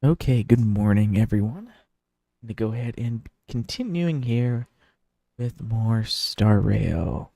Okay, good morning, everyone. I'm gonna go ahead and continuing here with more Star Rail.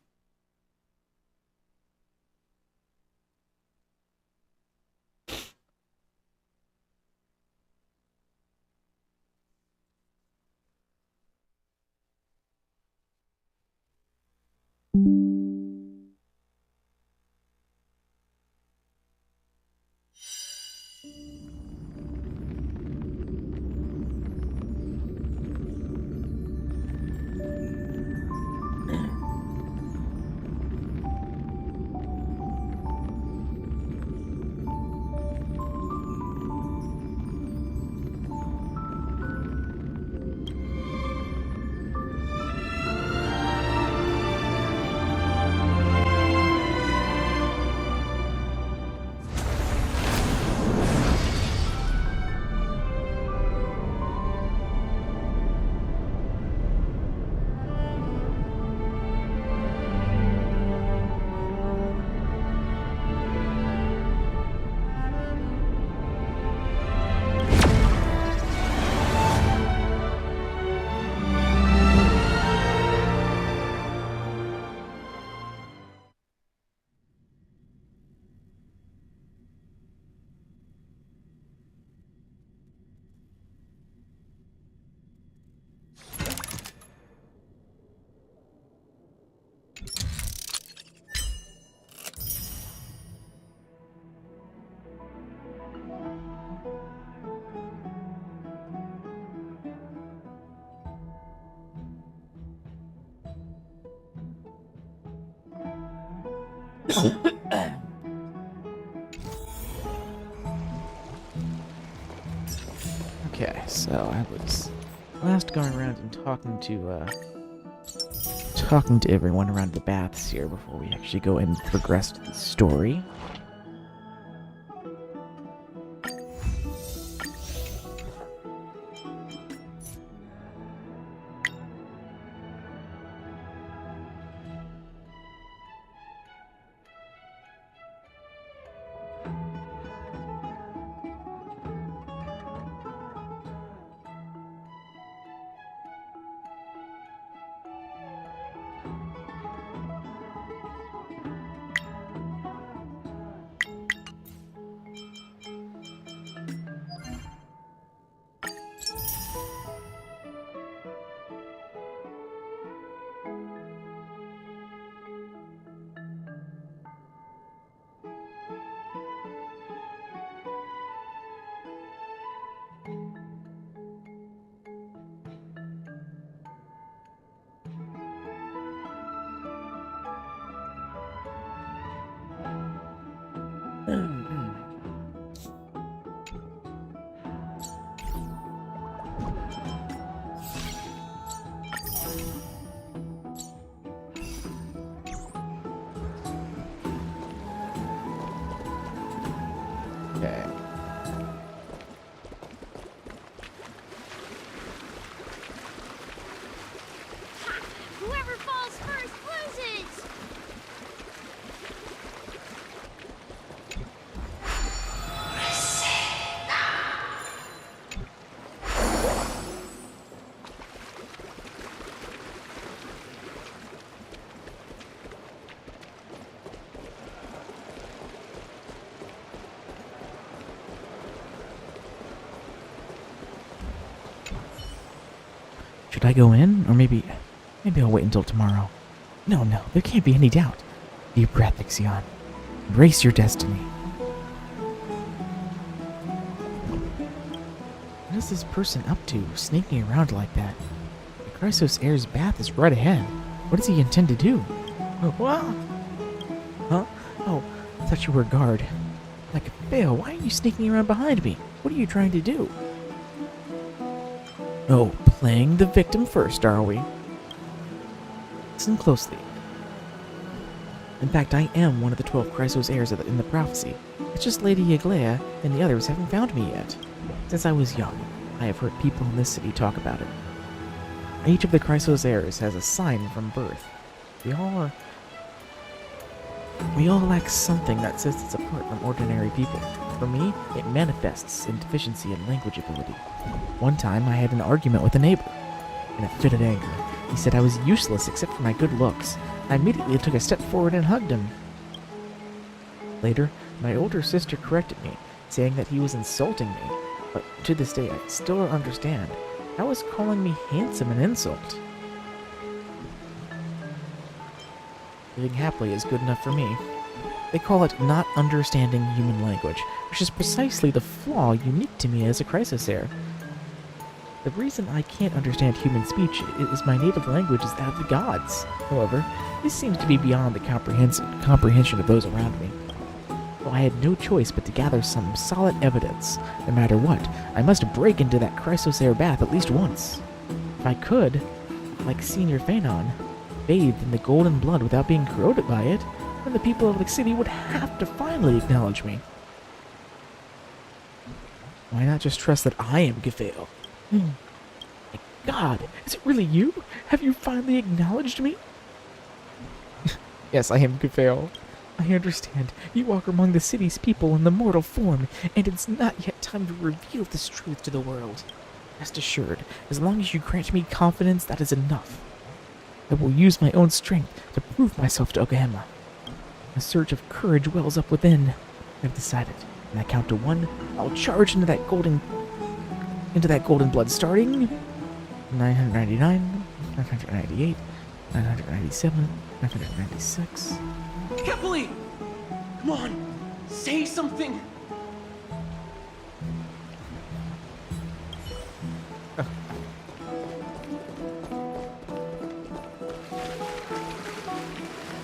Okay, so I was last going around and talking to everyone around the baths here before we actually go and progress to the story. Okay. Whoever falls first loses! Should I go in, or maybe I'll wait until tomorrow? No, there can't be any doubt. Deep breath, Ixion. Embrace your destiny. What is this person up to, sneaking around like that? The Chrysos Heir's bath is right ahead. What does he intend to do? Oh, what? Huh? Oh, I thought you were a guard. Like a fail, why are you sneaking around behind me? What are you trying to do? Oh, playing the victim first, are we? Listen closely. In fact, I am one of the 12 Chrysos heirs in the prophecy. It's just Lady Yaglea and the others haven't found me yet. Since I was young, I have heard people in this city talk about it. Each of the Chrysos heirs has a sign from birth. We all lack something that sets us apart from ordinary people. For me, it manifests in deficiency in language ability. One time, I had an argument with a neighbor. In a fit of anger, he said I was useless except for my good looks. I immediately took a step forward and hugged him. Later, my older sister corrected me, saying that he was insulting me, but to this day I still don't understand. How is calling me handsome an insult? Living happily is good enough for me. They call it not understanding human language, which is precisely the flaw unique to me as a crisis heir. The reason I can't understand human speech is my native language is that of the gods. However, this seems to be beyond the comprehension of those around me. So I had no choice but to gather some solid evidence. No matter what, I must break into that Chrysos air bath at least once. If I could, like Senior Phanon, bathed in the golden blood without being corroded by it, then the people of the city would have to finally acknowledge me. Why not just trust that I am GameShadow? My God, is it really you? Have you finally acknowledged me? Yes, I am GameShadow. I understand. You walk among the city's people in the mortal form, and it's not yet time to reveal this truth to the world. Rest assured, as long as you grant me confidence, that is enough. I will use my own strength to prove myself to Okahama. A surge of courage wells up within. I've decided. When I count to 1, I'll charge into that golden blood, starting 999, 998, 997, 996. Can't believe! Come on, say something!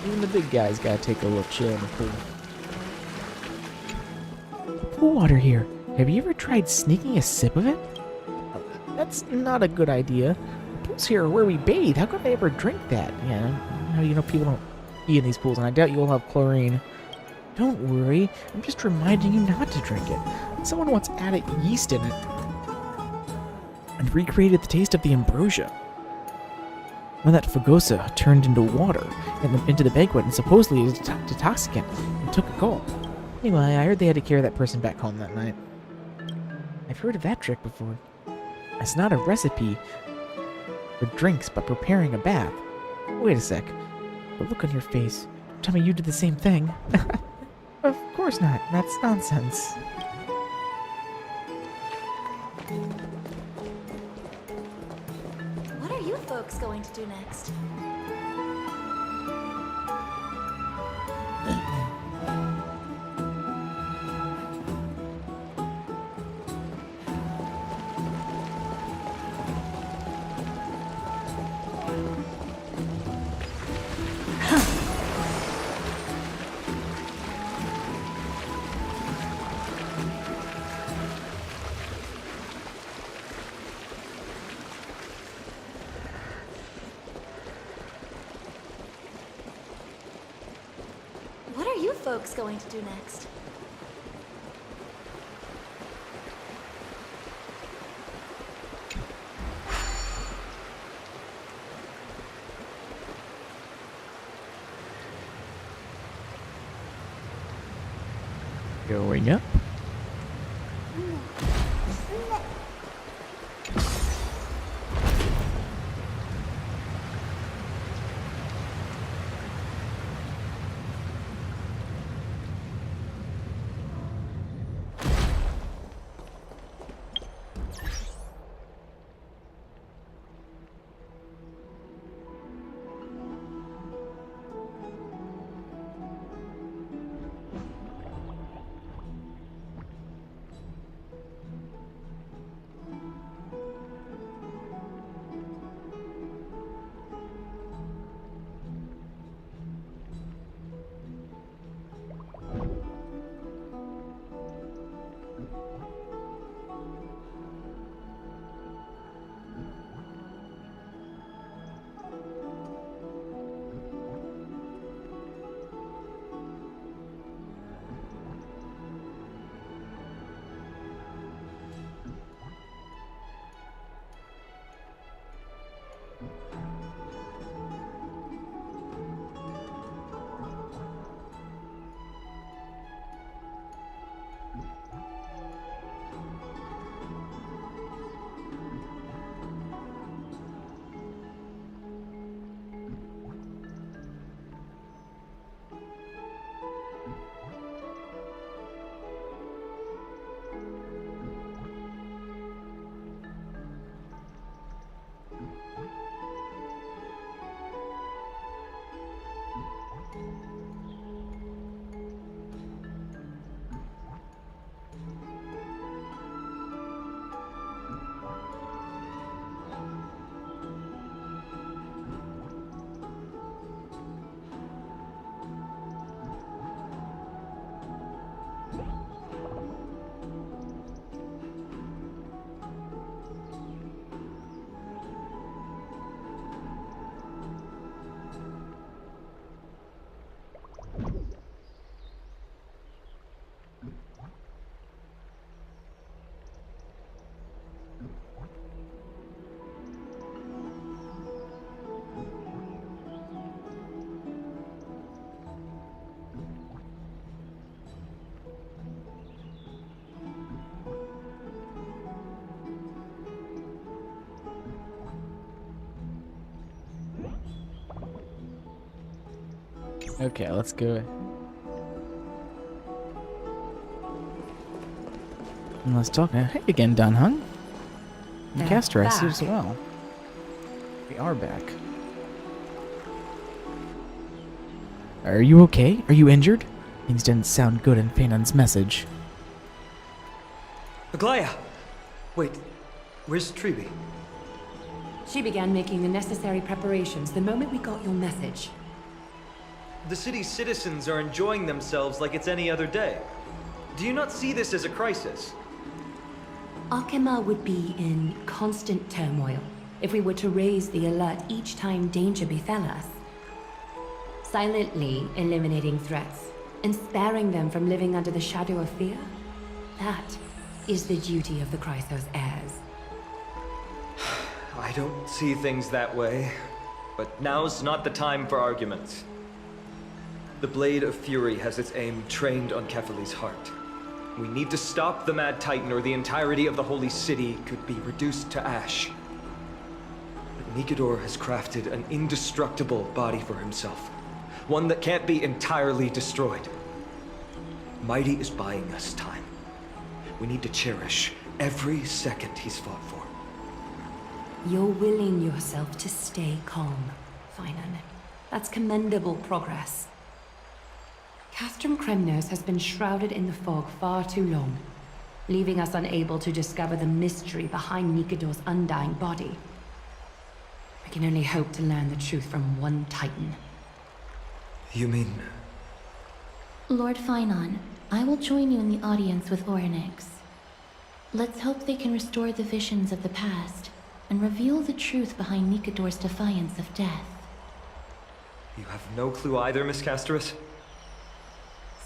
Even the big guys gotta take a little chill in the pool. Pool water here. Have you ever tried sneaking a sip of it? That's not a good idea. The pools here are where we bathe. How could I ever drink that? Yeah, people don't eat in these pools, and I doubt you'll have chlorine. Don't worry. I'm just reminding you not to drink it. Someone once added yeast in it and recreated the taste of the ambrosia. When that Fagosa turned into water into the banquet and supposedly was intoxicant and took a gulp. Anyway, I heard they had to carry that person back home that night. I've heard of that trick before. It's not a recipe for drinks, but preparing a bath. Wait a sec. The look on your face. Don't tell me you did the same thing. Of course not. That's nonsense. What are you folks going to do next? What are you folks going to do next? Going up. Okay, let's go. And let's talk. Hey again, Dunhung. And They're Castor, I see back. as well. We are back. Are you okay? Are you injured? Things didn't sound good in Fainon's message. Aglaya! Wait, where's Treeby? She began making the necessary preparations the moment we got your message. The city's citizens are enjoying themselves like it's any other day. Do you not see this as a crisis? Arkema would be in constant turmoil if we were to raise the alert each time danger befell us. Silently eliminating threats and sparing them from living under the shadow of fear, that is the duty of the Chrysos heirs. I don't see things that way, but now's not the time for arguments. The Blade of Fury has its aim trained on Kefali's heart. We need to stop the Mad Titan, or the entirety of the Holy City could be reduced to ash. But Nikador has crafted an indestructible body for himself. One that can't be entirely destroyed. Mighty is buying us time. We need to cherish every second he's fought for. You're willing yourself to stay calm, Finan. That's commendable progress. Castrum Kremnos has been shrouded in the fog far too long, leaving us unable to discover the mystery behind Nikador's undying body. We can only hope to learn the truth from one Titan. You mean... Lord Finon, I will join you in the audience with Orynyx. Let's hope they can restore the visions of the past and reveal the truth behind Nikador's defiance of death. You have no clue either, Miss Casterus?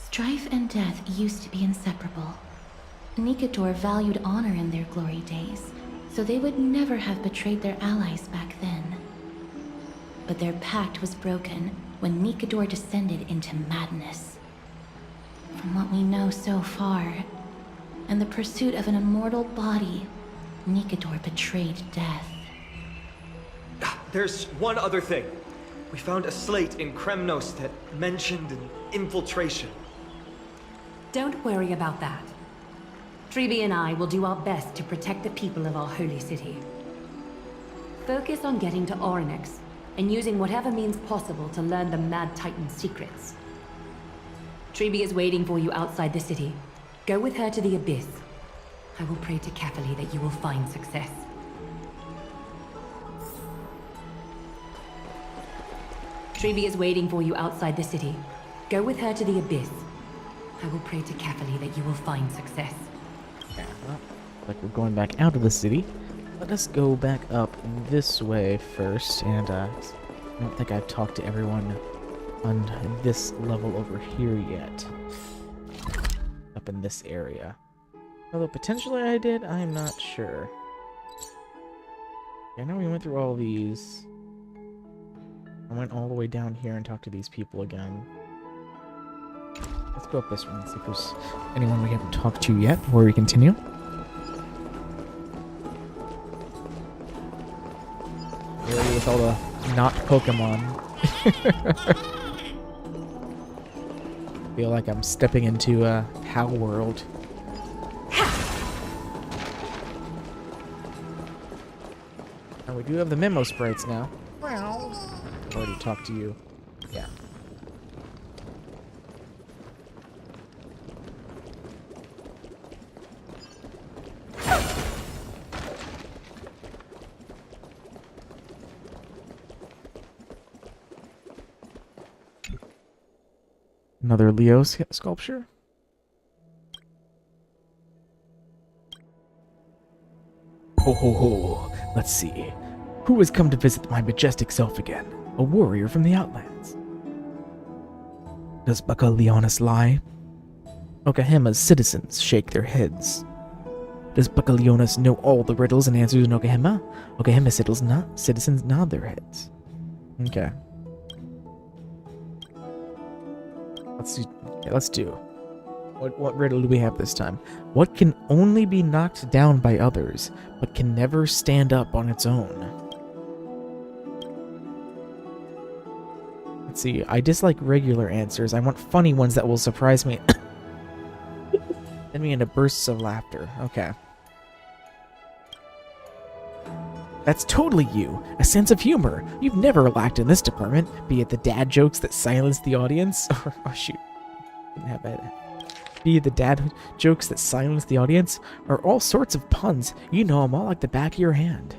Strife and death used to be inseparable. Nikador valued honor in their glory days, so they would never have betrayed their allies back then. But their pact was broken when Nikador descended into madness. From what we know so far, and the pursuit of an immortal body, Nikador betrayed death. There's one other thing. We found a slate in Kremnos that mentioned an infiltration. Don't worry about that. Treeby and I will do our best to protect the people of our holy city. Focus on getting to Orynyx and using whatever means possible to learn the Mad Titan's secrets. Treeby is waiting for you outside the city. Go with her to the Abyss. I will pray to Kefali that you will find success. Treeby is waiting for you outside the city. Go with her to the Abyss. I will pray to Kefali that you will find success. Yeah, well, like we're going back out of the city. Let us go back up this way first, and I don't think I've talked to everyone on this level over here yet. Up in this area. Although potentially I did, I'm not sure. I know we went through all these. I went all the way down here and talked to these people again. Let's go up this one and see if there's anyone we haven't talked to yet before we continue. Really, with all the not Pokemon. Feel like I'm stepping into a PAL world. And we do have the memo sprites now. I've already talked to you. Yeah. Another Leo sculpture? Ho ho ho. Let's see. Who has come to visit my majestic self again? A warrior from the Outlands. Does Baka Leonis lie? Okahema's citizens shake their heads. Does Baka Leonis know all the riddles and answers in Okahema? Okahema citizens nod their heads. Okay. Let's do. What riddle do we have this time? What can only be knocked down by others, but can never stand up on its own? Let's see. I dislike regular answers. I want funny ones that will surprise me. Send me into bursts of laughter. Okay. That's totally you. A sense of humor. You've never lacked in this department, be it the dad jokes that silence the audience. Or, oh shoot. Didn't have that. Be it the dad jokes that silence the audience, or all sorts of puns. You know them all like the back of your hand.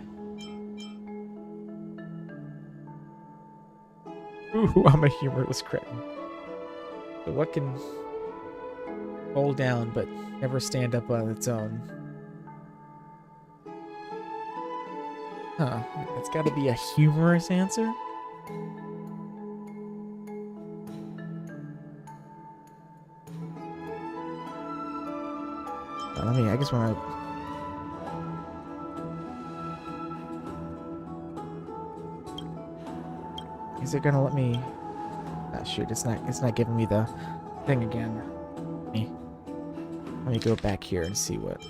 Ooh, I'm a humorless cretin. So what can fall down but never stand up on its own? Huh, that's gotta be a humorous answer? I just wanna... Is it gonna let me... Ah, shoot, it's not giving me the thing again. Let me go back here and see what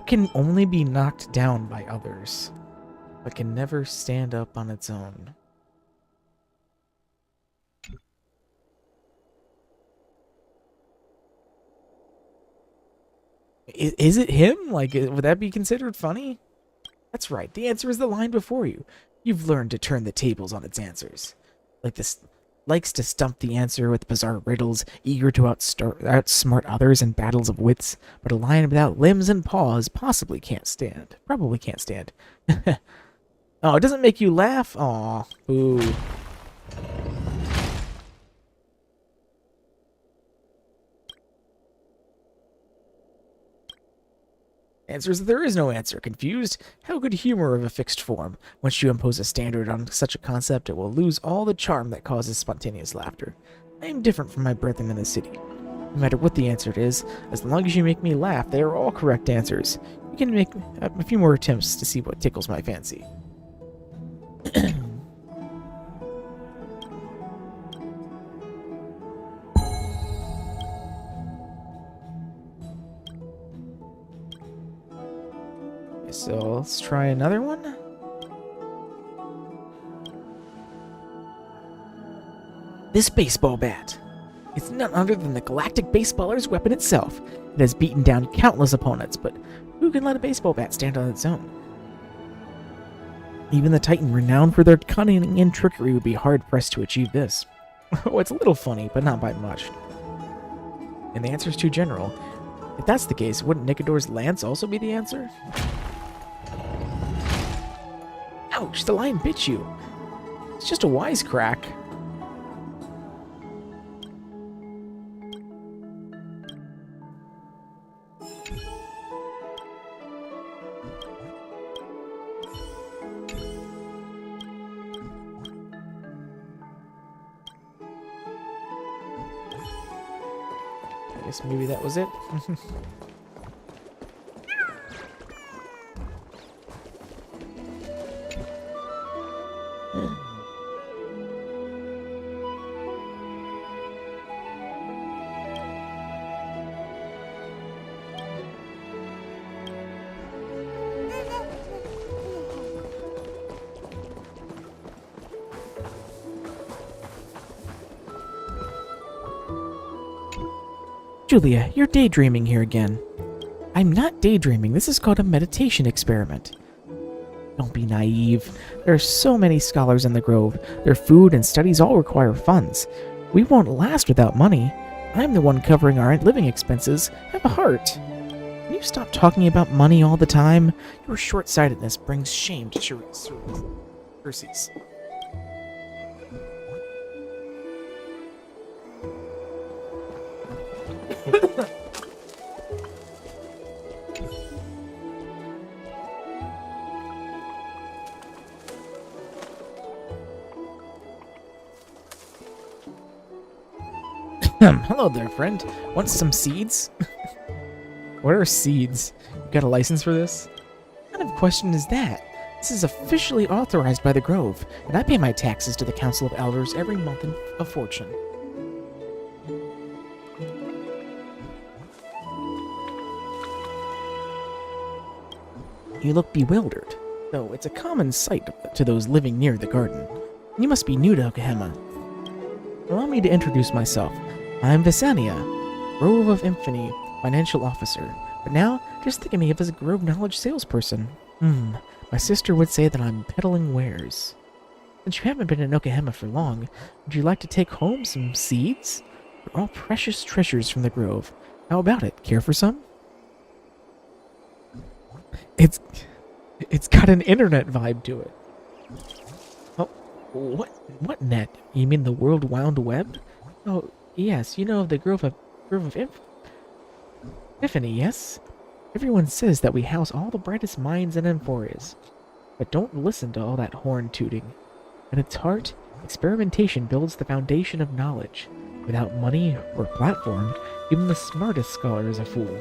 can only be knocked down by others, but can never stand up on its own. Is it him? Like, would that be considered funny? That's right. The answer is the line before you. You've learned to turn the tables on its answers. Like this, likes to stump the answer with bizarre riddles, eager to outsmart others in battles of wits, but a lion without limbs and paws probably can't stand. Oh, it doesn't make you laugh? Aw, boo. Answers that there is no answer. Confused? How could humor of a fixed form? Once you impose a standard on such a concept, it will lose all the charm that causes spontaneous laughter. I am different from my brethren in the city. No matter what the answer is, as long as you make me laugh, they are all correct answers. You can make a few more attempts to see what tickles my fancy. So let's try another one. This baseball bat. It's none other than the galactic baseballer's weapon itself. It has beaten down countless opponents, but who can let a baseball bat stand on its own? Even the Titan renowned for their cunning and trickery would be hard-pressed to achieve this. Oh, it's a little funny, but not by much. And the answer's too general. If that's the case, wouldn't Nicador's lance also be the answer? Ouch, the lion bit you. It's just a wisecrack. I guess maybe that was it. Julia, you're daydreaming here again. I'm not daydreaming. This is called a meditation experiment. Don't be naive. There are so many scholars in the Grove. Their food and studies all require funds. We won't last without money. I'm the one covering our living expenses. Have a heart. Can you stop talking about money all the time? Your short-sightedness brings shame to Circes. Hello there, friend. Want some seeds? What are seeds? You got a license for this? What kind of question is that? This is officially authorized by the Grove, and I pay my taxes to the Council of Elders every month in a fortune. You look bewildered, though it's a common sight to those living near the garden. You must be new to Okahama. Allow me to introduce myself. I'm Visania, Grove of Infamy Financial Officer. But now, just think of me as a Grove Knowledge salesperson. My sister would say that I'm peddling wares. Since you haven't been in Okahama for long, would you like to take home some seeds? They're all precious treasures from the Grove. How about it? Care for some? It's got an internet vibe to it. Oh, what net? You mean the World Wound Web? Oh, yes, you know of the Grove of Epiphany, yes? Everyone says that we house all the brightest minds and emporias. But don't listen to all that horn tooting. At its heart, experimentation builds the foundation of knowledge. Without money or platform, even the smartest scholar is a fool.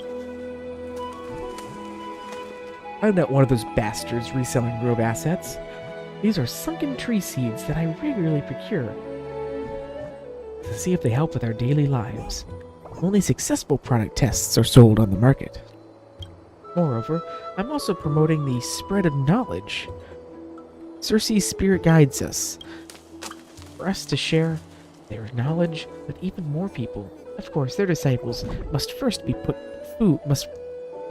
I'm not one of those bastards reselling Grove assets. These are sunken tree seeds that I regularly procure to see if they help with our daily lives. Only successful product tests are sold on the market. Moreover, I'm also promoting the spread of knowledge. Circe's spirit guides us, for us to share their knowledge with even more people. Of course, their disciples must be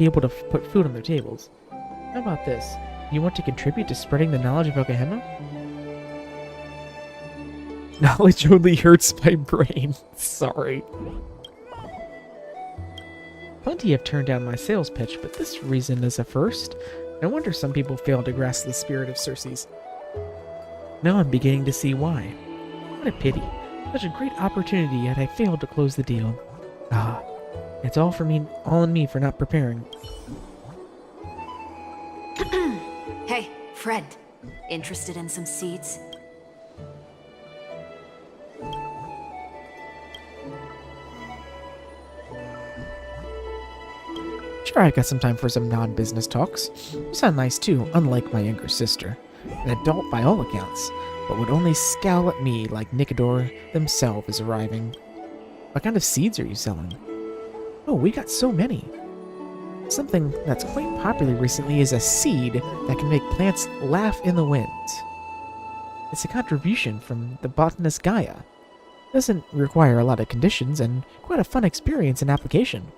able to put food on their tables. How about this? You want to contribute to spreading the knowledge of Okahama? Knowledge only hurts my brain. Sorry. Plenty have turned down my sales pitch, but this reason is a first. No wonder some people fail to grasp the spirit of Circe's. Now I'm beginning to see why. What a pity. Such a great opportunity, yet I failed to close the deal. It's all on me for not preparing. Hey, Fred. Interested in some seeds? Sure, I got some time for some non-business talks. You sound nice too, unlike my younger sister. An adult by all accounts, but would only scowl at me like Nicodor themselves is arriving. What kind of seeds are you selling? Oh, we got so many. Something that's quite popular recently is a seed that can make plants laugh in the wind. It's a contribution from the botanist Gaia. Doesn't require a lot of conditions and quite a fun experience in application.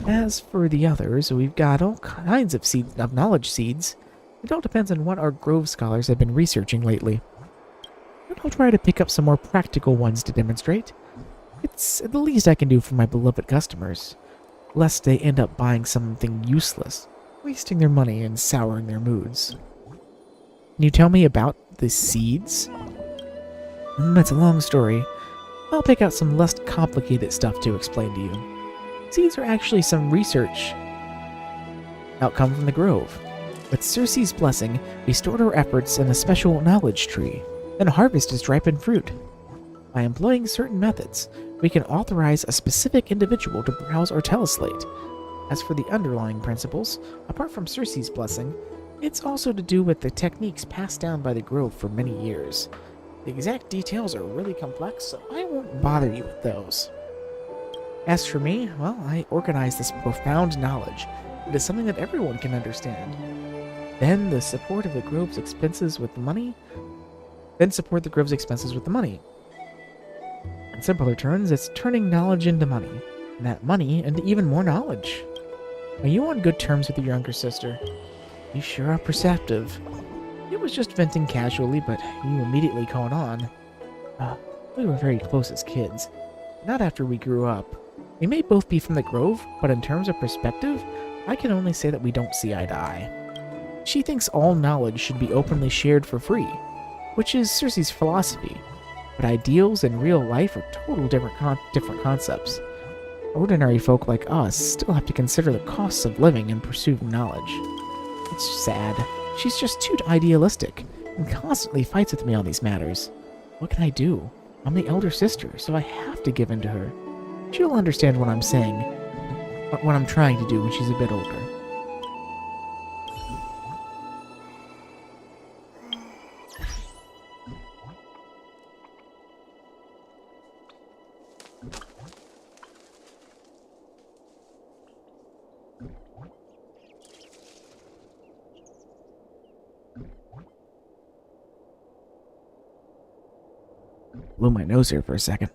As for the others, we've got all kinds of knowledge seeds. It all depends on what our Grove scholars have been researching lately. But I'll try to pick up some more practical ones to demonstrate. It's the least I can do for my beloved customers, lest they end up buying something useless, wasting their money and souring their moods. Can you tell me about the seeds? That's a long story. I'll pick out some less complicated stuff to explain to you. Seeds are actually some research outcome from the Grove. With Circe's blessing, we stored our efforts in a special knowledge tree, then harvest its ripened fruit. By employing certain methods, we can authorize a specific individual to browse our teleslate. As for the underlying principles, apart from Circe's blessing, it's also to do with the techniques passed down by the Grove for many years. The exact details are really complex, so I won't bother you with those. As for me, well, I organize this profound knowledge into something that everyone can understand. Then support the Grove's expenses with the money. In simpler terms, it's turning knowledge into money, and that money into even more knowledge. Are you on good terms with your younger sister? You sure are perceptive. It was just venting casually, but you immediately caught on. We were very close as kids. Not after we grew up. We may both be from the Grove, but in terms of perspective, I can only say that we don't see eye to eye. She thinks all knowledge should be openly shared for free, which is Circe's philosophy, but ideals and real life are total different concepts. Ordinary folk like us still have to consider the costs of living and pursuing knowledge. It's sad. She's just too idealistic, and constantly fights with me on these matters. What can I do? I'm the elder sister, so I have to give in to her. She'll understand what I'm saying, what I'm trying to do when she's a bit older. Blow my nose here for a second.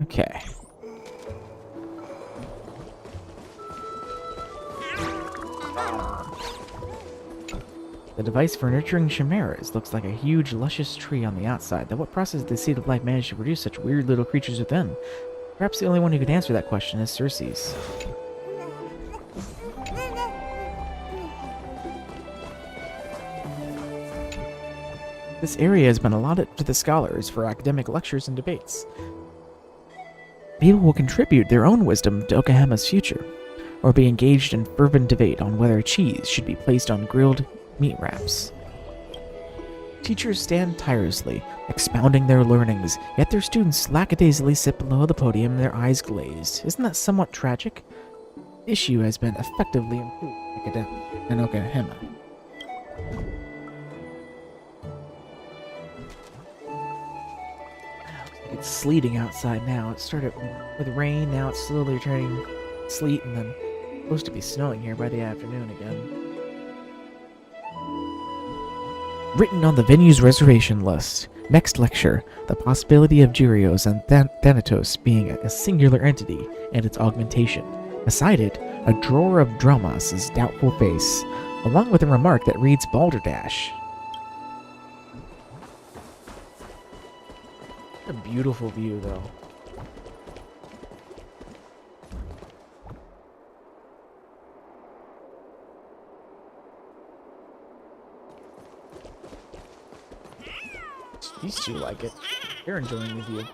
Okay. The device for nurturing chimeras looks like a huge, luscious tree on the outside. Then what process did the seed of life manage to produce such weird little creatures within? Perhaps the only one who could answer that question is Circe's. This area has been allotted to the scholars for academic lectures and debates. People will contribute their own wisdom to Okahama's future, or be engaged in fervent debate on whether cheese should be placed on grilled meat wraps. Teachers stand tirelessly, expounding their learnings, yet their students lackadaisically sit below the podium, their eyes glazed. Isn't that somewhat tragic? The issue has been effectively improved in Okahama. It's sleeting outside now. It started with rain, now it's slowly turning sleet, and then it's supposed to be snowing here by the afternoon again. Written on the venue's reservation list. Next lecture, the possibility of Gyrios and Thanatos being a singular entity and its augmentation. Beside it, a drawer of Dramas' doubtful face, along with a remark that reads Balderdash. A beautiful view, though. These two like it. They're enjoying the view.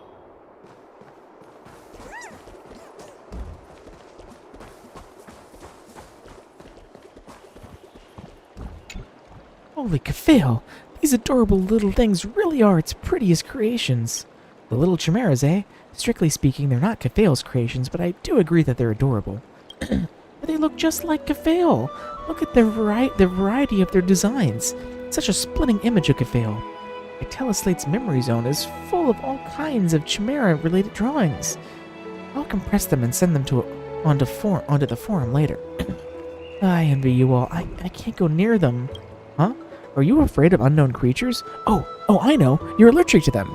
Holy Kafale! These adorable little things really are its prettiest creations. The little chimeras, eh? Strictly speaking, they're not Kafale's creations, but I do agree that they're adorable. But they look just like Kafale. Look at the variety of their designs. Such a splitting image of Kafale. Itellaslate's memory zone is full of all kinds of chimera-related drawings. I'll compress them and send them onto the forum later. I envy you all. I can't go near them. Huh? Are you afraid of unknown creatures? Oh, I know. You're allergic to them.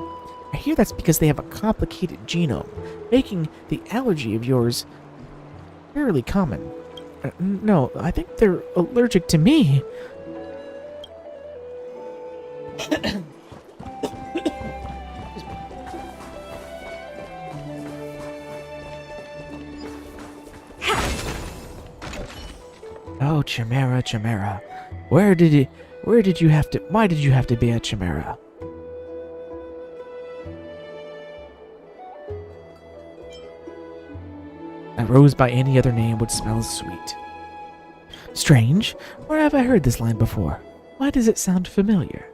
I hear that's because they have a complicated genome, making the allergy of yours fairly common. No, I think they're allergic to me. Oh, Chimera. Why did you have to be a Chimera? A rose by any other name would smell sweet. Strange. Where have I heard this line before? Why does it sound familiar?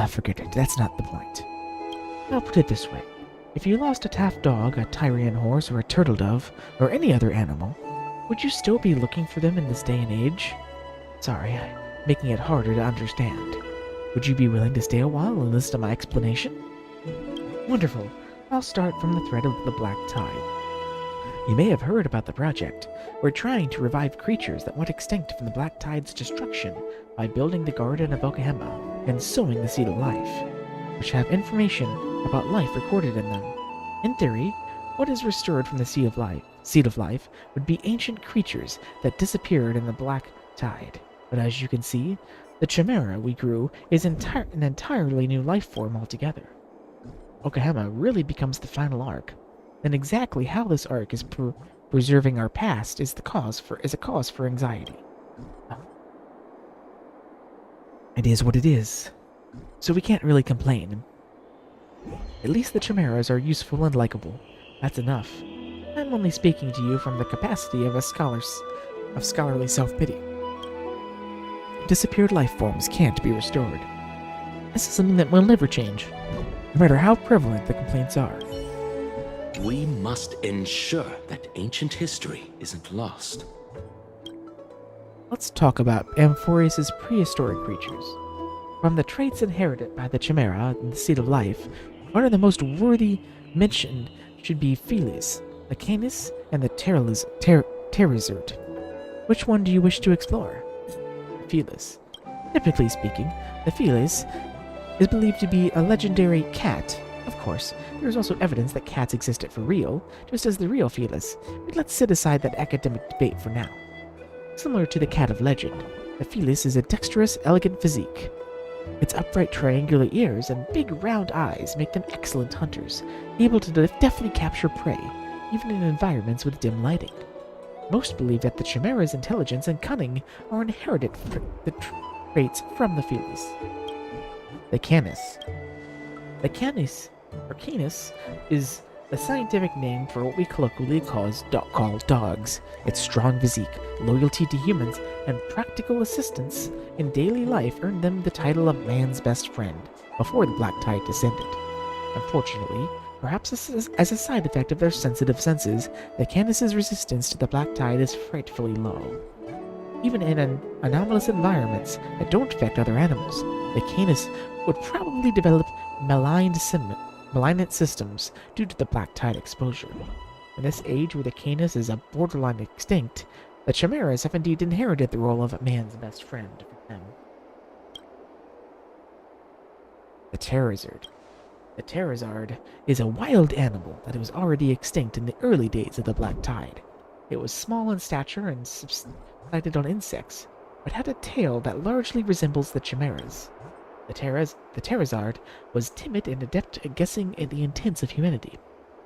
Forget it. That's not the point. I'll put it this way. If you lost a taff dog, a Tyrian horse, or a turtle dove, or any other animal, would you still be looking for them in this day and age? Sorry, I'm making it harder to understand. Would you be willing to stay a while and listen to my explanation? Wonderful. I'll start from the thread of the black tide. You may have heard about the project. We're trying to revive creatures that went extinct from the Black Tide's destruction by building the Garden of Okahama and sowing the Seed of Life, which have information about life recorded in them. In theory, what is restored from the Seed of Life would be ancient creatures that disappeared in the Black Tide. But as you can see, the Chimera we grew is an entirely new life form altogether. Okahama really becomes the final arc. Then exactly how this arc is preserving our past is a cause for anxiety. It is what it is, so we can't really complain. At least the Chimeras are useful and likable. That's enough. I'm only speaking to you from the capacity of scholarly self-pity. Disappeared life forms can't be restored. This is something that will never change, no matter how prevalent the complaints are. We must ensure that ancient history isn't lost. Let's talk about Amphorius' prehistoric creatures. From the traits inherited by the Chimera and the Seed of Life, one of the most worthy mention should be Felis, the Canis, and the Pterizard. Which one do you wish to explore? Felis. Typically speaking, the Felis is believed to be a legendary cat. Of course, there is also evidence that cats existed for real, just as the real Felis, but let's set aside that academic debate for now. Similar to the cat of legend, the Felis is a dexterous, elegant physique. Its upright triangular ears and big round eyes make them excellent hunters, able to deftly capture prey, even in environments with dim lighting. Most believe that the Chimera's intelligence and cunning are inherited traits from the Felis. The Canis. The Canis is a scientific name for what we colloquially call dogs. Its strong physique, loyalty to humans, and practical assistance in daily life earned them the title of man's best friend before the Black Tide descended. Unfortunately, perhaps as a side effect of their sensitive senses, the Canis' resistance to the Black Tide is frightfully low. Even in anomalous environments that don't affect other animals, the Canis would probably develop malignant systems due to the Black Tide exposure. In this age where the Canis is a borderline extinct, the Chimeras have indeed inherited the role of man's best friend for them. The Pterizard. The Pterizard is a wild animal that was already extinct in the early days of the Black Tide. It was small in stature and subsisted on insects, but had a tail that largely resembles the Chimera's. The Pterizard was timid and adept at guessing at the intents of humanity.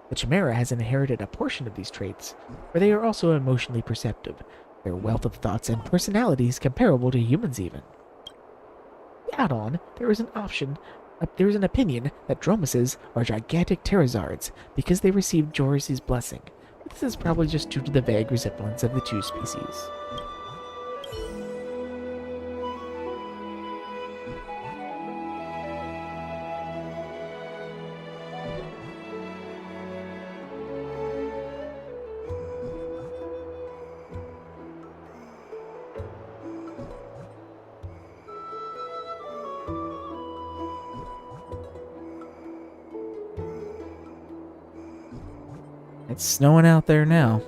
The Chimera has inherited a portion of these traits, but they are also emotionally perceptive, their wealth of thoughts and personalities comparable to humans even. To add on, there is an opinion that Dromeses are gigantic Pterizards because they received Joris's blessing, but this is probably just due to the vague resemblance of the two species. It's snowing out there now.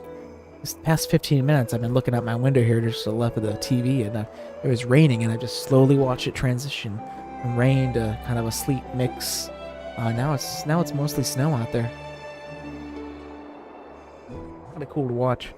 This past 15 minutes, I've been looking out my window here just to the left of the TV, and it was raining, and I just slowly watched it transition from rain to kind of a sleet mix. Now it's mostly snow out there. Kind of cool to watch.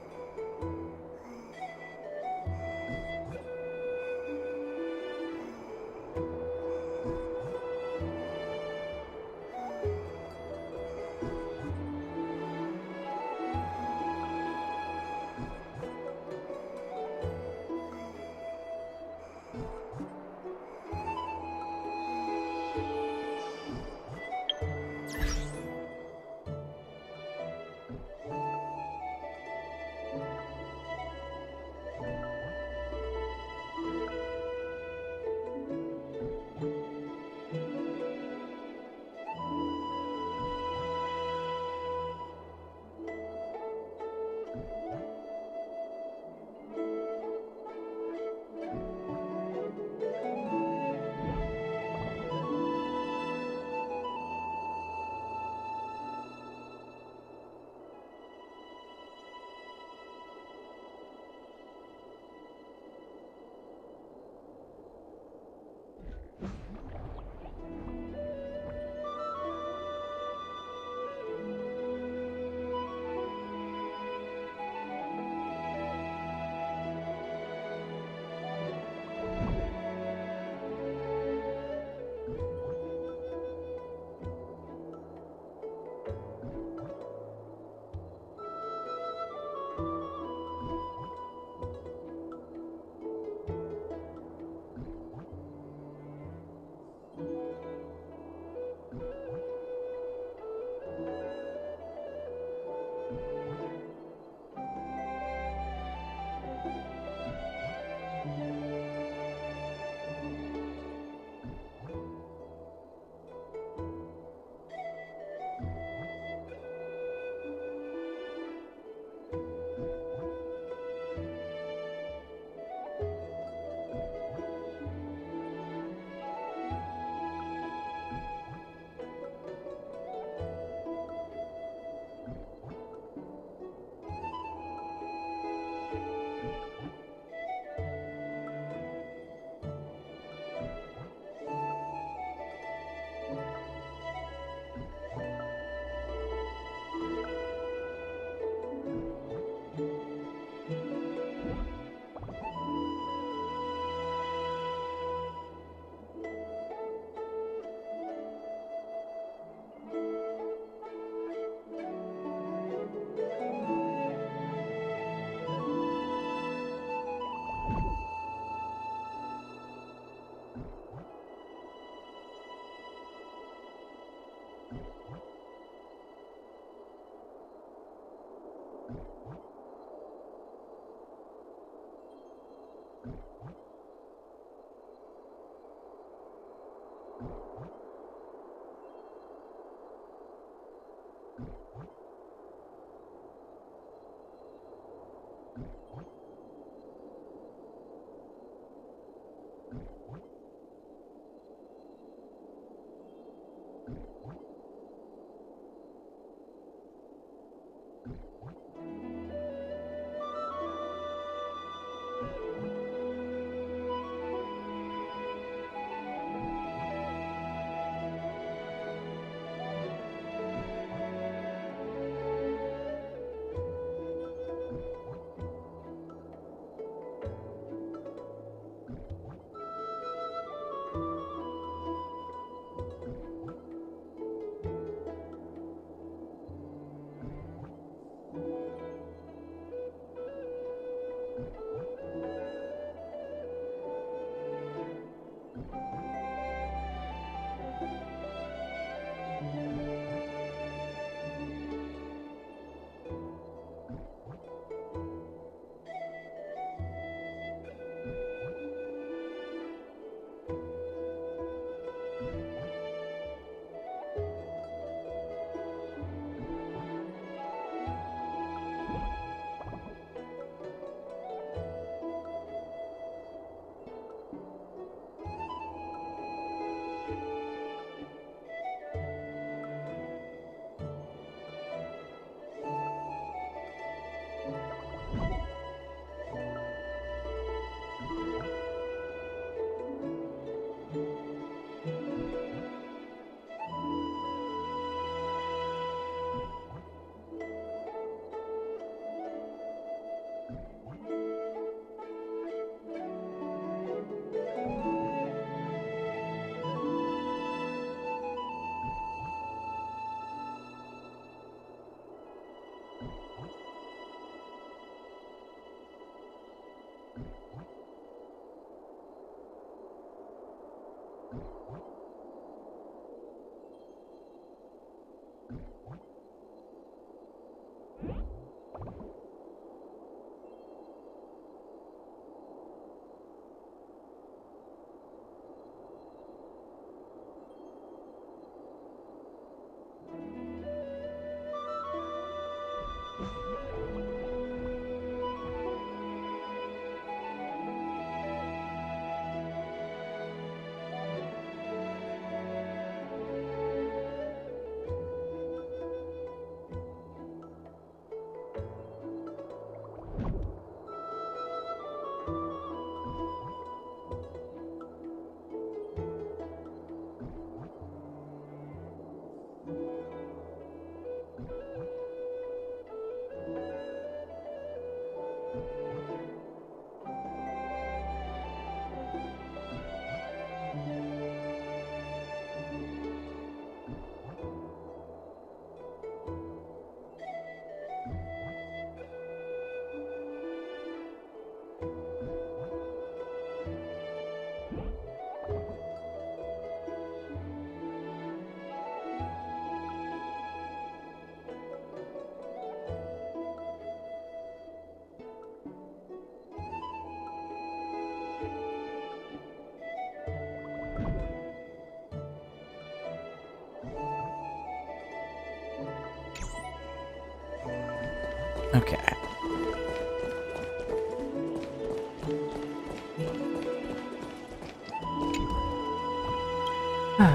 Okay.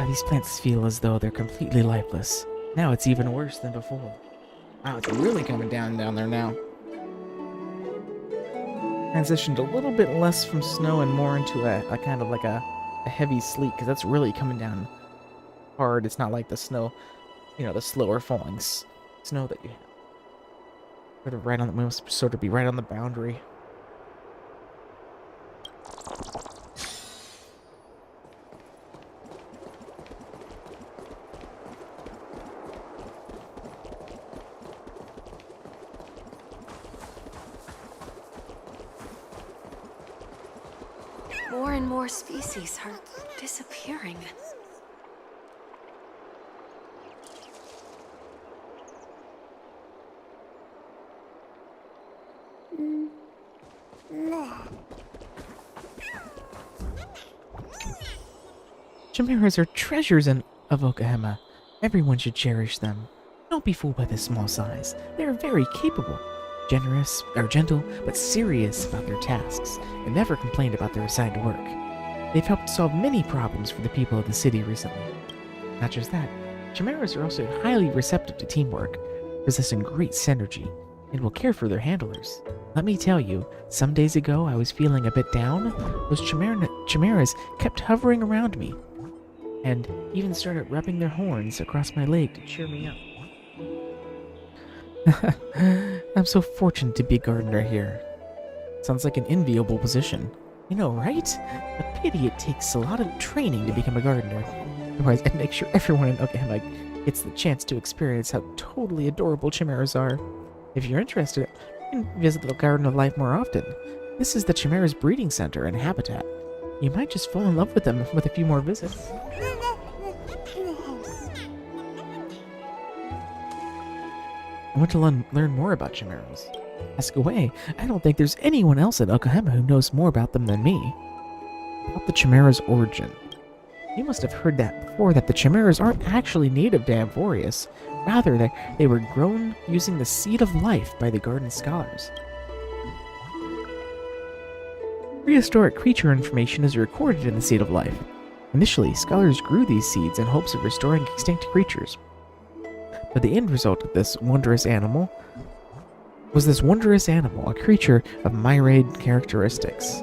These plants feel as though they're completely lifeless. Now it's even worse than before. Wow, it's really coming down there now. Transitioned a little bit less from snow and more into a kind of like a heavy sleet, because that's really coming down hard. It's not like the snow, the slower falling snow that you have. Sort of right on we must sort of be right on the boundary. More and more species are disappearing. Chimeras are treasures of Okahama. Everyone should cherish them. Don't be fooled by their small size. They are very capable, gentle, but serious about their tasks, and never complained about their assigned work. They've helped solve many problems for the people of the city recently. Not just that, chimeras are also highly receptive to teamwork, possessing great synergy, and will care for their handlers. Let me tell you, some days ago I was feeling a bit down. Those chimeras kept hovering around me, and even started rubbing their horns across my leg to cheer me up. I'm so fortunate to be a gardener here. Sounds like an enviable position. You know, right? A pity it takes a lot of training to become a gardener. Otherwise, I'd make sure everyone in Okahama gets the chance to experience how totally adorable chimeras are. If you're interested, you can visit the Garden of Life more often. This is the chimera's breeding center and habitat. You might just fall in love with them with a few more visits. I want to learn more about chimeras. Ask away. I don't think there's anyone else at Okahama who knows more about them than me. About the chimera's origin. You must have heard that before, that the chimeras aren't actually native to Amphorius. Rather, they were grown using the seed of life by the garden scholars. Prehistoric creature information is recorded in the Seed of Life. Initially, scholars grew these seeds in hopes of restoring extinct creatures. But the end result of this wondrous animal, a creature of myriad characteristics.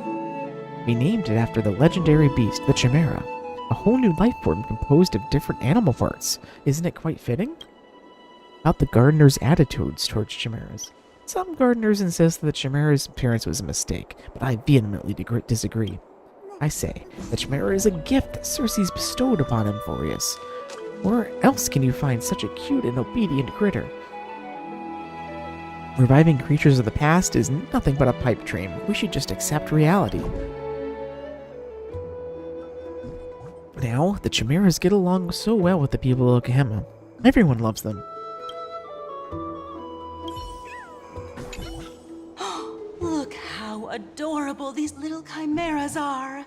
We named it after the legendary beast, the chimera, a whole new life form composed of different animal parts. Isn't it quite fitting? About the gardener's attitudes towards chimeras. Some gardeners insist that the chimera's appearance was a mistake, but I vehemently disagree. I say, the chimera is a gift that Circe's bestowed upon Amphorius. Where else can you find such a cute and obedient critter? Reviving creatures of the past is nothing but a pipe dream. We should just accept reality. Now, the Chimeras get along so well with the people of Okahama. Everyone loves them. Look how adorable these little chimeras are.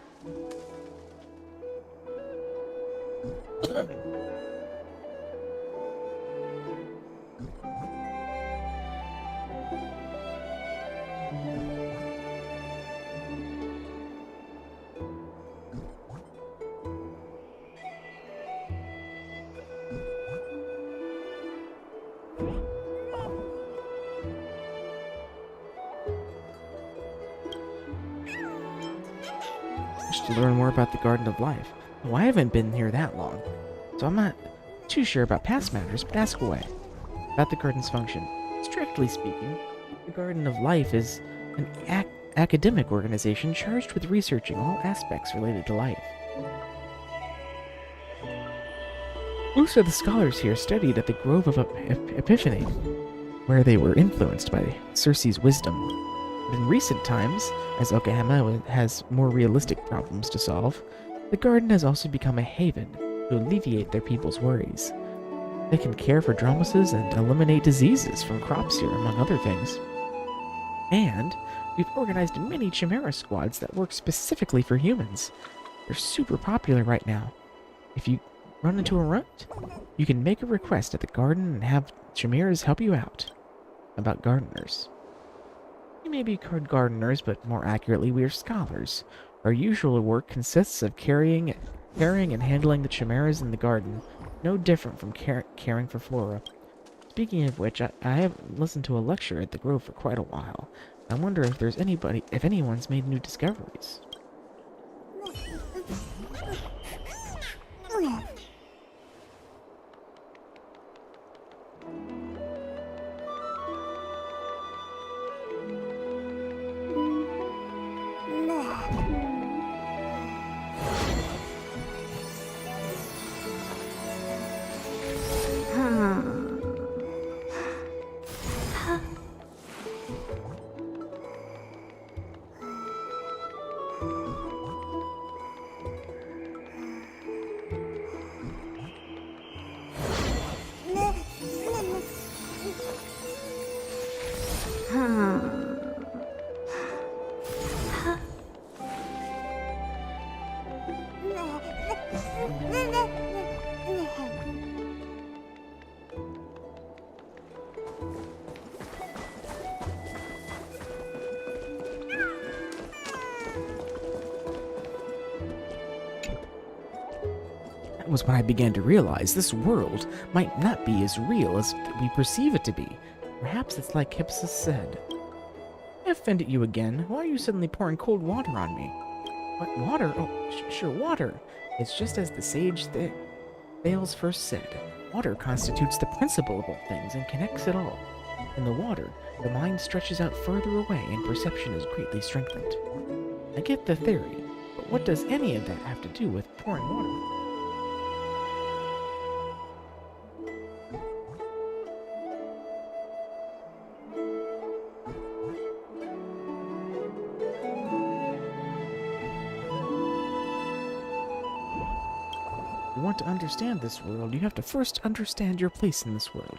Just to learn more about the Garden of Life. Oh, I haven't been here that long, so I'm not too sure about past matters, but ask away. About the garden's function. Strictly speaking, the Garden of Life is an academic organization charged with researching all aspects related to life. Most of the scholars here studied at the Grove of Epiphany, where they were influenced by Circe's wisdom. But in recent times, as Okahama has more realistic problems to solve, the garden has also become a haven to alleviate their people's worries. They can care for dromuses and eliminate diseases from crops here, among other things. And we've organized many Chimera squads that work specifically for humans. They're super popular right now. If you run into a rut, you can make a request at the garden and have Chimeras help you out. About gardeners. We may be called gardeners, but more accurately, we are scholars. Our usual work consists of carrying and handling the chimeras in the garden, no different from caring for flora. Speaking of which, I haven't listened to a lecture at the Grove for quite a while. I wonder if anyone's made new discoveries. That was when I began to realize this world might not be as real as we perceive it to be. Perhaps it's like Hypsis said. I offended you again. Why are you suddenly pouring cold water on me? What, water? Oh, sure, water. It's just as the sage Thales first said. Water constitutes the principle of all things and connects it all. In the water, the mind stretches out further away and perception is greatly strengthened. I get the theory, but what does any of that have to do with pouring water? If you want to understand this world, you have to first understand your place in this world.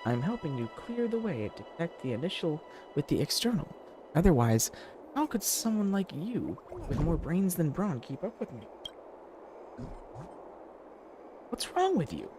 I'm helping you clear the way to connect the initial with the external. Otherwise, how could someone like you, with more brains than brawn, keep up with me? What's wrong with you?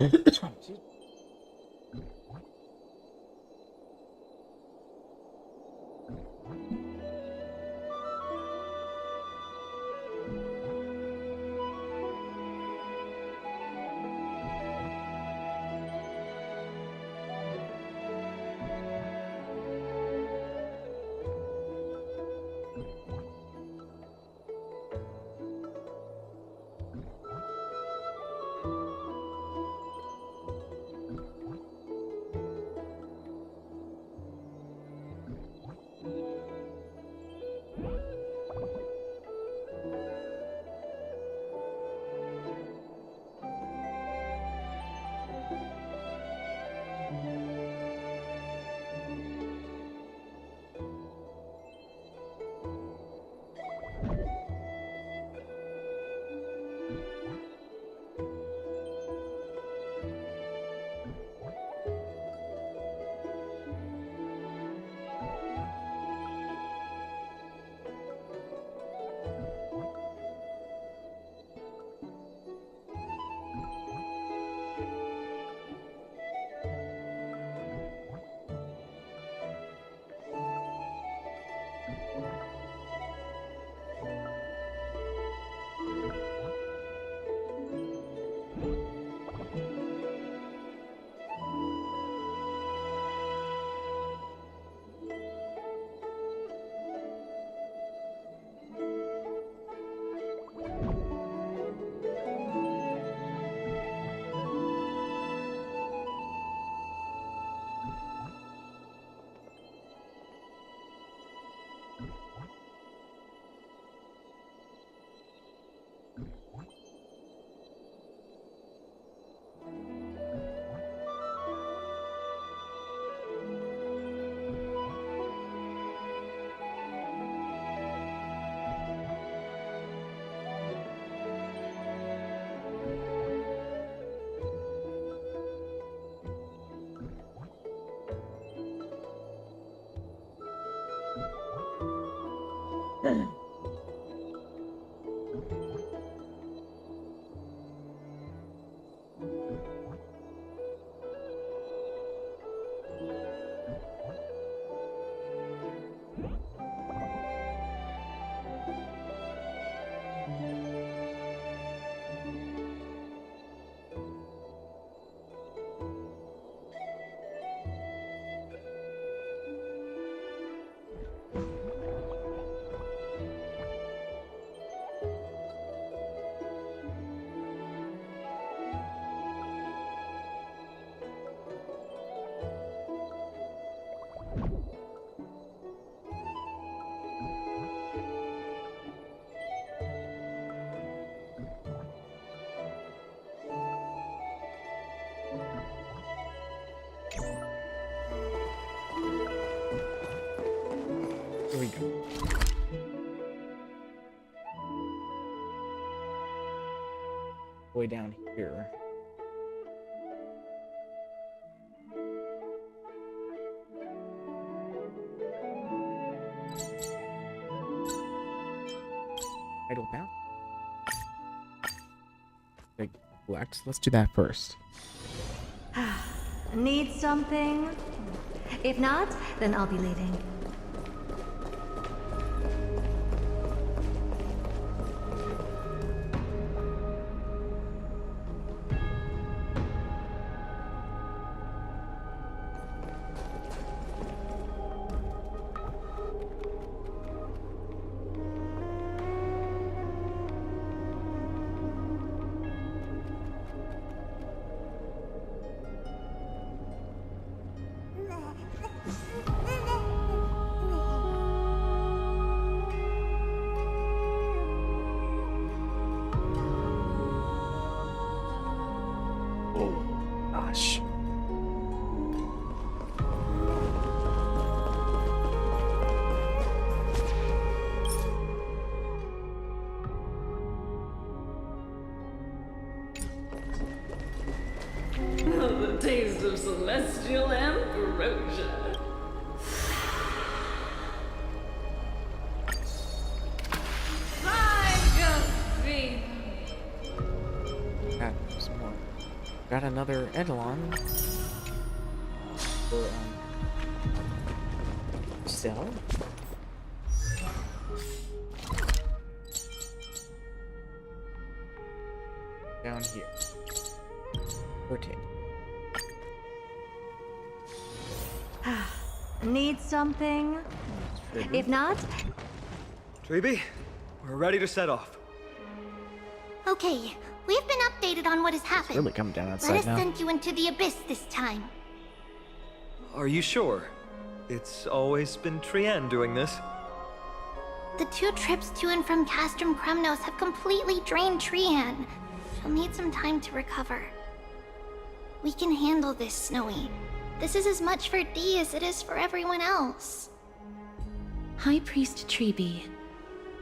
Here we go. Way down here. Idle path. Big collect. Let's do that first. Need something? If not, then I'll be leaving. Gosh. The taste of celestial ambrosia. God, some more. Forgot got another Eidolon for sell. Down here. Rotate. Need something? If not, Treeby, we're ready to set off. Okay, we've been updated on what has happened. Really coming down Let outside us now. send you into the abyss this time. Are you sure? It's always been Trienne doing this. The 2 trips to and from Castrum Kremnos have completely drained Trienne. She'll need some time to recover. We can handle this, Snowy. This is as much for Dee as it is for everyone else. High Priest Treeby,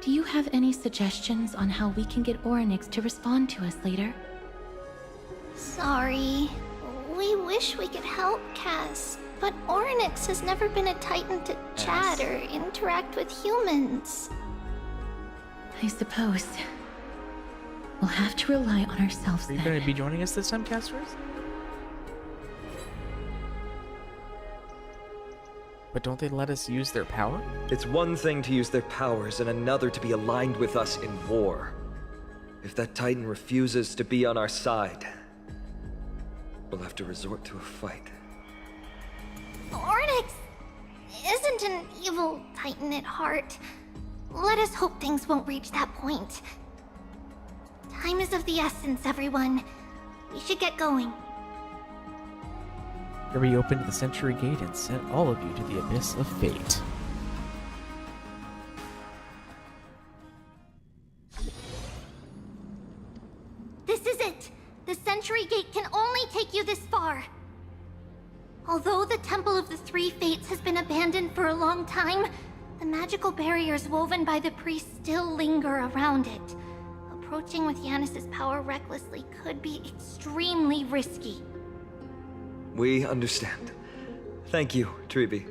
do you have any suggestions on how we can get Orynyx to respond to us later? Sorry. We wish we could help, Cass, but Orynyx has never been a Titan to chat or interact with humans. I suppose. We'll have to rely on ourselves Are you then. going to be joining us this time, Casters? But don't they let us use their power? It's one thing to use their powers and another to be aligned with us in war. If that Titan refuses to be on our side, we'll have to resort to a fight. Orynyx isn't an evil Titan at heart. Let us hope things won't reach that point. Time is of the essence, everyone. We should get going. Here we opened the Century Gate and sent all of you to the Abyss of Fate. This is it! The Century Gate can only take you this far. Although the Temple of the Three Fates has been abandoned for a long time, the magical barriers woven by the priests still linger around it. Approaching with Yanis's power recklessly could be extremely risky. We understand. Thank you, Treeby.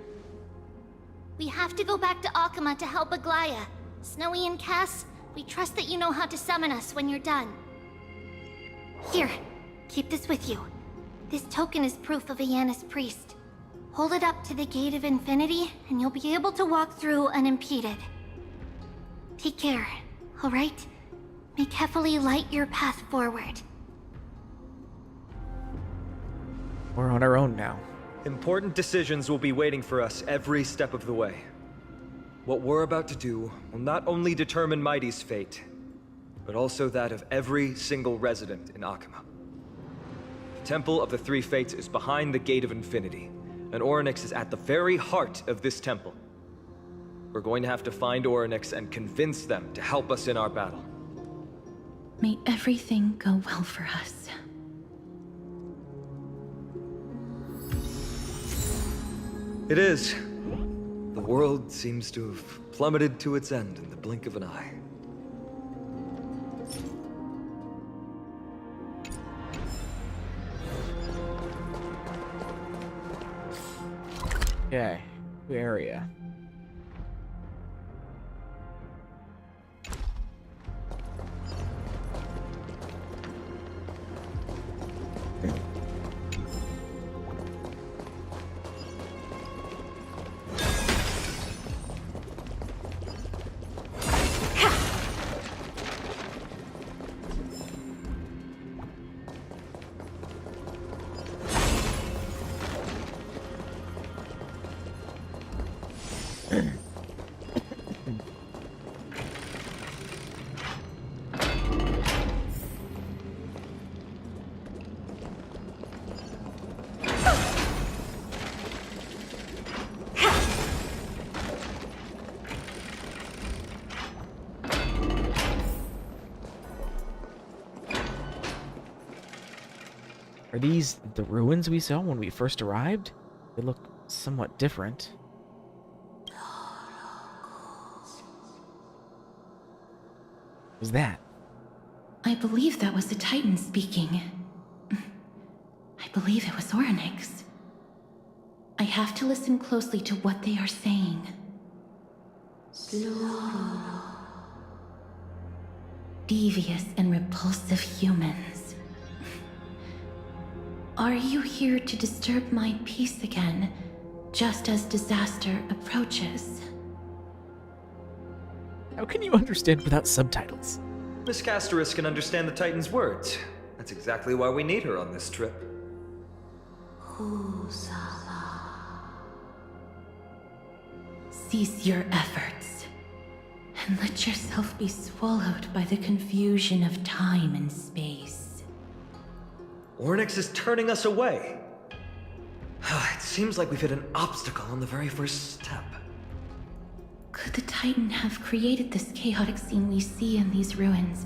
We have to go back to Akama to help Aglaya. Snowy and Cass, we trust that you know how to summon us when you're done. Here, keep this with you. This token is proof of a Yanis priest. Hold it up to the Gate of Infinity, and you'll be able to walk through unimpeded. Take care, alright? May Kefali light your path forward. We're on our own now. Important decisions will be waiting for us every step of the way. What we're about to do will not only determine Mighty's fate, but also that of every single resident in Akama. The Temple of the Three Fates is behind the Gate of Infinity, and Orynyx is at the very heart of this temple. We're going to have to find Orynyx and convince them to help us in our battle. May everything go well for us. It is. The world seems to have plummeted to its end in the blink of an eye. Okay, new area. Are these the ruins we saw when we first arrived? They look somewhat different. Who's that? I believe that was the Titan speaking. I believe it was Orynyx. I have to listen closely to what they are saying. Devious and repulsive humans. Are you here to disturb my peace again, just as disaster approaches? How can you understand without subtitles? Miss Casteris can understand the Titan's words. That's exactly why we need her on this trip. Cease your efforts, and let yourself be swallowed by the confusion of time and space. Ornyx is turning us away. It seems like we've hit an obstacle on the very first step. Could the Titan have created this chaotic scene we see in these ruins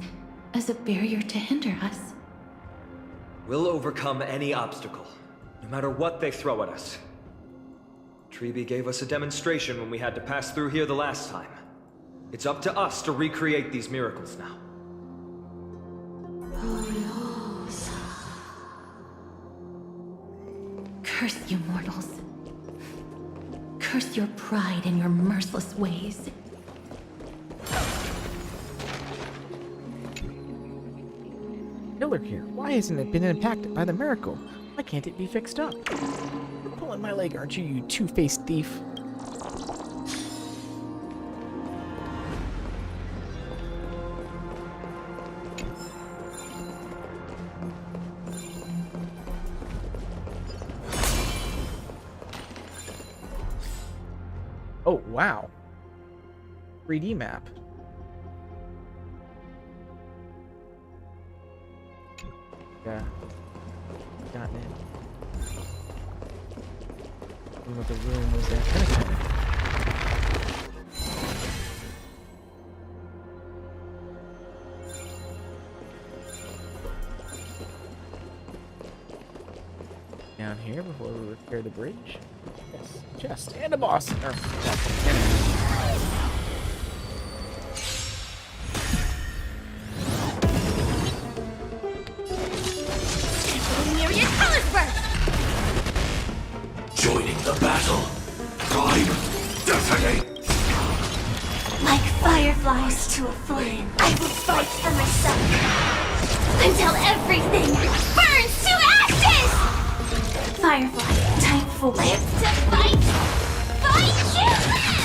as a barrier to hinder us? We'll overcome any obstacle, no matter what they throw at us. Treeby gave us a demonstration when we had to pass through here the last time. It's up to us to recreate these miracles now. Curse you mortals. Curse your pride and your merciless ways. Killer here. Why hasn't it been impacted by the miracle? Why can't it be fixed up? You're pulling my leg, aren't you, you two-faced thief? Oh, wow. 3D map. Yeah. Gotten it. What the room was there. Down here before we repair the bridge. Yes, chest and a boss. Joining the battle. Time, detonate! Like fireflies to a flame, I will fight for myself until everything burns to ashes! Firefly, time for live to fight! Fight you live!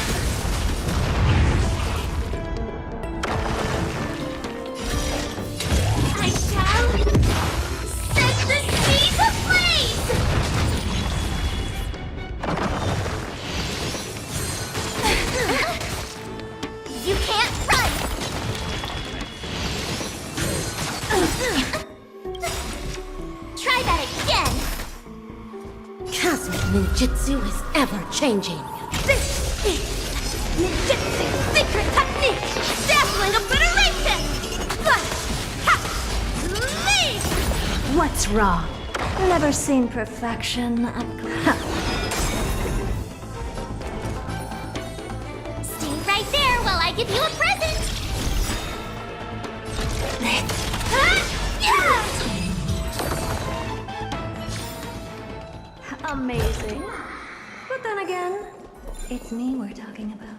I shall set the seas ablaze! You can't run! Try that again! Cosmic ninjutsu is ever-changing. This is ninjutsu secret technique! Dazzling obliteration! Leave! What's wrong? Never seen perfection up close. Stay right there while I give you a present! Amazing. But then again, it's me we're talking about.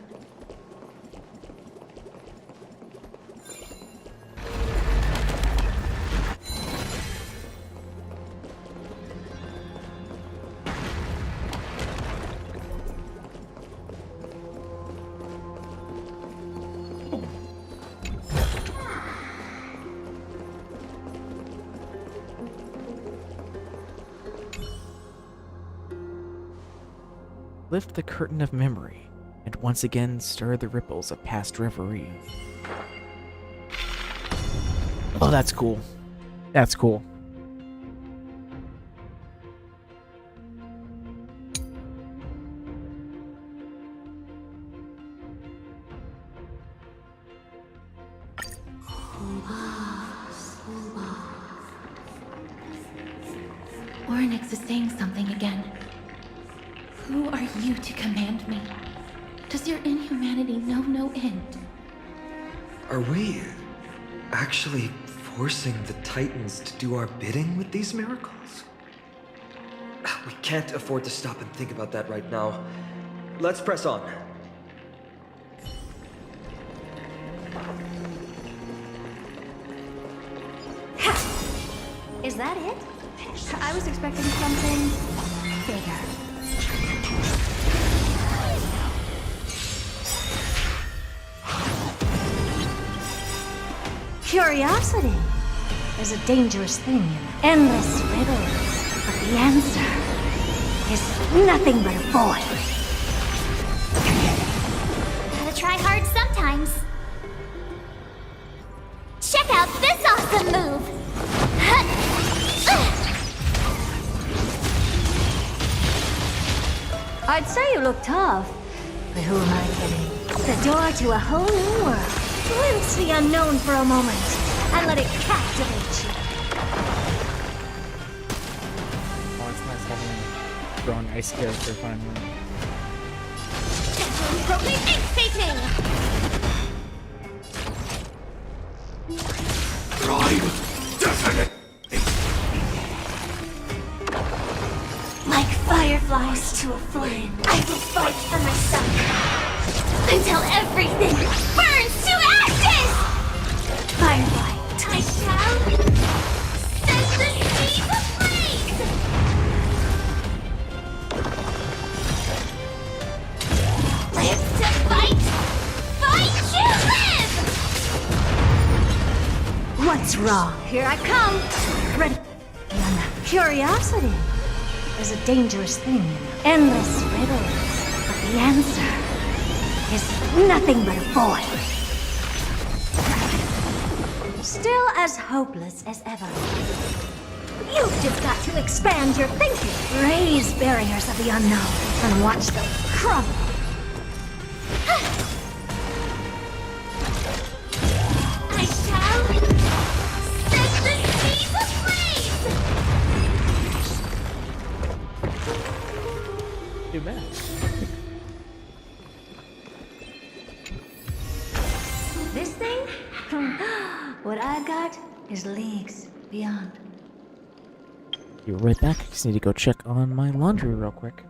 Lift the curtain of memory, and once again stir the ripples of past reverie. Oh, that's cool. That's cool. Ornyx is saying something again. Who are you to command me? Does your inhumanity know no end? Are we actually forcing the Titans to do our bidding with these miracles? We can't afford to stop and think about that right now. Let's press on. Is that it? I was expecting something bigger. Curiosity is a dangerous thing in endless riddles, but the answer is nothing but a void. Gotta try hard sometimes. Check out this awesome move! I'd say you look tough, but who am I kidding? The door to a whole new world. Glimpse the unknown for a moment, and let it captivate you. Oh, it's nice having a strong ice character finally. Propane ink painting! Prime definite. Like fireflies to a flame, I will fight for myself until everything burns to ashes! Firefly, I shall set the seas ablaze! Live to fight, fight to live! What's wrong? Here I come! Ready? Curiosity is a dangerous thing in endless riddles, but the answer is nothing but a void. Still as hopeless as ever. You've just got to expand your thinking, raise barriers of the unknown, and watch them crumble. I shall set the seas ablaze! Too bad. This thing? What I got is leagues beyond. Be right back. I just need to go check on my laundry real quick.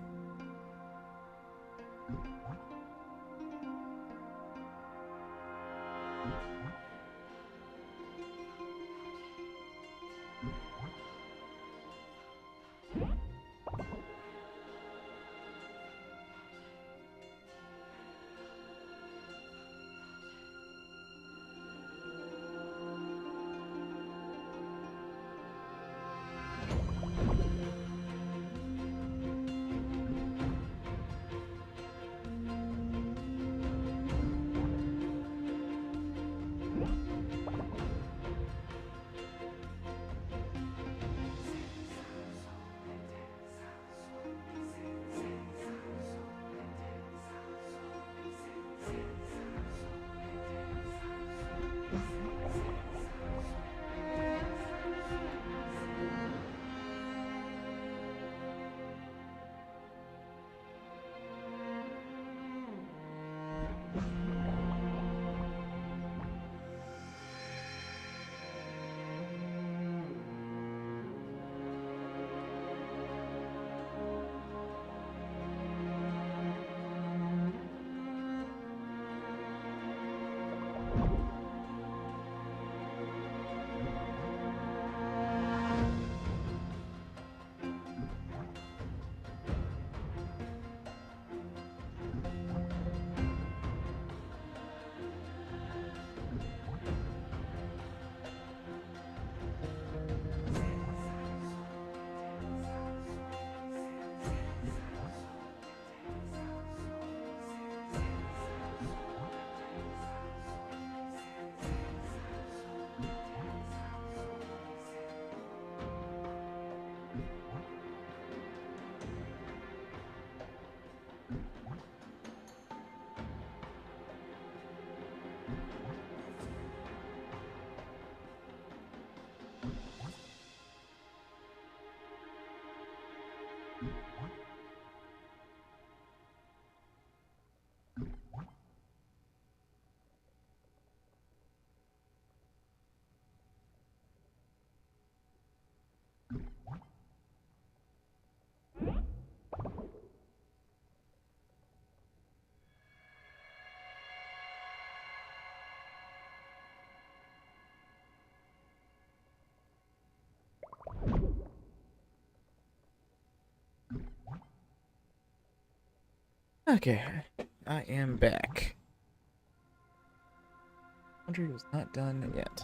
Okay, I am back. 100 was not done yet.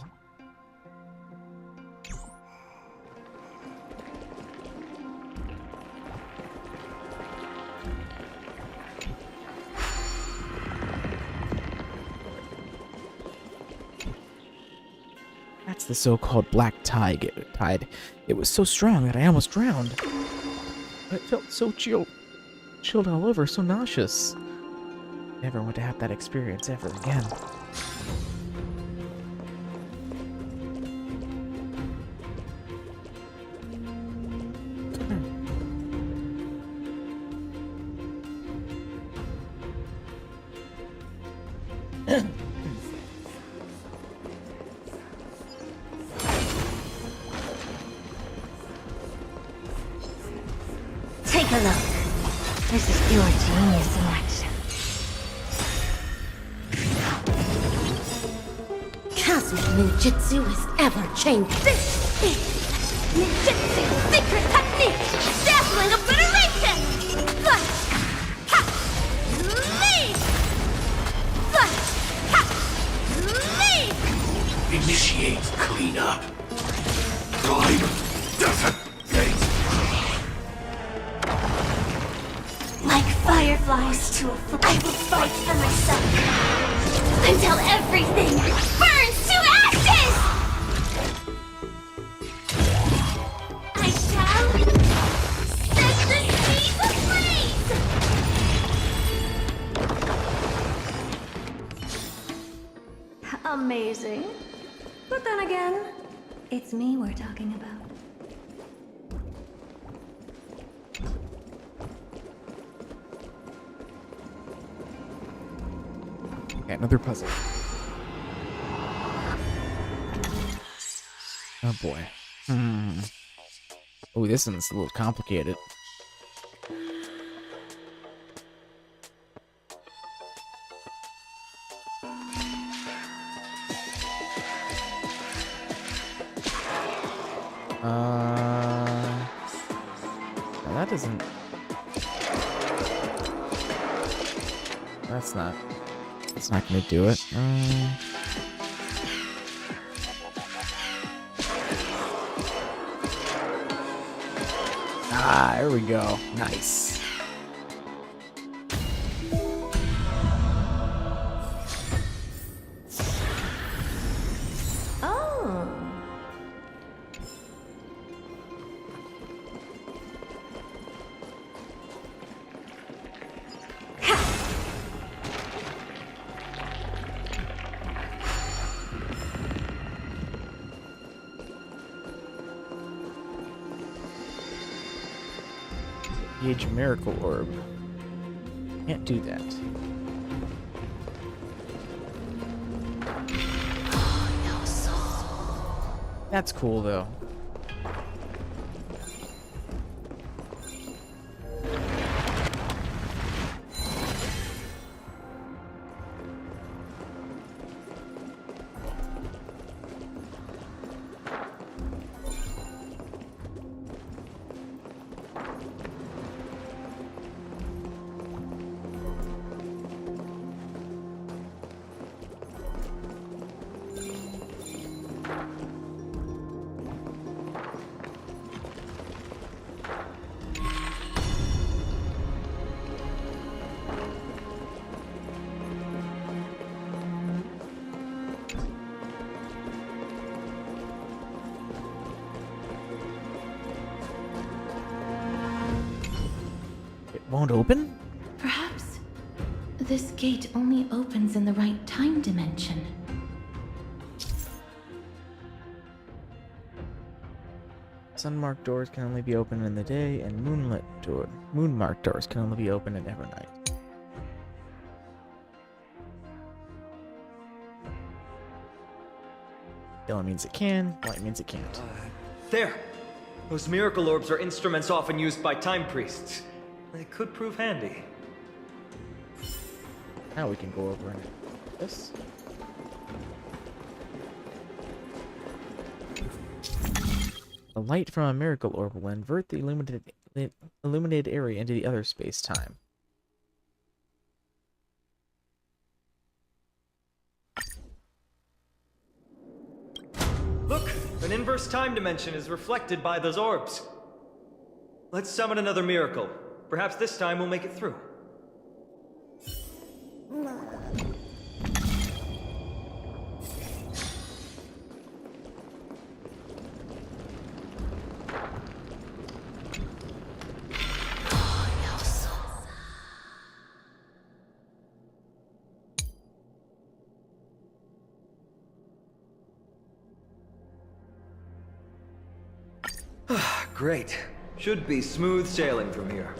That's the so-called black tide. It was so strong that I almost drowned. It felt so chilled all over, so nauseous. Never want to have that experience ever again. Take a look. This is pure genius in action. Kazu's ninjutsu is ever-changing. This is ninjutsu's secret technique! Dazzling obliteration! Flash! Ha! Leave! Flash! Ha! Leave! Initiate cleanup. Time doesn't wait. Like fireflies to a flame, I will fight for myself. Until everything burns to ashes! I shall set the seas ablaze! Amazing. But then again, it's me we're talking about. Okay, another puzzle. Oh boy. Oh, this one's a little complicated. No, that doesn't... That's not gonna do it. There we go. Nice. Oh. Gauge Miracle Orb. Can't do that. That's cool, though. Won't open? Perhaps this gate only opens in the right time dimension. Sun-marked doors can only be opened in the day, and moon-marked doors can only be opened in evernight. Yellow means it can, white means it can't. There! Those miracle orbs are instruments often used by time priests. They could prove handy. Now we can go over and this. The light from a miracle orb will invert the illuminated area into the other space-time. An inverse time dimension is reflected by those orbs. Let's summon another miracle. Perhaps this time we'll make it through. Great. Should be smooth sailing from here.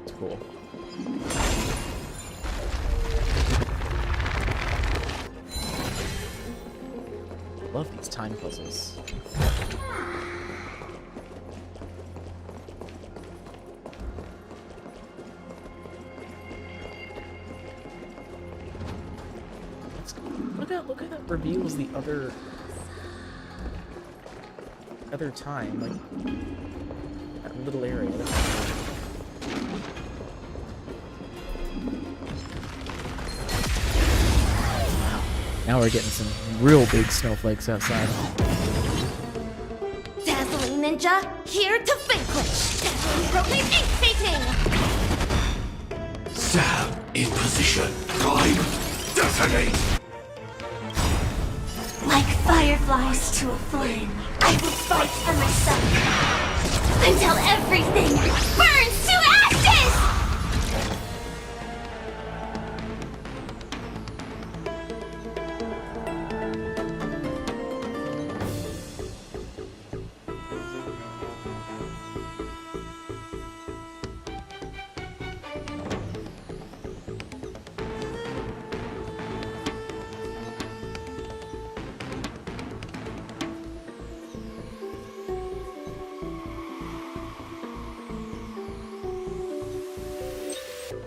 It's cool. Love these time puzzles. Look how that reveals the other time, like that little area. Wow. Now we're getting some real big snowflakes outside. Dazzling Ninja, here to vanquish! Dazzling Proclaim Ink Fating! Stab in position. Time. Detonate. Like fireflies to a flame, I will fight for myself until everything burns to ashes!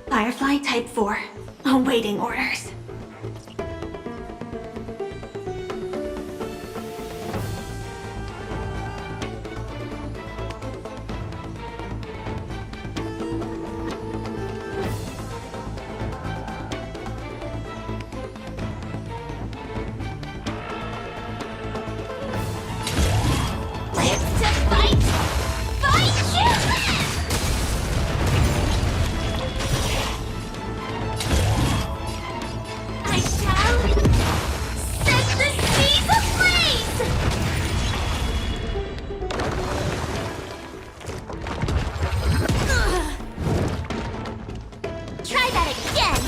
Firefly Type 4, awaiting orders. Live to fight! Fight you live! I shall set the seas ablaze! Ugh. Try that again!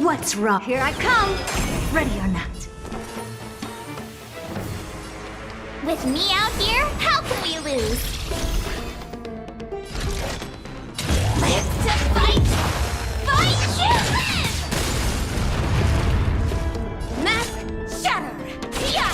What's wrong? Here I come! Ready or not. With me out here, how can we lose? Live to fight! Fight you live! Mask shatter! Yeah!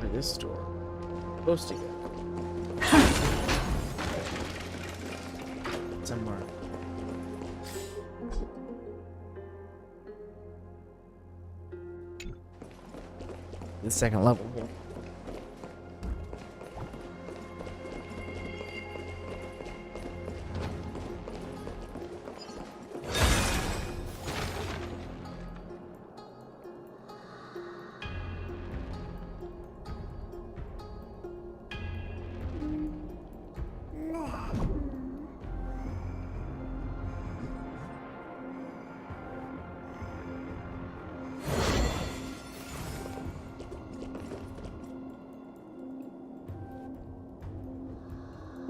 Or this door. Supposed to go. Somewhere. The second level.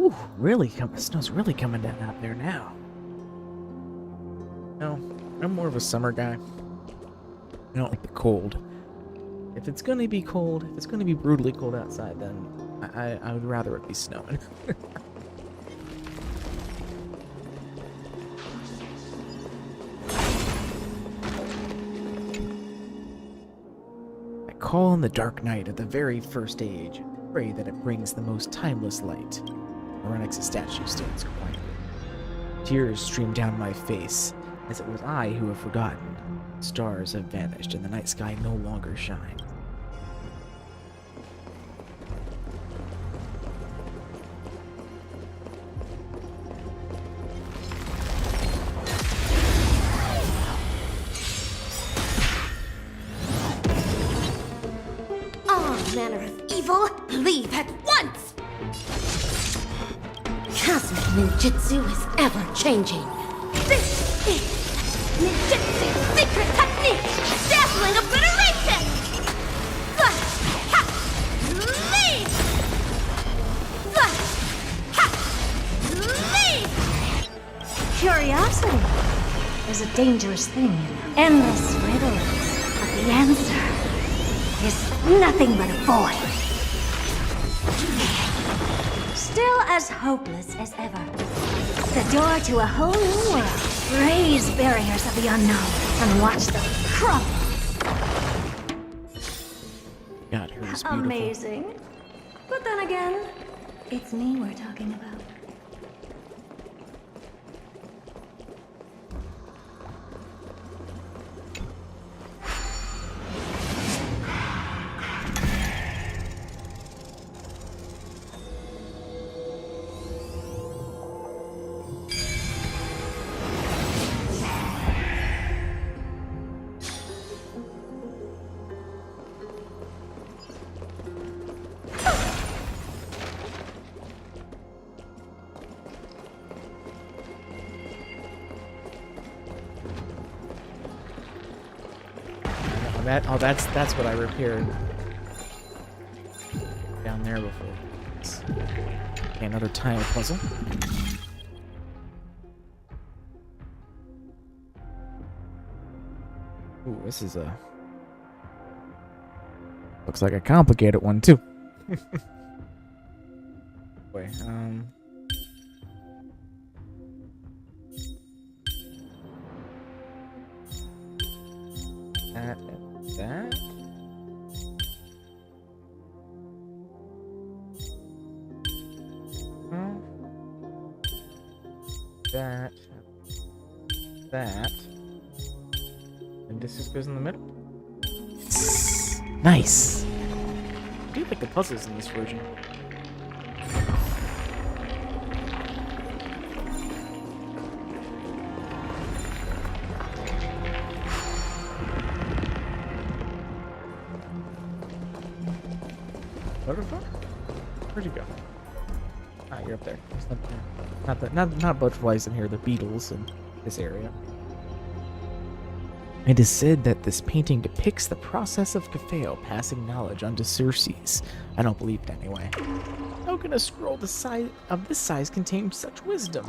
Ooh, really snow's really coming down out there now. No, I'm more of a summer guy. I don't like the cold. If it's gonna be cold, if it's gonna be brutally cold outside, then I would rather it be snowing. That call on the dark night of the very first age, pray that it brings the most timeless light. Oryx's statue stands quietly. Tears stream down my face, as it was I who have forgotten. Stars have vanished, and the night sky no longer shines. All manner of evil, leave at once! Cosmic ninjutsu is ever-changing. This is ninjutsu's secret technique! Dazzling obliteration! Flash! Ha! Leave! Flash! Ha! Leave! Curiosity is a dangerous thing, you know. Endless riddles, but the answer is nothing but a void. Still as hopeless as ever. The door to a whole new world. Raise barriers of the unknown and watch them crumble. God, her is beautiful. Amazing. But then again, it's me we're talking about. That's what I repaired down there before. Okay, another tile puzzle. Ooh, this is a looks like a complicated one too. Wait, that. That. And this just goes in the middle. Nice. I do like the puzzles in this version. Butterfly? Where'd you go? Ah, you're up there. Not butterflies in here, the beetles in this area. It is said that this painting depicts the process of Cafeo passing knowledge onto Circes. I don't believe it anyway. How can a scroll the size of this size contain such wisdom?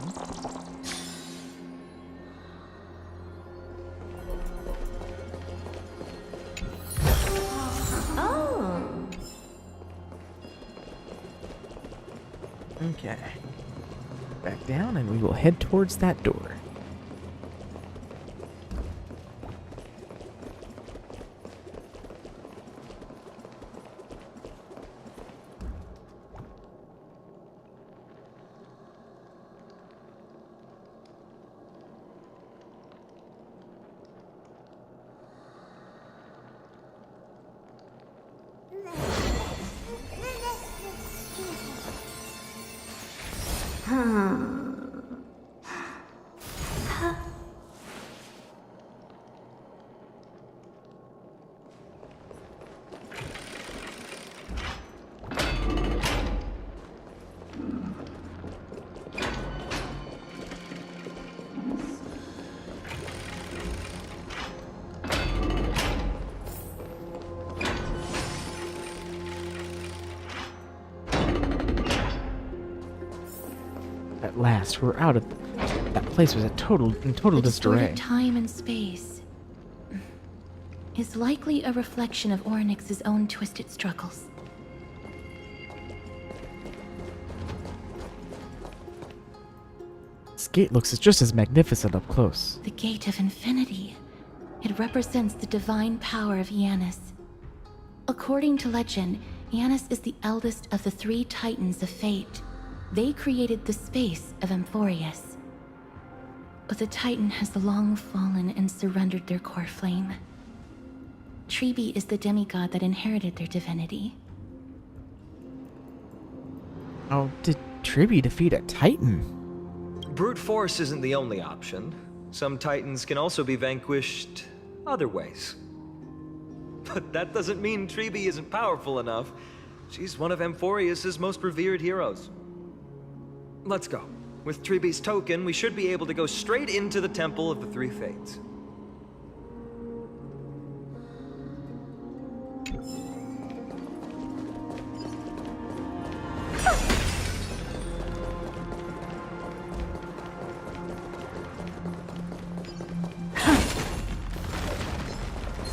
Okay. Back down and we will head towards that door. At last, we're out of... That place was in total disarray. Distorted time and space is likely a reflection of Oryx's own twisted struggles. This gate looks just as magnificent up close. The Gate of Infinity. It represents the divine power of Yanis. According to legend, Janus is the eldest of the 3 Titans of Fate. They created the space of Amphorius. But the Titan has long fallen and surrendered their core flame. Tribi is the demigod that inherited their divinity. How did Tribi defeat a Titan? Brute force isn't the only option. Some Titans can also be vanquished other ways. But that doesn't mean Tribi isn't powerful enough. She's one of Amphorius' most revered heroes. Let's go. With Tribi's token, we should be able to go straight into the Temple of the 3 Fates.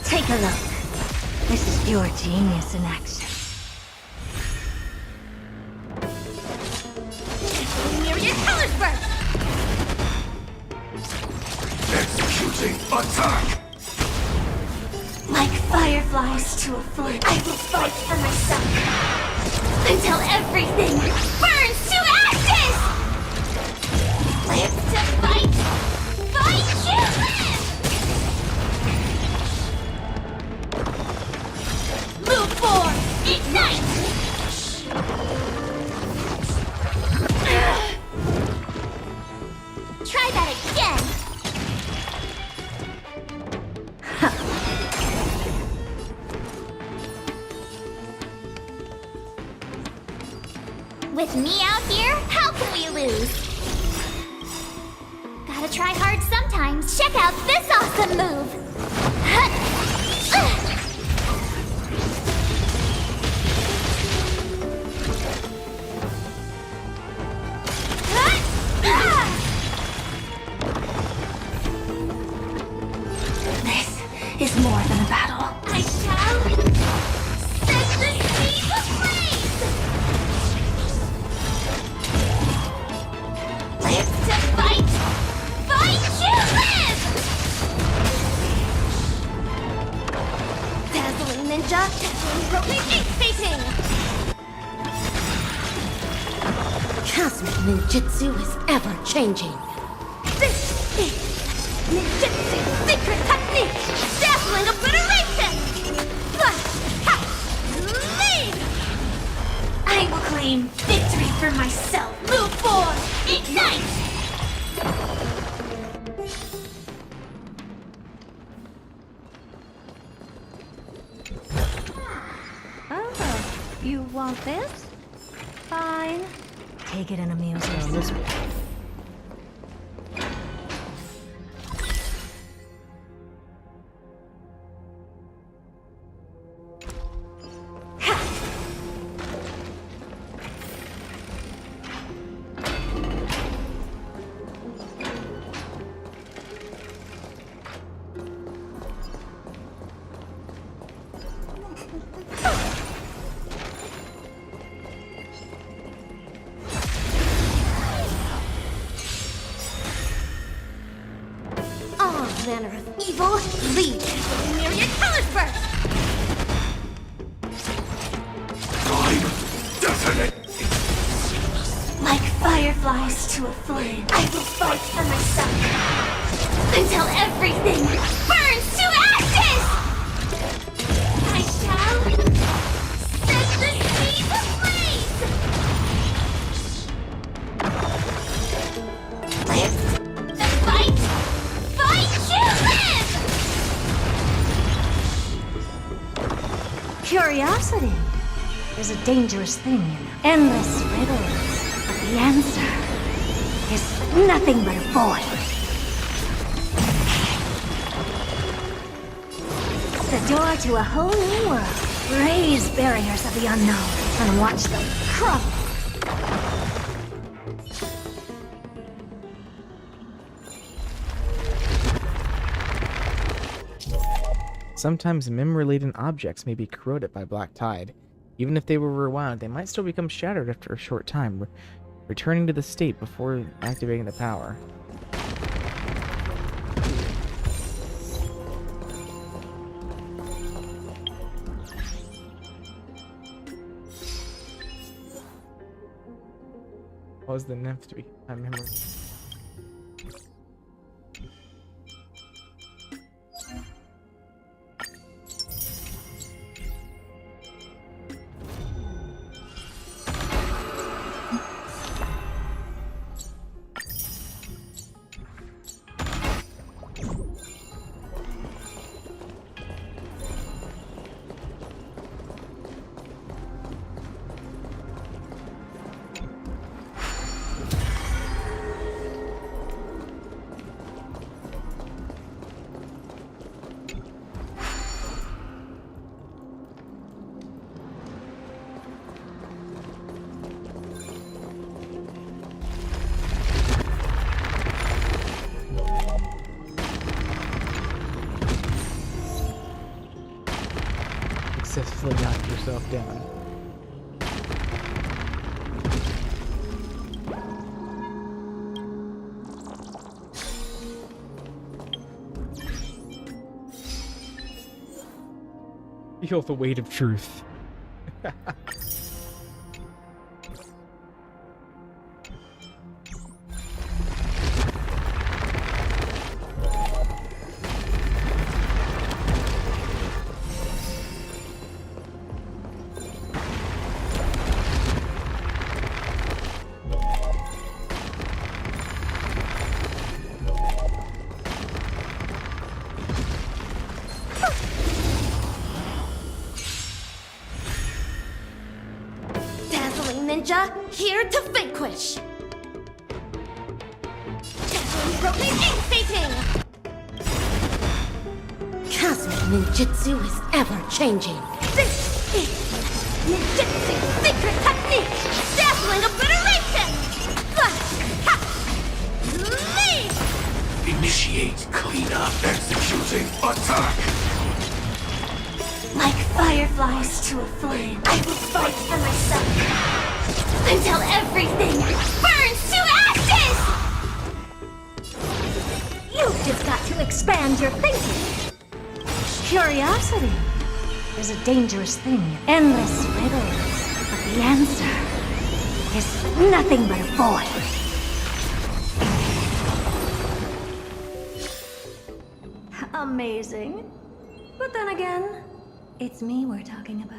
Take a look. This is your genius in action. Myriad colors burst! Executing attack! Like fireflies to a flame, I will fight for myself. Until everything burns to ashes! Live to fight! Fight you live! Move forward! Ignite! Try that again! With me out here, how can we lose? Gotta try hard sometimes. Check out this awesome move! This is more than a battle. I shall set the seas ablaze! Live to fight! Fight you live! Dazzling ninja, dazzling broken ink painting! Cosmic ninjutsu is ever changing. This is ninjutsu secret technique! Dazzling obliteration! Flash, catch, lead! I will claim victory for myself. Move forward! Ignite! Oh, you want this? Fine. Take it and amuse yourself. This way. All manner of evil, lead! Myriad colors burst! Time detonate! Like fireflies to a flame, I will fight for myself. Until everything burns to ashes! I shall set the seas ablaze! Live to fight! Fight you live! Curiosity is a dangerous thing, you know. Endless riddles, but the answer is nothing but a void. The door to a whole new world. Raise barriers of the unknown and watch them crumble. Sometimes memory-laden objects may be corroded by black tide. Even if they were rewound, they might still become shattered after a short time, returning to the state before activating the power. Cause the nymph to be time memory. Successfully knock yourself down. Feel the weight of truth. Ninja, here to vanquish! Dazzling broken ink fating! Cosmic ninjutsu is ever-changing. This is ninjutsu's secret technique! Dazzling obliteration! Flash! Cut! Leave! Initiate cleanup. Executing attack. Like fireflies to a flame, I will fight for myself. Until everything burns to ashes! You've just got to expand your thinking. Curiosity is a dangerous thing. Endless riddles, but the answer is nothing but a void. Amazing. But then again, it's me we're talking about.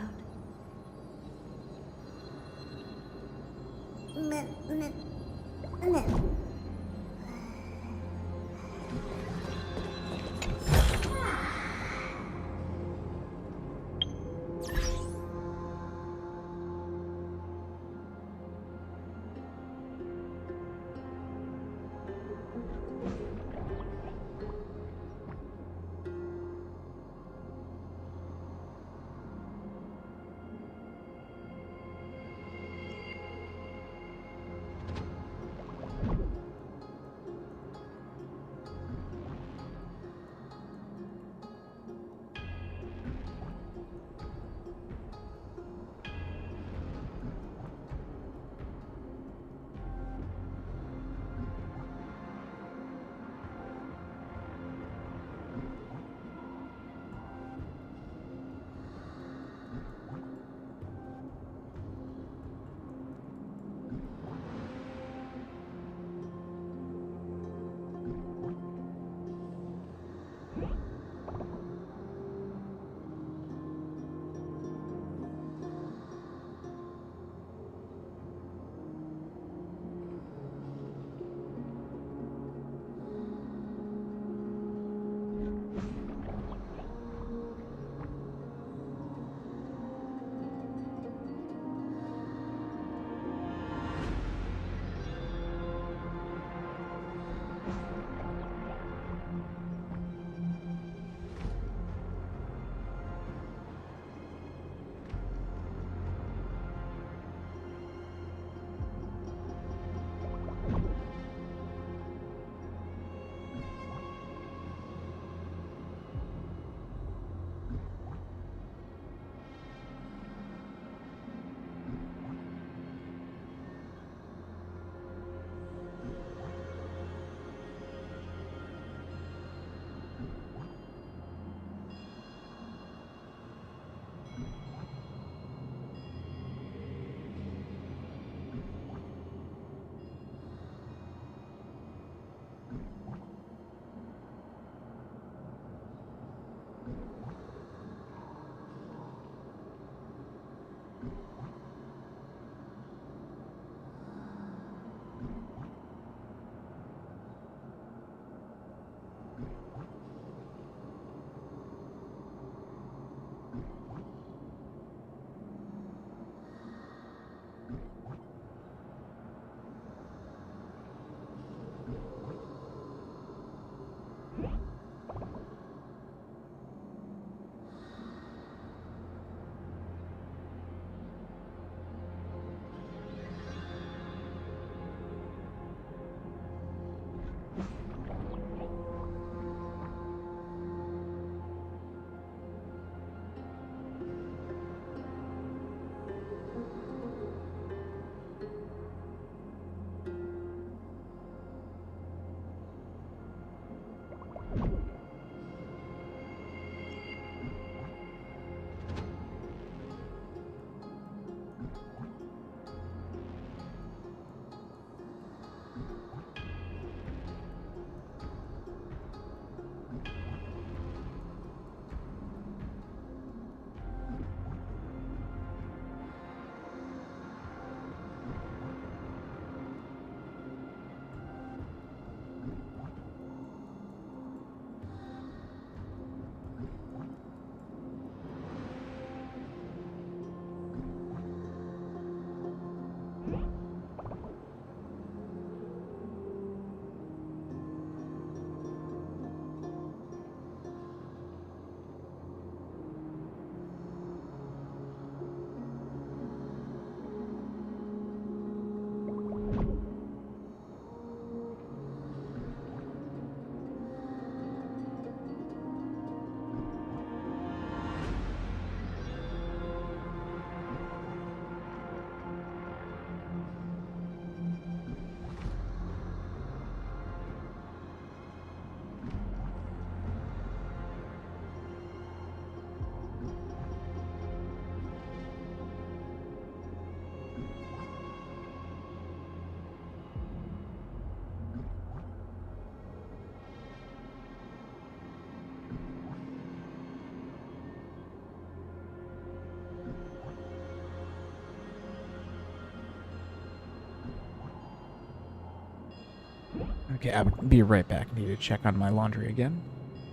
Okay, I'll be right back. I need to check on my laundry again.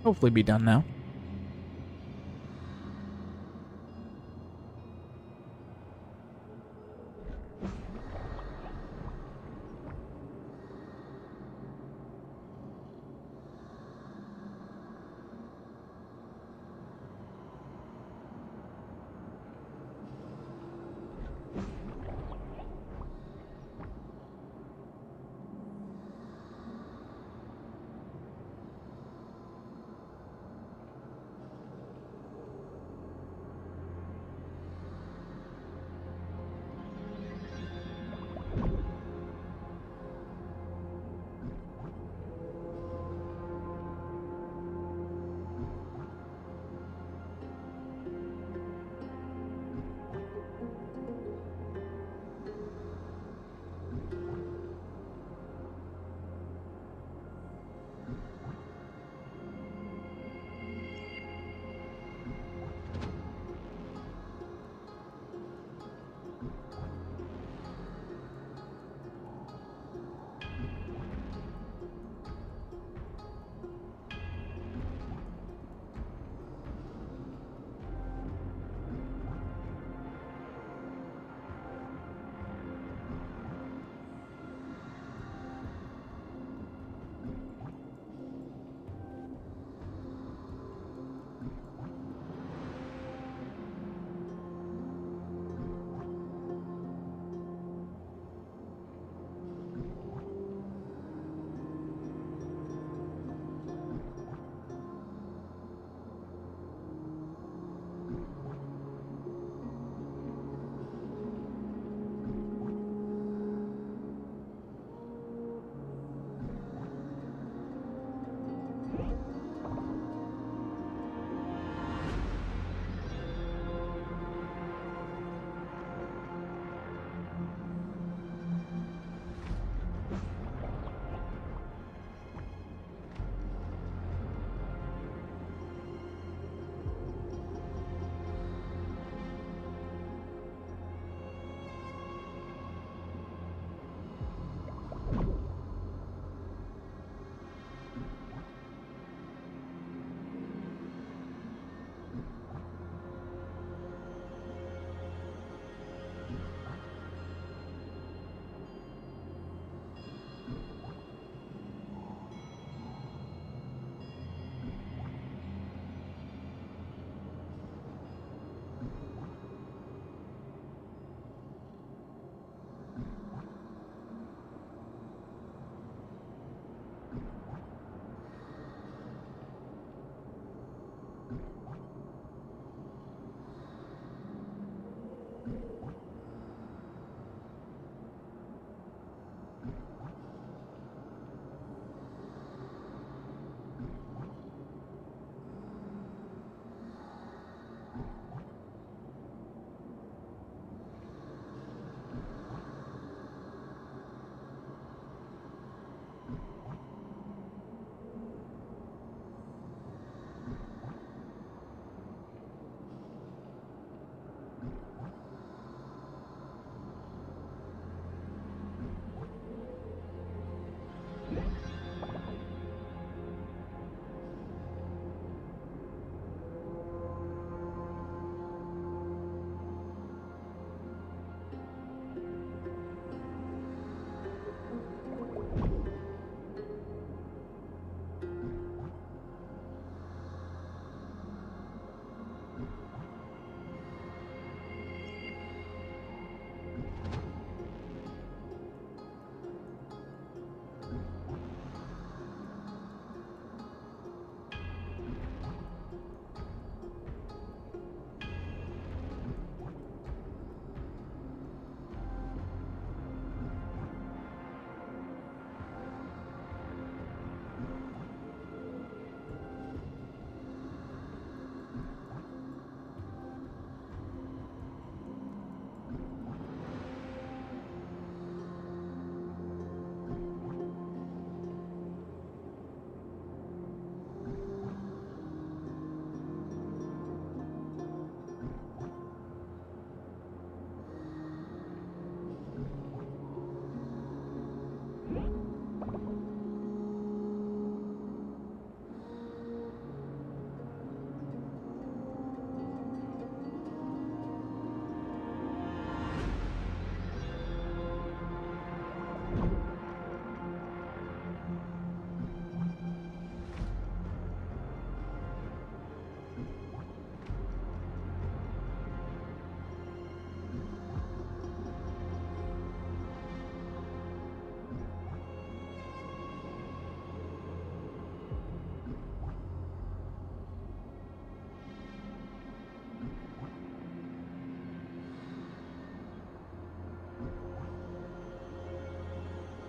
Hopefully be done now.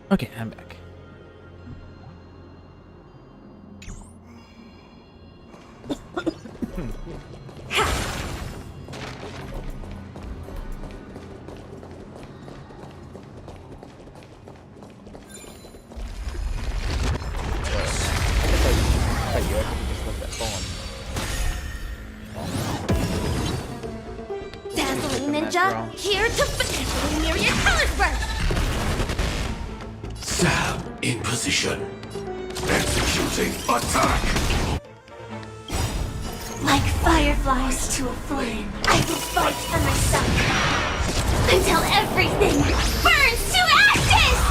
Okay, I'm back. Dazzling Ninja, here to potentially mirror your colors burst! Sam in position. Executing attack. Like fireflies to a flame, I will fight for myself until everything burns to ashes!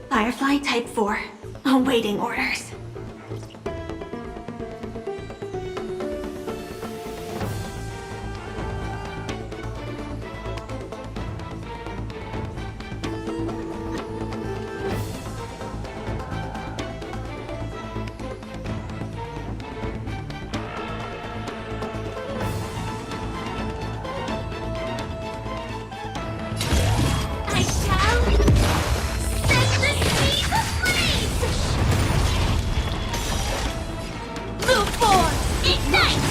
Firefly Type 4, awaiting orders. I shall set the seas ablaze! Move forward! Ignite!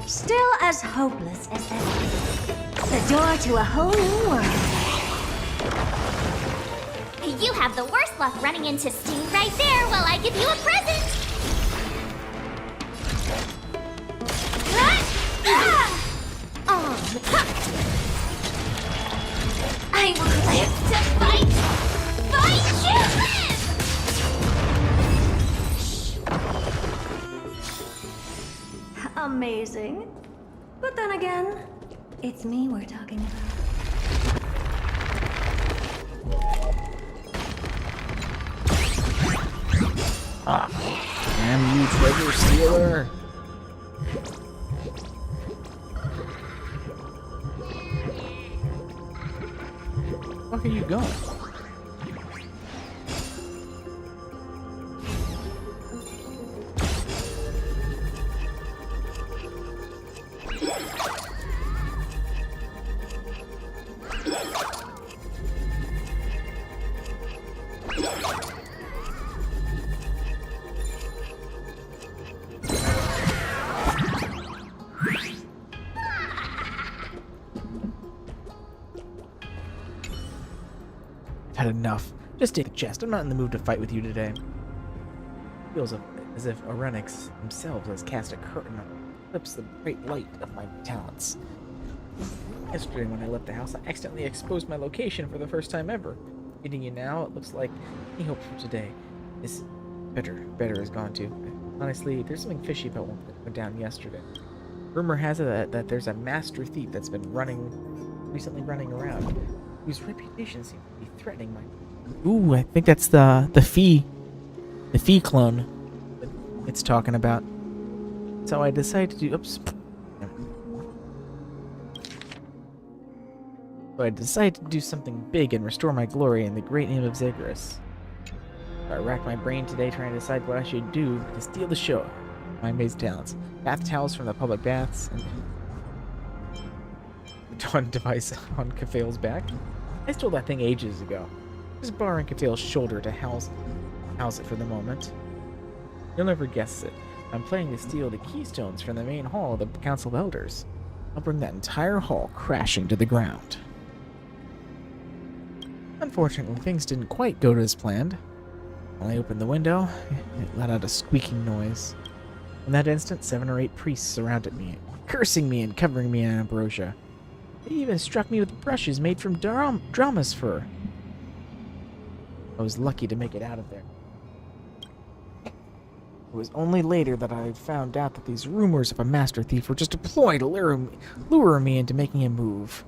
Still as hopeless as ever. The door to a whole new world. You have the worst luck running into Steve right there while I give you a present! I will live to fight! Fight you live! Amazing. But then again, it's me we're talking about. Damn you, treasure stealer! Where are you going? Had enough. Just take the chest. I'm not in the mood to fight with you today. Feels as if Orenix himself has cast a curtain that clips the great light of my talents. Yesterday when I left the house, I accidentally exposed my location for the first time ever. Reading you now, it looks like any hope for today is better is gone too. Honestly, there's something fishy about what went down yesterday. Rumor has it that there's a master thief that's been recently running around, whose reputation seems to be threatening my... Ooh, I think that's the Fee clone that it's talking about. So I decided to do... Oops. So I decided to do something big and restore my glory in the great name of Zagreus. I racked my brain today trying to decide what I should do to steal the show. My amazing talents. Bath towels from the public baths, and the Dawn device on Kafale's back. I stole that thing ages ago. Just borrowing Kafale's shoulder to house it for the moment. You'll never guess it. I'm planning to steal the keystones from the main hall of the Council of Elders. I'll bring that entire hall crashing to the ground. Unfortunately, things didn't quite go as planned. When I opened the window, it let out a squeaking noise. In that instant, 7 or 8 priests surrounded me, cursing me and covering me in ambrosia. They even struck me with brushes made from drama's fur. I was lucky to make it out of there. It was only later that I found out that these rumors of a master thief were just a ploy to lure me into making a move.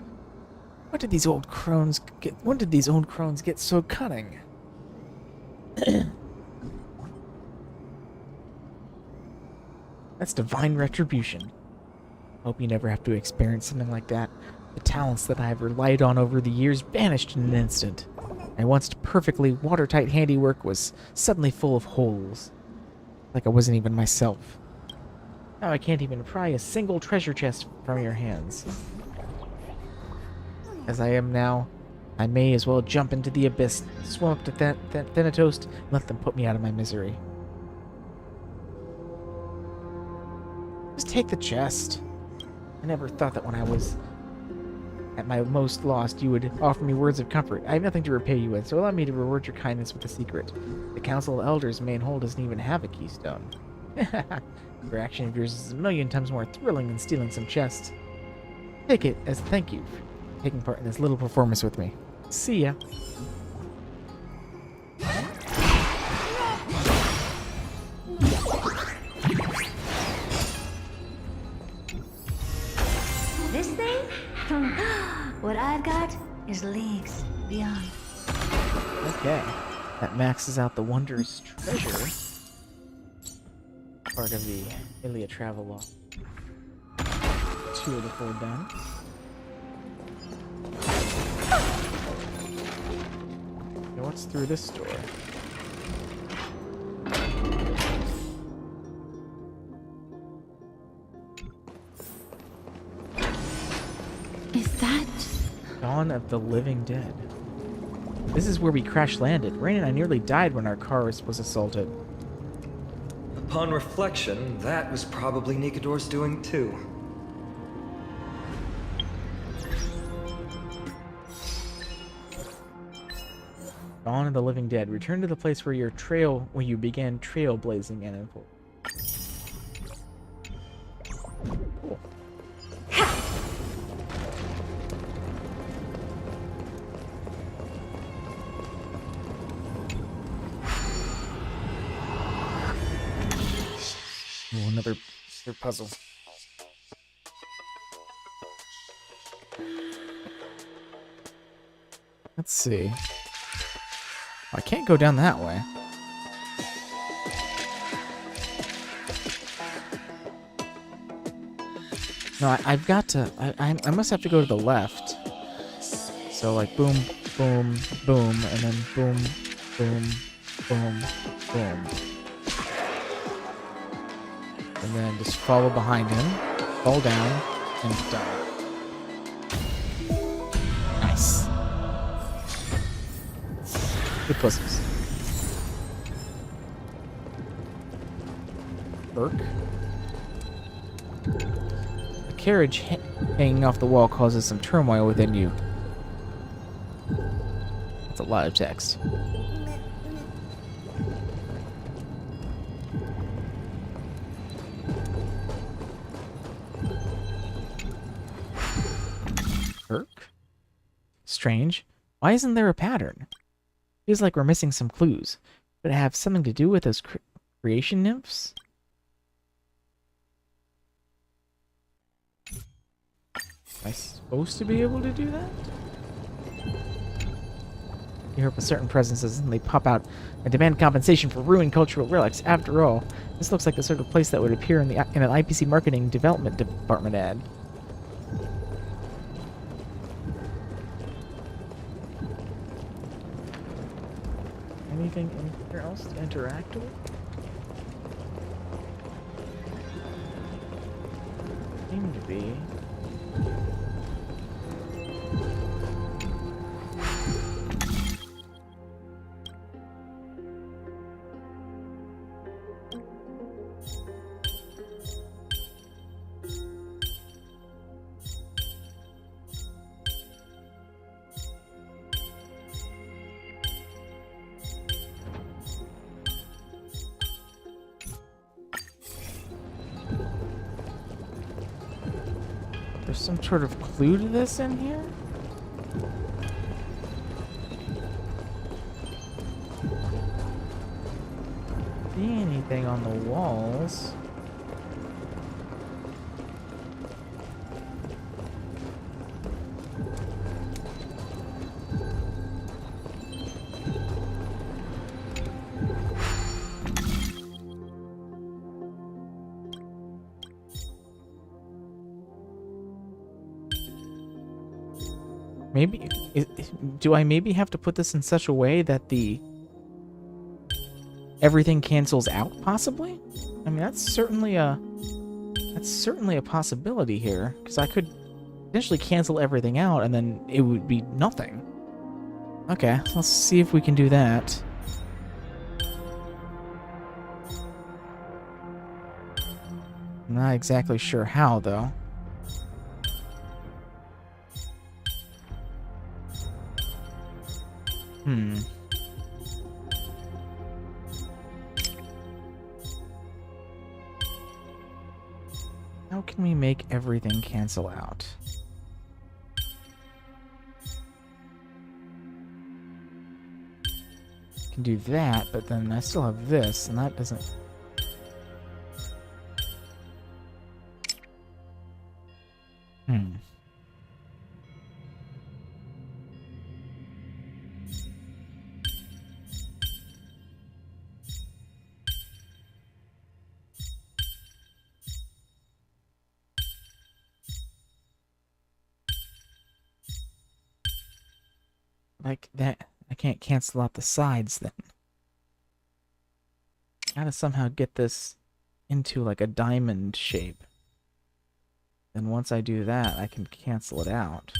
When did these old crones get so cunning? That's divine retribution. Hope you never have to experience something like that. The talents that I have relied on over the years vanished in an instant. My once perfectly watertight handiwork was suddenly full of holes. Like I wasn't even myself. Now I can't even pry a single treasure chest from your hands. As I am now, I may as well jump into the abyss, swim up to Thanatos, and let them put me out of my misery. Just take the chest. I never thought that when I was at my most lost, you would offer me words of comfort. I have nothing to repay you with, so allow me to reward your kindness with a secret. The Council of Elders' main hall doesn't even have a keystone. Your action of yours is 1,000,000 times more thrilling than stealing some chests. Take it as a thank you for taking part in this little performance with me. See ya. This thing? What I've got is leagues beyond. Okay. That maxes out the wondrous treasure. Part of the Ilia travel log. 2 of the 4 done. Now what's through this door? Is that... Dawn of the Living Dead. This is where we crash landed. Rain and I nearly died when our car was assaulted. Upon reflection, that was probably Nikador's doing too. Dawn of the Living Dead. Return to the place where you began trailblazing and info. Cool. Oh, another puzzle. Let's see. I can't go down that way. No, I've got to... I must have to go to the left. So, like, boom, boom, boom, and then boom, boom, boom, boom. And then just follow behind him, fall down, and die. Nice. Good puzzles. Burke. A carriage hanging off the wall causes some turmoil within you. That's a lot of text. Burke? Strange. Why isn't there a pattern? Feels like we're missing some clues. Could it have something to do with those creation nymphs? Am I supposed to be able to do that? You hear up a certain presences and they pop out and demand compensation for ruined cultural relics. After all, this looks like the sort of place that would appear in an IPC marketing development department ad. Anything anywhere else to interact with? Seem to be. There's some sort of clue to this in here? see anything on the walls. Maybe, do I maybe have to put this in such a way that everything cancels out, possibly? I mean, that's certainly a possibility here, because I could potentially cancel everything out and then it would be nothing. Okay, so let's see if we can do that. I'm not exactly sure how, though. How can we make everything cancel out? Can do that, but then I still have this, and that doesn't... Like that, I can't cancel out the sides then. Gotta somehow get this into like a diamond shape. Then once I do that, I can cancel it out.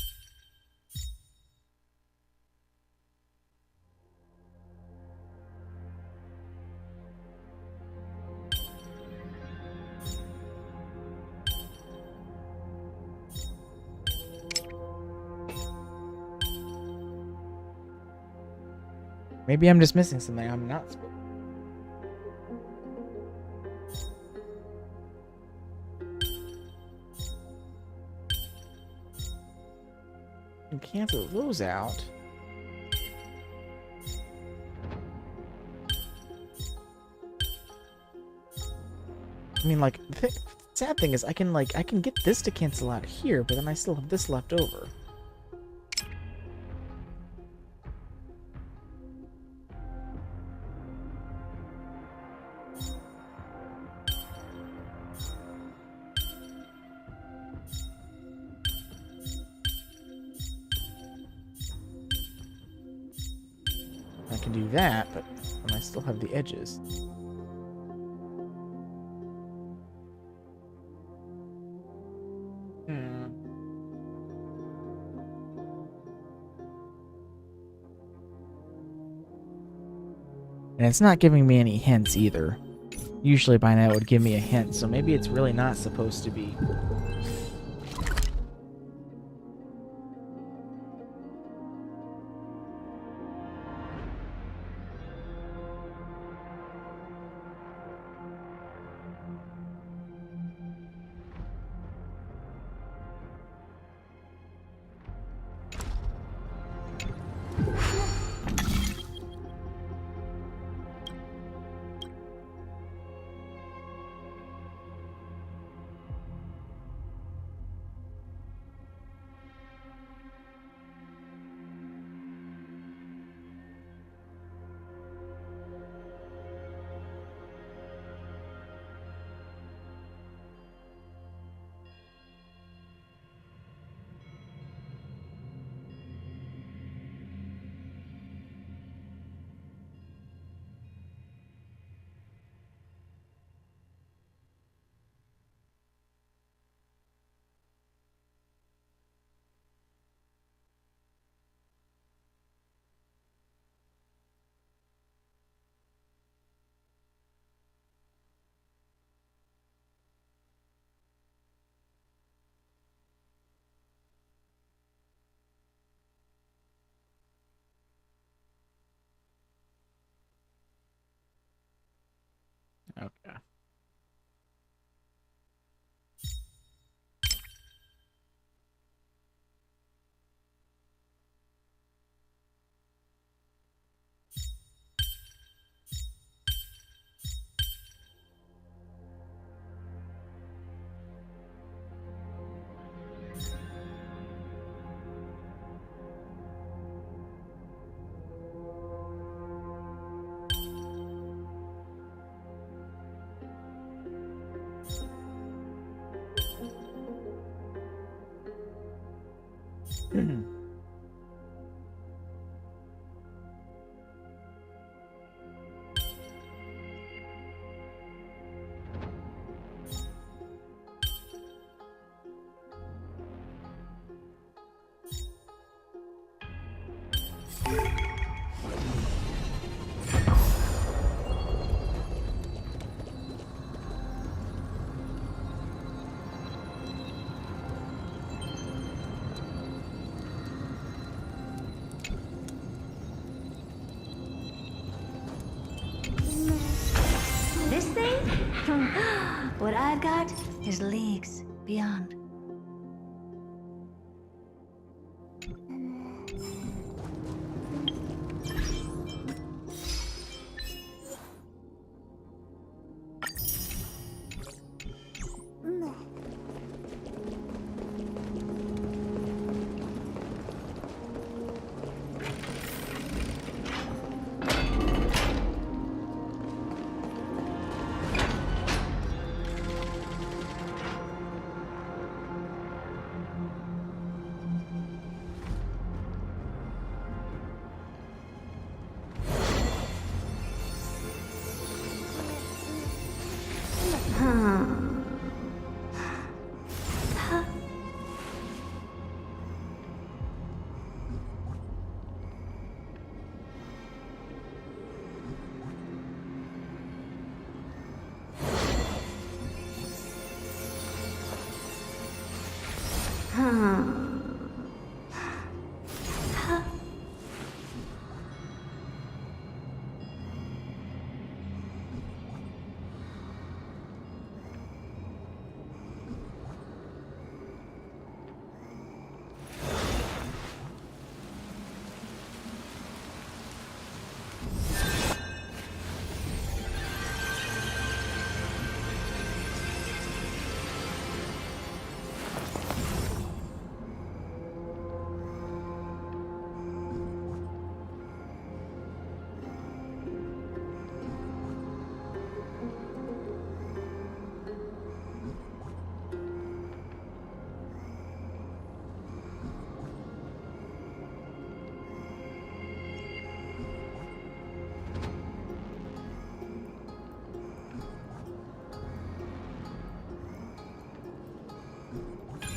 Maybe I'm just missing something I'm not supposed to. And cancel those out. I mean, like, the sad thing is I can get this to cancel out here, but then I still have this left over. I can do that, but then I still have the edges. And it's not giving me any hints either. Usually by now it would give me a hint, so maybe it's really not supposed to be. Okay. This thing? What I've got is leagues beyond.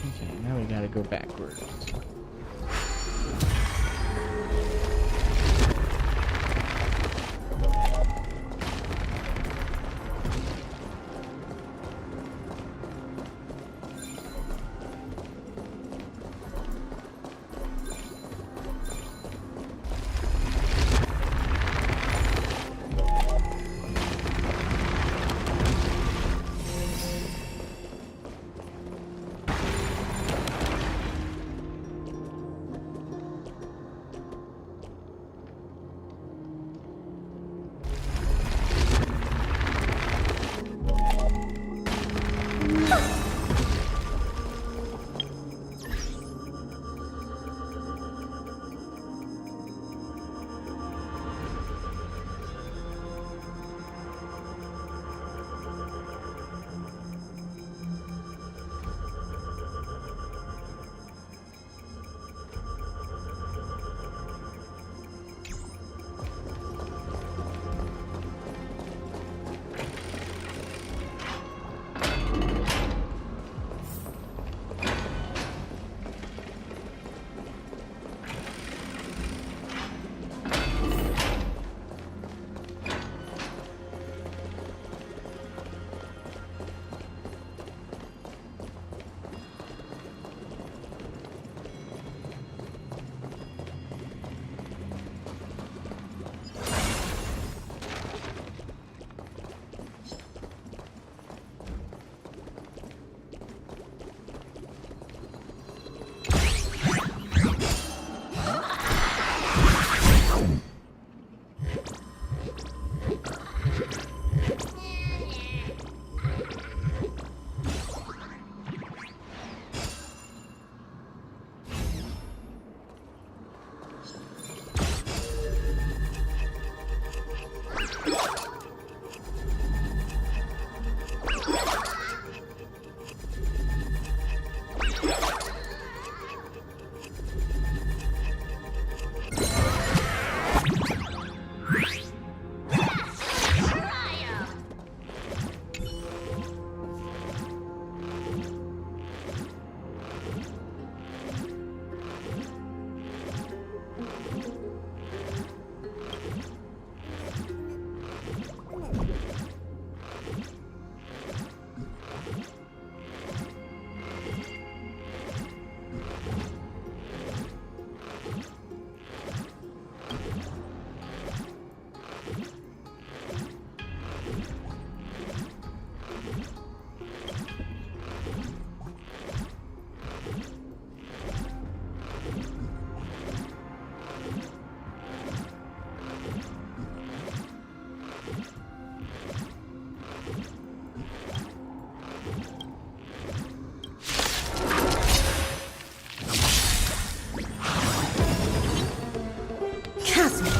Okay, now we gotta go backwards.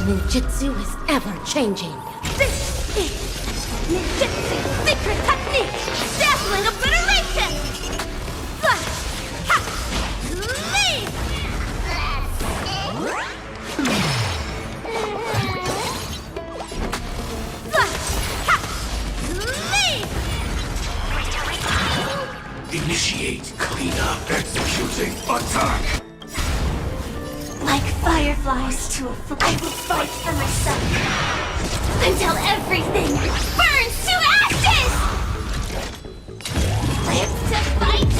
ninjutsu is ever changing. This is ninjutsu secret technique! Dazzling obliteration! Flash! Ha! Leave! Flash! Ha! Leave! Initiate cleanup. Executing attack. Like fireflies to a flame, I will fight for myself Until everything burns to ashes! Live to fight!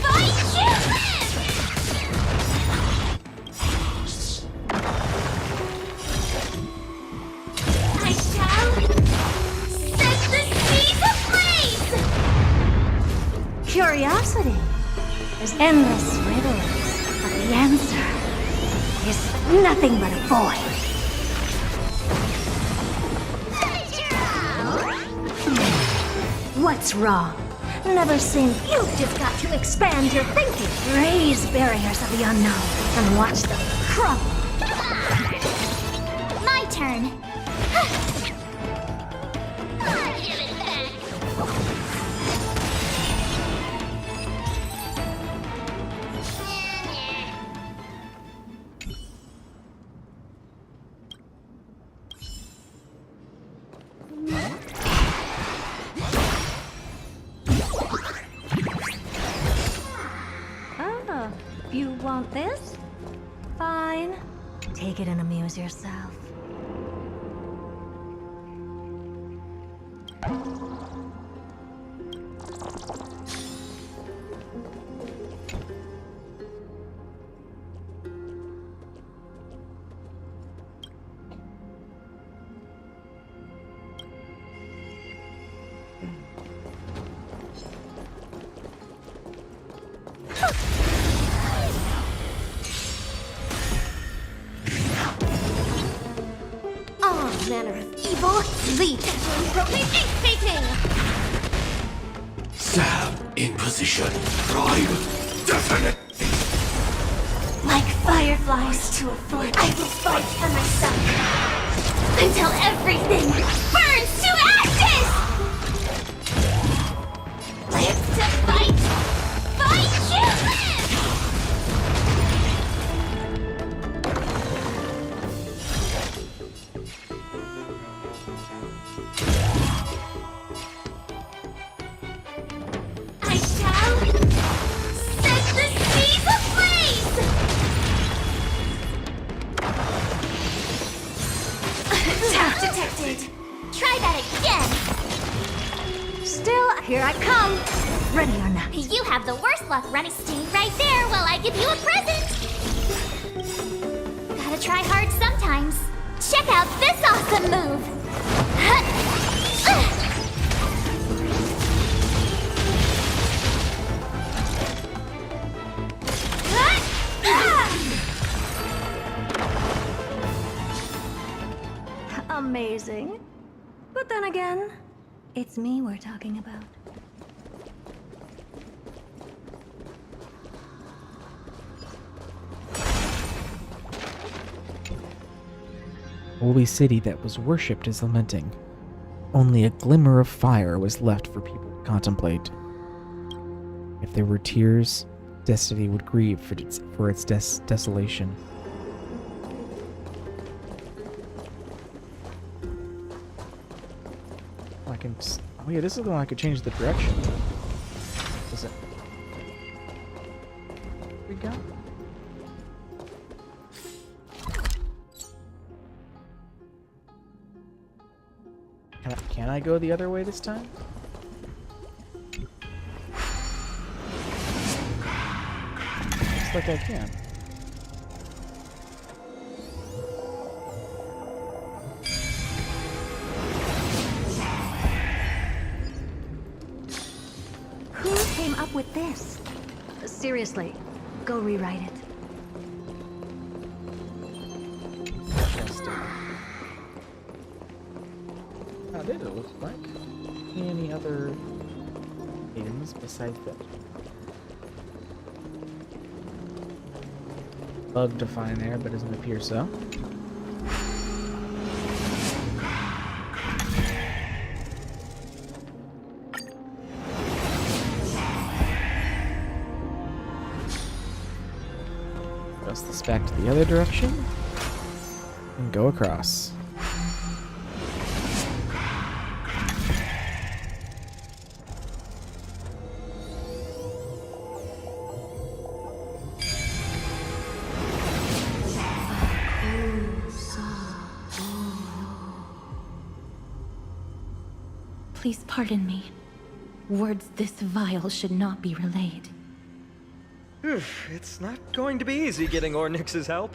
Fight you live! I shall set the seas ablaze! Curiosity. There's endless riddles, but the answer is nothing but a void. What's wrong? Never seen. You've just got to expand your thinking. Raise barriers of the unknown and watch them crumble. My turn. I'll give it back. Oh, you want this? Fine. Take it and amuse yourself. All manner of evil leads to broken ink painting! Stab in position. Prime. Definite. Like fireflies to a flame, I will fight for myself Until everything burns to ashes! Live to fight! Fight you live! I shall set the seas ablaze! Trap detected! Try that again! Still, here I come. Ready or not. You have the worst luck running. Stay right there while I give you a present! Gotta try hard sometimes. Check out this awesome move! Amazing. But then again, it's me we're talking about. Holy city that was worshipped is lamenting. Only a glimmer of fire was left for people to contemplate. If there were tears, destiny would grieve for its desolation. Oh yeah, this is the one I could change the direction. Is it? Here we go. Can I go the other way this time? Looks like I can. Who came up with this? Seriously, go rewrite it. How did it look like? Any other items besides that? Bug to find there, but doesn't appear so. Toss this back to the other direction. And go across. Please pardon me. Words this vile should not be relayed. It's not going to be easy getting Ornyx's help.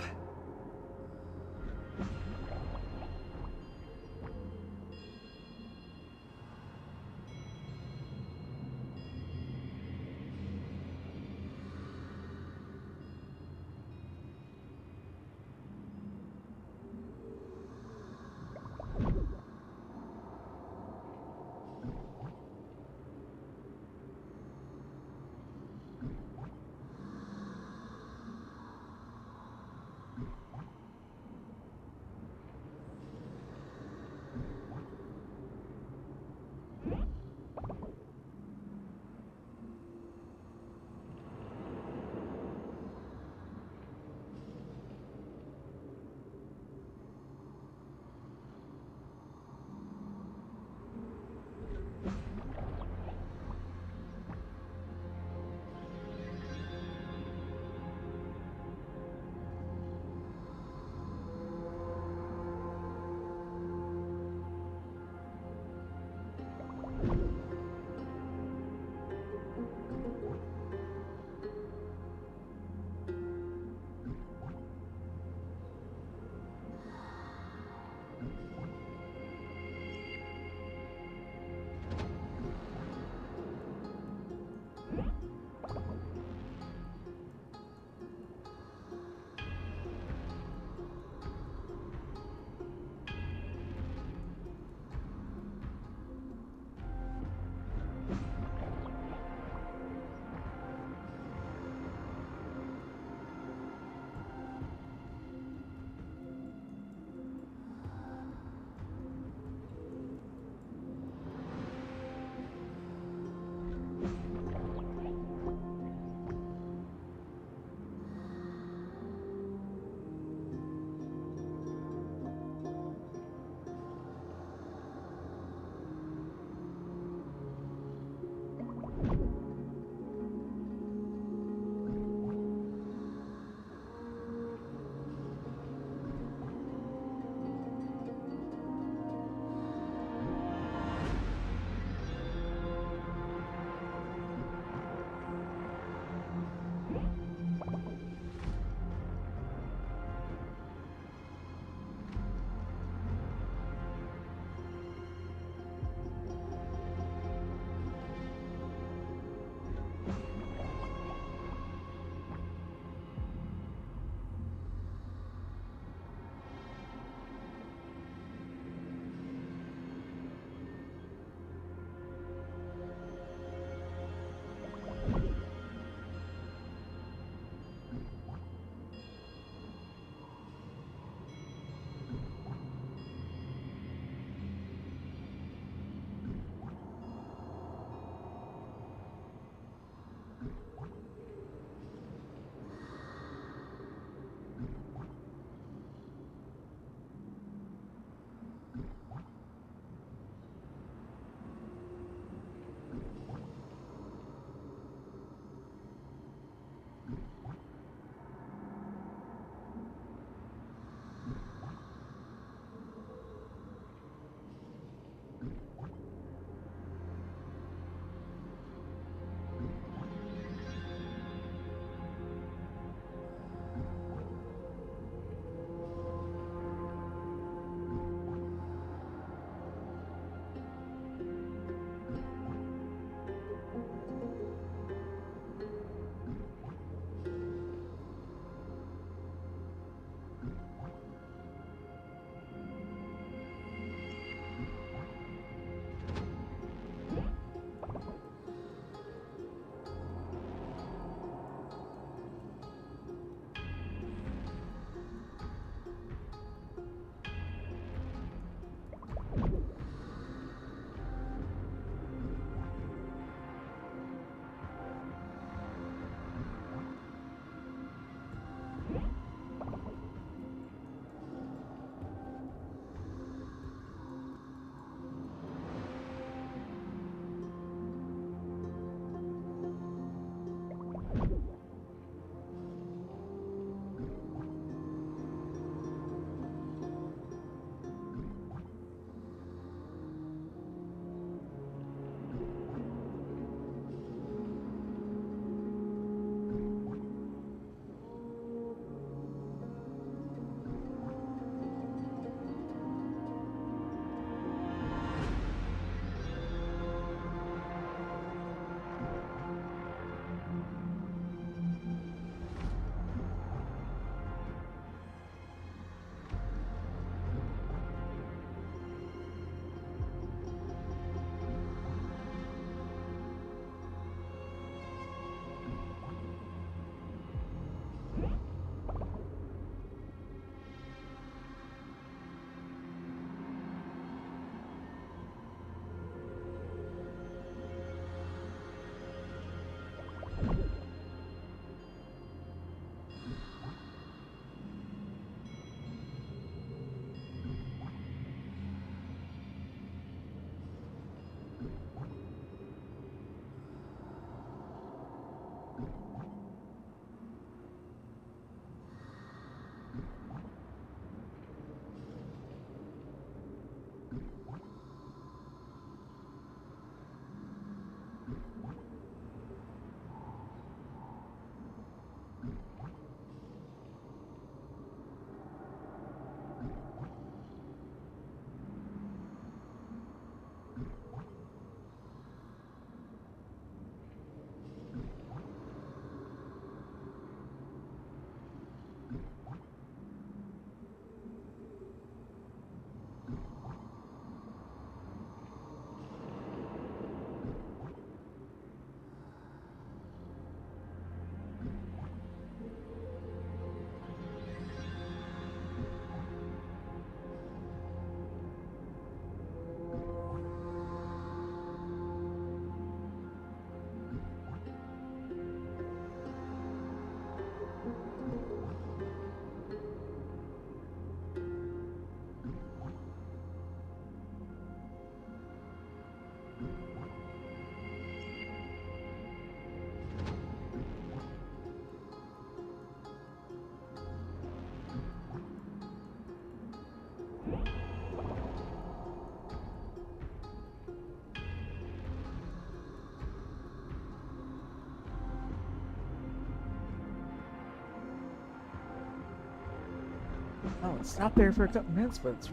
Oh, it stopped there for a couple minutes, but it's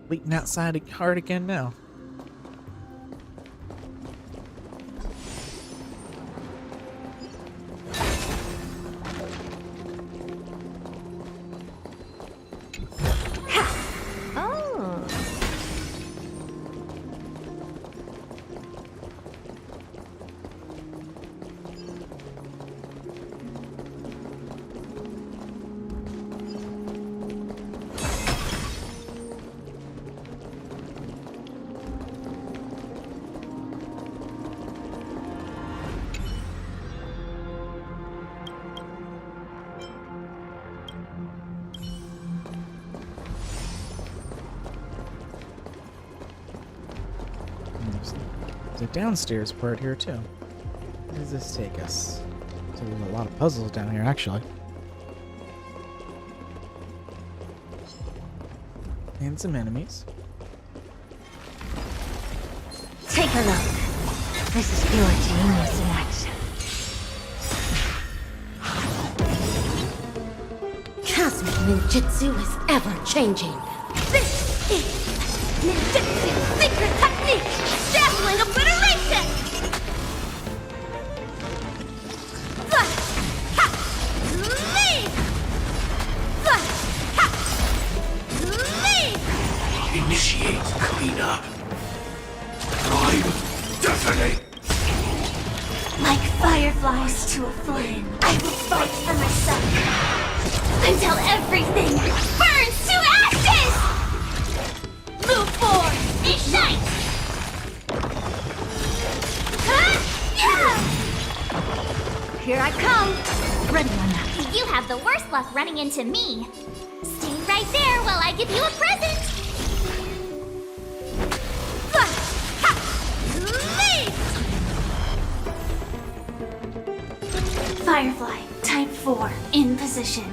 leaking outside hard again now. There's a downstairs part here too. Where does this take us? So there's a lot of puzzles down here, actually. And some enemies. Take a look. This is pure genius in action. Cosmic ninjutsu is ever-changing. This is ninjutsu's secret technique! Dazzling obliteration! Leave! Leave! Initiate cleanup. Drive, detonate. Like fireflies to a flame, I will fight for myself until everything burns to ashes! Move forward! Ignite! Here I come! Ready on that. You have the worst luck running into me. Stay right there while I give you a present! Leave! Firefly, type 4, in position.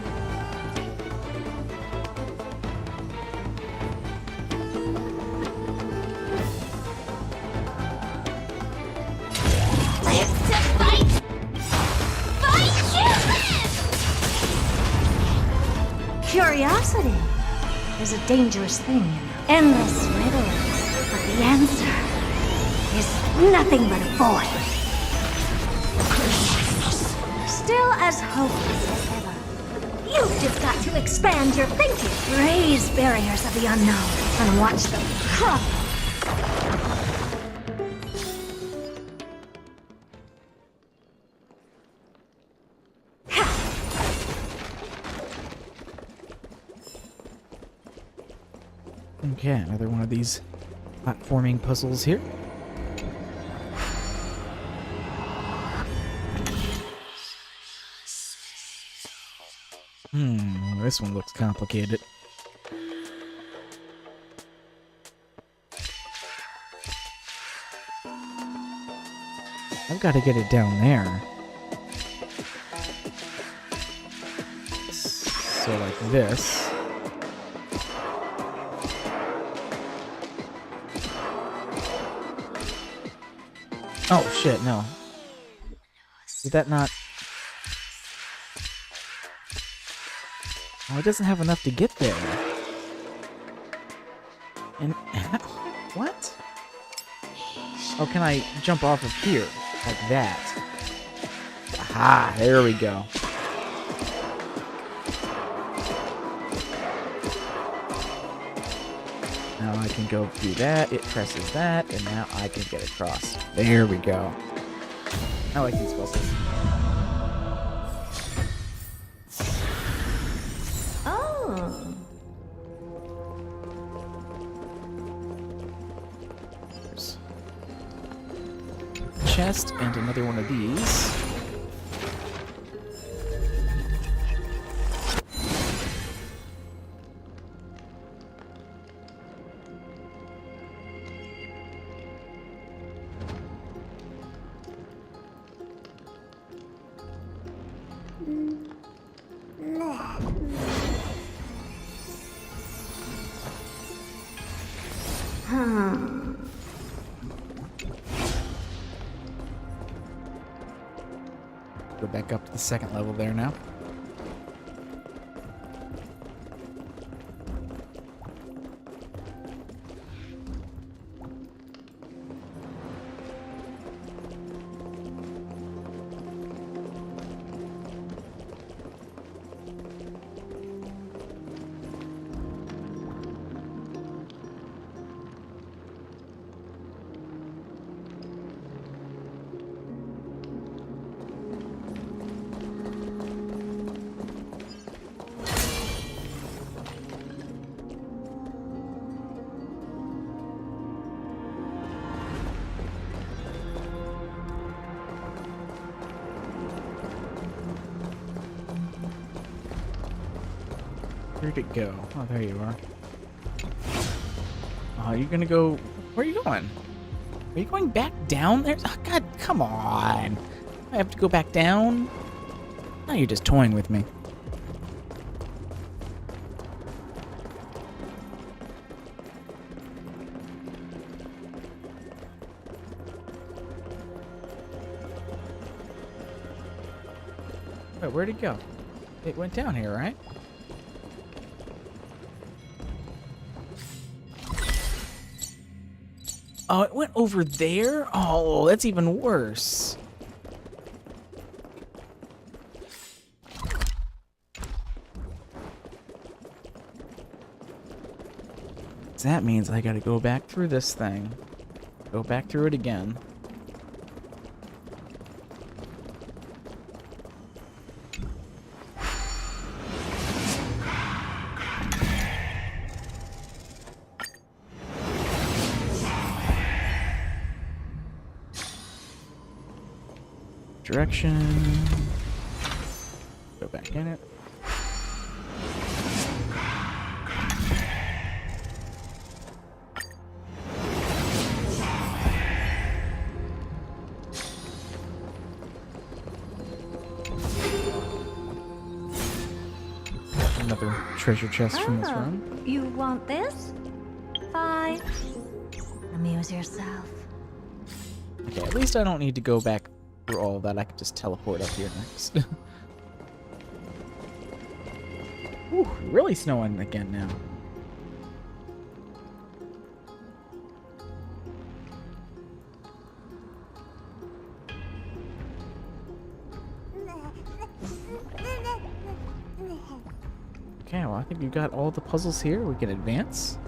Live to fight! Fight to live! Curiosity is a dangerous thing, you know. Endless riddles, but the answer is nothing but a void. Still as hopeless as ever. You've just got to expand your thinking, raise barriers of the unknown, and watch them crumble. Okay, another one of these platforming puzzles here. This one looks complicated. I've got to get it down there. So like this. Oh shit, no. Did that not... Oh, it doesn't have enough to get there. And... What? Oh, can I jump off of here? Like that. Aha, there we go. Now I can go through that, it presses that, and now I can get across. There we go. I like these puzzles. Oh. There's a chest and another one of these. Go back up to the second level there now. Where'd it go? Oh, there you are. Oh, you're gonna go... Where are you going? Are you going back down there? Oh, God, come on. I have to go back down? Now you're just toying with me. Wait, where'd it go? It went down here, right? Oh, it went over there? Oh, that's even worse. That means I gotta go back through this thing. Go back through it again. Direction. Go back in it. Another treasure chest from this room. You want this? 5. Amuse yourself. Okay, at least I don't need to go back through all of that. I can just teleport up here next. Ooh, really snowing again now. Okay, well, I think we've got all the puzzles here. We can advance.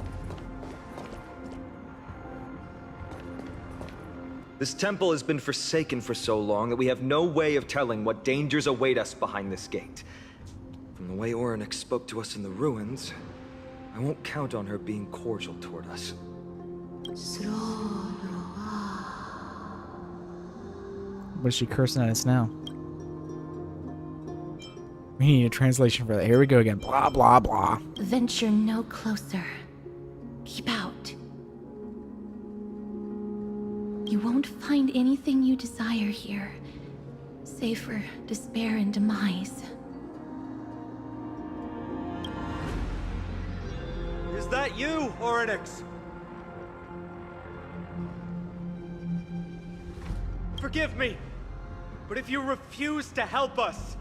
This temple has been forsaken for so long that we have no way of telling what dangers await us behind this gate. From the way Orynyx spoke to us in the ruins, I won't count on her being cordial toward us. What is she cursing at us now? We need a translation for that. Here we go again. Blah, blah, blah. Venture no closer. Keep out. You won't find anything you desire here, save for despair and demise. Is that you, Orynyx? Forgive me, but if you refuse to help us,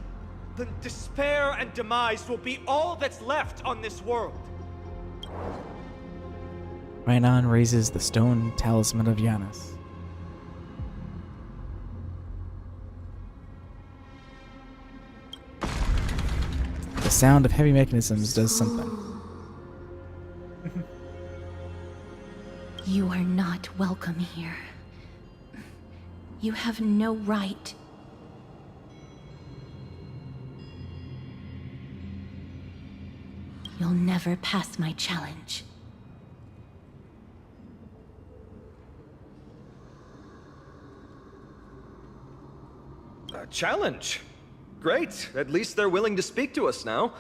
then despair and demise will be all that's left on this world. Rainon raises the stone talisman of Giannis. The sound of heavy mechanisms does something. You are not welcome here. You have no right. You'll never pass my challenge. A challenge? Great. At least they're willing to speak to us now.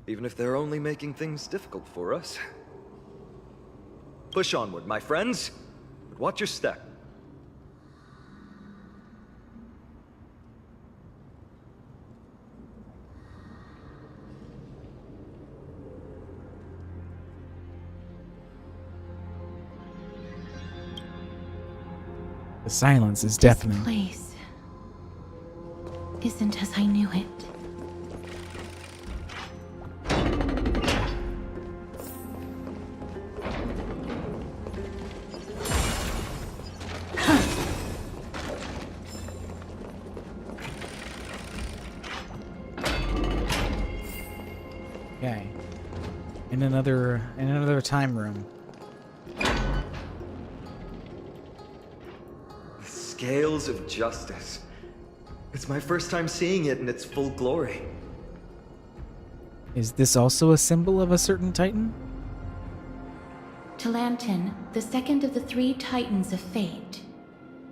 Even if they're only making things difficult for us. Push onward, my friends. But watch your step. The silence is deafening. This place isn't as I knew it. Okay. In another time room. Scales of justice. It's my first time seeing it in its full glory. Is this also a symbol of a certain titan? Talantin, the second of the 3 titans of fate.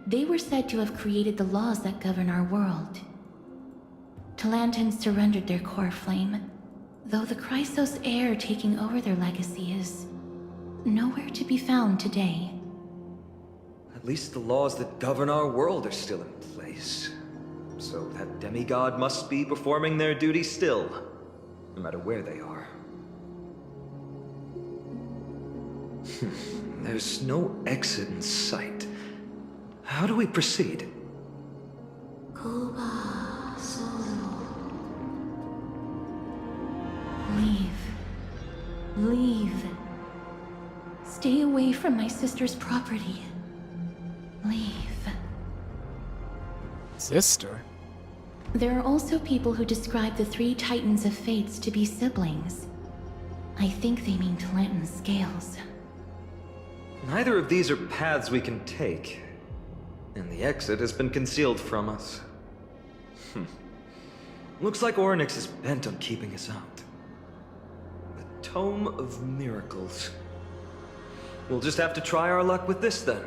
They were said to have created the laws that govern our world. Talantin surrendered their core flame, Though the Chrysos heir taking over their legacy is nowhere to be found today. At least the laws that govern our world are still in place. So that demigod must be performing their duty still, no matter where they are. There's no exit in sight. How do we proceed? Leave. Stay away from my sister's property. Leave. Sister? There are also people who describe the three Titans of Fates to be siblings. I think they mean Talantan's scales. Neither of these are paths we can take, and the exit has been concealed from us. Looks like Orynyx is bent on keeping us out. The Tome of Miracles. We'll just have to try our luck with this then.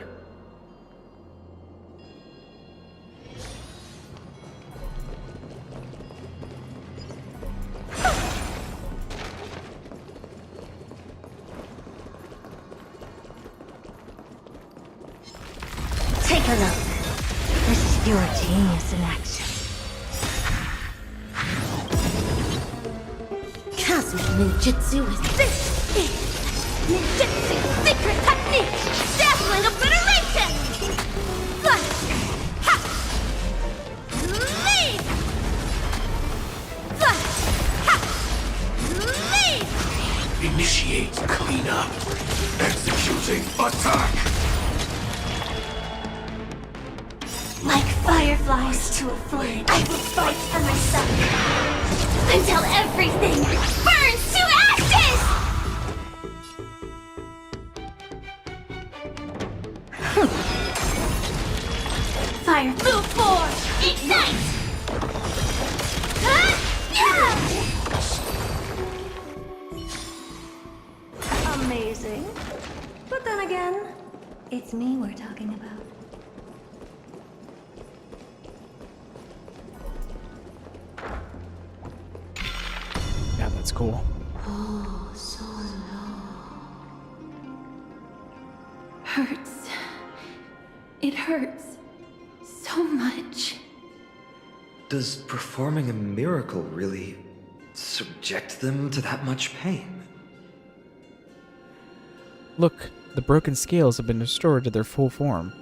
Take a look. This is pure genius in action. Cosmic ninjutsu is this is ninjutsu secret technique! Dazzling obliteration! Flash! Ha! Leave! Flash! Ha! Leave! Initiate cleanup. Executing attack. Like fireflies to a flame, I will fight for myself. Until everything burns to ashes! Fire, move forward! Ignite! Amazing. But then again, it's me we're talking about. Yeah, that's cool. Oh, so long. Hurts. It hurts so much. Does performing a miracle really subject them to that much pain? Look, the broken scales have been restored to their full form.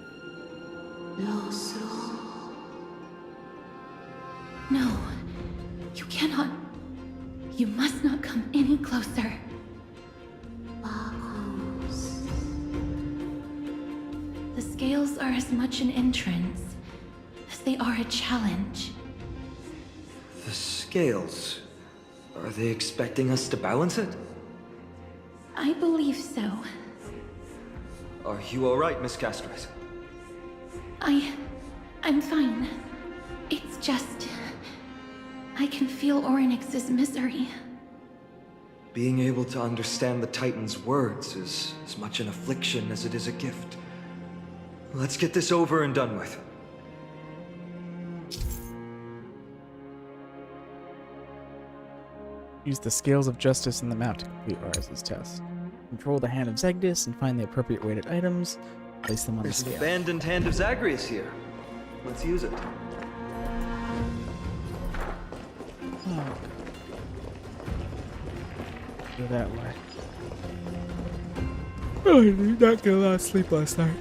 No, you cannot. You must not come any closer. The scales are as much an entrance as they are a challenge. The scales. Are they expecting us to balance it? I believe so. Are you alright, Miss Castret? I'm fine. It's just... I can feel Orynyx's misery. Being able to understand the Titan's words is as much an affliction as it is a gift. Let's get this over and done with. Use the scales of justice in the map to complete Aris's test. Control the hand of Zegdis and find the appropriate weighted items. Place them on There's the an scale. abandoned hand of Zagreus here. Let's use it. Oh. Go that way. Oh, I did not get a lot of sleep last night.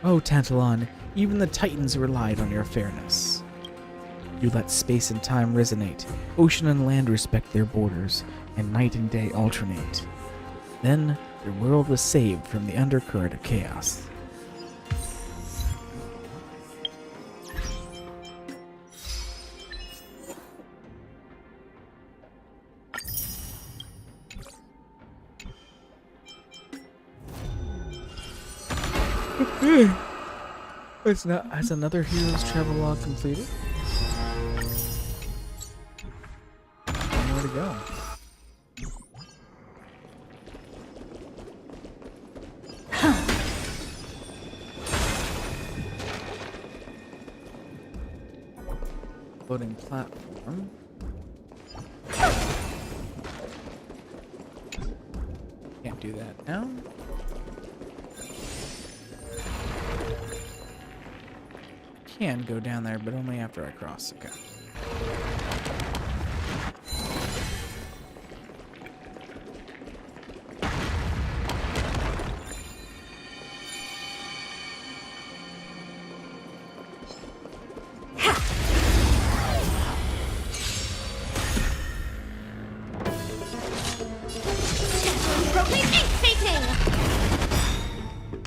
Oh, Tantalon, even the Titans relied on your fairness. You let space and time resonate, ocean and land respect their borders, and night and day alternate. Then, your world was saved from the undercurrent of chaos. Has another hero's travelogue completed? Where to go? Loading platform. do that now. Can go down there, but only after I cross. Okay.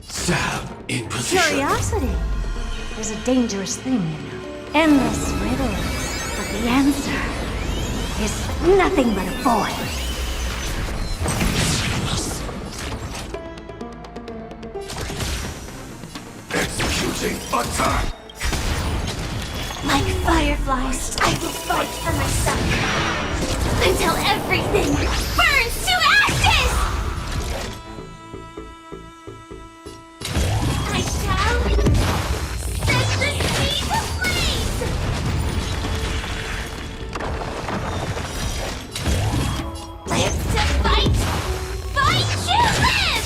Stab in position. Curiosity is a dangerous thing, you know. Endless riddles, but the answer is nothing but a void. Executing attack. Like fireflies, I will fight for myself until everything burns to ashes! I shall set the sea ablaze! Live to fight! Fight to live!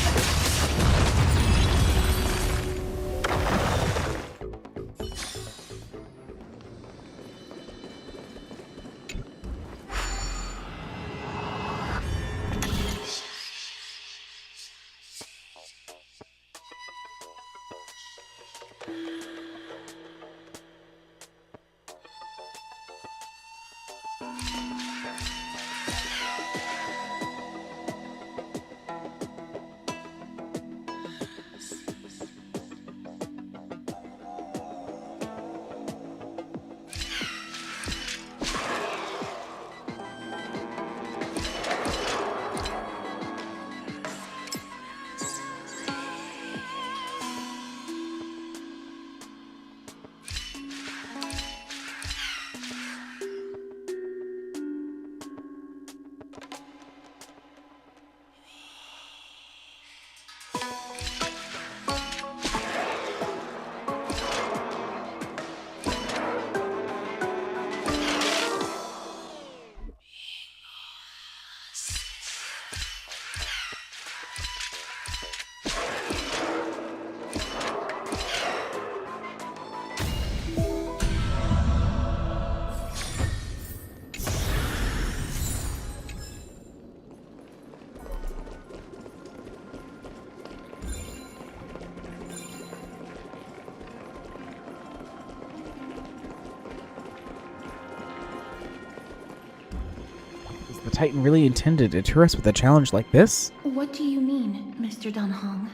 The Titan really intended to deter us with a challenge like this? What do you mean, Mr. Dunhong?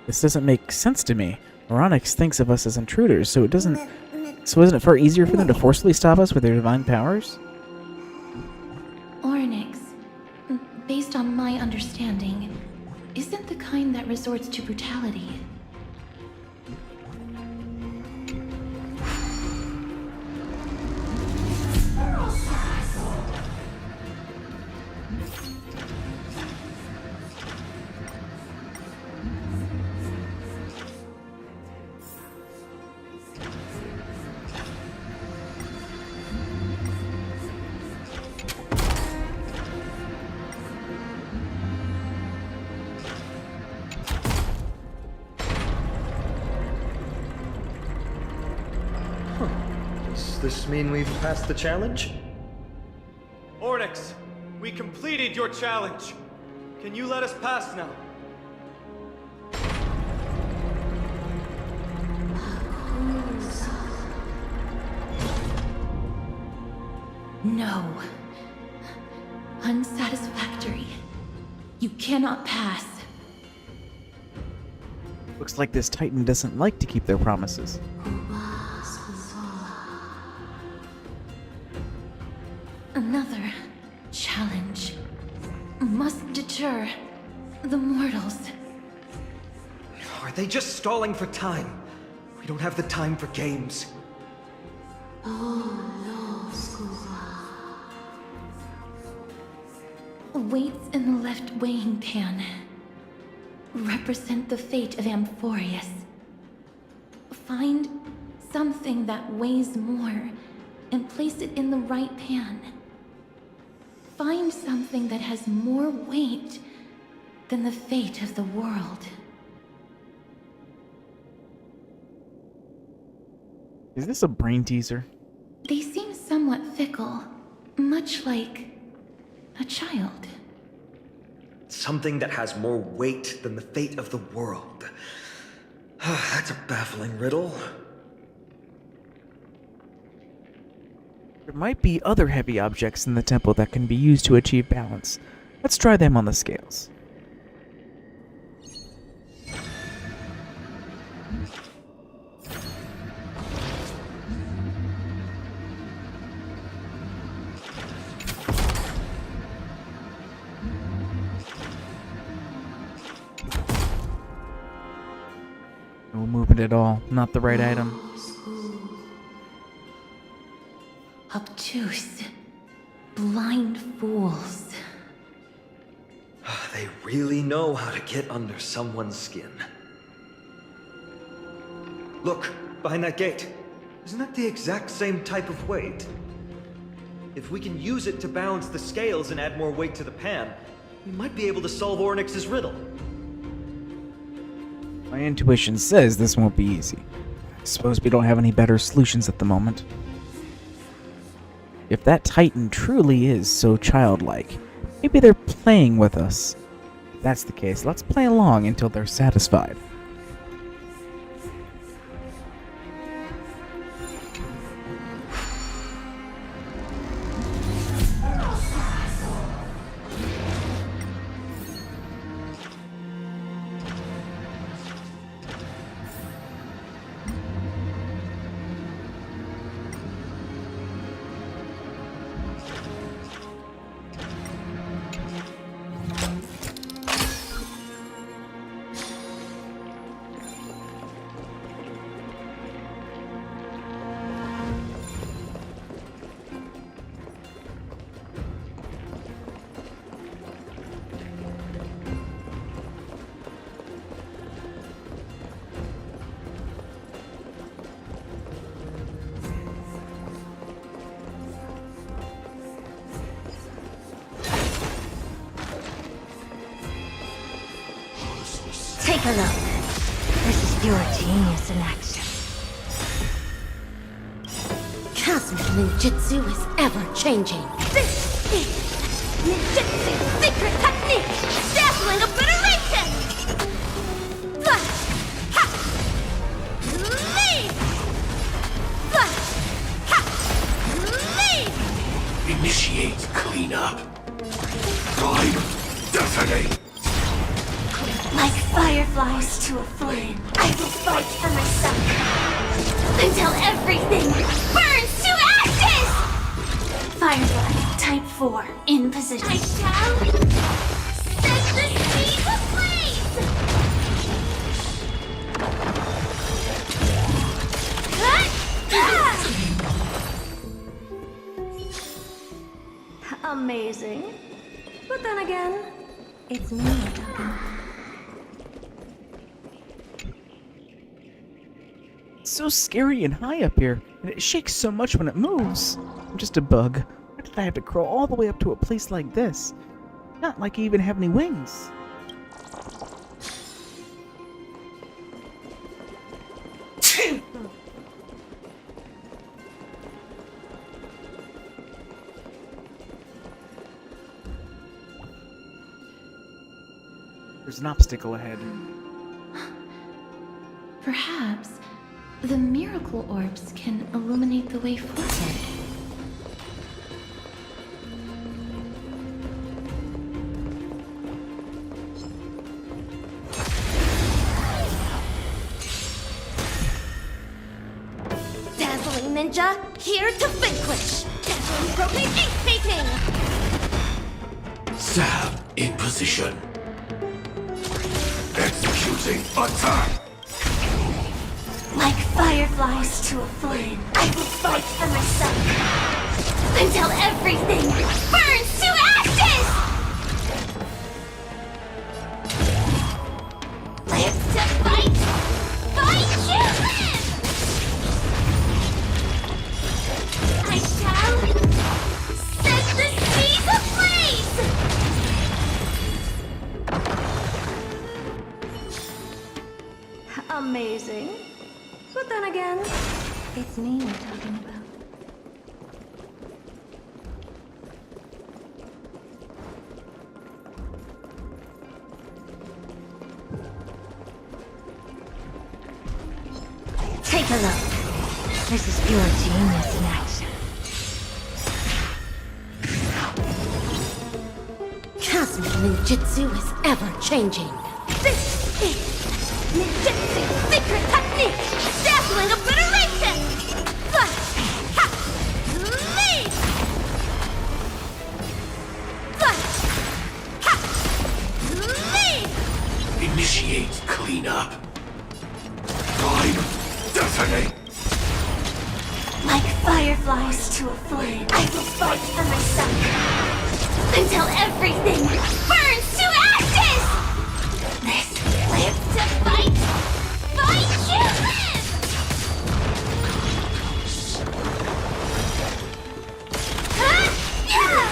This doesn't make sense to me. Oronix thinks of us as intruders, so isn't it far easier for them to forcefully stop us with their divine powers? Orynyx, based on my understanding, isn't the kind that resorts to brutality. Does this mean we've passed the challenge? Ornyx, we completed your challenge. Can you let us pass now? No. Unsatisfactory. You cannot pass. Looks like this Titan doesn't like to keep their promises. Another challenge must deter the mortals. Are they just stalling for time? We don't have the time for games. Weights in the left weighing pan represent the fate of Amphorius. Find something that weighs more and place it in the right pan. Find something that has more weight than the fate of the world. Is this a brain teaser? They seem somewhat fickle, much like a child. Something that has more weight than the fate of the world. That's a baffling riddle. There might be other heavy objects in the temple that can be used to achieve balance. Let's try them on the scales. No movement at all. Not the right item. Obtuse, blind fools. They really know how to get under someone's skin. Look, behind that gate. Isn't that the exact same type of weight? If we can use it to balance the scales and add more weight to the pan, we might be able to solve Ornyx's riddle. My intuition says this won't be easy. I suppose we don't have any better solutions at the moment. If that Titan truly is so childlike, maybe they're playing with us. If that's the case, let's play along until they're satisfied. Take a look. This is pure genius in action. Cosmic ninjutsu is ever-changing. This is ninjutsu's secret technique! Dazzling obliteration! Flash! Ha! Leave! Flash! Ha! Leave! Initiate cleanup. Prime, detonate. Like fireflies to a flame, I will fight for myself. Until everything burns to ashes! Firefly, type 4, in position. I shall set the seas ablaze! Amazing. But then again, it's me talking. It's so scary and high up here, and it shakes so much when it moves. I'm just a bug. Why did I have to crawl all the way up to a place like this? Not like I even have any wings. There's an obstacle ahead. Perhaps the miracle orbs can illuminate the way forward. Dazzling ninja, here to vanquish! Dazzling propane ink painting! Sab in position. Executing attack. Like fireflies to a flame, I will fight for myself. Until everything burns to ashes! Live to fight! Fight you live! I shall set the seas ablaze! amazing. But then again, it's me we're talking about. Take a look. This is pure genius in action. Cosmic ninjutsu is ever-changing. This is ninjutsu's secret technique! Dazzling obliteration! Flash! Ha! Lead! Flash! Ha! Lead! Initiate cleanup. Time. Detonate. Like fireflies to a flame, I will fight for myself until everything burns to ashes! This lives to fight! Fight you live! Huh? Yeah!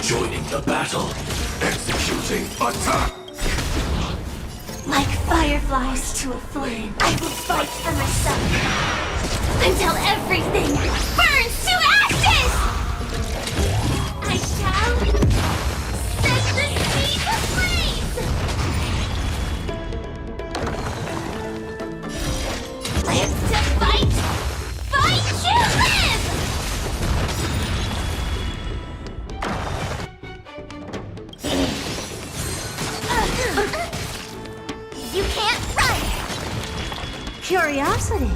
Joining the battle. Executing attack. Like fireflies to a flame, I will fight for myself until everything burns to ashes! I shall set the sea ablaze! Live to fight! Fight to live! You can't run! Curiosity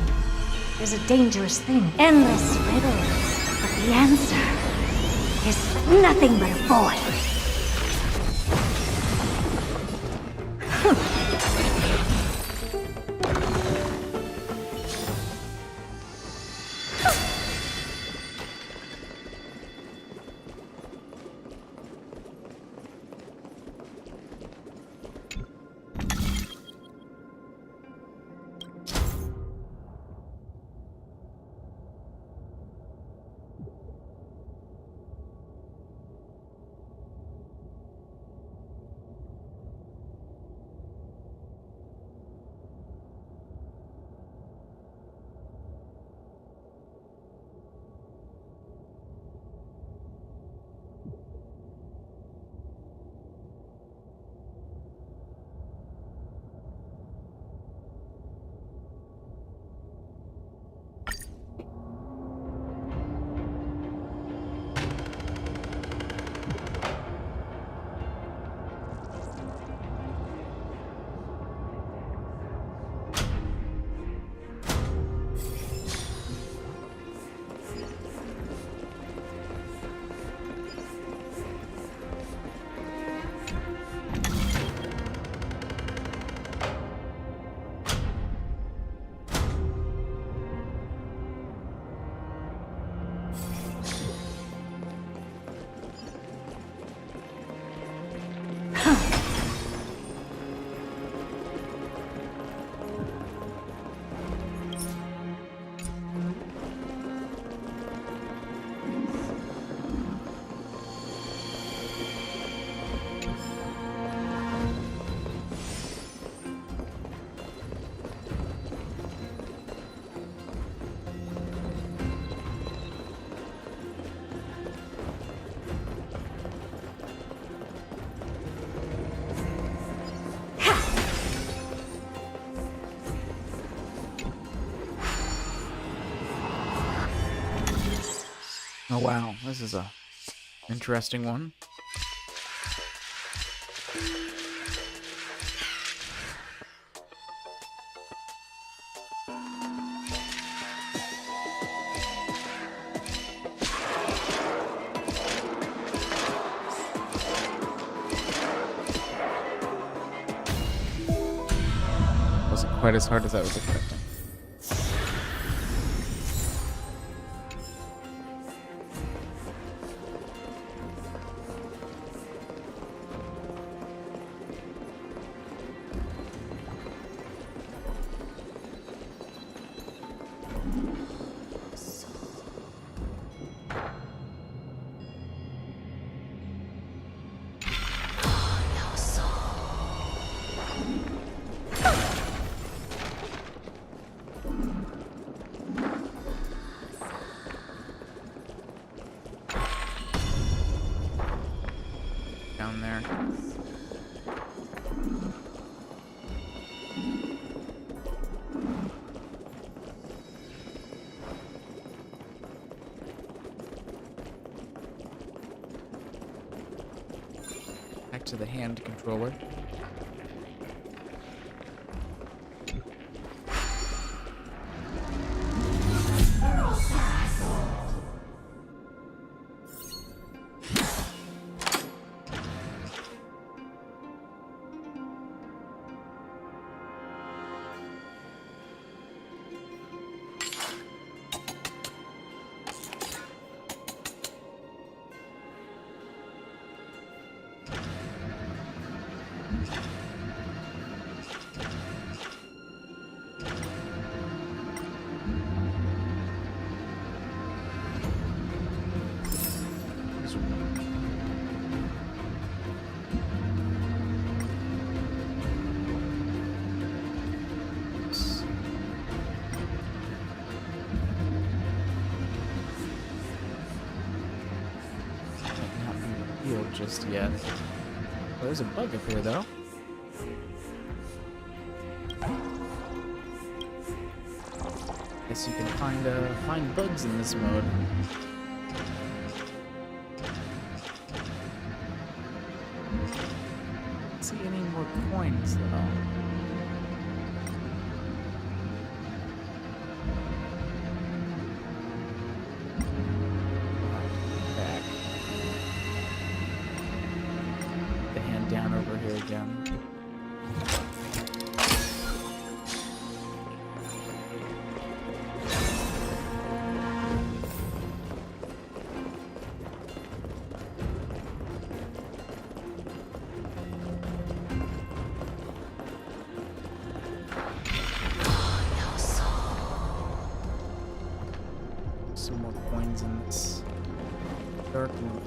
is a dangerous thing. Endless riddles. But the answer is nothing but a void. Oh wow, this is a interesting one. quite as hard as I was expecting. Down there. Back to the hand controller. Just yet. Oh, there's a bug up here, though. Guess you can find bugs in this mode. Don't see any more coins, though. Down over here again. Some more coins in this dark room.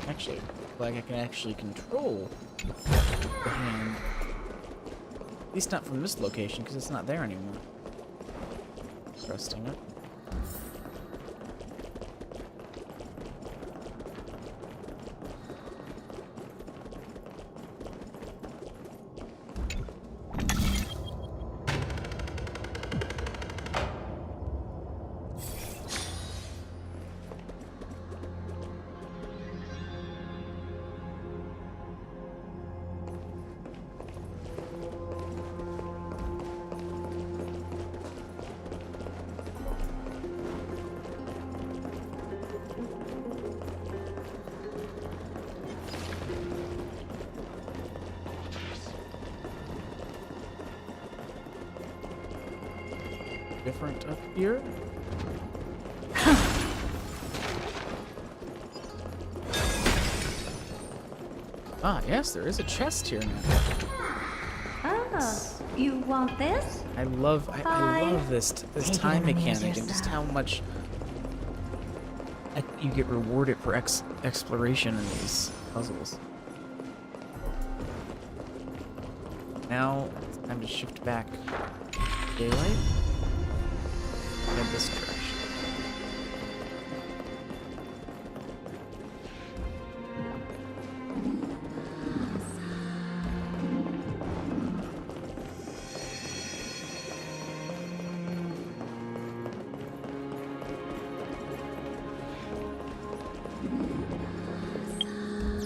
Actually, like I can actually control the hand. At least not from this location, because it's not there anymore. Trusting it. Different up here. Ah, yes, there is a chest here now. Oh, you want this? I love this time mechanic and just how much you get rewarded for exploration in these puzzles. Now it's time to shift back daylight. And this direction.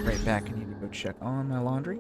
Right back, I need to go check on my laundry.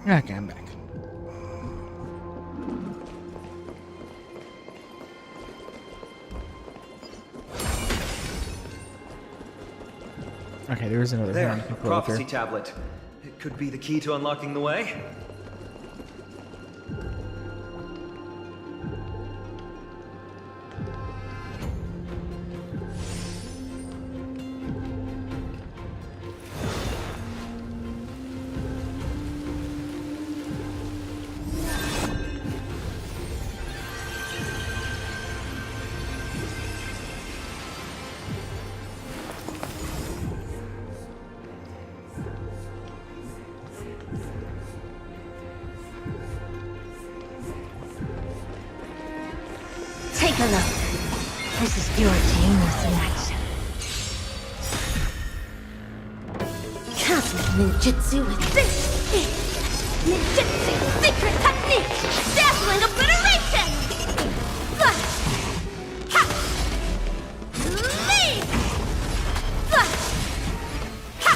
Okay, I'm back. Okay, there is another There, hand you can a pull with prophecy her. tablet. It could be the key to unlocking the way. Take a look. This is pure genius in action. Cosmic ninjutsu with this is ninjutsu secret technique! Dazzling obliteration! Flash! Ha! Leap! Flash! Ha!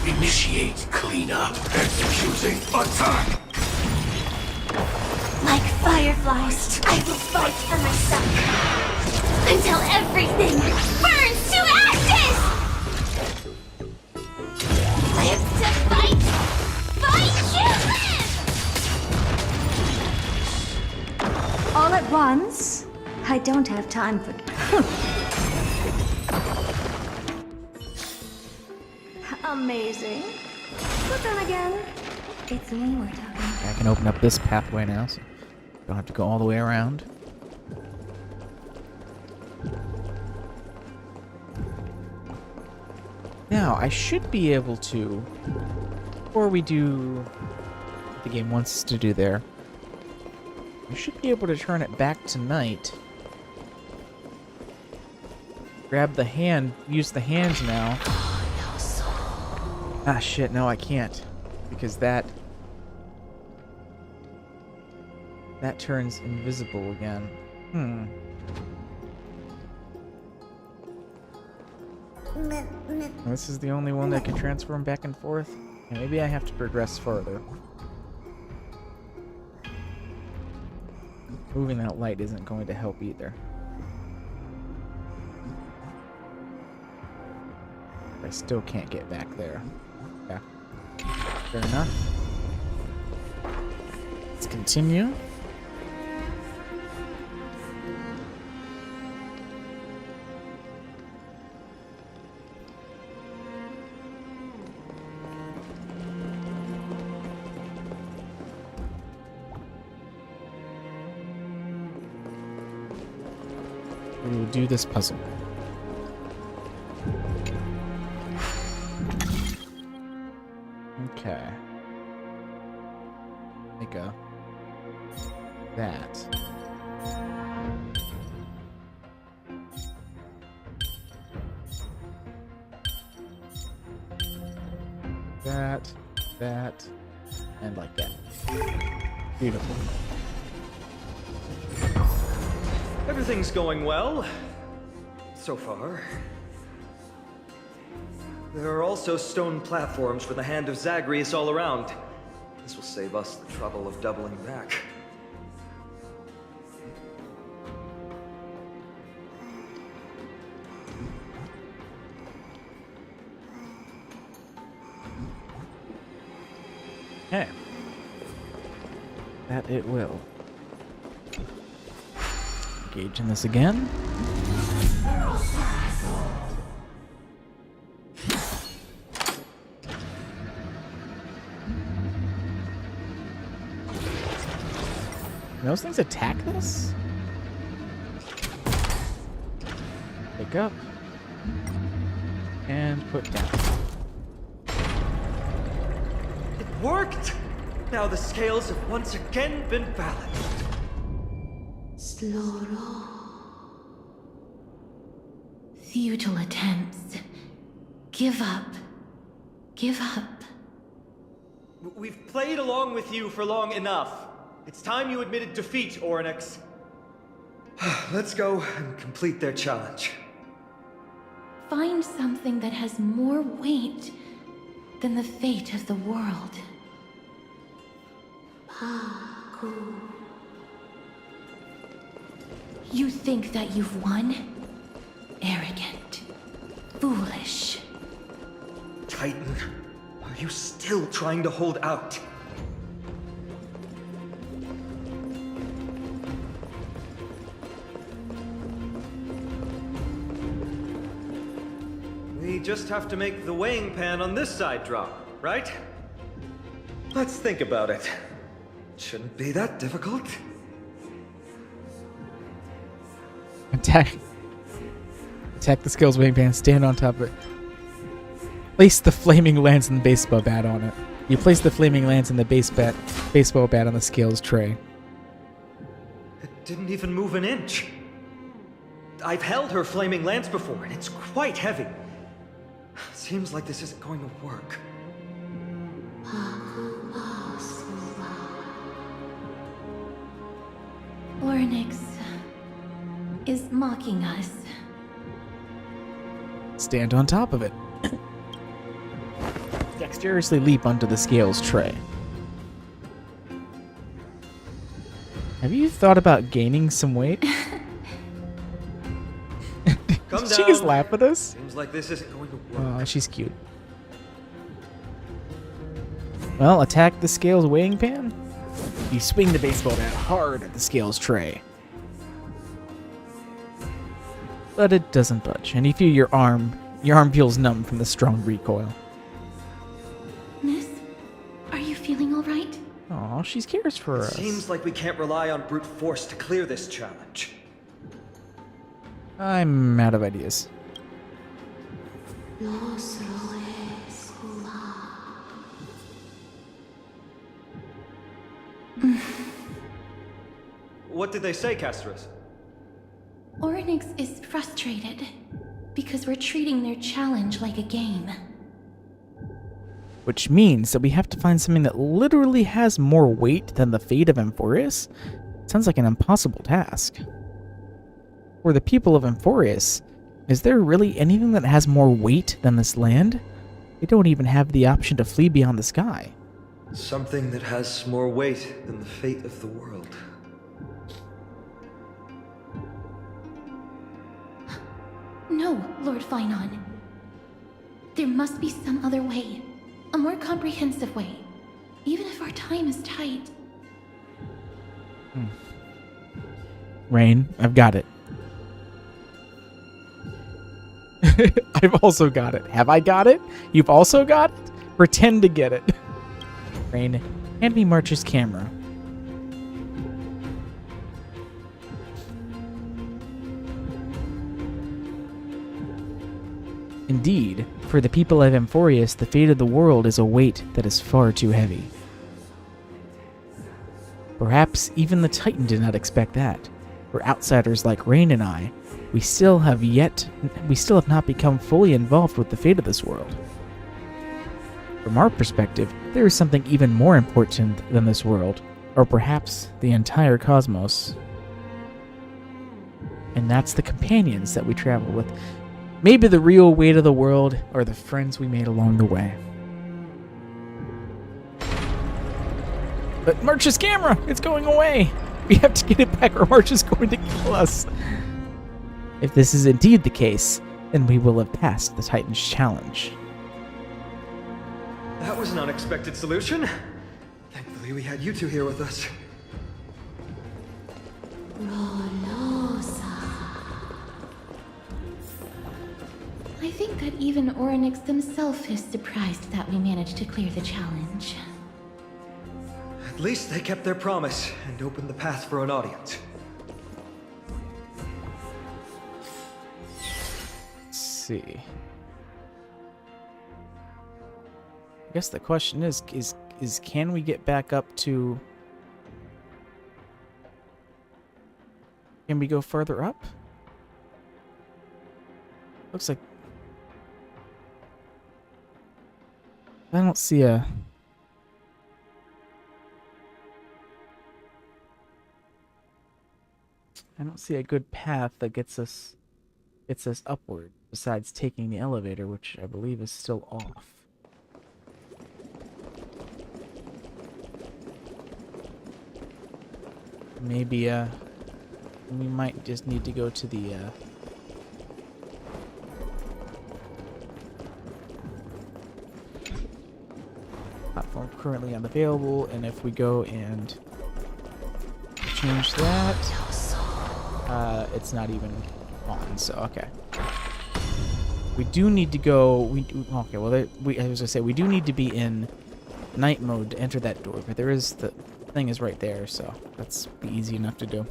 Leap! Initiate cleanup. Executing attack. Like fireflies, I will fight for myself. Until everything burns to ashes! Live to fight! Fight you live! All at once? I don't have time for... Amazing. But then again, it's me we're talking. I can open up this pathway now, so don't have to go all the way around. Now, I should be able to, before we do what the game wants us to do there, we should be able to turn it back to night. Grab the hand, use the hands now. Ah, shit, no, I can't. Because that turns invisible again. This is the only one that can transform back and forth. Yeah, maybe I have to progress further. Moving that light isn't going to help either. I still can't get back there. Yeah. Fair enough. Let's continue. We will do this puzzle. Okay. Make a that. That, and like that. Beautiful. Everything's going well. So far. There are also stone platforms for the Hand of Zagreus all around. This will save us the trouble of doubling back. Okay. That it will. Engage in this again. Can those things attack this? Pick up. And put down. It worked! Now the scales have once again been balanced. Futile attempts. Give up. Give up. We've played along with you for long enough. It's time you admitted defeat, Oryx. Let's go and complete their challenge. Find something that has more weight than the fate of the world. You think that you've won? Arrogant. Foolish. Titan, are you still trying to hold out? We just have to make the weighing pan on this side drop, right? Let's think about it. Shouldn't be that difficult. Attack the scales weighing pan, stand on top of it. Place the flaming lance and the baseball bat on it. You place the flaming lance and the baseball bat on the scales tray. It didn't even move an inch. I've held her flaming lance before, and it's quite heavy. Seems like this isn't going to work. Orynyx is mocking us. Stand on top of it. Dexterously leap onto the scales tray. Have you thought about gaining some weight? Come Did down. she just laugh at us? Seems like this isn't going to work. Oh, she's cute. Well, attack the scales weighing pan. You swing the baseball bat hard at the scales tray. But it doesn't budge, and you feel your arm feels numb from the strong recoil. Miss, are you feeling all right? Aw, she cares for us. Seems like we can't rely on brute force to clear this challenge. I'm out of ideas. What did they say, Castris? Orynyx is frustrated because we're treating their challenge like a game. Which means that we have to find something that literally has more weight than the fate of Amphorius? Sounds like an impossible task. For the people of Amphorius, is there really anything that has more weight than this land? They don't even have the option to flee beyond the sky. Something that has more weight than the fate of the world. No, Lord Finon. There must be some other way. A more comprehensive way. Even if our time is tight. Rain, I've got it. I've also got it. Have I got it? You've also got it? Pretend to get it. Rain, hand me March's camera. Indeed, for the people of Amphorius, the fate of the world is a weight that is far too heavy. Perhaps even the Titan did not expect that. For outsiders like Rain and I, we still have not become fully involved with the fate of this world. From our perspective, there is something even more important than this world, or perhaps the entire cosmos. And that's the companions that we travel with. Maybe the real weight of the world are the friends we made along the way. But March's camera! It's going away! We have to get it back or March is going to kill us. If this is indeed the case, then we will have passed the Titan's challenge. That was an unexpected solution. Thankfully, we had you two here with us. I think that even Orynyx himself is surprised that we managed to clear the challenge. At least they kept their promise and opened the path for an audience. Let's see. I guess the question is can we get back up to... Can we go further up? Looks like... I don't see a... I don't see a good path that gets us upward, besides taking the elevator, which I believe is still off. Maybe, we might just need to go to the, platform currently unavailable, and if we go and change that, it's not even on, so okay. We do need to go, okay, well, I was gonna say, we do need to be in night mode to enter that door, but there is, the thing is right there, so that's be easy enough to do.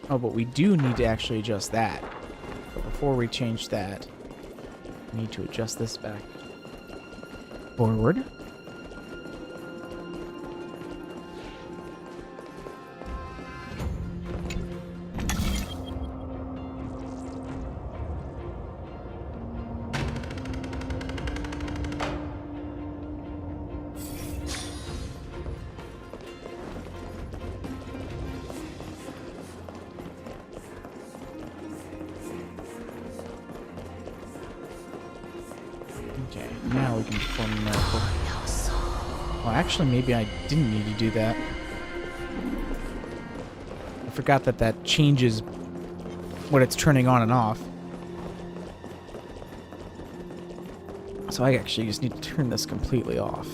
Oh, but we do need to actually adjust that. But before we change that, we need to adjust this back forward. Okay, now we can perform a miracle. Well, actually, maybe I didn't need to do that. I forgot that that changes what it's turning on and off. So I actually just need to turn this completely off.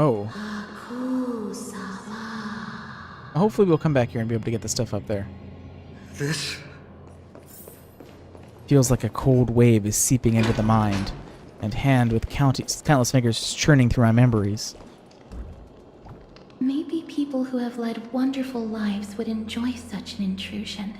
Oh. Hopefully we'll come back here and be able to get the stuff up there. This? Feels like a cold wave is seeping into the mind, and hand with countless fingers churning through my memories. Maybe people who have led wonderful lives would enjoy such an intrusion.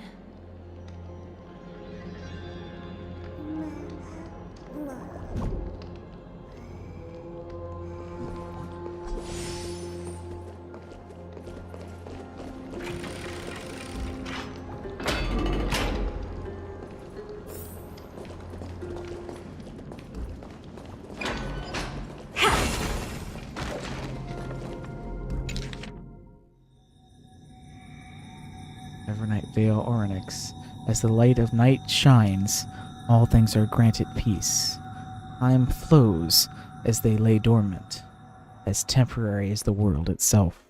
Evernight Vale Orynyx. As the light of night shines, all things are granted peace. Time flows as they lay dormant, as temporary as the world itself.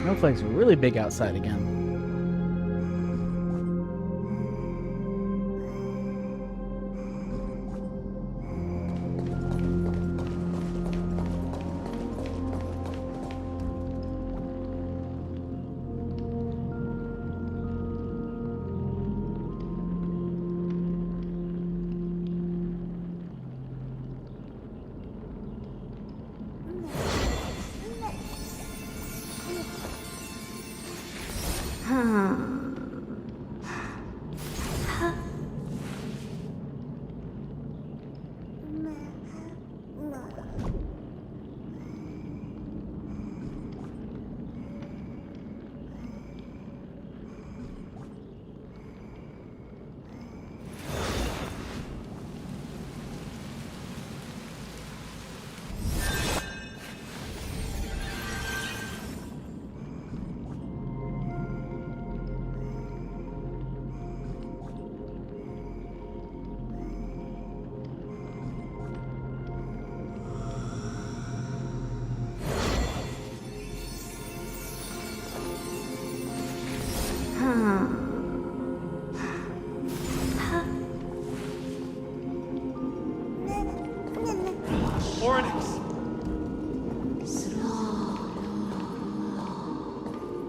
Snowflakes are really big outside again. Oryx!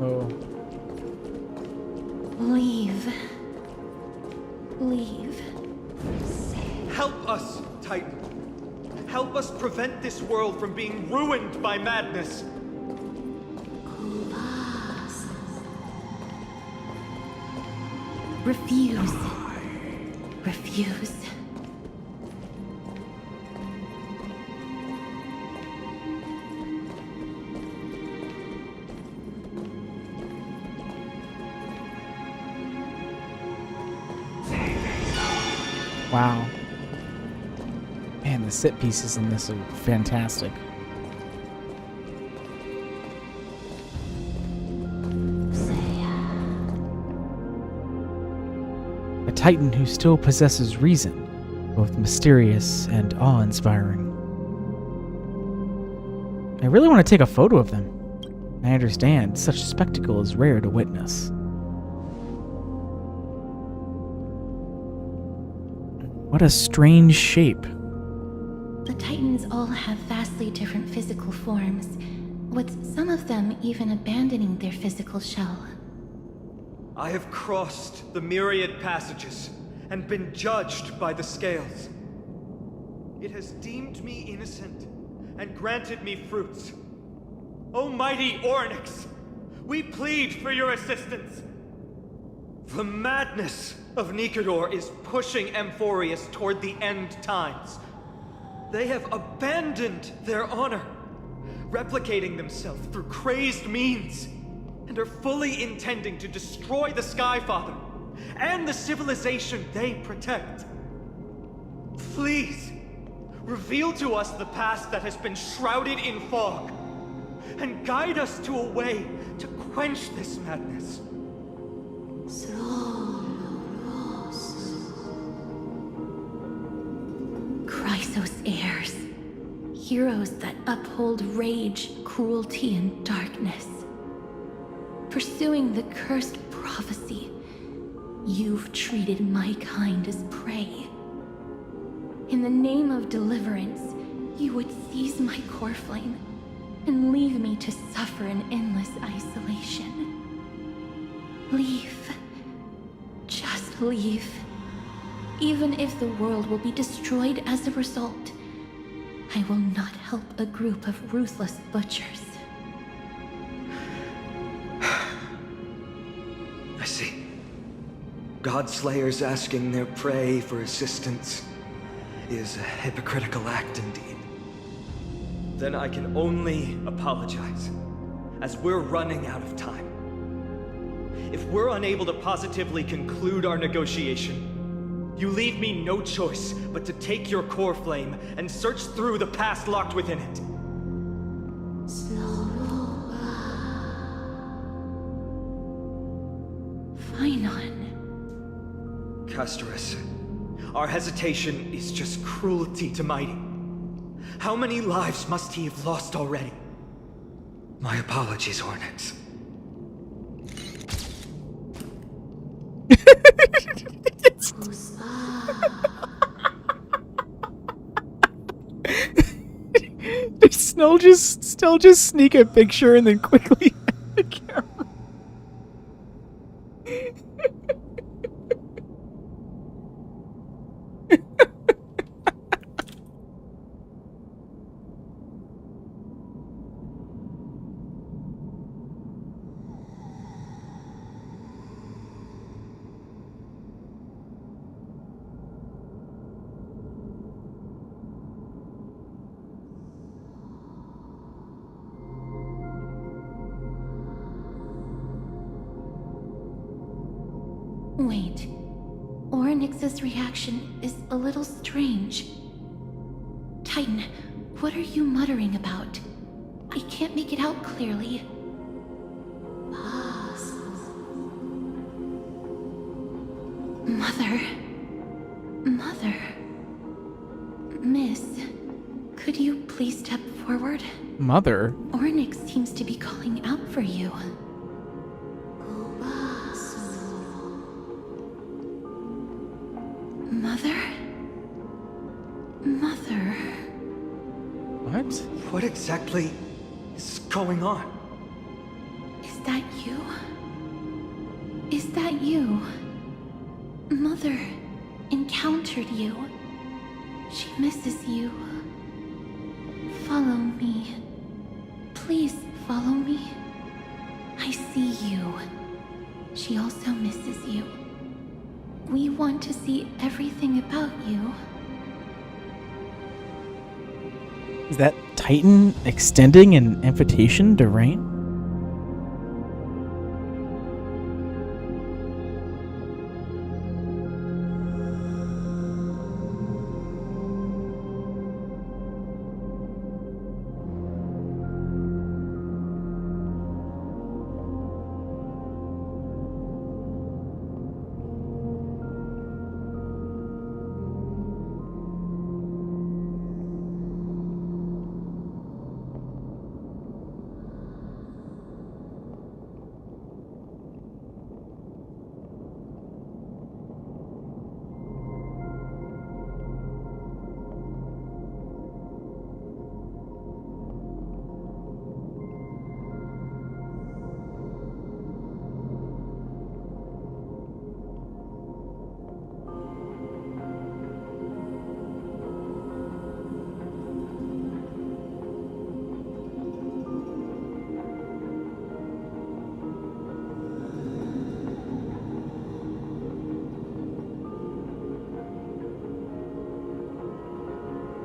Oh. Leave. Leave. Help us, Titan. Help us prevent this world from being ruined by madness. Refuse. Refuse. Wow. Man, the set pieces in this are fantastic. A Titan who still possesses reason, both mysterious and awe-inspiring. I really want to take a photo of them. I understand such spectacle is rare to witness. What a strange shape. The Titans all have vastly different physical forms, with some of them even abandoning their physical shell. I have crossed the myriad passages and been judged by the scales. It has deemed me innocent and granted me fruits. O mighty Ornyx, we plead for your assistance. The madness of Nikedor is pushing Amphorius toward the end times. They have abandoned their honor, replicating themselves through crazed means, and are fully intending to destroy the Skyfather and the civilization they protect. Please, reveal to us the past that has been shrouded in fog, and guide us to a way to quench this madness. Chrysos heirs. Heroes that uphold rage, cruelty, and darkness. Pursuing the cursed prophecy, you've treated my kind as prey. In the name of deliverance, you would seize my core flame and leave me to suffer in endless isolation. Leave. Just leave. Even if the world will be destroyed as a result, I will not help a group of ruthless butchers. I see. Godslayers asking their prey for assistance is a hypocritical act indeed. Then I can only apologize, as we're running out of time. If we're unable to positively conclude our negotiation, you leave me no choice but to take your core flame and search through the past locked within it. Phainon. Castorus, our hesitation is just cruelty to Mighty. How many lives must he have lost already? My apologies, Ornyx. Snell just sneak a picture and then quickly the camera. Wait. Ornyx's reaction is a little strange. Titan, what are you muttering about? I can't make it out clearly. Mother. Mother. Miss, could you please step forward? Mother? Ornyx seems to be calling out for you. What exactly is going on? Is that you? Is that you? Mother encountered you. She misses you. Follow me. Please follow me. I see you. She also misses you. We want to see everything about you. Is that Titan extending an invitation to Rain?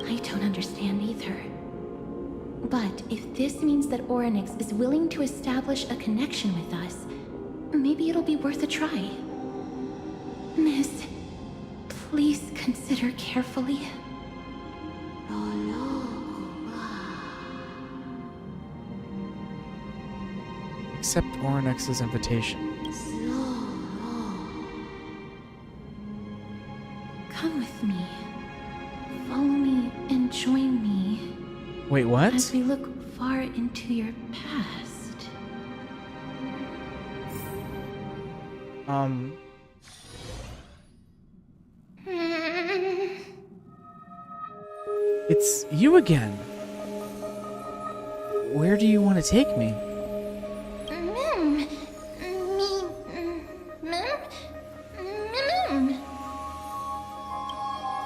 I don't understand either. But if this means that Orynyx is willing to establish a connection with us, maybe it'll be worth a try. Miss, please consider carefully. Accept Orynyx's invitation. Come with me. Follow me and join me. Wait, what? As we look far into your past. It's you again. Where do you want to take me?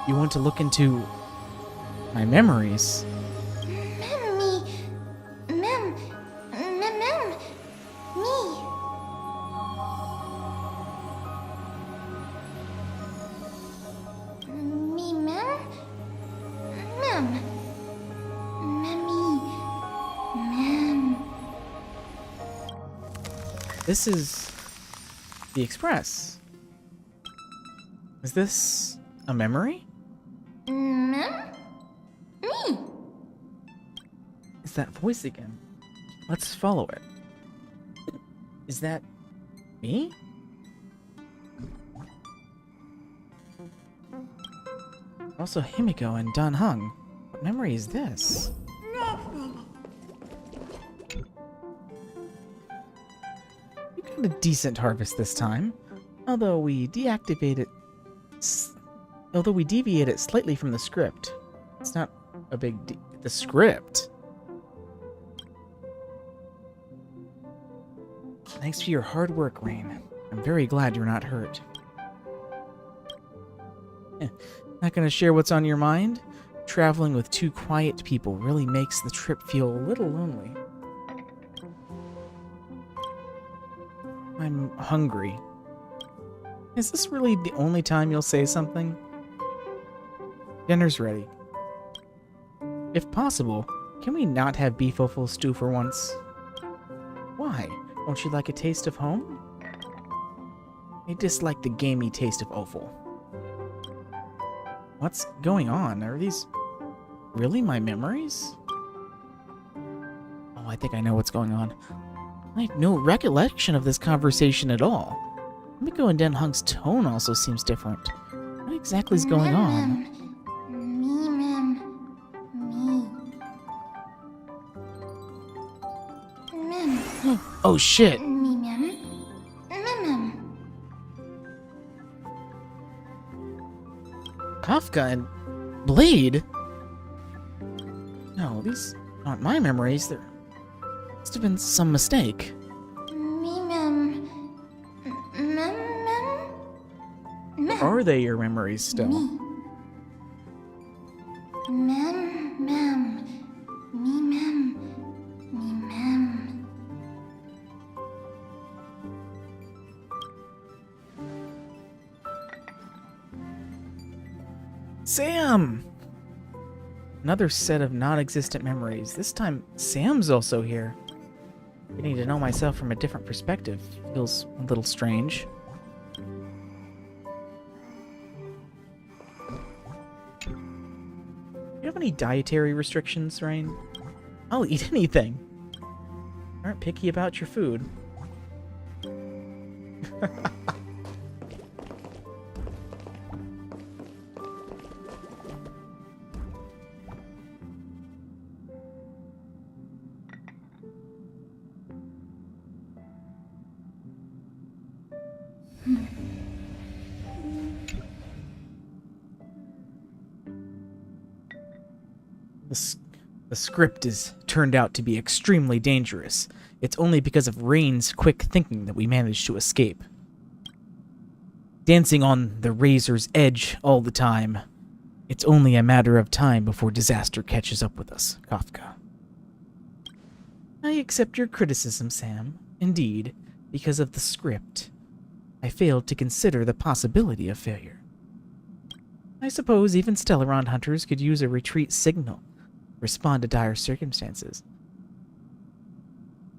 You want to look into my memories? This is the Express. Is this a memory? Me? Is that voice again? Let's follow it. Is that me? Also Himiko and Dan Heng. What memory is this? You got a decent harvest this time. Although we deviated slightly from the script. It's not a big the script. Thanks for your hard work, Rain. I'm very glad you're not hurt. Not gonna share what's on your mind? Traveling with two quiet people really makes the trip feel a little lonely. I'm hungry. Is this really the only time you'll say something? Dinner's ready. If possible, can we not have beef offal stew for once? Why? Don't you like a taste of home? I dislike the gamey taste of offal. What's going on? Are these really my memories? Oh, I think I know what's going on. I have no recollection of this conversation at all. Himiko and Dan Heng's tone also seems different. What exactly is going on? Oh shit! Kafka and Blade? No, these Not my memories. There must have been some mistake. Or are they your memories still? Sam! Another set of non-existent memories. This time, Sam's also here. Getting to know myself from a different perspective feels a little strange. Do you have any dietary restrictions, Rain? I'll eat anything. Aren't picky about your food. The script is turned out to be extremely dangerous. It's only because of Rain's quick thinking that we managed to escape. Dancing on the razor's edge all the time. It's only a matter of time before disaster catches up with us, Kafka. I accept your criticism, Sam. Indeed, because of the script, I failed to consider the possibility of failure. I suppose even Stellaron hunters could use a retreat signal, respond to dire circumstances.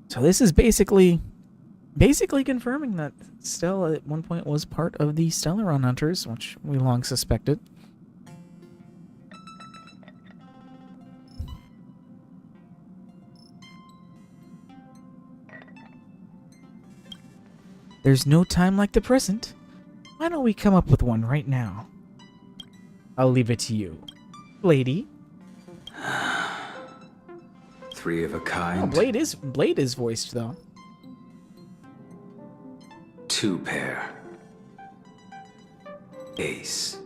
So this is basically confirming that Stella at one point was part of the Stellaron hunters, which we long suspected. There's no time like the present. Why don't we come up with one right now? I'll leave it to you. Lady? Three of a kind. Oh, Blade is voiced though. Two pair. Ace.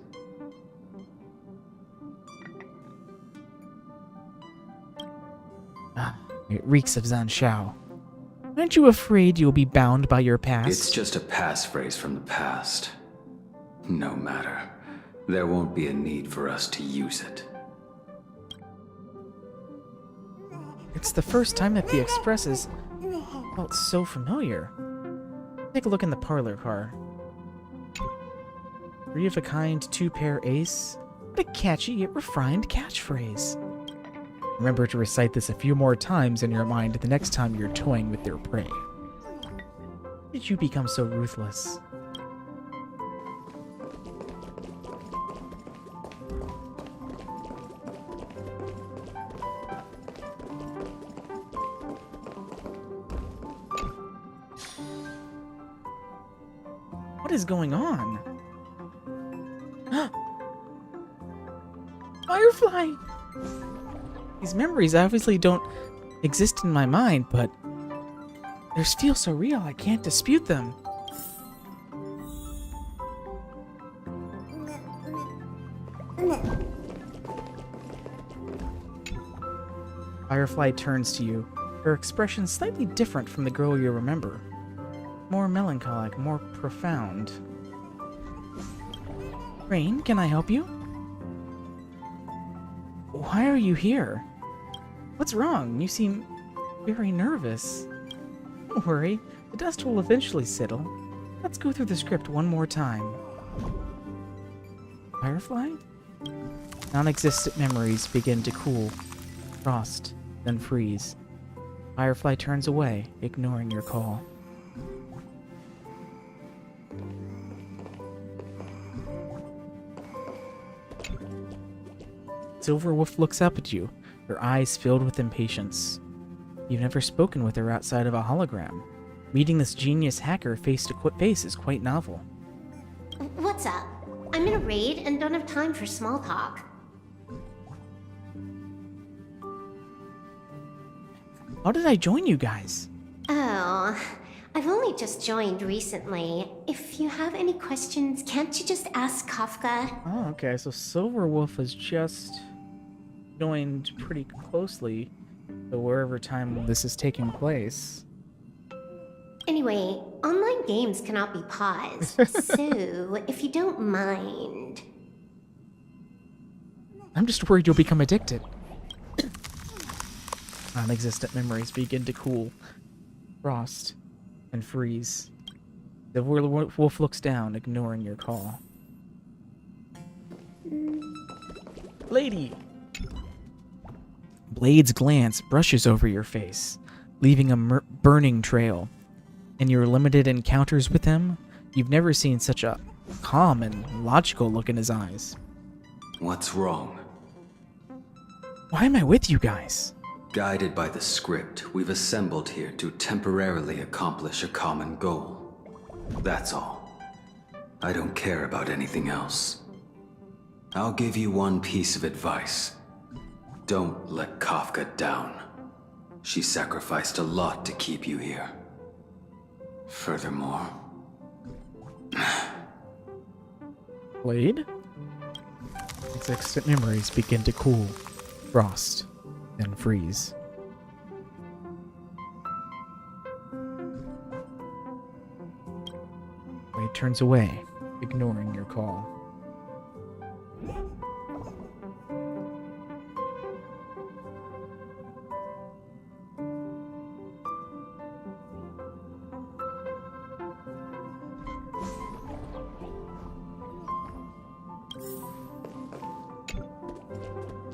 It reeks of Zanshao. Aren't you afraid you'll be bound by your past? It's just a passphrase from the past. No matter. There won't be a need for us to use it. It's the first time that the expresses felt so familiar. Take a look in the parlor car. Three of a kind, two pair ace. What a catchy yet refined catchphrase. Remember to recite this a few more times in your mind the next time you're toying with your prey. Why did you become so ruthless? What is going on? Firefly! These memories obviously don't exist in my mind, but they feel so real I can't dispute them. Firefly turns to you, her expression slightly different from the girl you remember. More melancholic, more profound. Rain, can I help you? Why are you here? What's wrong? You seem very nervous. Don't worry, the dust will eventually settle. Let's go through the script one more time. Firefly? Non-existent memories begin to cool, frost, then freeze. Firefly turns away, ignoring your call. Silverwolf looks up at you, her eyes filled with impatience. You've never spoken with her outside of a hologram. Meeting this genius hacker face to face is quite novel. What's up? I'm in a raid and don't have time for small talk. How did I join you guys? Oh, I've only just joined recently. If you have any questions, can't you just ask Kafka? Oh, okay, so Silverwolf has just joined pretty closely. So wherever time this is taking place. Anyway, online games cannot be paused, so if you don't mind... I'm just worried you'll become addicted. Non-existent memories begin to cool, frost, and freeze. The wolf looks down, ignoring your call. Lady! Blade's glance brushes over your face, leaving a burning trail. In your limited encounters with him, you've never seen such a calm and logical look in his eyes. What's wrong? Why am I with you guys? Guided by the script, we've assembled here to temporarily accomplish a common goal. That's all. I don't care about anything else. I'll give you one piece of advice. Don't let Kafka down. She sacrificed a lot to keep you here. Furthermore... Blade? Existent memories begin to cool, frost, then freeze. Blade turns away, ignoring your call.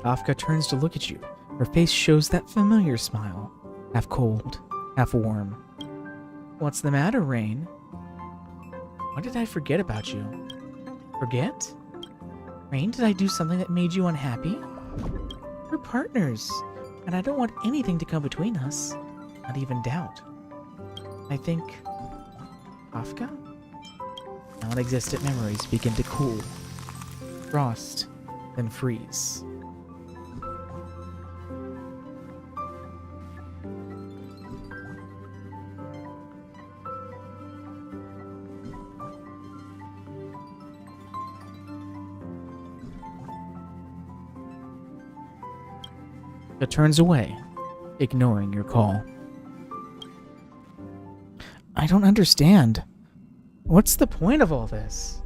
Kafka turns to look at you. Her face shows that familiar smile. Half cold, half warm. What's the matter, Rain? What did I forget about you? Forget? Rain, did I do something that made you unhappy? We're partners, and I don't want anything to come between us. Not even doubt. I think... Kafka? Non-existent memories begin to cool. Frost, then freeze. It turns away, ignoring your call. I don't understand. What's the point of all this?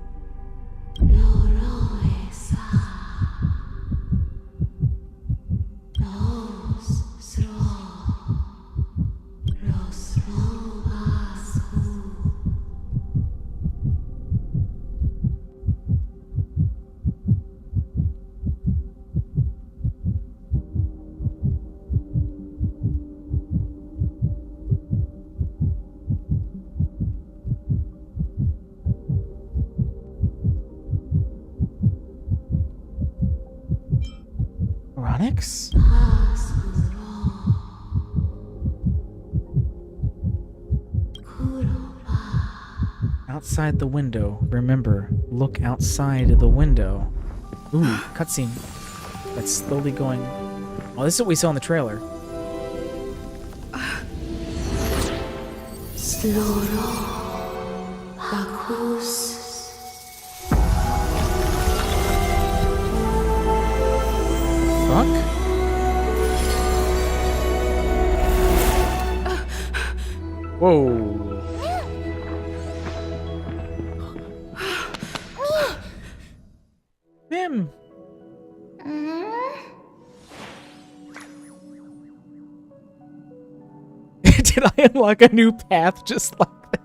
Onyx? Outside the window. Remember, look outside the window. Ooh, cutscene. That's slowly going... Oh, this is what we saw in the trailer. Fuck? Whoa. Mim. Did I unlock a new path just like that?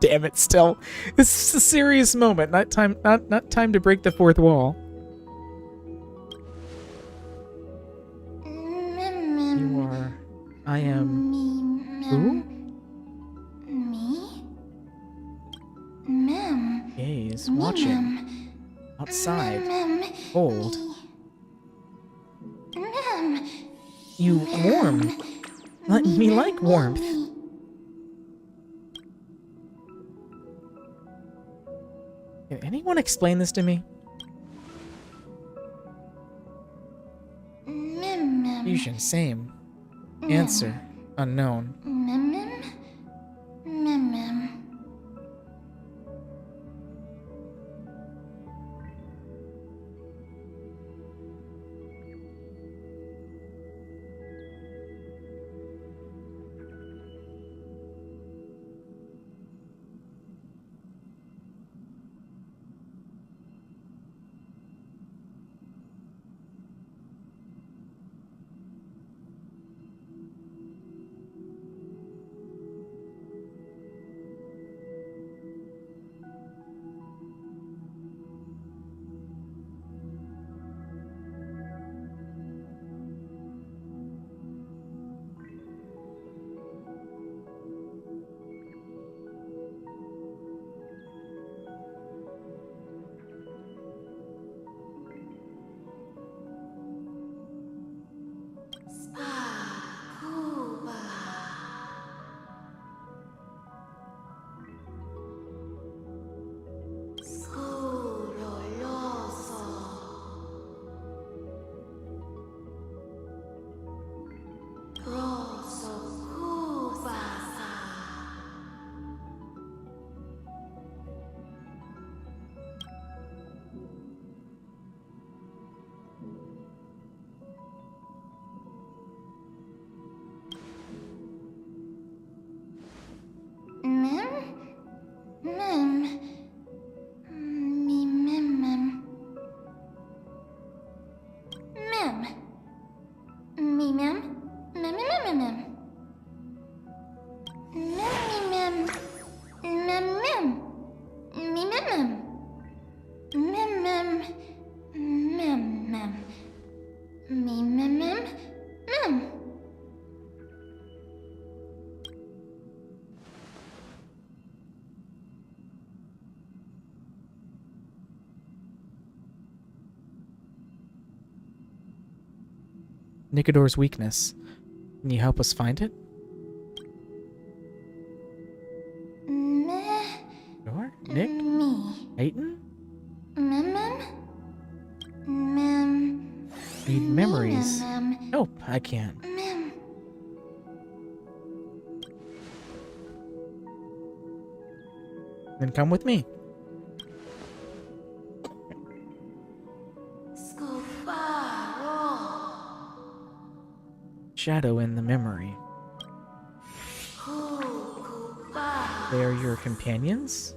Damn it, still. This is a serious moment, not time to break the fourth wall. You are... I am... Who? Me? Mem. Gaze, watching. Outside. Cold. You warm. Let me like warmth. Can anyone explain this to me? Fusion, same. Answer, unknown. Nicador's weakness. Can you help us find it? Meh. Sure. Nick? Me. Aiton? Mem. Need memories. Mem. Nope, I can't. Mem. Then come with me. Shadow in the memory. They are your companions?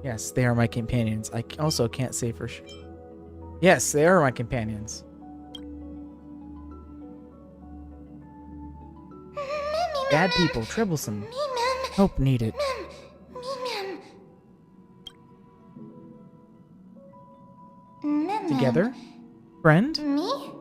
Yes, they are my companions. I also can't say for sure. Yes, they are my companions. Bad people, troublesome. Help needed. Together? Friend? Me?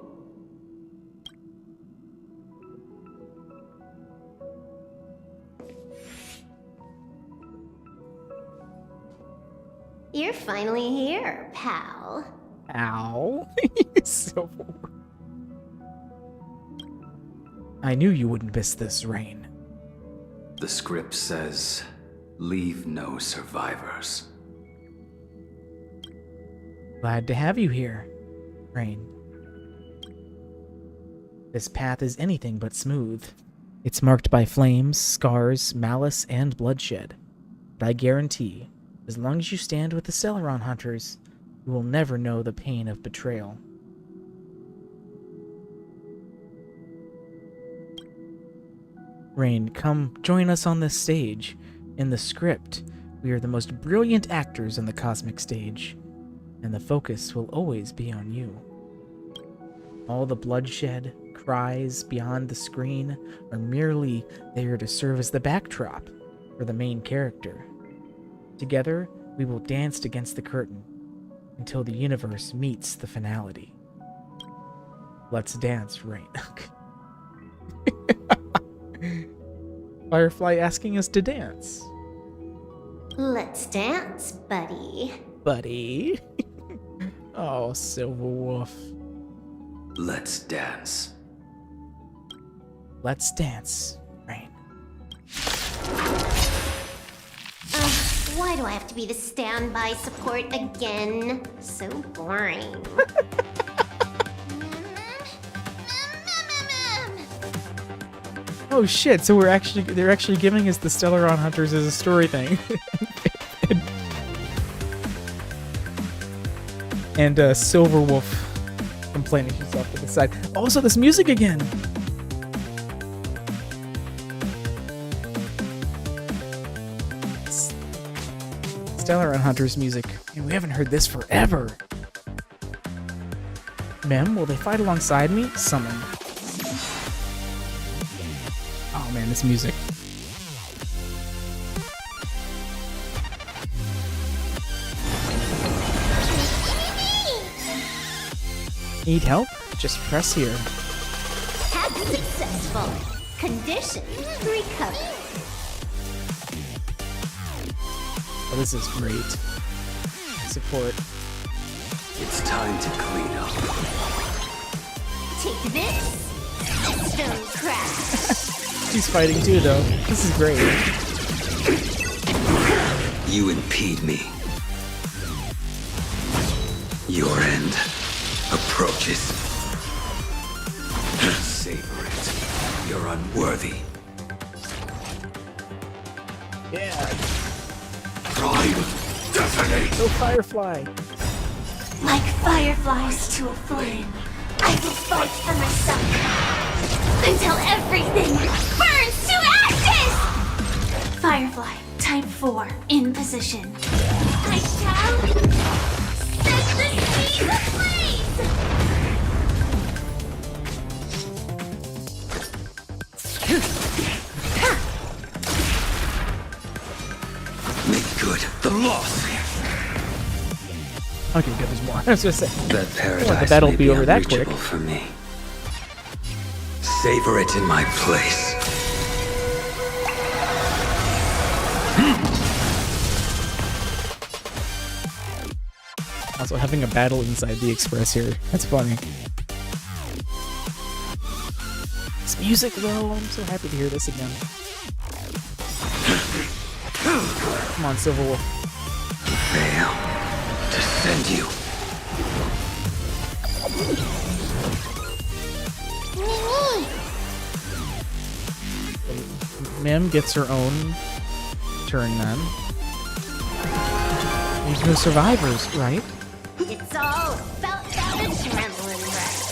You're finally here, pal. Ow. So... I knew you wouldn't miss this, Rain. The script says, leave no survivors. Glad to have you here, Rain. This path is anything but smooth. It's marked by flames, scars, malice, and bloodshed. But I guarantee, as long as you stand with the Celeron Hunters, you will never know the pain of betrayal. Rain, come join us on this stage. In the script, we are the most brilliant actors on the cosmic stage, and the focus will always be on you. All the bloodshed, cries beyond the screen are merely there to serve as the backdrop for the main character. Together, we will dance against the curtain until the universe meets the finality. Let's dance, Rain. Firefly asking us to dance. Let's dance, buddy. Buddy. Oh, Silverwolf. Let's dance. Let's dance, Rain. Why do I have to be the standby support again? So boring. Oh shit, so they're actually giving us the Stellaron Hunters as a story thing. and Silverwolf complaining she's off to the side. Also, this music again! Stellaron Hunters music. And we haven't heard this forever. Mem, will they fight alongside me? Summon. Oh man, this music. Need help? Just press here. Hack successful. Condition recovered. Oh, this is great. Support. It's time to clean up. Take this. Stone crash. She's fighting too, though. This is great. You impede me. Your end approaches. Savor it. You're unworthy. Yeah. Pride detonate. Go Firefly. Like fireflies to a flame, I will fight for myself until everything burns to ashes! Firefly, type 4, in position. I shall set the seas ablaze! Make good the loss. Okay, good, there's more. I was gonna say. That paradise the battle may be over that quick. unreachable for me. Savor it in my place. Also having a battle inside the Express here. That's funny. This music though, I'm so happy to hear this again. Come on, Civil Wolf. Fail to send you. Mim gets her own turn then. There's no survivors, right? It's all about that adrenaline rush.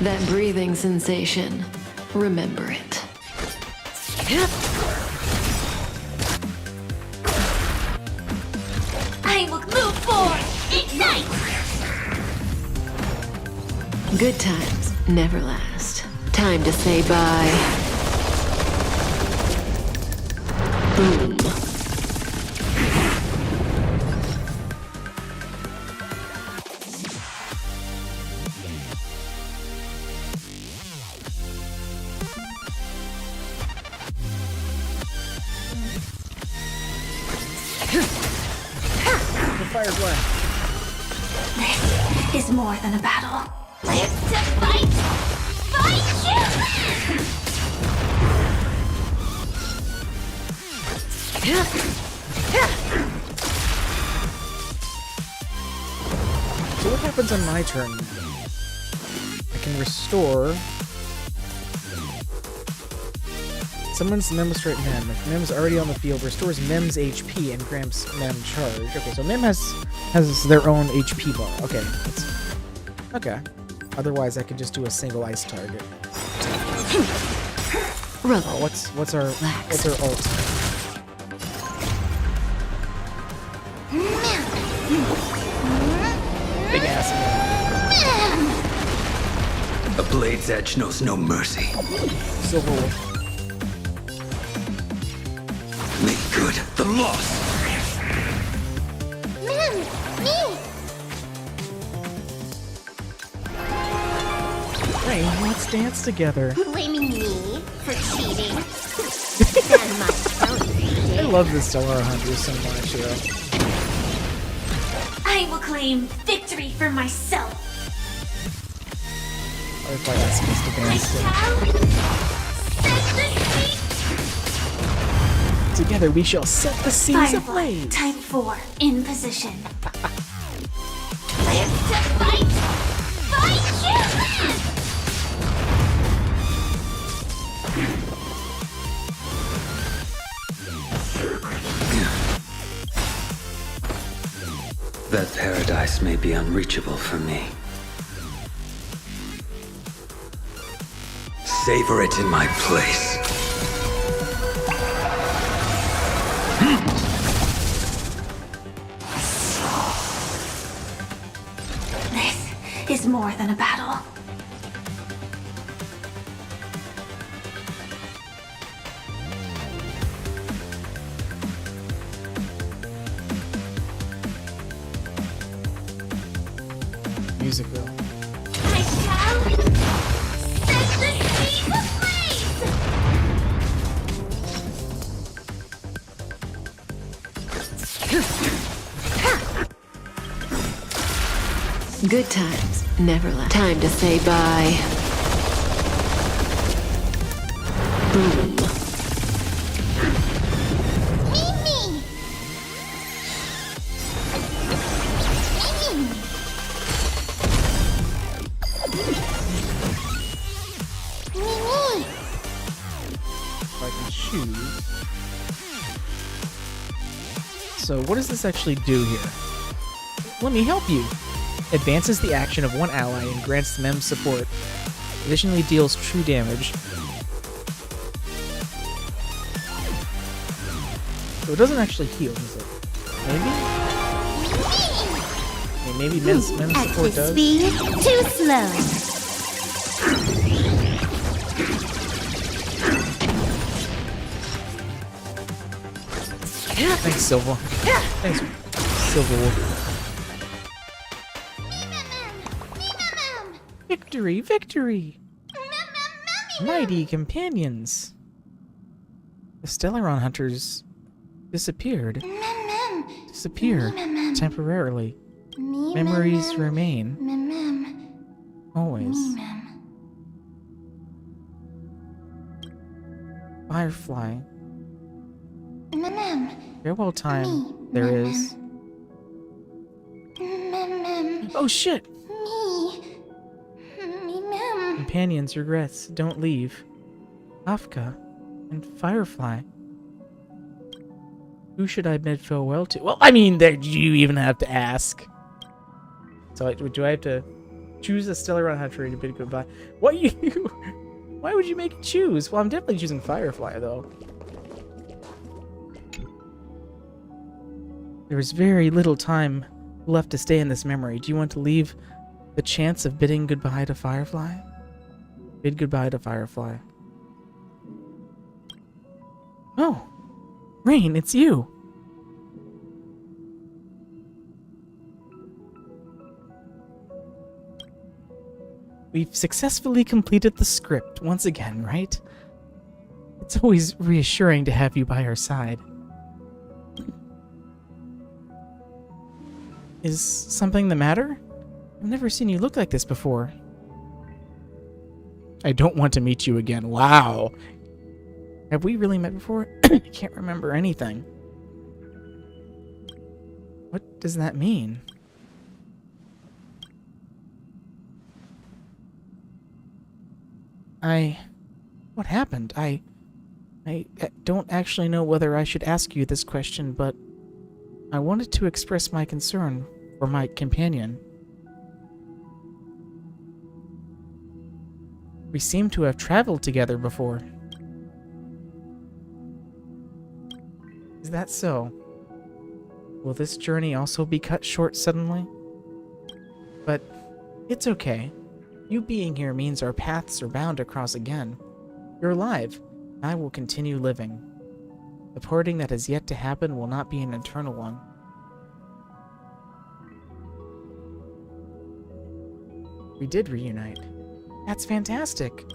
That breathing sensation. Remember it. I will move forward. Ignite! Good times never last. Time to say bye. Boom. The Firefly. This is more than a battle. Live to fight! Fight you! So what happens on my turn now? I can restore. Summons Mem's right Mem. If Mem's already on the field, restores Mem's HP and grants Mem charge. Okay, so Mem has their own HP bar. Okay, that's, okay. Otherwise, I could just do a single ice target. Oh, what's our ult? Big ass. A blade's edge knows no mercy. Silver Wolf. Make good the loss. Man, me! Hey, let's dance together. Blaming me for cheating? Stand my I love this Stellar Hunter so much, yo. I will claim victory for myself. If I ask us to dance. Together we shall set the seas Firefly, ablaze. type 4, in position. Live to fight! Fight you! That paradise may be unreachable for me. Savor it in my place. This is more than a battle. Music though. I shall set the seas ablaze! Good times never last. Time to say bye. Boom. Mimi! Mimi! Mimi! If I can choose. So what does this actually do here? Let me help you. Advances the action of one ally and grants Mem support. Additionally deals true damage. So it doesn't actually heal, does it? Maybe? Okay, maybe Mem's support does. Speed too slow. Thanks, Silva. Thanks, Silver Wolf. Victory, victory! Mighty companions! The Stellaron Hunters disappeared. Mem. Disappear. Mem. Temporarily. Me, Memories mem. remain. Mem. Always. Me, mem. Firefly. Mem. Farewell time. Me, There mem, is. Mem. Oh shit! Me. Me, mem. Companions, regrets, don't leave. Kafka and Firefly. Who should I bid farewell to? Well, I mean, do you even have to ask? So, do I have to choose a stellar run hunter to bid goodbye? What you? Why would you make it choose? Well, I'm definitely choosing Firefly, though. There is very little time left to stay in this memory. Do you want to leave the chance of bidding goodbye to Firefly? Bid goodbye to Firefly. Oh, Rain, it's you. We've successfully completed the script once again, right? It's always reassuring to have you by our side. Is something the matter? I've never seen you look like this before. I don't want to meet you again. Wow. Have we really met before? I can't remember anything. What does that mean? What happened? I don't actually know whether I should ask you this question, but I wanted to express my concern for my companion. We seem to have traveled together before. Is that so? Will this journey also be cut short suddenly? But it's okay. You being here means our paths are bound to cross again. You're alive, and I will continue living. The parting that has yet to happen will not be an eternal one. We did reunite. That's fantastic.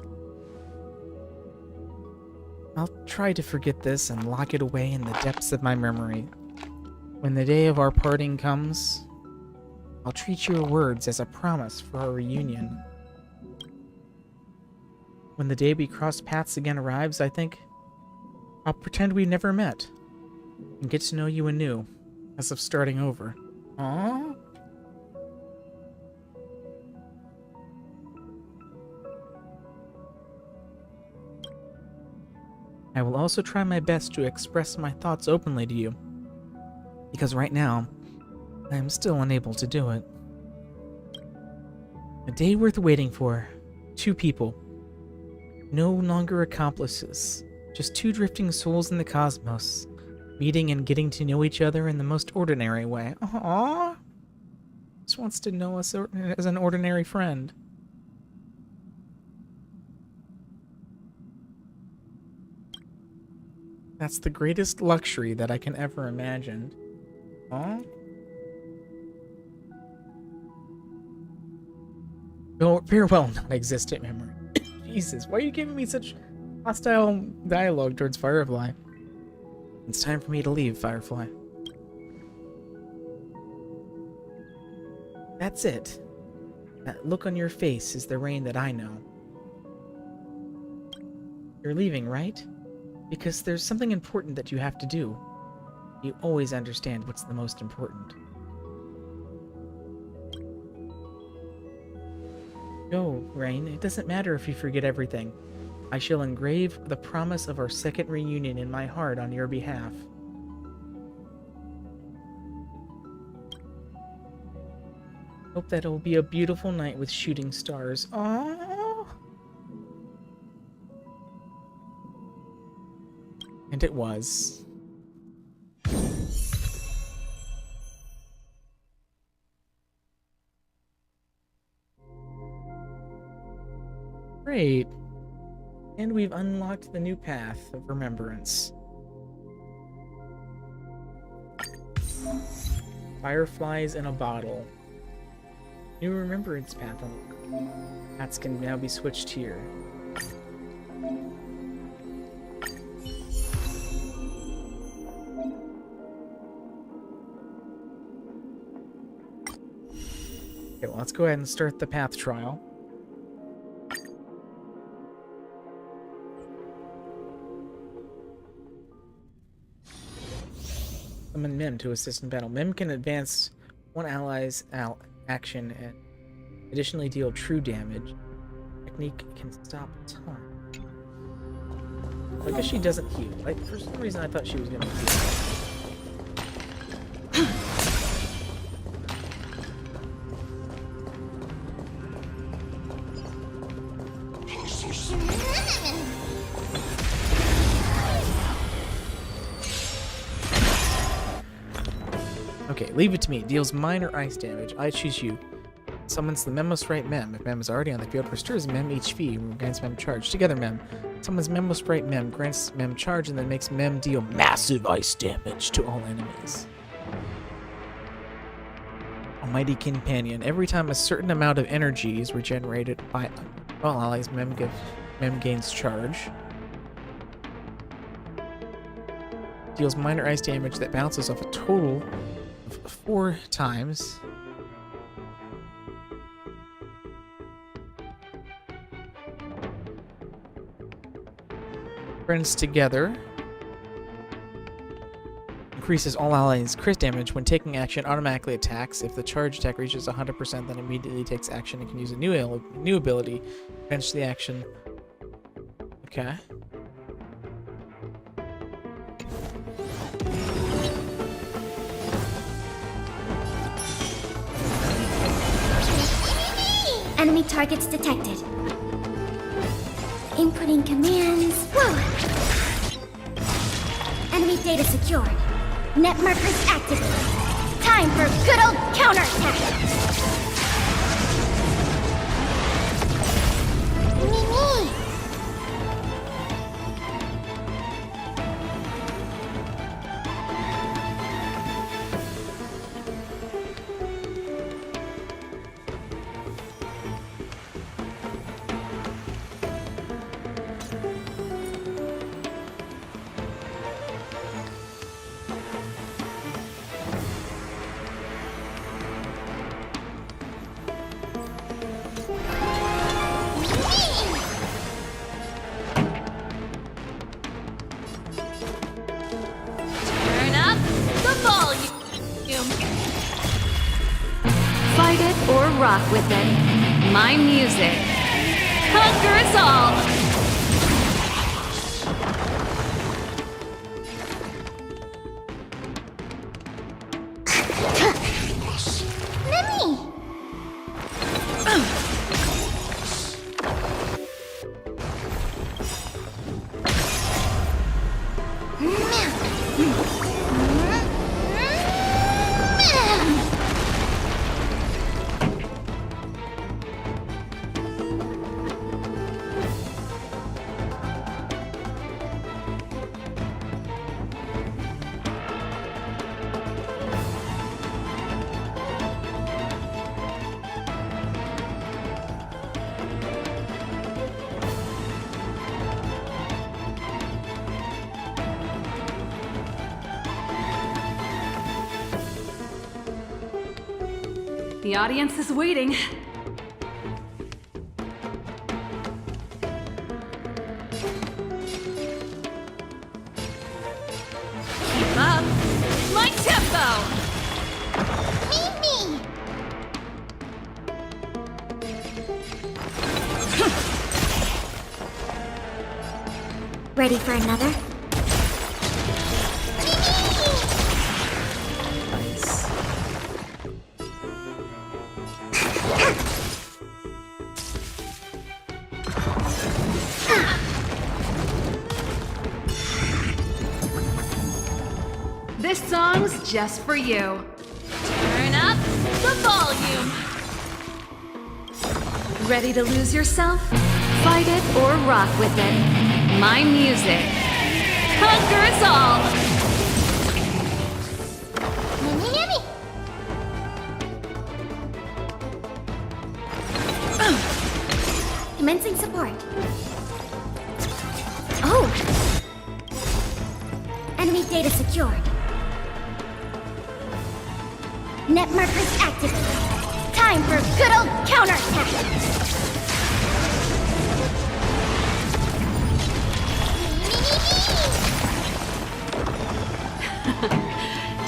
I'll try to forget this and lock it away in the depths of my memory. When the day of our parting comes, I'll treat your words as a promise for our reunion. When the day we cross paths again arrives, I think I'll pretend we never met and get to know you anew, as if starting over. Aww. I will also try my best to express my thoughts openly to you, because right now, I am still unable to do it. A day worth waiting for. 2 people. No longer accomplices. Just 2 drifting souls in the cosmos, meeting and getting to know each other in the most ordinary way. Aww. Just wants to know us as an ordinary friend. That's the greatest luxury that I can ever imagine. Aww. No, farewell, non-existent memory. Jesus, why are you giving me such hostile dialogue towards Firefly? It's time for me to leave, Firefly. That's it. That look on your face is the Rain that I know. You're leaving, right? Because there's something important that you have to do. You always understand what's the most important. Go, Rain. It doesn't matter if you forget everything. I shall engrave the promise of our second reunion in my heart on your behalf. Hope that it'll be a beautiful night with shooting stars. Aww. And it was. Great. And we've unlocked the new path of remembrance. Fireflies in a bottle. New remembrance path unlocked. Paths can now be switched here. Okay, well, let's go ahead and start the path trial. Summon Mim to assist in battle. Mim can advance one ally's action and additionally deal true damage. Technique can stop time. I guess she doesn't heal. For some reason, I thought she was gonna heal. Okay, leave it to me. Deals minor ice damage. I choose you. Summons the Memosprite Mem. If Mem is already on the field, restores Mem HP, grants Mem charge. Together, Mem. Summons Memosprite Mem, grants Mem charge, and then makes Mem deal massive ice damage to all enemies. Almighty Companion. Every time a certain amount of energy is regenerated by all allies, Mem gains charge. Deals minor ice damage that bounces off a total of 4 times. Friends together. Increases all allies' crit damage when taking action, automatically attacks. If the charge attack reaches 100%, then immediately takes action and can use a new ability. Finish the action. Okay. Enemy targets detected. Inputting commands. Whoa! Enemy data secured. Net markers activated. Time for good old counterattack. Me. Fight it or rock with it. My music. Conquer us all! The audience is waiting. Keep up. My tempo! Me! Ready for another? This song's just for you. Turn up the volume. Ready to lose yourself? Fight it or rock with it. My music. Conquer us all! Yummy! Commencing support. Oh! Enemy data secured. Net markers activated. Time Time for good old counterattack!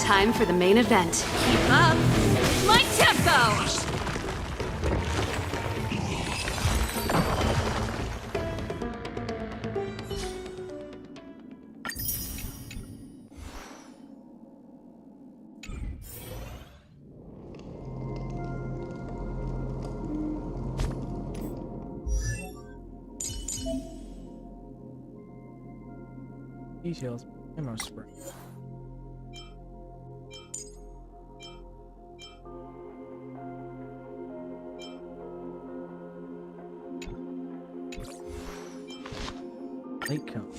Time for the main event. Keep up. My tempo! Details. Ammo spray. Light cone.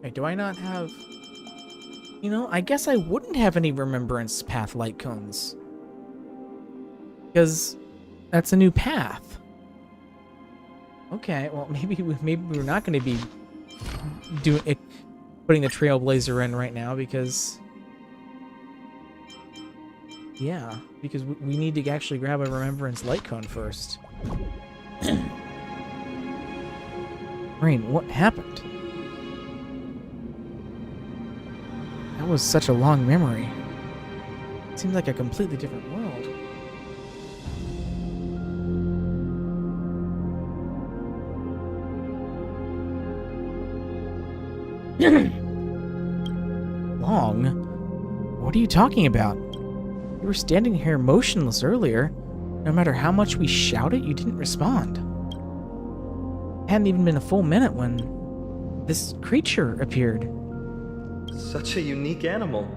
Hey, do I not have... You know, I guess I wouldn't have any remembrance path light cones. Because that's a new path. Okay, well maybe we're not going to be doing it, putting the Trailblazer in right now because yeah, because we need to actually grab a remembrance light cone first. Rain, what happened? That was such a long memory. It seemed like a completely different world. Long? What are you talking about? You were standing here motionless earlier. No matter how much we shouted, you didn't respond. It hadn't even been a full minute when this creature appeared. Such a unique animal.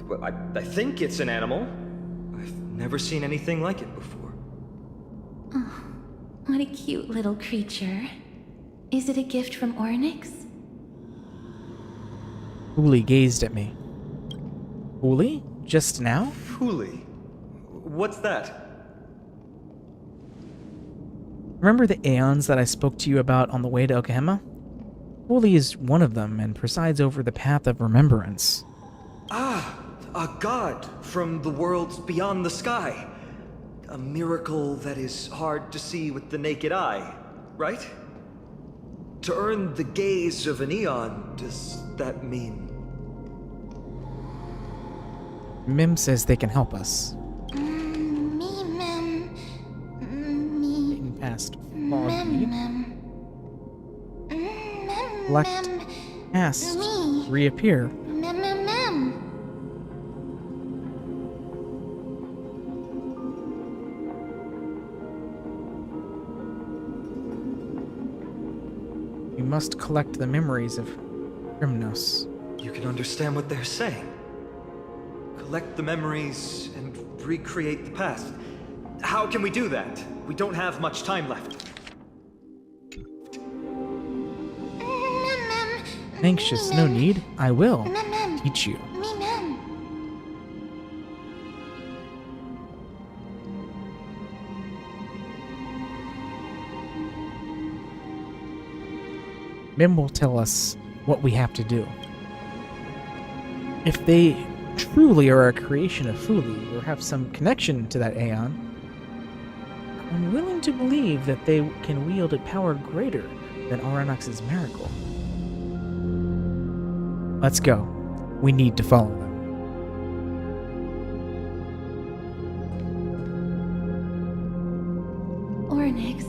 Well, I think it's an animal. I've never seen anything like it before. Oh, what a cute little creature. Is it a gift from Ornyx? Uli gazed at me. Uli? Just now? Uli? What's that? Remember the Aeons that I spoke to you about on the way to Okahema? Uli is one of them and presides over the Path of Remembrance. Ah, a god from the worlds beyond the sky. A miracle that is hard to see with the naked eye, right? To earn the gaze of an Aeon, does that mean? Mim says they can help us. Getting past fog. Select, cast, reappear. You must collect the memories of Grimnos. You can understand what they're saying. Collect the memories and recreate the past. How can we do that? We don't have much time left. Anxious, no need. I will teach you. Mim will tell us what we have to do. If they truly are a creation of Fuli or have some connection to that Aeon, I'm willing to believe that they can wield a power greater than Ornyx's miracle. Let's go. We need to follow them. Ornyx,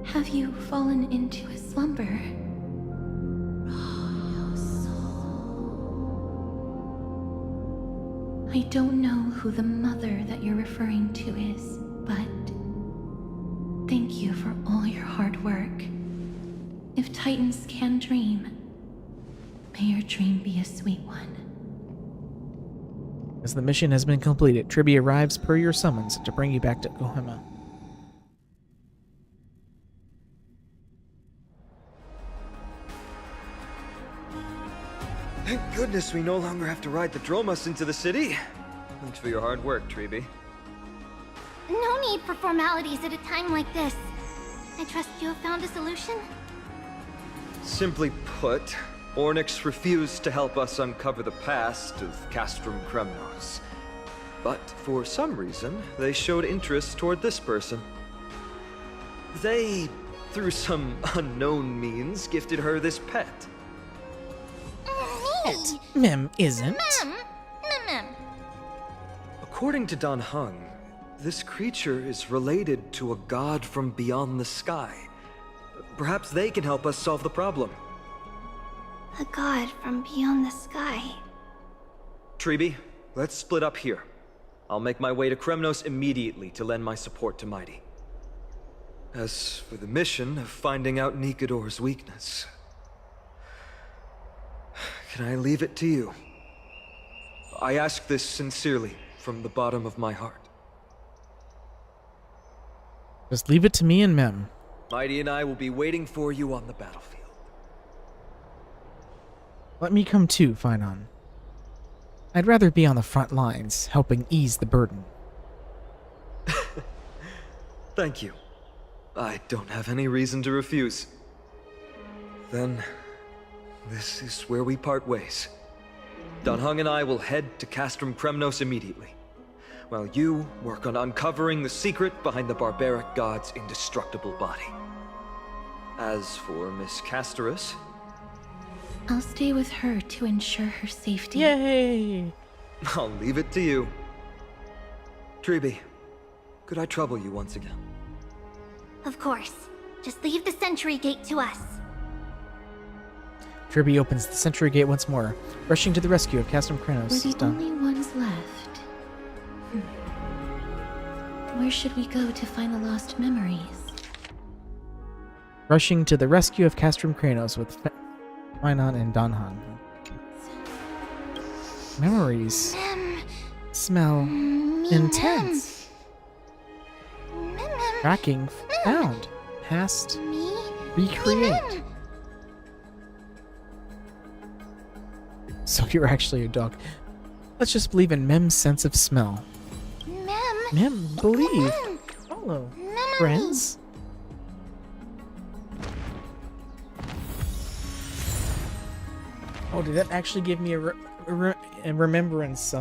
have you fallen into a slumber? I don't know who the mother that you're referring to is, but thank you for all your hard work. If Titans can dream, may your dream be a sweet one. As the mission has been completed, Tribby arrives per your summons to bring you back to Okahema. Thank goodness we no longer have to ride the Dromus into the city. Thanks for your hard work, Treby. No need for formalities at a time like this. I trust you have found a solution? Simply put, Ornyx refused to help us uncover the past of Castrum Kremnos. But for some reason, they showed interest toward this person. They, through some unknown means, gifted her this pet. Me? Mem isn't. Mem. According to Dan Heng, this creature is related to a god from beyond the sky. Perhaps they can help us solve the problem. A god from beyond the sky. Treeby, let's split up here. I'll make my way to Kremnos immediately to lend my support to Mighty. As for the mission of finding out Nikador's weakness, can I leave it to you? I ask this sincerely, from the bottom of my heart. Just leave it to me and Mem. Mighty and I will be waiting for you on the battlefield. Let me come too, Finon. I'd rather be on the front lines, helping ease the burden. Thank you. I don't have any reason to refuse. Then, this is where we part ways. Dan Heng and I will head to Castrum Kremnos immediately, while you work on uncovering the secret behind the barbaric god's indestructible body. As for Miss Castorus, I'll stay with her to ensure her safety. Yay! I'll leave it to you. Treeby, could I trouble you once again? Of course. Just leave the sentry gate to us. Treeby opens the sentry gate once more, rushing to the rescue of Castrum We're Kranos. the only ones left. Where should we go to find the lost memories? Rushing to the rescue of Castrum Kranos with Finon and Danhan. Memories. Smell intense. Tracking found. Past. Recreate. So you're actually a dog. Let's just believe in Mem's sense of smell. Mem, believe. Follow. Friends. Oh, did that actually give me a remembrance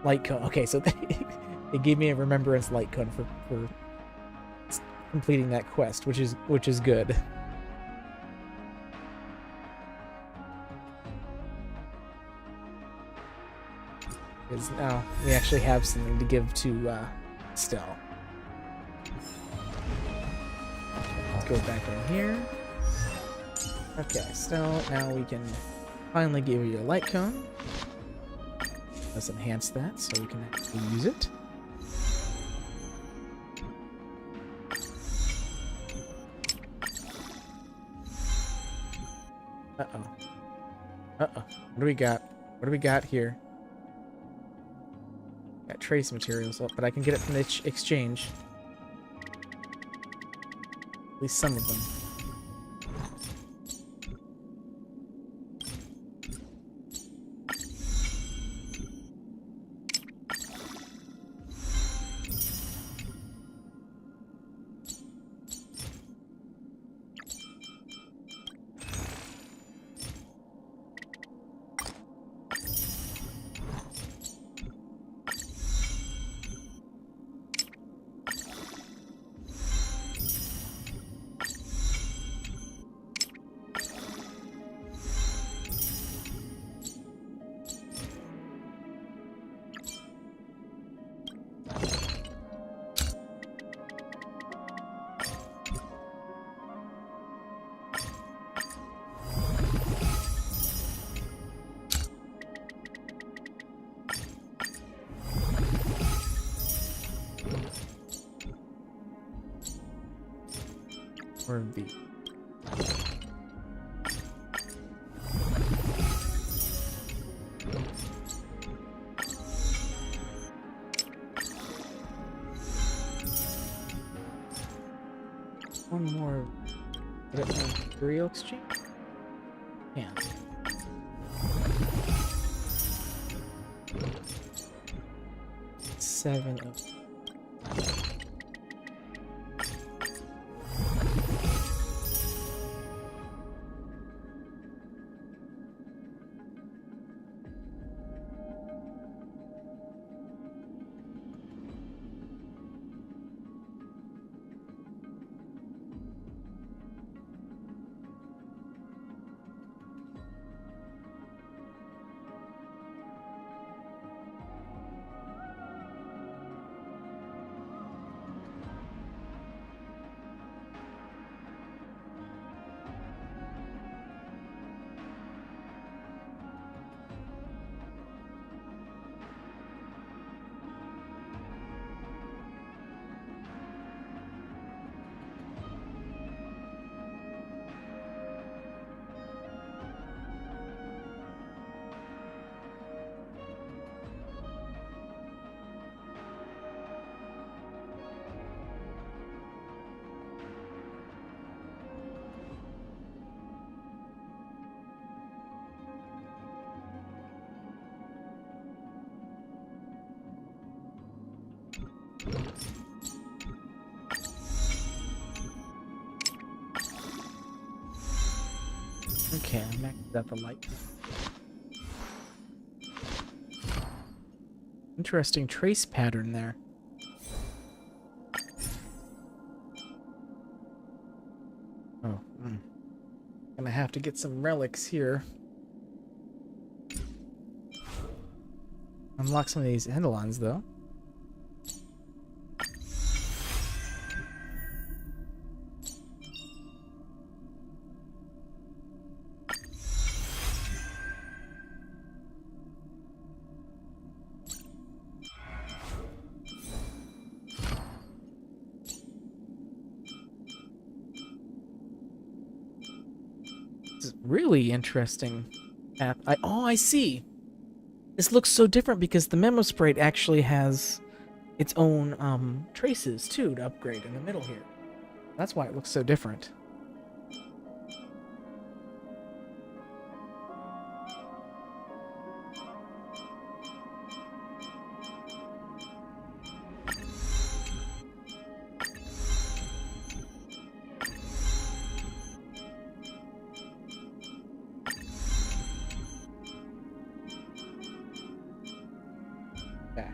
light cone? Okay, so it gave me a remembrance light cone for completing that quest, which is good. Because now we actually have something to give to Stell. Let's go back in here. Okay, Stell, now we can finally give you a light cone. Let's enhance that so we can actually use it. Uh-oh. Uh-oh. What do we got? What do we got here? Got trace materials, but I can get it from the exchange. At least some of them. Or V. One more. Would it be material exchange? Yeah. Seven of. Okay, I maxed out the light. Interesting trace pattern there. Oh, gonna have to get some relics here. Unlock some of these eidolons, though. This is really interesting. I see. This looks so different because the Memo Sprite actually has its own traces too to upgrade in the middle here. That's why it looks so different. Yeah.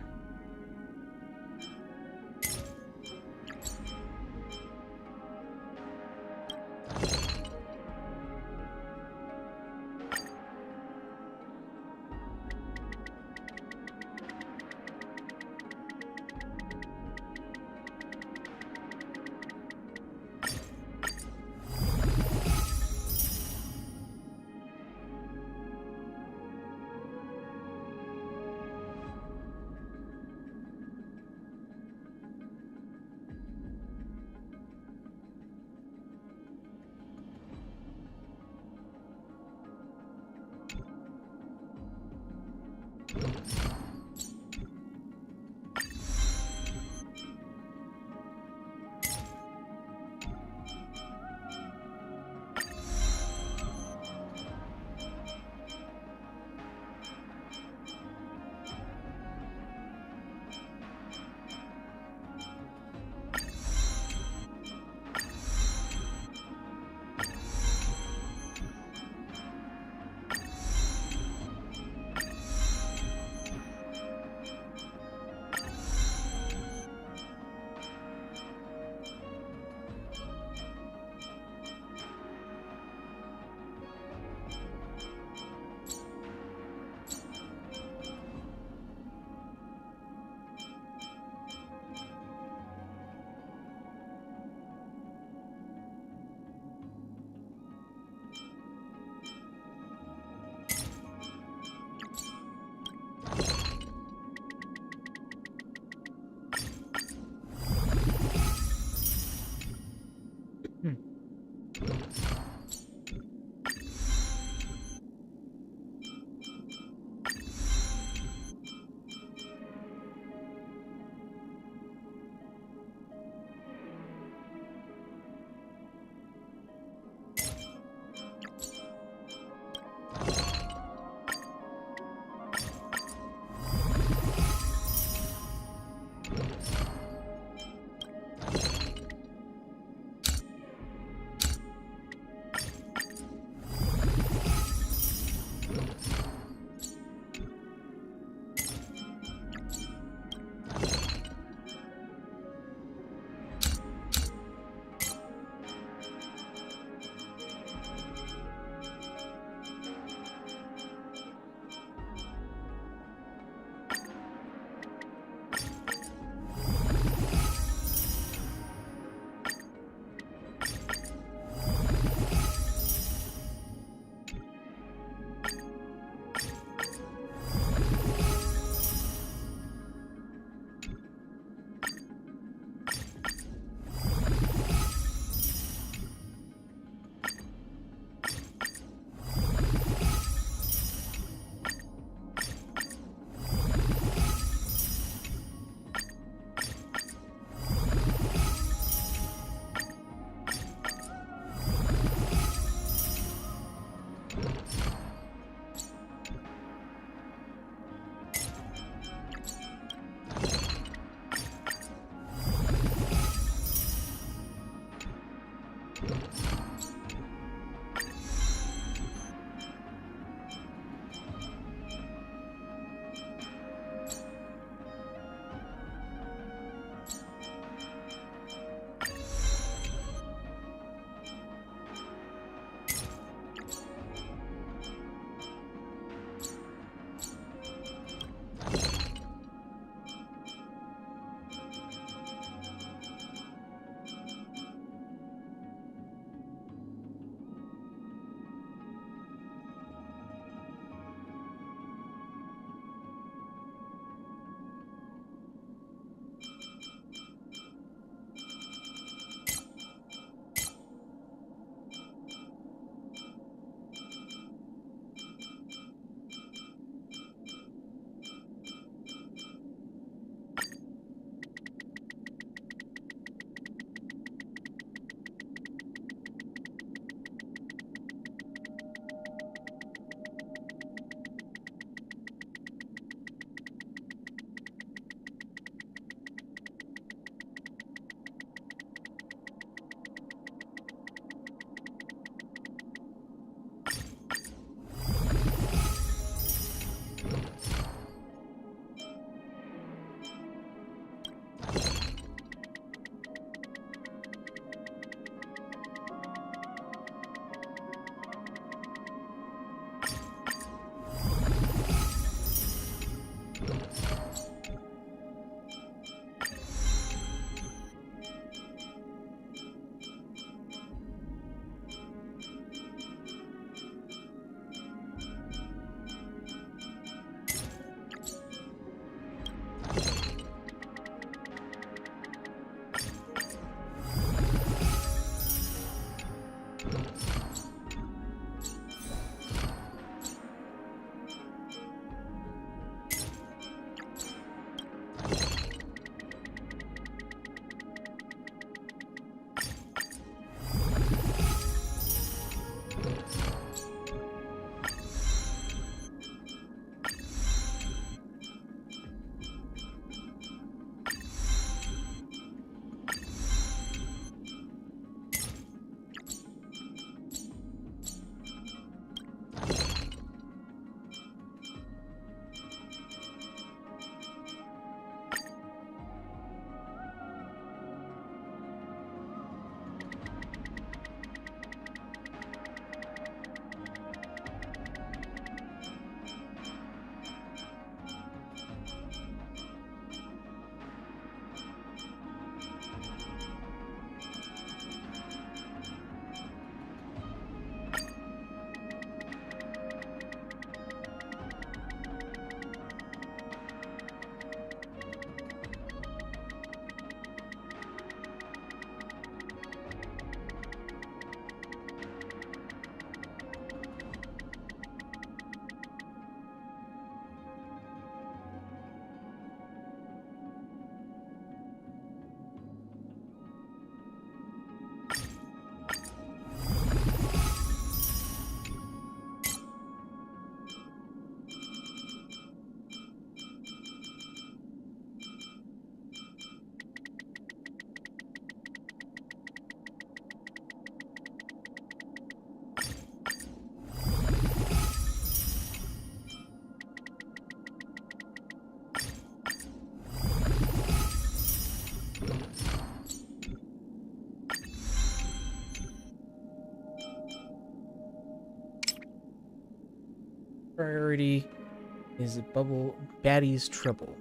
priority is Bubble Baddie's Trouble.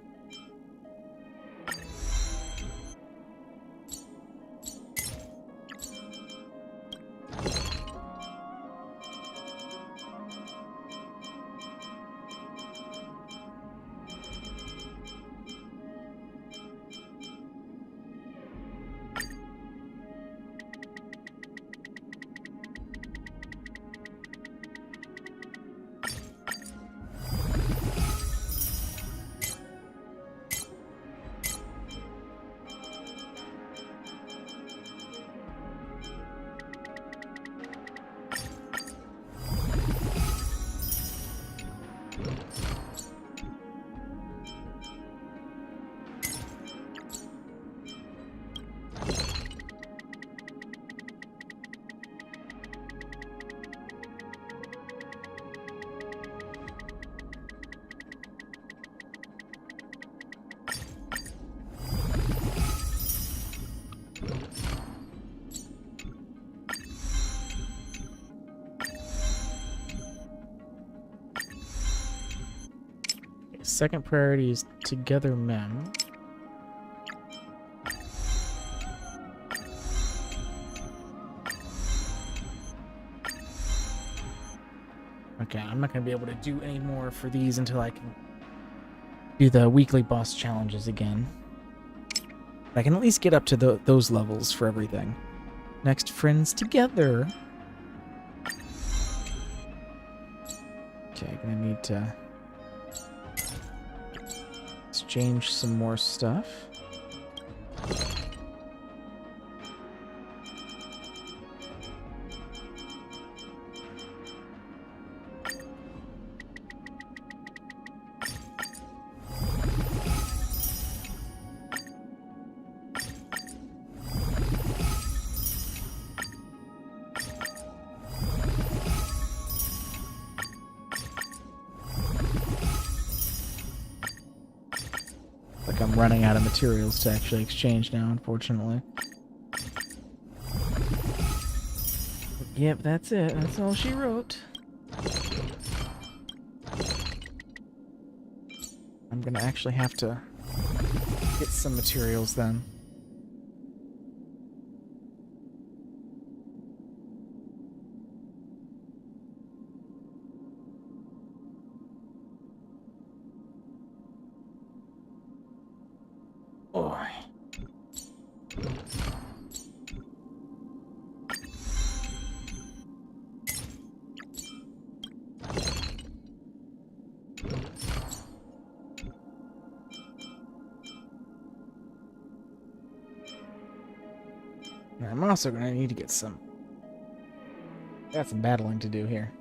Second priority is Together Mem. Okay, I'm not going to be able to do any more for these until I can do the weekly boss challenges again. But I can at least get up to those levels for everything. Next, Friends Together. Okay, I'm going to need to exchange some more stuff. I'm running out of materials to actually exchange now, unfortunately. Yep, that's it. That's all she wrote. I'm gonna actually have to get some materials then. I'm also going to need to get some... got some battling to do here.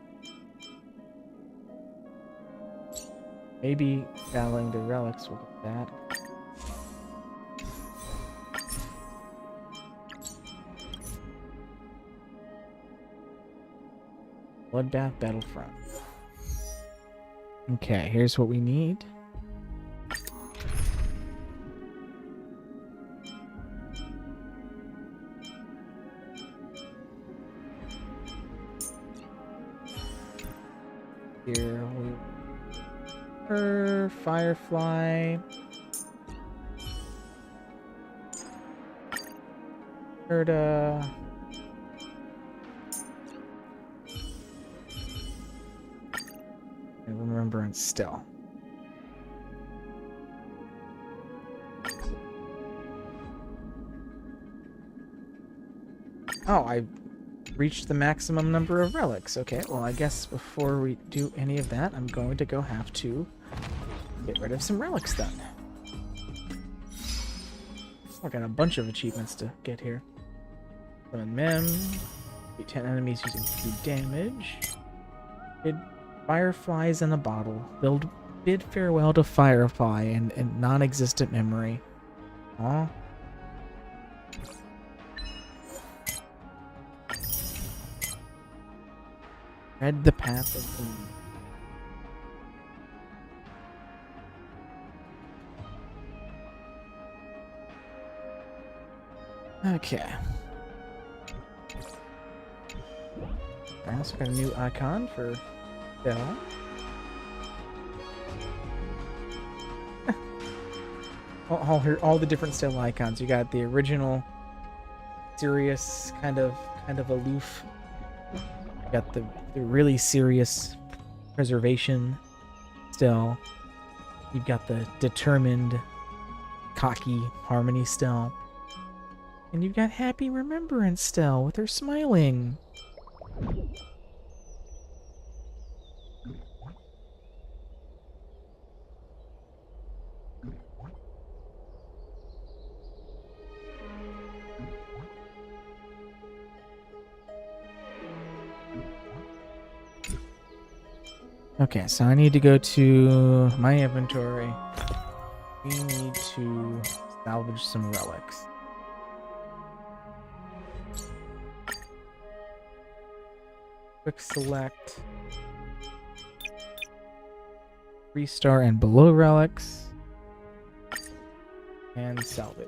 Maybe battling the relics will get that. Bloodbath Battlefront. Okay, here's what we need. Here we Firefly. Herda. And Remembrance still. Oh, I reached the maximum number of relics. Okay, well, I guess before we do any of that, I'm going to go have to get rid of some relics then. I got a bunch of achievements to get here. Summon Mem, beat 10 enemies using 2 damage. Bid Fireflies in a bottle. Bid farewell to Firefly and non-existent memory. Aw. Tread the path of doom. Okay. I also got a new icon for Belle. all the different style icons. You got the original, serious, kind of aloof. You got the really serious preservation still. You've got the determined, cocky harmony still. And you've got happy remembrance still with her smiling. Okay, so I need to go to my inventory. We need to salvage some relics. Quick select. 3-star and below relics. And salvage.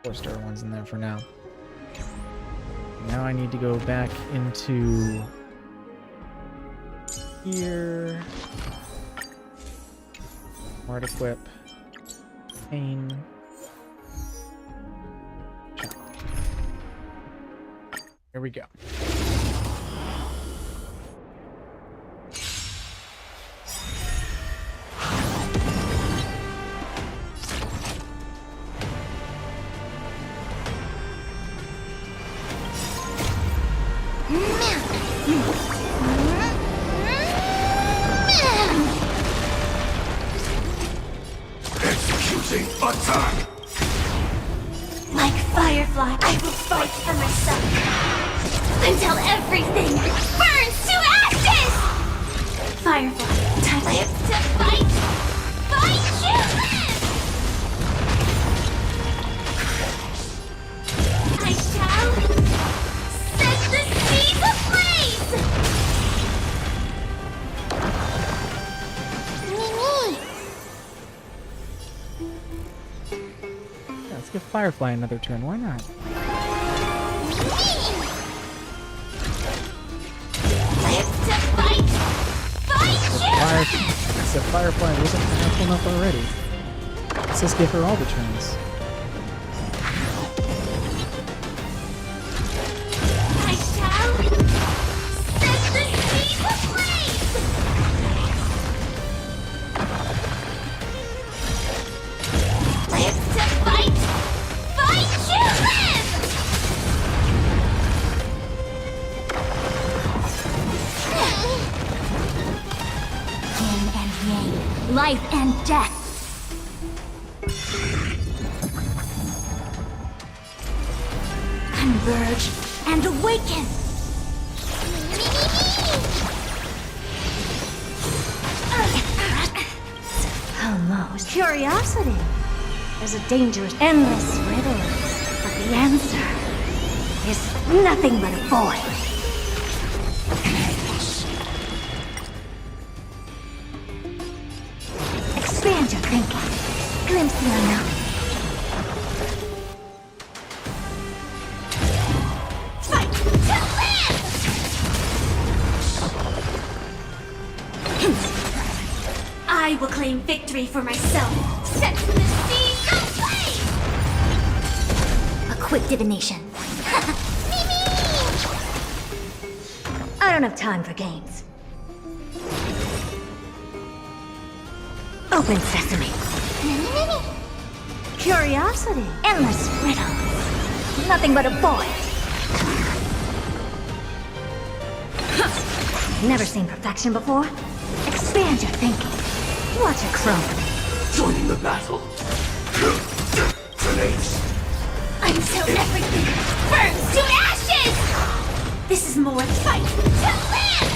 4-star ones in there for now. Now I need to go back into here. Smart equip. Pain. Chop. Here we go. Executing attack! Like Firefly, I will fight for myself until everything burns to ashes! Firefly, time to fight! Fight you live! I shall set the seas ablaze! Let's give Firefly another turn. Why not? Firefly wasn't powerful enough already. Let's just give her all the turns. I shall set the seas ablaze! Live to fight! Fight you live! Yin and yang, life and death. Converge and awaken! Almost. Curiosity. There's a dangerous, endless riddles, but the answer is nothing but a void. Expand your thinking. Glimpse the unknown. Fight to live! I will claim victory for myself. Set the seas ablaze! A quick divination. I don't have time for games. Open sesame. Curiosity. Endless riddles. Nothing but a void. Never seen perfection before? Expand your thinking. Watch it crumble. Joining the battle. Grenades. Until everything burns to ashes! This is more fight to live!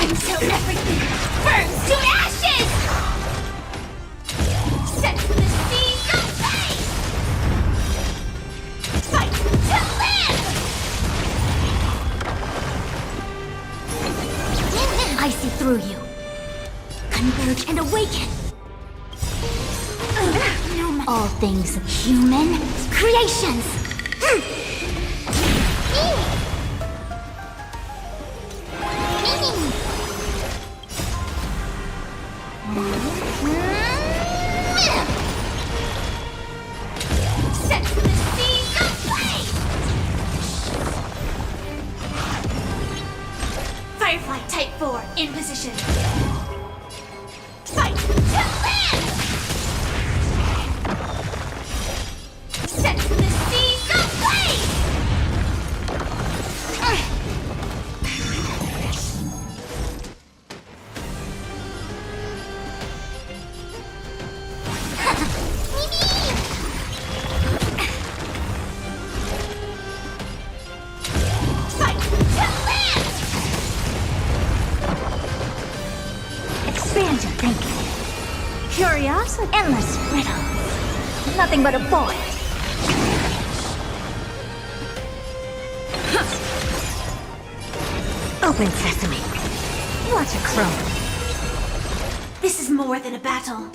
Until everything burns to ashes! Set the seas ablaze! Fight to live! I see through you. Converge and awaken! all things human creations. Set the seeds ablaze! Firefly Type 4 in position. Fight to land! Set the seeds ablaze! Fight to land! Expand your thinking. Curiosity. Endless riddle. Nothing but a void. Open sesame. Watch it crumble. This is more than a battle.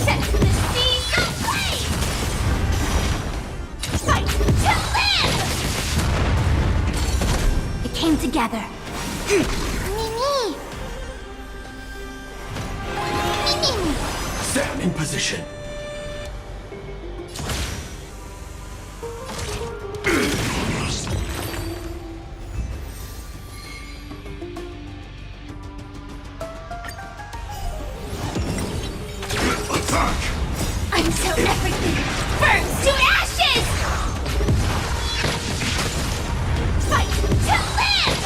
Set the seeds ablaze! Fight to land! It came together. Mimi! Mimi! Sam in position. Until everything burns to ashes! Fight to land!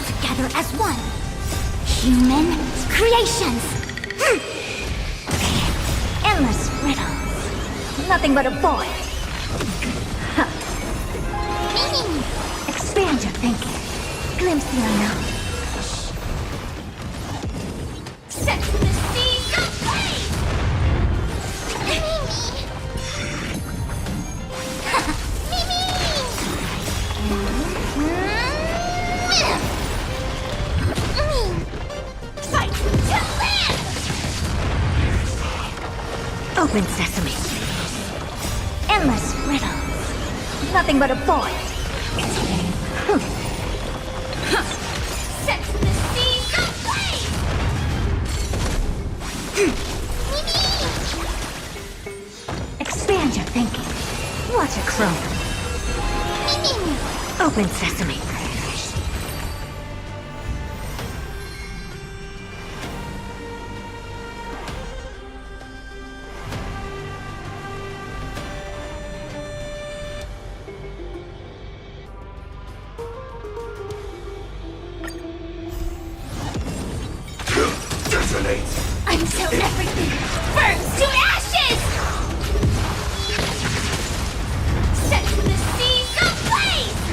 Together as one. Human creations. Endless riddles. Nothing but a void. Expand your thinking. Glimpse the unknown. Set the seeds ablaze! Fight to land! Open sesame. Endless riddles. Nothing but a void. Set the seeds ablaze! Expand your thinking. Watch it crumble. Open sesame. Until everything burns to ashes! Set the seeds ablaze!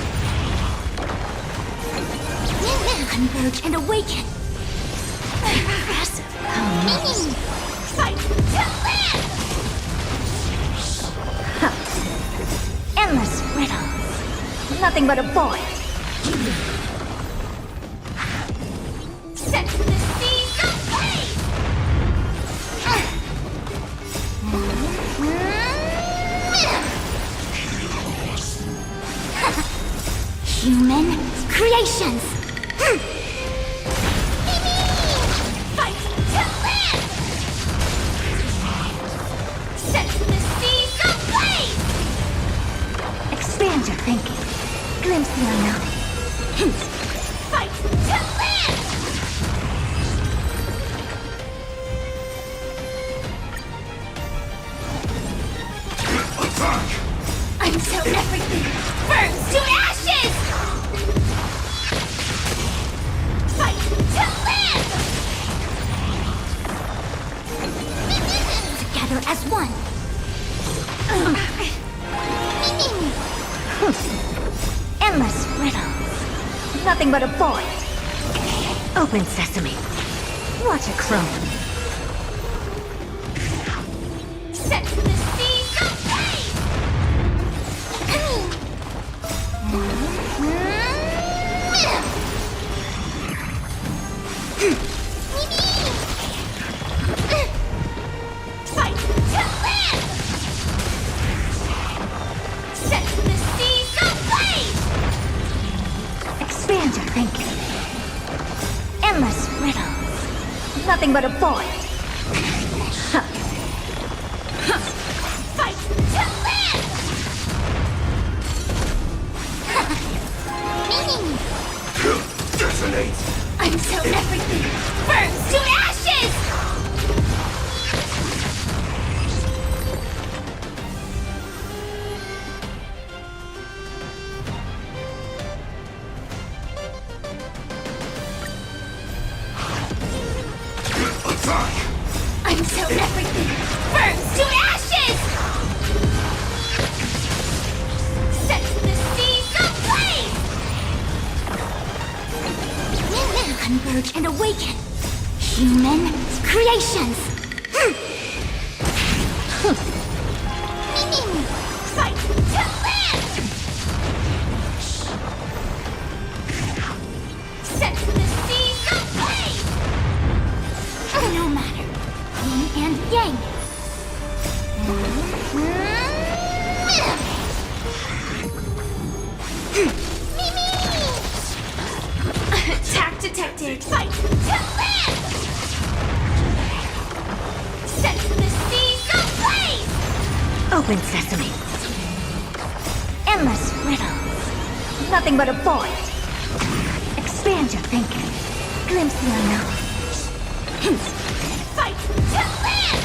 Converge and awaken! Impressive. Fight to land! Endless riddles. Nothing but a void. Set the seeds ablaze! Human creations! Fight to land! Set the seeds ablaze! Expand your thinking. Glimpse the unknown. Fight to land! Until everything burns to ashes! Fight to land! Together as one. Endless riddles. Nothing but a void. Open sesame. Watch it crumble. Set the seeds ablaze! thinking. Endless riddles. Nothing but a void. Huh. Fight to live! Meaning! Detonate! Until everything burns to ashes! Attack! Until everything burns to ashes! Set the seas ablaze! Converge and awaken! Human creations! Meaning, fight to live! Set the seas ablaze! No matter, yin and yang. Attack detected. Fight to live! Set the seas ablaze! Open sesame. Endless riddles. Nothing but a void. Expand your thinking. Glimpse the unknown. Fight to live!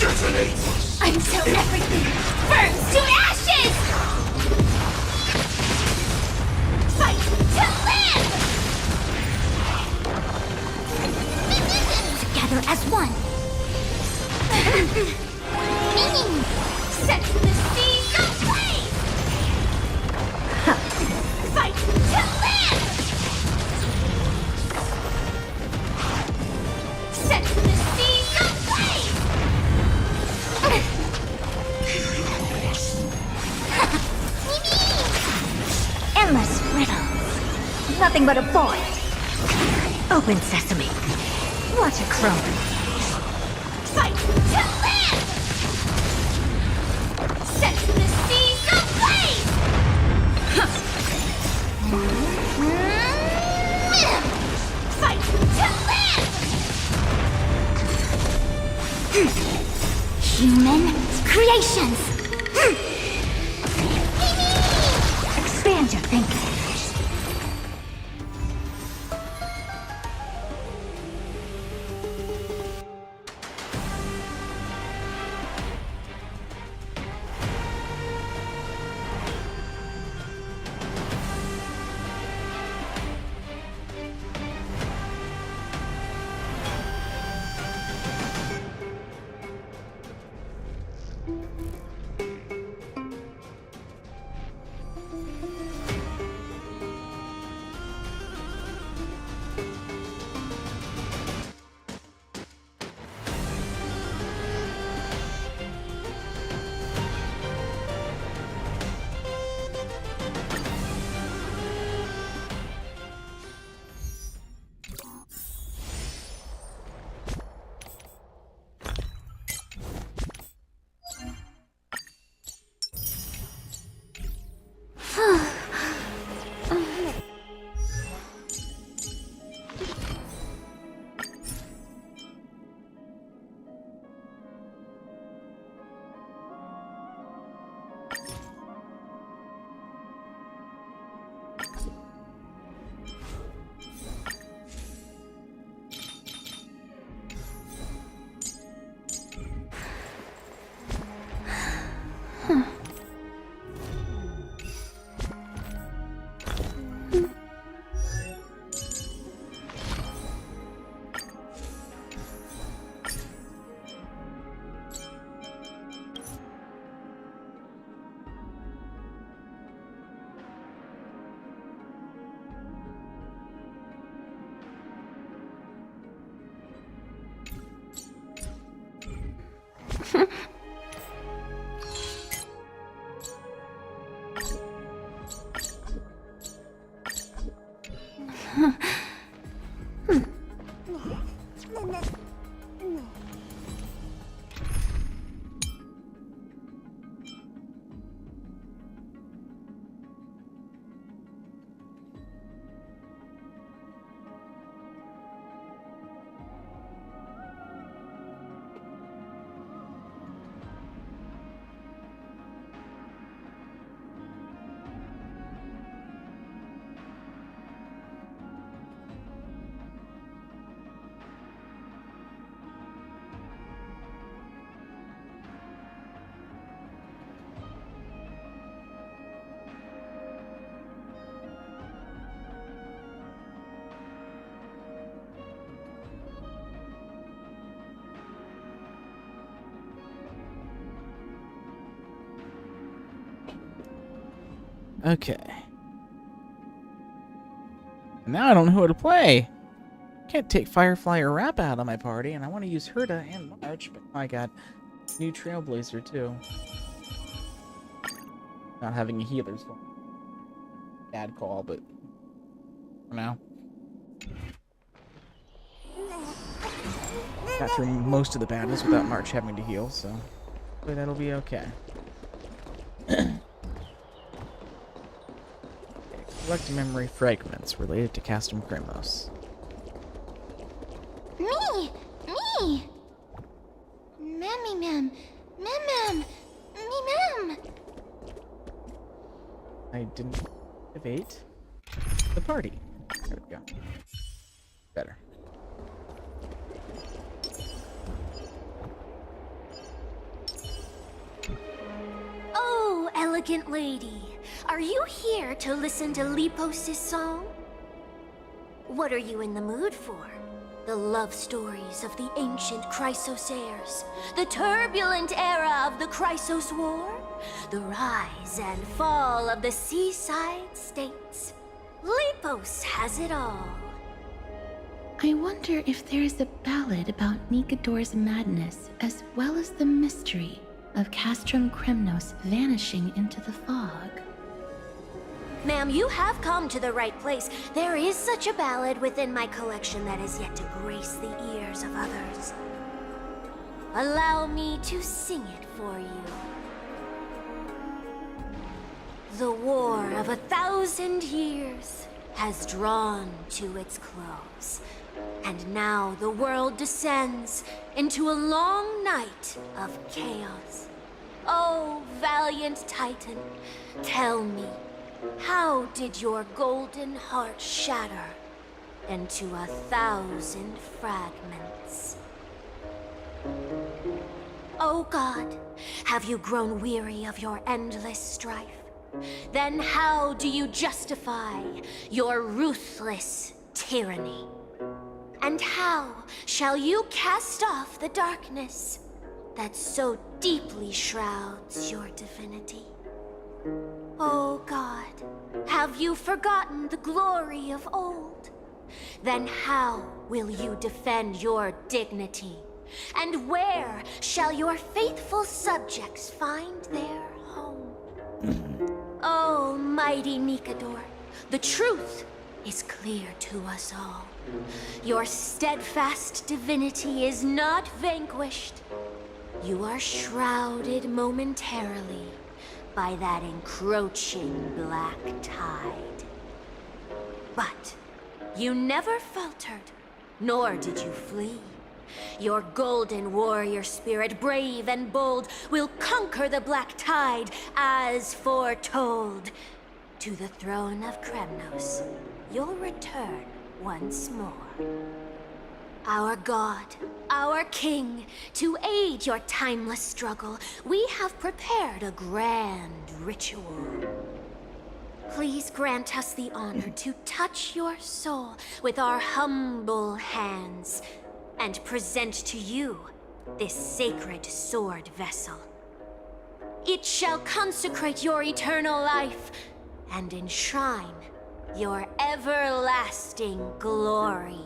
Detonate! Until everything burns to ashes! Fight to live! Together as one! Meaning, set the seas ablaze! Fight to live! Set the seas ablaze! Endless riddles. Nothing but a void. Open sesame. Watch a crone. Fight to live! Set the seas ablaze! Fight to live! Human creations! Expand your thinking. Okay. And now I don't know who to play. Can't take Firefly or Rap out of my party, and I want to use Herta and March, but I got new Trailblazer too. Not having a healer's one. Bad call, but for now. Got through most of the battles without March having to heal, so hopefully that'll be okay. Collect memory fragments related to Castrum Kremnos. Me! Mammy mem! Mem! Me mem! I didn't activate the party. There we go. Better. Oh, elegant lady. Are you here to listen to Lepos' song? What are you in the mood for? The love stories of the ancient Chrysos heirs, the turbulent era of the Chrysos War, the rise and fall of the seaside states. Lepos has it all. I wonder if there is a ballad about Nikador's madness as well as the mystery of Castrum Kremnos vanishing into the fog. Ma'am, you have come to the right place. There is such a ballad within my collection that is yet to grace the ears of others. Allow me to sing it for you. The war of 1,000 years has drawn to its close, and now the world descends into a long night of chaos. Oh, valiant Titan, tell me, how did your golden heart shatter into 1,000 fragments? Oh God, have you grown weary of your endless strife? Then how do you justify your ruthless tyranny? And how shall you cast off the darkness that so deeply shrouds your divinity? Oh God, have you forgotten the glory of old? Then how will you defend your dignity? And where shall your faithful subjects find their home? Oh, mighty Nikador, the truth is clear to us all. Your steadfast divinity is not vanquished. You are shrouded momentarily by that encroaching black tide. But you never faltered, nor did you flee. Your golden warrior spirit, brave and bold, will conquer the black tide as foretold. To the throne of Kremnos, you'll return once more. Our God, our King, to aid your timeless struggle, we have prepared a grand ritual. Please grant us the honor to touch your soul with our humble hands and present to you this sacred sword vessel. It shall consecrate your eternal life and enshrine your everlasting glory.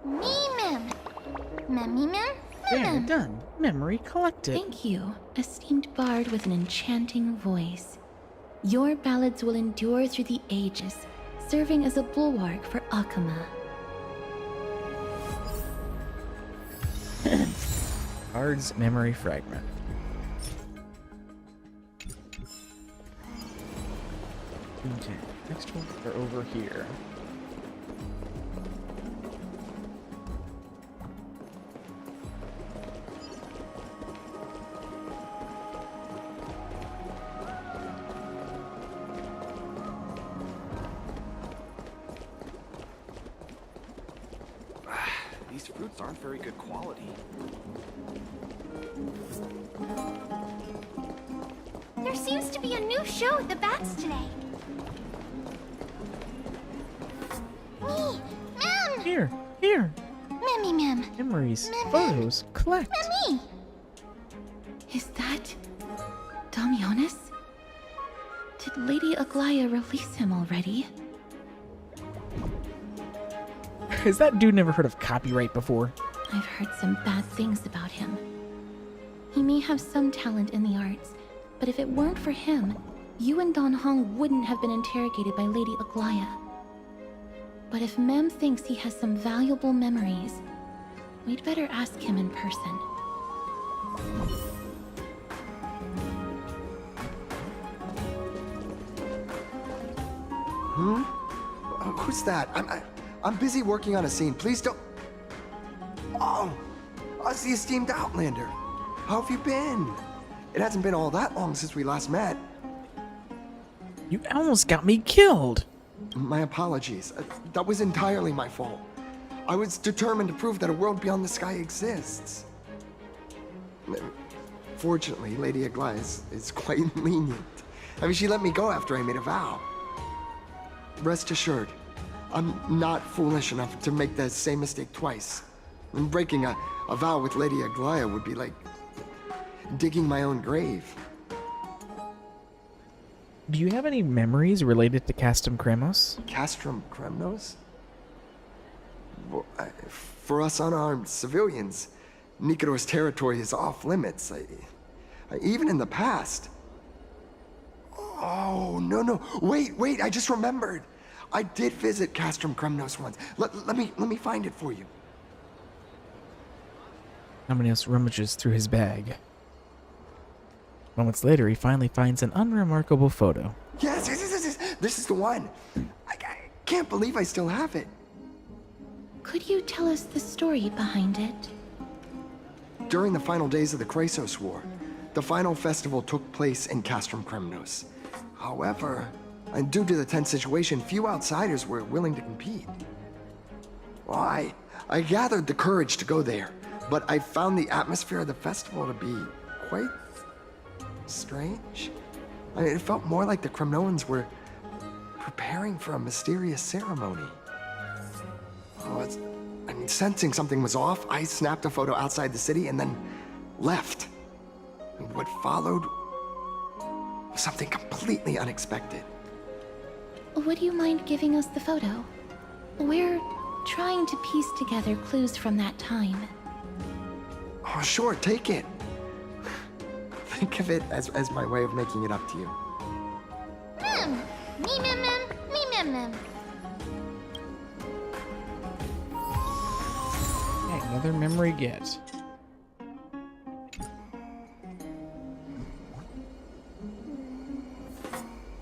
Me mem. Memmy mem. There, done. Memory collected. Thank you, esteemed bard with an enchanting voice. Your ballads will endure through the ages, serving as a bulwark for Akama. Bard's memory fragment. Okay, next one are over here. These fruits aren't very good quality. There seems to be a new show at the bats today. Me, mem. Here. Memmy mem. Memories, photos, collect. Memmy. Is that Damionis? Did Lady Aglaya release him already? Has that dude never heard of copyright before? I've heard some bad things about him. He may have some talent in the arts, but if it weren't for him, you and Don Hong wouldn't have been interrogated by Lady Aglaya. But if Mem thinks he has some valuable memories, we'd better ask him in person. Who's that? I'm busy working on a scene. Please don't. Oh, us the esteemed Outlander. How have you been? It hasn't been all that long since we last met. You almost got me killed. My apologies. That was entirely my fault. I was determined to prove that a world beyond the sky exists. Fortunately, Lady Aglaya is quite lenient. I mean, she let me go after I made a vow. Rest assured, I'm not foolish enough to make the same mistake twice. And breaking a vow with Lady Aglaya would be like digging my own grave. Do you have any memories related to Castrum Kremos? Castrum Kremos? For us unarmed civilians, Nikador's territory is off limits. Even in the past. Oh, no. Wait, I just remembered. I did visit Castrum Kremos once. Let me find it for you. Aminios rummages through his bag. Moments later, he finally finds an unremarkable photo. Yes. This is the one. I can't believe I still have it. Could you tell us the story behind it? During the final days of the Chrysos War, the final festival took place in Castrum Kremos. However, and due to the tense situation, few outsiders were willing to compete. Well, I gathered the courage to go there, but I found the atmosphere of the festival to be quite strange. I mean, it felt more like the Kremnoans were preparing for a mysterious ceremony. Sensing something was off, I snapped a photo outside the city and then left. And what followed was something completely unexpected. Would you mind giving us the photo? We're trying to piece together clues from that time. Oh, sure, take it. Think of it as my way of making it up to you. Mem. Okay, another memory get.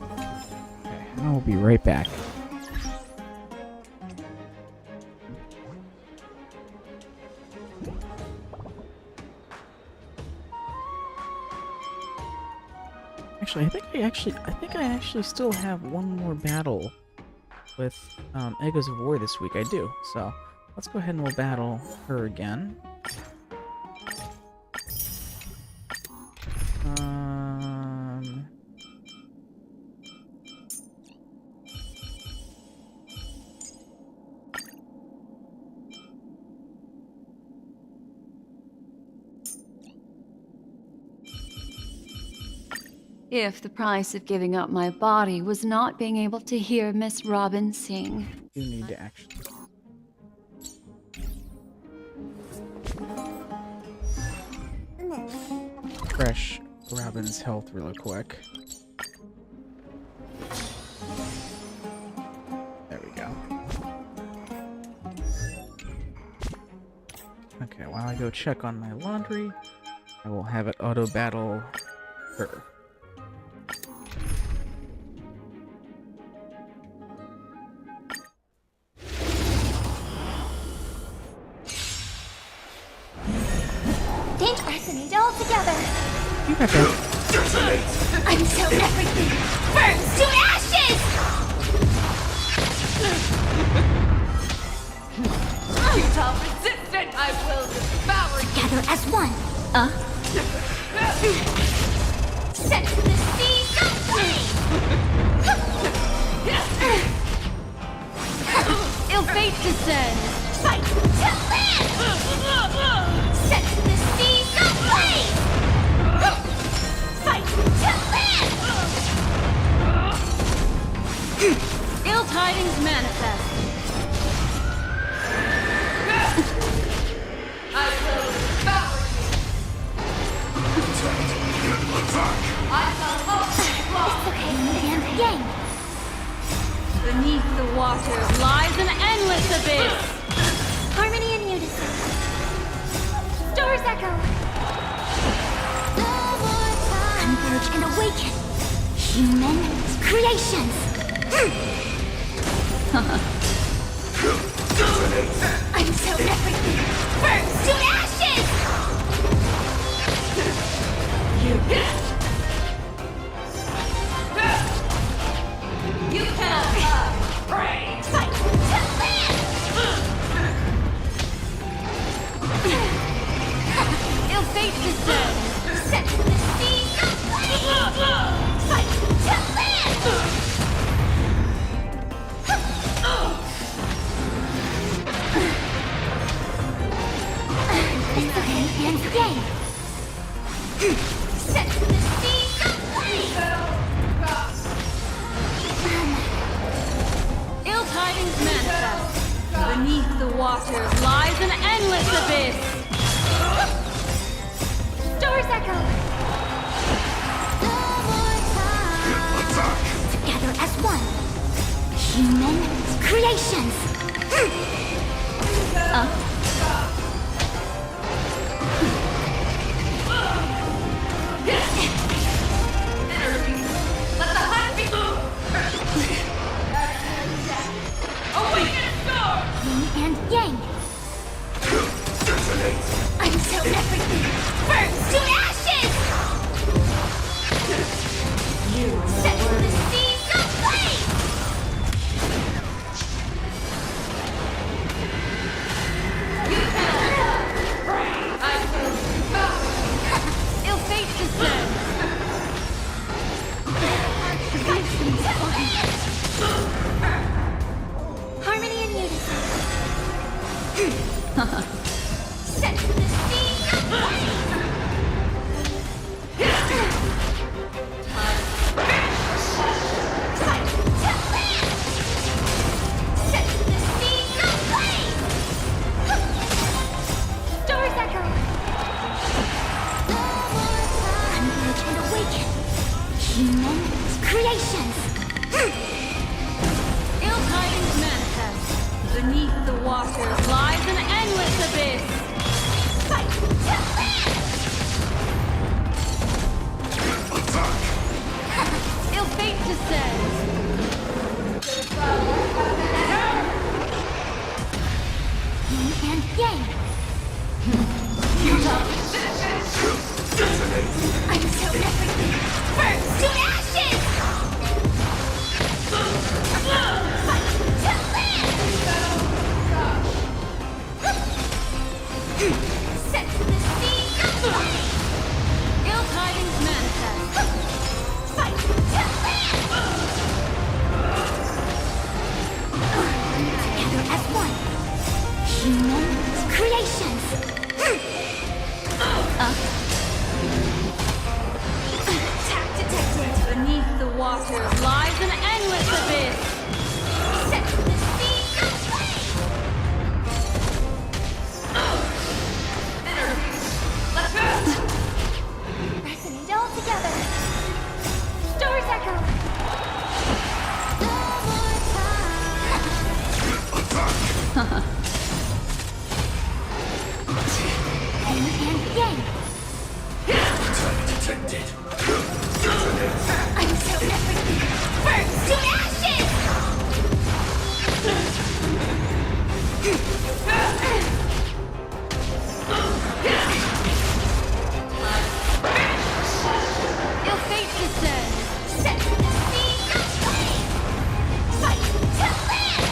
Okay, I will be right back. Actually, I think I actually still have one more battle with Echoes of War this week. I do. So let's go ahead and we'll battle her again. If the price of giving up my body was not being able to hear Miss Robin sing. You need to actually... refresh Robin's health real quick. There we go. Okay, while I go check on my laundry, I will have it auto-battle her. You got that. Until everything burns to ashes! Futile resistant, I will devour you! Gather as one! Set to the seas of flame! Ill fate descends! Fight to live! Set to the seas of flame! Fight to live! Ill tidings manifest. I will devour you. I shall hope to And game. Beneath the waters lies an endless abyss. Harmony and unison. Stars echo. Converge and awaken. Human creations. Until everything burns to ashes. You cannot pray. Fight to live. Ill fate descends. Set the seas aflame. Fight to live. It's okay, and game. Set the seas aflame. Ill tidings manifest. Beneath the waters lies an endless abyss. Stars echo. Together as one. Human creations. Let the hunt be Awaken star! Yin and yang. Until everything burns to ashes. Set the seas aflame. You cannot pray. I will devour. Ill fate descends. Harmony and unison. Set the seas aflame. Fight to live. Set the seas aflame. Stars echo. Converge and awaken. Human creations. Ill tidings manifest. Beneath the waters lies an endless abyss. Fight to live. Ill fate descends. Yin and yang. Until everything burns to ashes. Fight to live. Set the seas aflame. Ill tidings manifest. Fight to live. Together as one. Human creations. Attack detected. Beneath the waters lies an endless abyss. Set the seas aflame. Resonate all together. Stars echo. Yin and yang. Detected. Until everything burns to ashes. Ill fate descends. Set the seas aflame. Fight to live.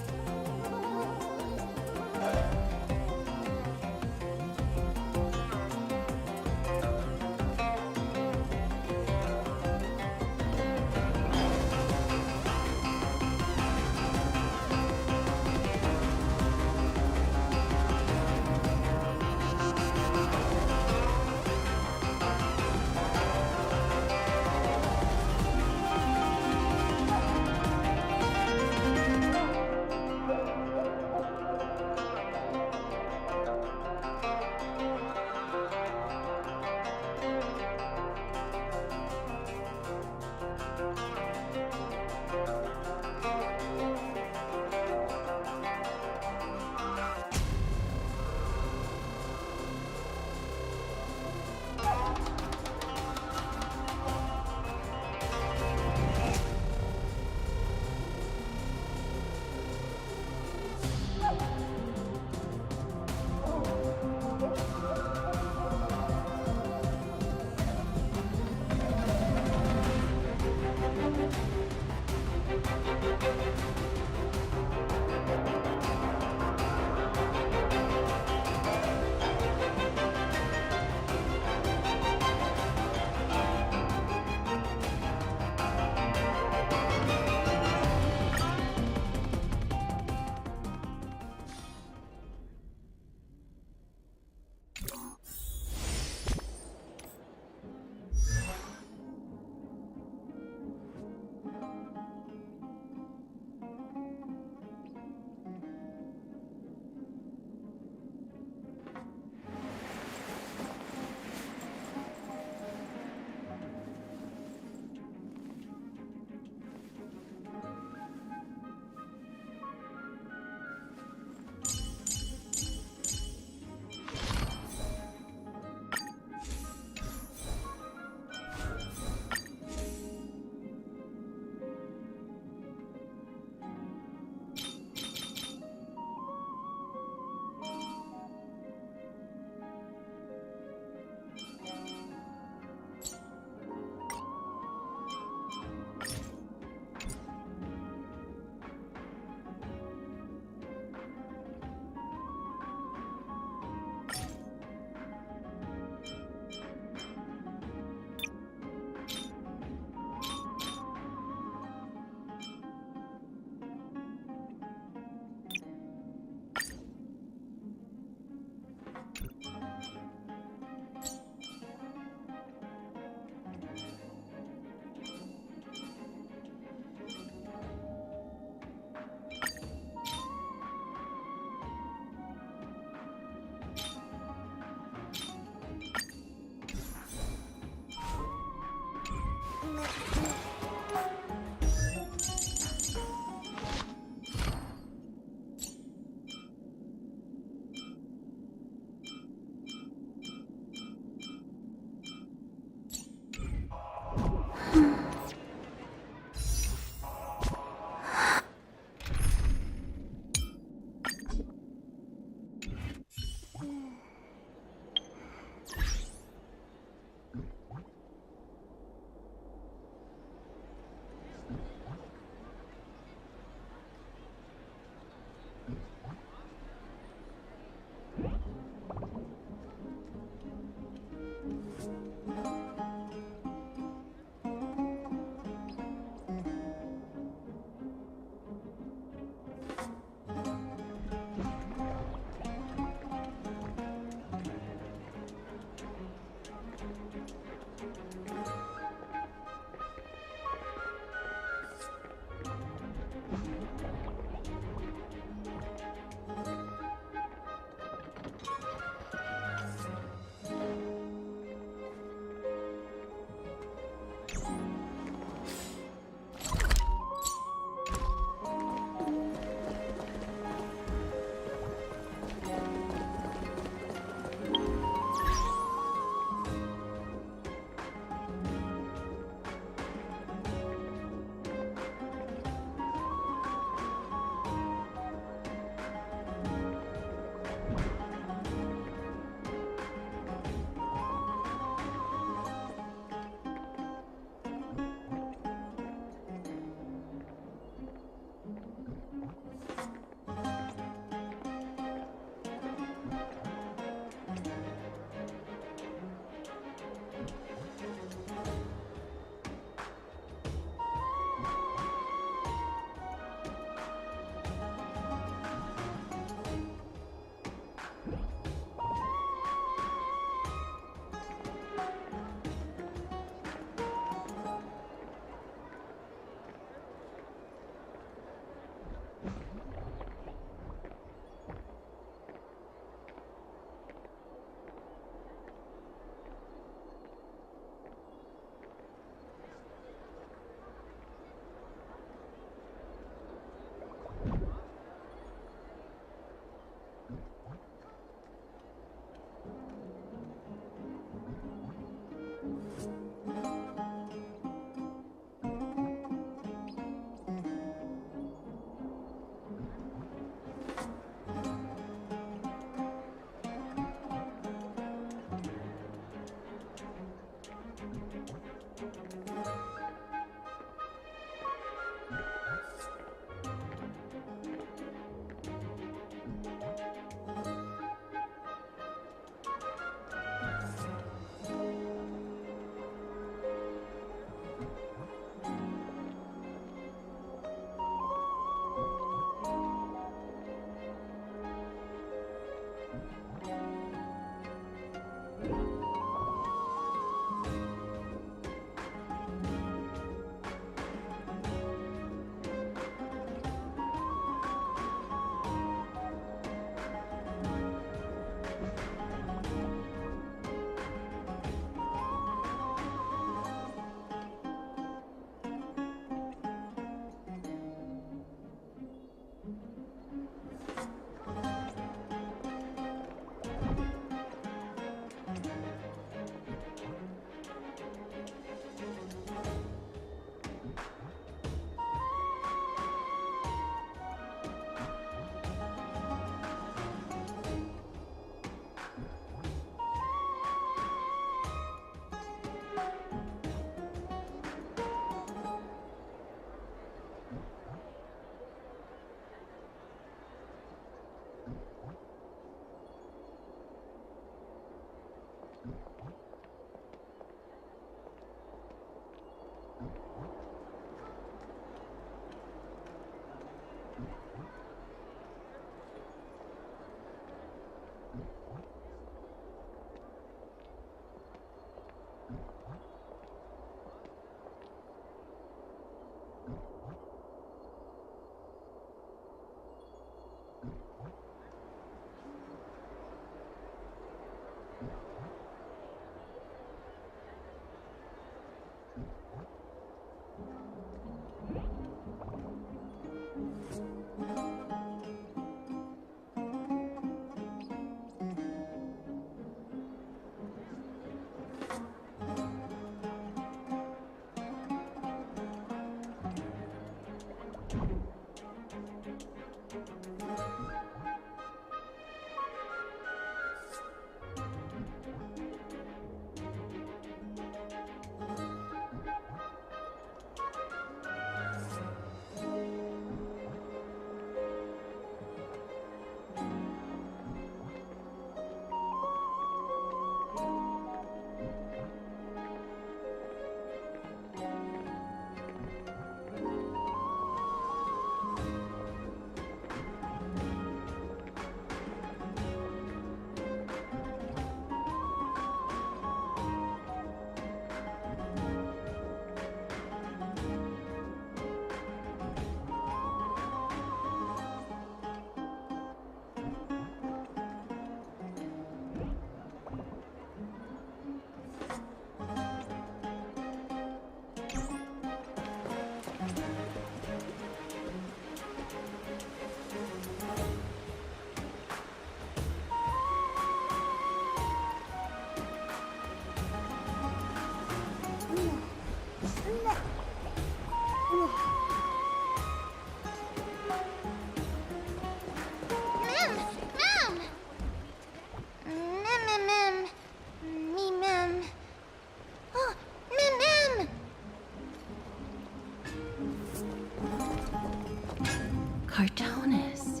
Cartonis.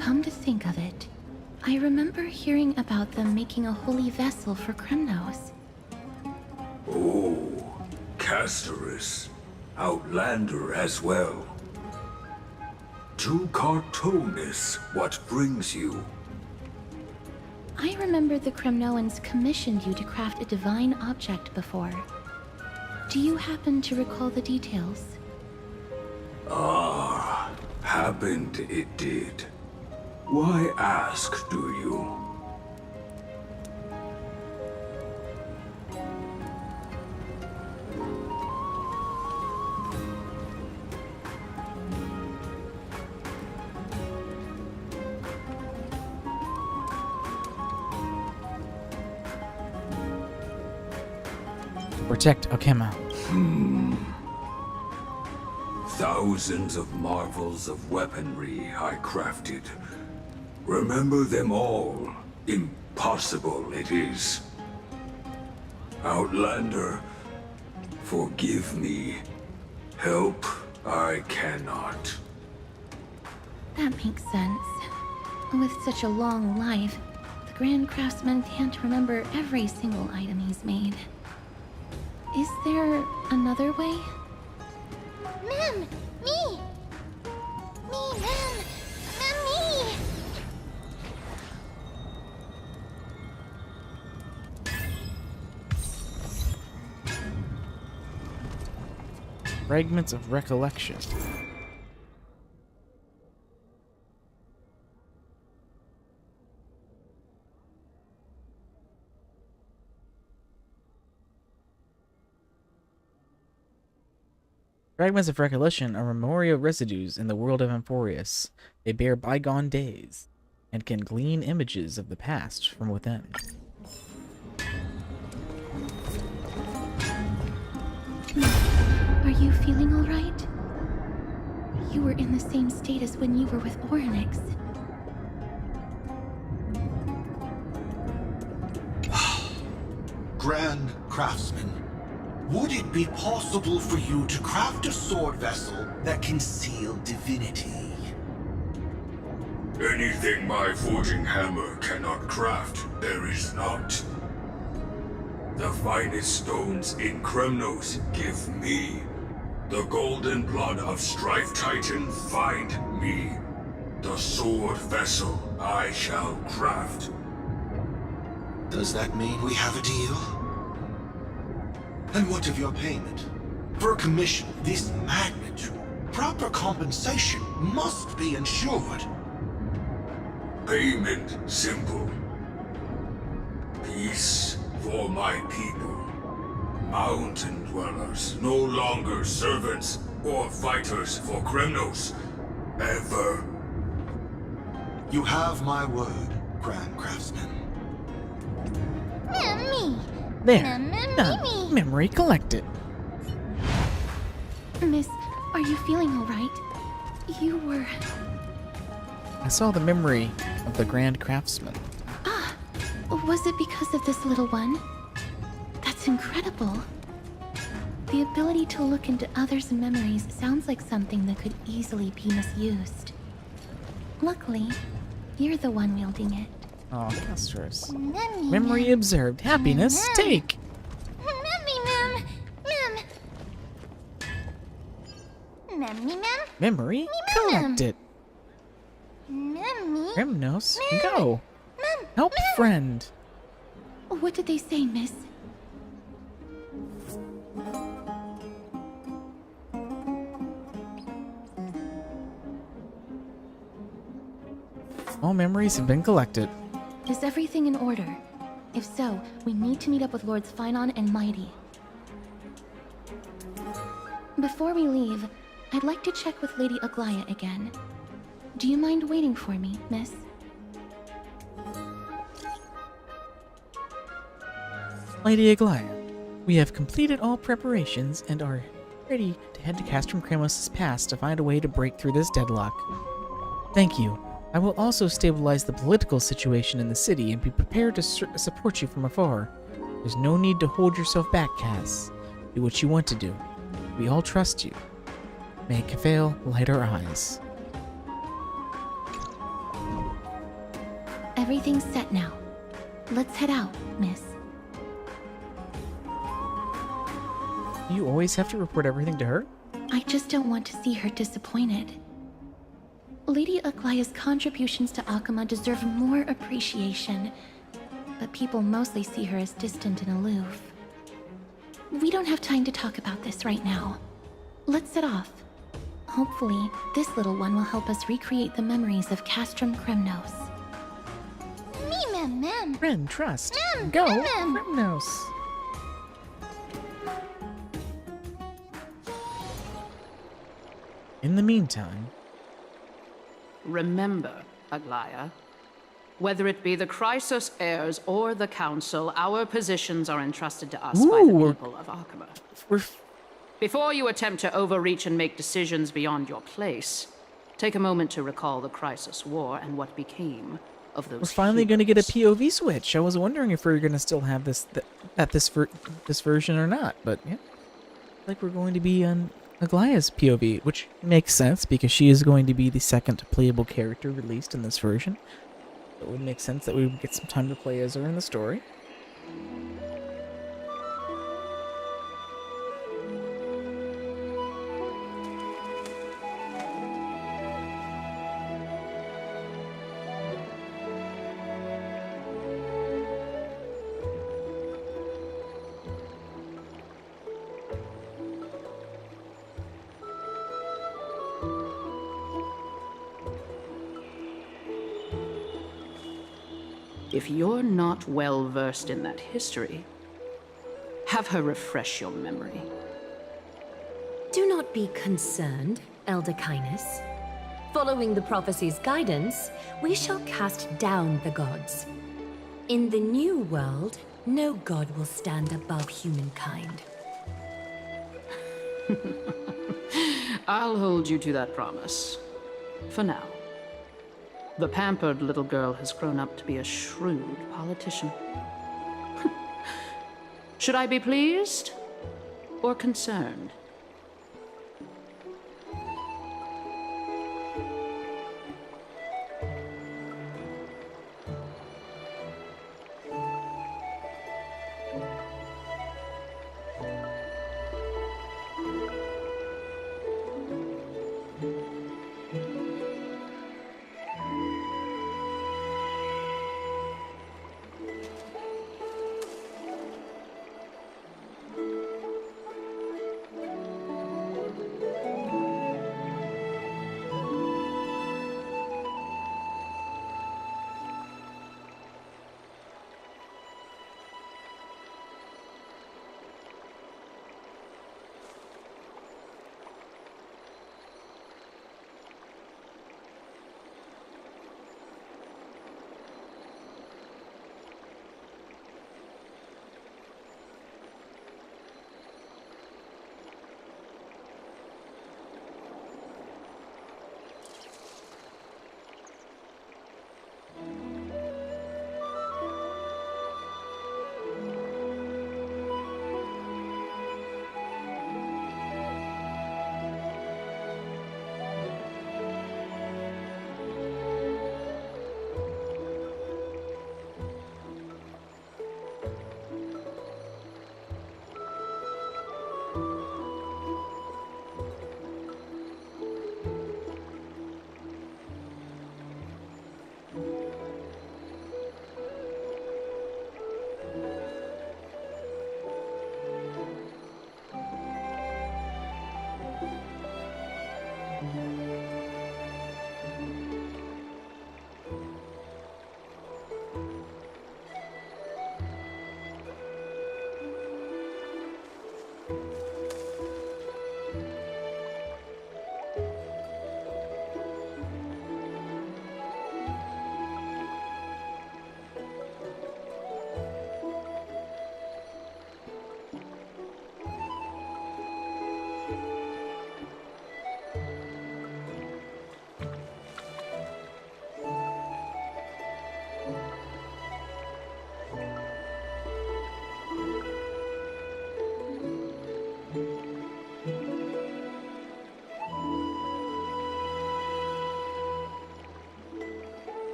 Come to think of it, I remember hearing about them making a holy vessel for Kremnos. Oh, Casterus. Outlander as well. To Cartonis, what brings you? I remember the Kremnoans commissioned you to craft a divine object before. Do you happen to recall the details? Ah, happened it did. Why ask, do you? Protect Okema. Thousands of marvels of weaponry I crafted. Remember them all. Impossible it is. Outlander, forgive me. Help I cannot. That makes sense. With such a long life, the Grand Craftsman can't remember every single item he's made. Is there another way? Mem! Me! Me, Mem! Mem, me! Fragments of recollection. Fragments of recollection are memorial residues in the world of Emporius. They bear bygone days and can glean images of the past from within. Are you feeling all right? You were in the same state as when you were with Orynyx. Grand Craftsman, would it be possible for you to craft a sword vessel that can seal divinity? Anything my forging hammer cannot craft, there is not. The finest stones in Kremnos give me. The golden blood of Strife Titan find me. The sword vessel I shall craft. Does that mean we have a deal? And what of your payment? For a commission of this magnitude, proper compensation must be ensured. Payment simple. Peace for my people. Mountain dwellers, no longer servants or fighters for Kremnos. Ever. You have my word, Grand Craftsman. Me! There. Done. Memory collected. Miss, are you feeling all right? You were... I saw the memory of the Grand Craftsman. Ah, was it because of this little one? That's incredible. The ability to look into others' memories sounds like something that could easily be misused. Luckily, you're the one wielding it. Oh, Casterus. Memory observed. Happiness, take! Memory collected. Kremnos, go! Help friend! What did they say, miss? All memories have been collected. Is everything in order? If so, we need to meet up with Lords Finon and Mighty. Before we leave, I'd like to check with Lady Aglaya again. Do you mind waiting for me, miss? Lady Aglaya, We have completed all preparations and are ready to head to Castrum Kramos' pass to find a way to break through this deadlock. Thank you. I will also stabilize the political situation in the city and be prepared to support you from afar. There's no need to hold yourself back, Cass. Do what you want to do. We all trust you. May Kafale light our eyes. Everything's set now. Let's head out, miss. You always have to report everything to her? I just don't want to see her disappointed. Lady Aglaya's contributions to Akama deserve more appreciation, but people mostly see her as distant and aloof. We don't have time to talk about this right now. Let's set off. Hopefully, this little one will help us recreate the memories of Castrum Kremnos. Mem. Ren, trust. Mem, Go, Mem. Kremnos. In the meantime... Remember, Aglaya, whether it be the Chrysos heirs or the Council, our positions are entrusted to us by the people of Akama. Before you attempt to overreach and make decisions beyond your place, take a moment to recall the Chrysos War and what became of those. We're finally going to get a POV switch. I was wondering if we were going to still have this this version or not, but yeah, like we're going to be on Aglaya's POV, which makes sense because she is going to be the second playable character released in this version. So it would make sense that we would get some time to play as her in the story. If you're not well versed in that history, have her refresh your memory. Do not be concerned, Elder Kynus. Following the prophecy's guidance, we shall cast down the gods. In the new world, no god will stand above humankind. I'll hold you to that promise. For now. The pampered little girl has grown up to be a shrewd politician. Should I be pleased or concerned?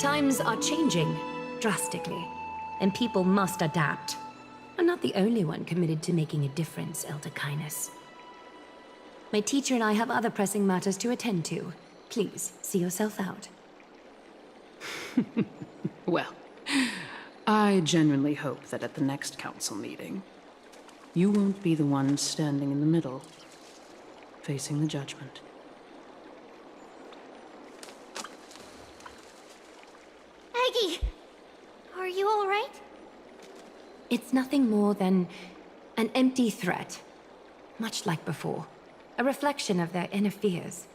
Times are changing drastically, and people must adapt. I'm not the only one committed to making a difference, Elder Kindness. My teacher and I have other pressing matters to attend to. Please, see yourself out. Well, I genuinely hope that at the next council meeting, you won't be the one standing in the middle, facing the judgment. Aggie! Are you alright? It's nothing more than an empty threat, much like before. A reflection of their inner fears.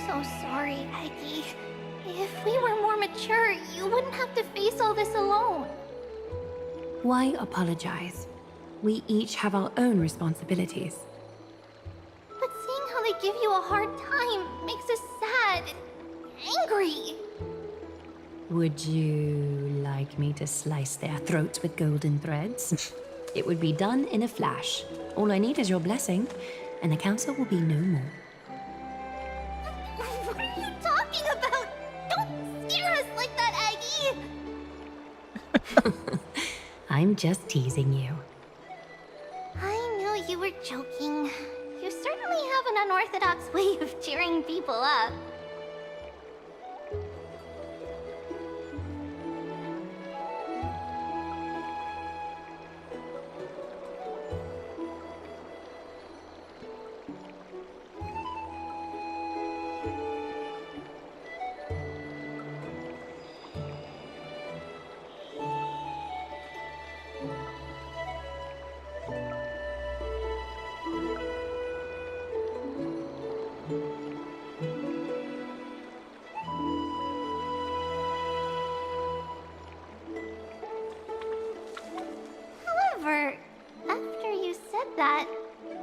So sorry, Aggie. If we were more mature, you wouldn't have to face all this alone. Why apologize? We each have our own responsibilities. But seeing how they give you a hard time makes us sad and angry. Would you like me to slice their throats with golden threads? It would be done in a flash. All I need is your blessing, and the council will be no more. What are you talking about? Don't scare us like that, Aggie! I'm just teasing you. I knew you were joking. You certainly have an unorthodox way of cheering people up. However, after you said that,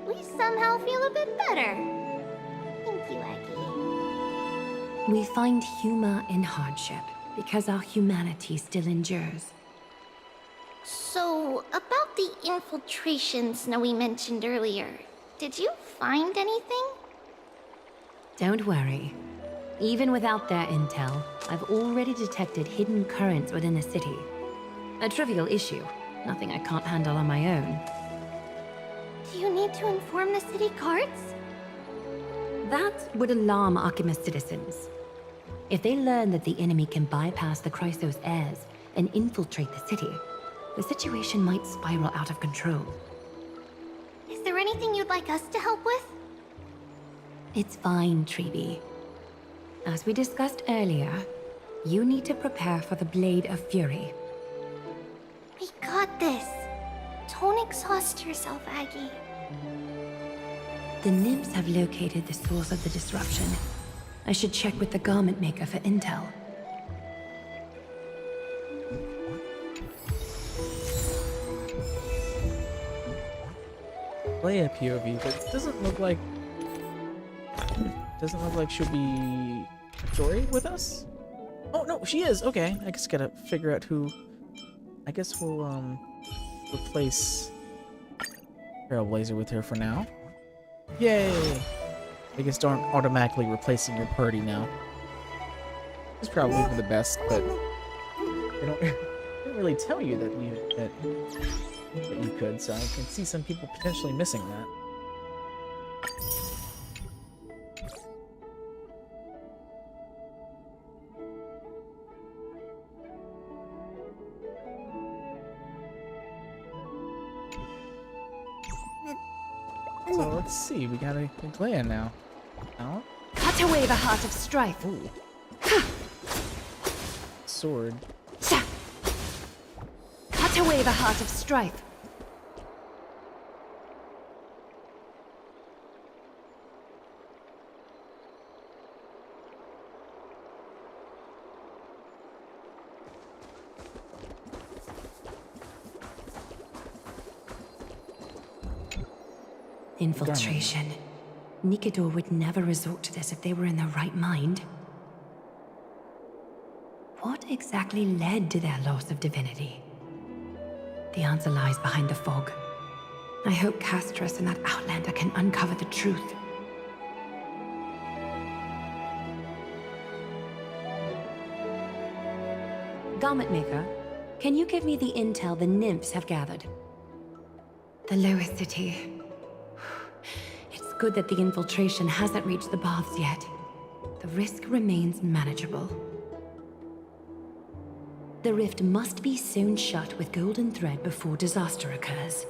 we somehow feel a bit better. Thank you, Aggie. We find humor in hardship because our humanity still endures. So, about the infiltration Snowy mentioned earlier, did you find anything? Don't worry. Even without their intel, I've already detected hidden currents within the city. A trivial issue, nothing I can't handle on my own. Do you need to inform the city guards? That would alarm Archimedes citizens. If they learn that the enemy can bypass the Chrysos heirs and infiltrate the city, the situation might spiral out of control. Is there anything you'd like us to help with? It's fine, Treeby. As we discussed earlier, you need to prepare for the Blade of Fury. We got this. Don't exhaust yourself, Aggie. The nymphs have located the source of the disruption. I should check with the garment maker for intel. Leia POV, but it doesn't look like she'll be Jory with us. Oh no, she is. Okay, I just gotta figure out who. I guess we'll replace Trailblazer with her for now. Yay! I guess don't automatically replacing your party now. It's probably for the best, but they don't really tell you that you could. So I can see some people potentially missing that. So let's see, we got a Glaya now. Oh? Cut away the heart of strife. Ooh. Sword. Cut away the heart of strife. Infiltration. Nikador would never resort to this if they were in their right mind. What exactly led to their loss of divinity? The answer lies behind the fog. I hope Castras and that Outlander can uncover the truth. Garment Maker, can you give me the intel the nymphs have gathered? The lower city. It's good that the infiltration hasn't reached the baths yet. The risk remains manageable. The rift must be sewn shut with golden thread before disaster occurs.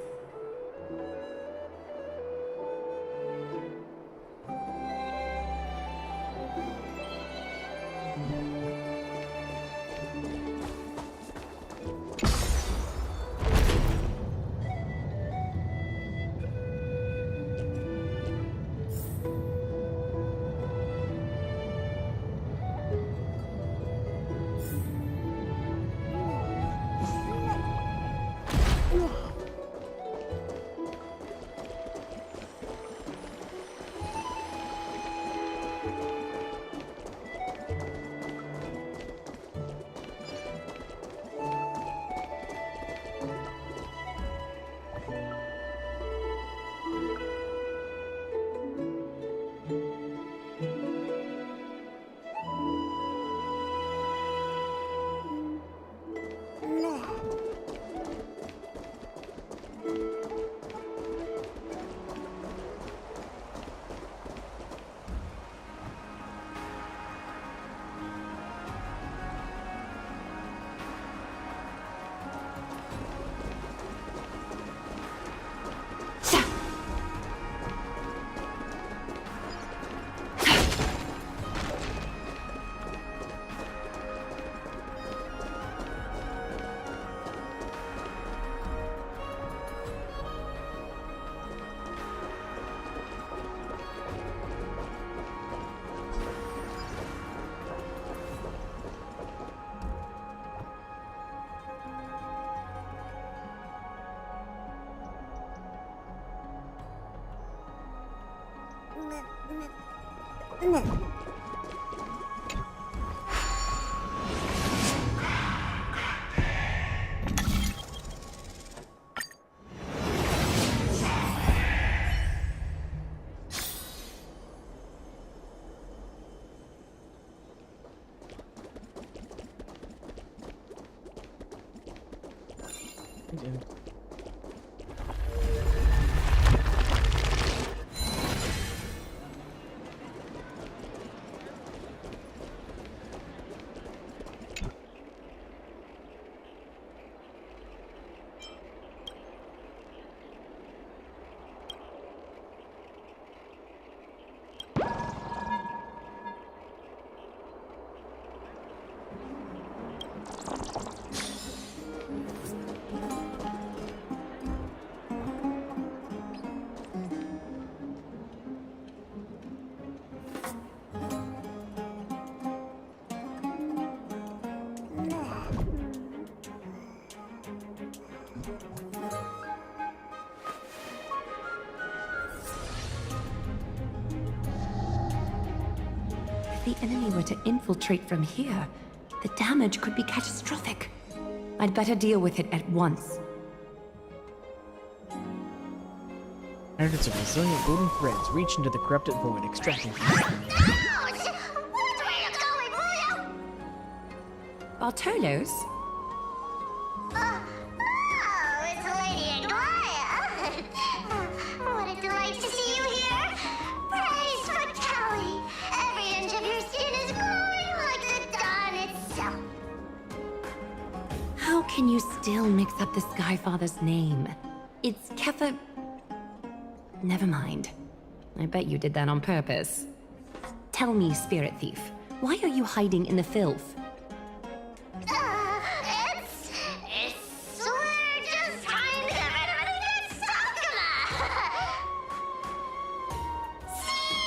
If the enemy were to infiltrate from here, the damage could be catastrophic. I'd better deal with it at once. Hundreds of resilient golden threads reach into the corrupted void, extracting Bartolos? It's Lady Aglaya. What a delight to see you here. Praise for Kelly. Every inch of your skin is glowing like the dawn itself. How can you still mix up the Skyfather's name? It's Kepha... Never mind. I bet you did that on purpose. Tell me, Spirit Thief, why are you hiding in the filth? We're just trying to get everybody gets Sakuma. See,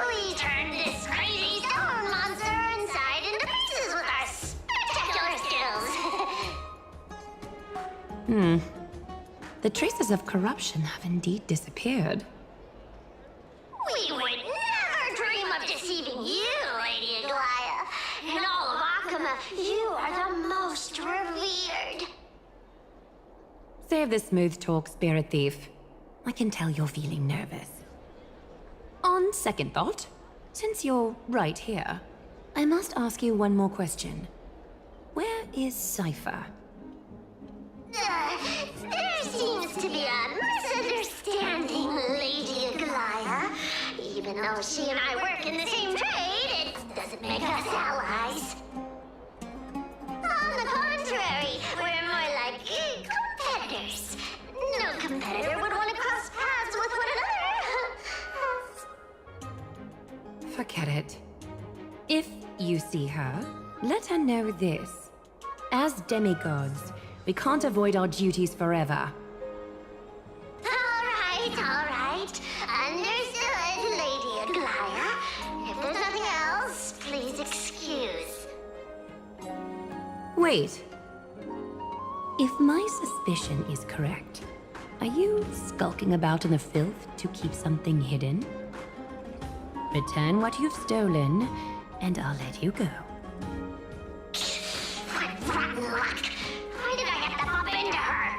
we turned this crazy stone monster inside into pieces with our spectacular skills. The traces of corruption have indeed disappeared. We went You are the most revered. Save the smooth talk, spirit thief. I can tell you're feeling nervous. On second thought, since you're right here, I must ask you one more question. Where is Cypher? There seems to be a misunderstanding, Lady Aglaya. Even though she and I work in the same trade, it doesn't make us allies. On the contrary, we're more like competitors. No competitor would want to cross paths with one another. Forget it. If you see her, let her know this. As demigods, we can't avoid our duties forever. All right. Understood, Lady Aglaya. If there's nothing else, please excuse. Wait. If my suspicion is correct, are you skulking about in the filth to keep something hidden? Return what you've stolen, and I'll let you go. Rotten luck! Why did I have to bump into her?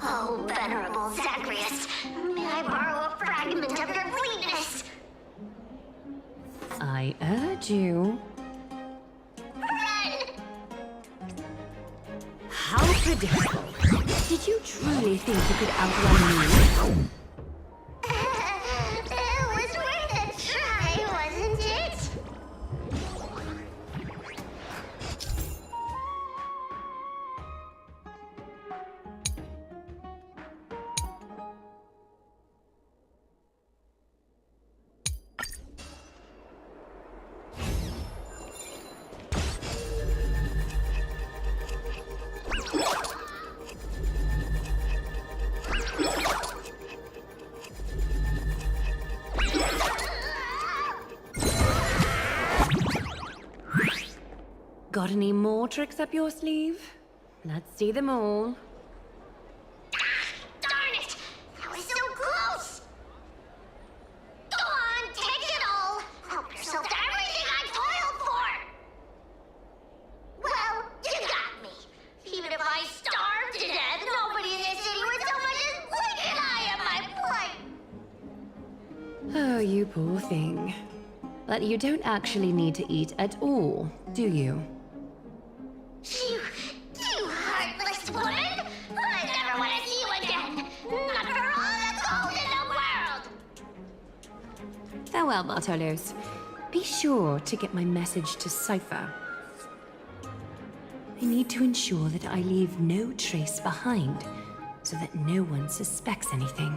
Oh, venerable Zagreus, may I borrow a fragment of your fleetness? I urge you. Run! How predictable. Did you truly think you could outrun me? It was worth a try, wasn't it? Got any more tricks up your sleeve? Let's see them all. Darn it! That was so close! Go on, take it all! Help yourself to everything I toiled for! Well, you got me. Even if I starved to death, nobody in this city would so much as blink an eye at my plight! Oh, you poor thing. But you don't actually need to eat at all, do you? You heartless woman! I never want to see you again! Not for all the gold in the world! Farewell, Bartolos. Be sure to get my message to Cypher. I need to ensure that I leave no trace behind, so that no one suspects anything.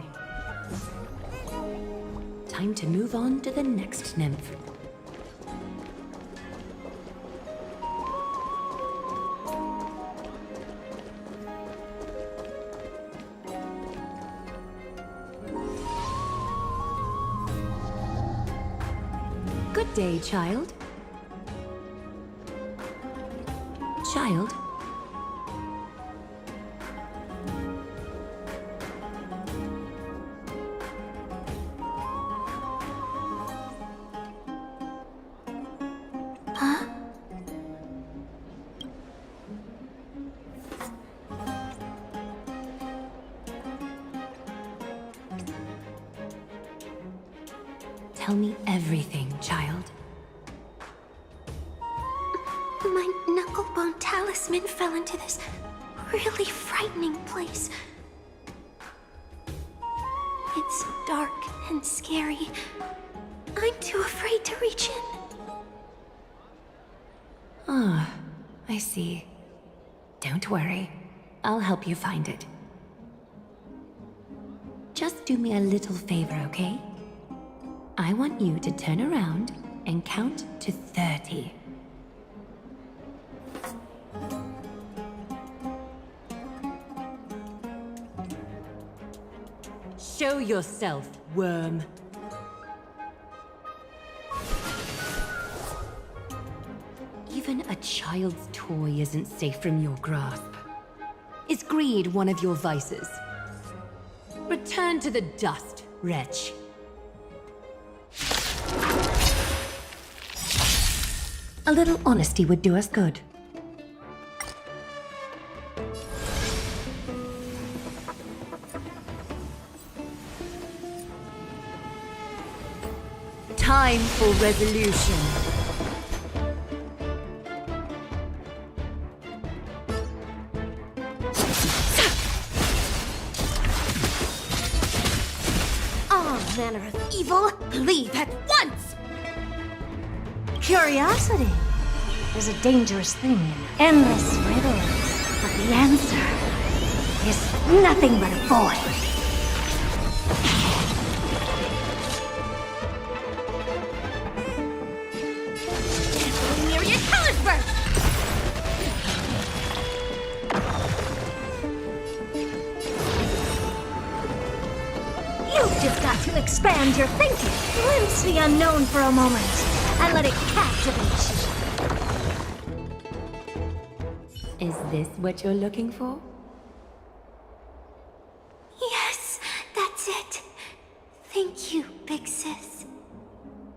Time to move on to the next nymph. Good day, child. Child? Huh? Tell me everything, child. My knucklebone talisman fell into this really frightening place. It's dark and scary. I'm too afraid to reach in. Ah, I see. Don't worry. I'll help you find it. Just do me a little favor, okay? I want you to turn around and count to 30. Show yourself, worm. Even a child's toy isn't safe from your grasp. Is greed one of your vices? Return to the dust, wretch. A little honesty would do us good. Time for resolution. All manner of evil, leave at once! Curiosity is a dangerous thing in endless riddles, but the answer is nothing but a void. Myriad colors burst! You've just got to expand your thinking. Glimpse the unknown for a moment and let it captivate you. Is this what you're looking for? Yes, that's it. Thank you, Big Sis.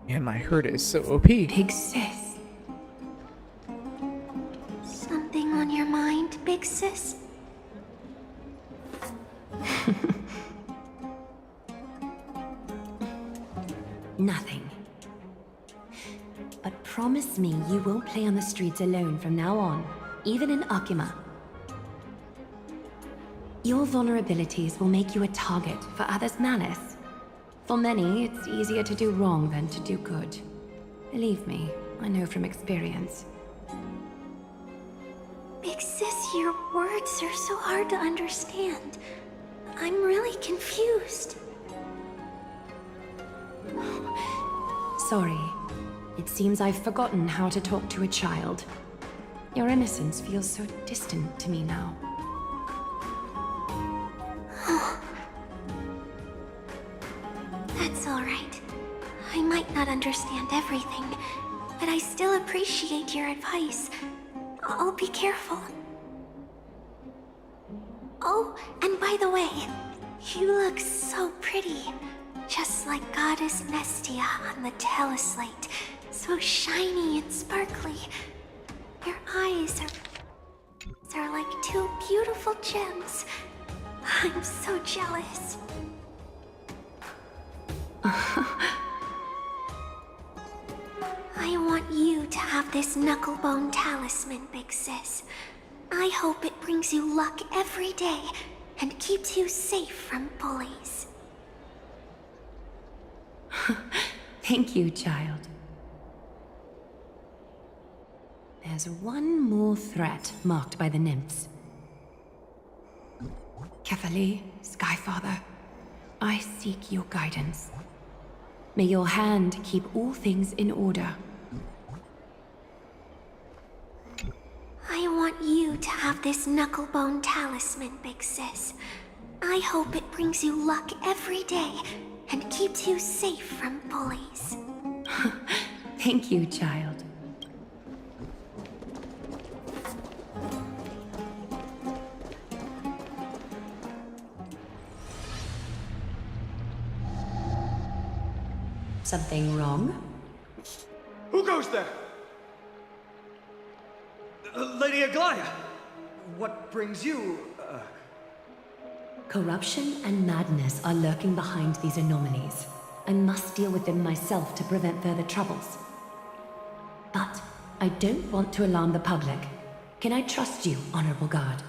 And I heard it is so OP. Big Sis. Something on your mind, Big Sis? Nothing. But promise me you won't play on the streets alone from now on, even in Akima. Your vulnerabilities will make you a target for others' malice. For many, it's easier to do wrong than to do good. Believe me, I know from experience. Big Sis, your words are so hard to understand. I'm really confused. Sorry. It seems I've forgotten how to talk to a child. Your innocence feels so distant to me now. That's all right. I might not understand everything, but I still appreciate your advice. I'll be careful. Oh, and by the way, you look so pretty. Just like Goddess Nestia on the teleslate. So shiny and sparkly. Your eyes are like two beautiful gems. I'm so jealous. I want you to have this knucklebone talisman, Big Sis. I hope it brings you luck every day and keeps you safe from bullies. Thank you, child. There's one more threat marked by the nymphs. Kefali, Skyfather, I seek your guidance. May your hand keep all things in order. I want you to have this knucklebone talisman, Big Sis. I hope it brings you luck every day and keeps you safe from bullies. Thank you, child. Something wrong? Who goes there? Lady Aglaya! What brings you, Corruption and madness are lurking behind these anomalies. I must deal with them myself to prevent further troubles. But I don't want to alarm the public. Can I trust you, Honorable Guard?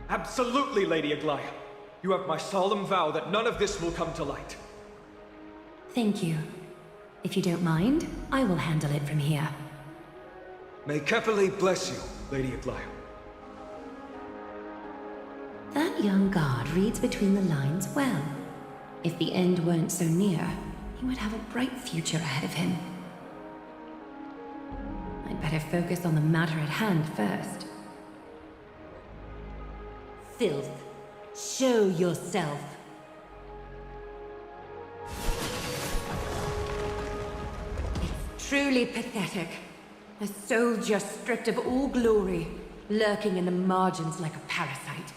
Absolutely, Lady Aglaya. You have my solemn vow that none of this will come to light. Thank you. If you don't mind, I will handle it from here. May Kefali bless you, Lady Aglaya. That young guard reads between the lines well. If the end weren't so near, he would have a bright future ahead of him. I'd better focus on the matter at hand first. Filth, show yourself. It's truly pathetic. A soldier stripped of all glory, lurking in the margins like a parasite.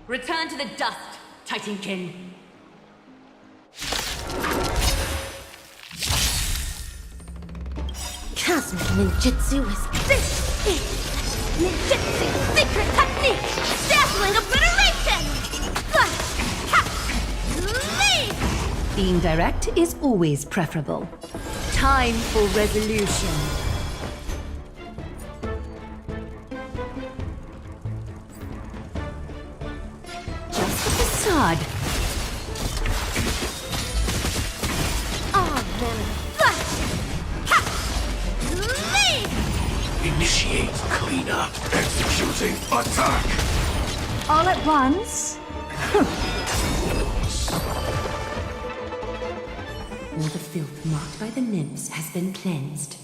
Return to the dust, Titankin. Ninjutsu is this! Ninjutsu secret technique! Dazzling obliteration! Flash! Catch! Leave! Being direct is always preferable. Time for resolution. Just a facade. Oh, man. Flash! Catch! Leave! Initiate cleanup. Executing attack. All at once? All the filth marked by the nymphs has been cleansed.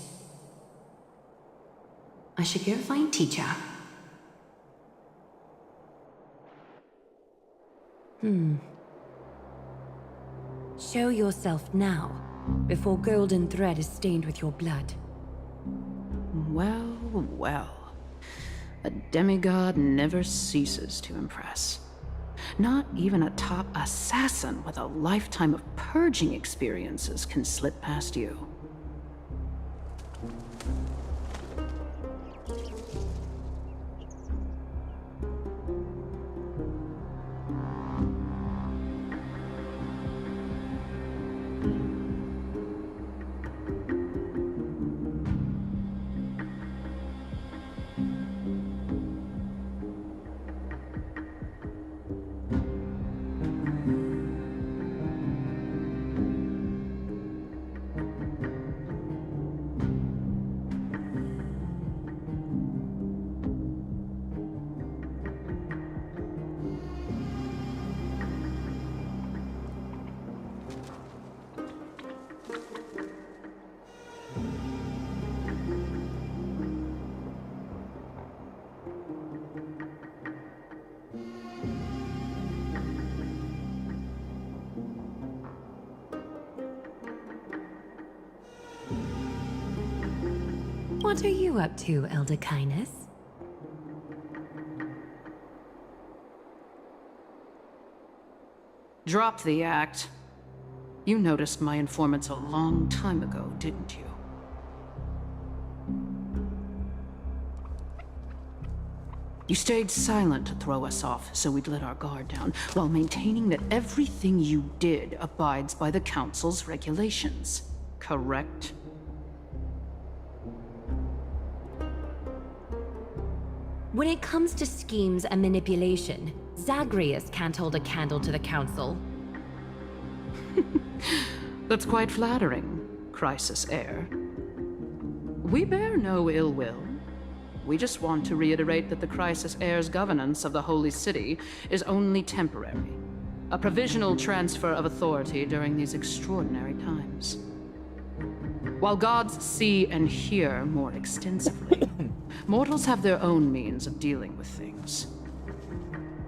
I should go find teacher. Show yourself now, before golden thread is stained with your blood. Well, well. A demigod never ceases to impress. Not even a top assassin with a lifetime of purging experiences can slip past you. What are you up to, Elder Kindness? Drop the act. You noticed my informants a long time ago, didn't you? You stayed silent to throw us off, so we'd let our guard down, while maintaining that everything you did abides by the Council's regulations. Correct? When it comes to schemes and manipulation, Zagreus can't hold a candle to the Council. That's quite flattering, Crisis Heir. We bear no ill will. We just want to reiterate that the Crisis Heir's governance of the Holy City is only temporary. A provisional transfer of authority during these extraordinary times. While gods see and hear more extensively, mortals have their own means of dealing with things.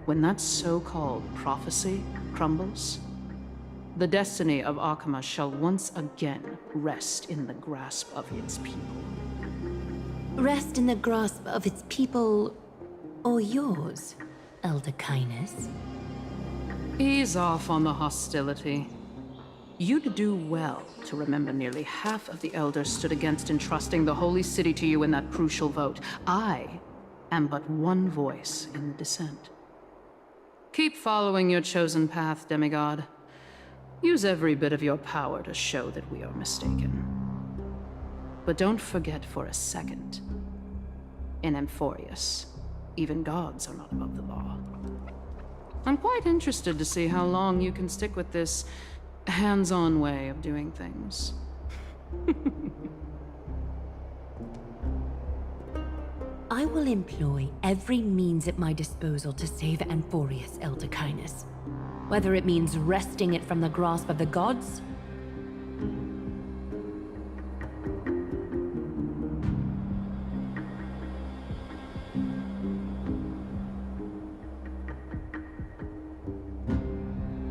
When that so-called prophecy crumbles, the destiny of Akama shall once again rest in the grasp of its people. Rest in the grasp of its people, or yours, Elder Kindness? Ease off on the hostility. You'd do well to remember nearly half of the elders stood against entrusting the Holy City to you in that crucial vote. I am but one voice in the dissent. Keep following your chosen path, demigod. Use every bit of your power to show that we are mistaken. But don't forget for a second, in Amphorius, even gods are not above the law. I'm quite interested to see how long you can stick with this hands-on way of doing things. I will employ every means at my disposal to save Amphorius, Elder Kindness. Whether it means wresting it from the grasp of the gods,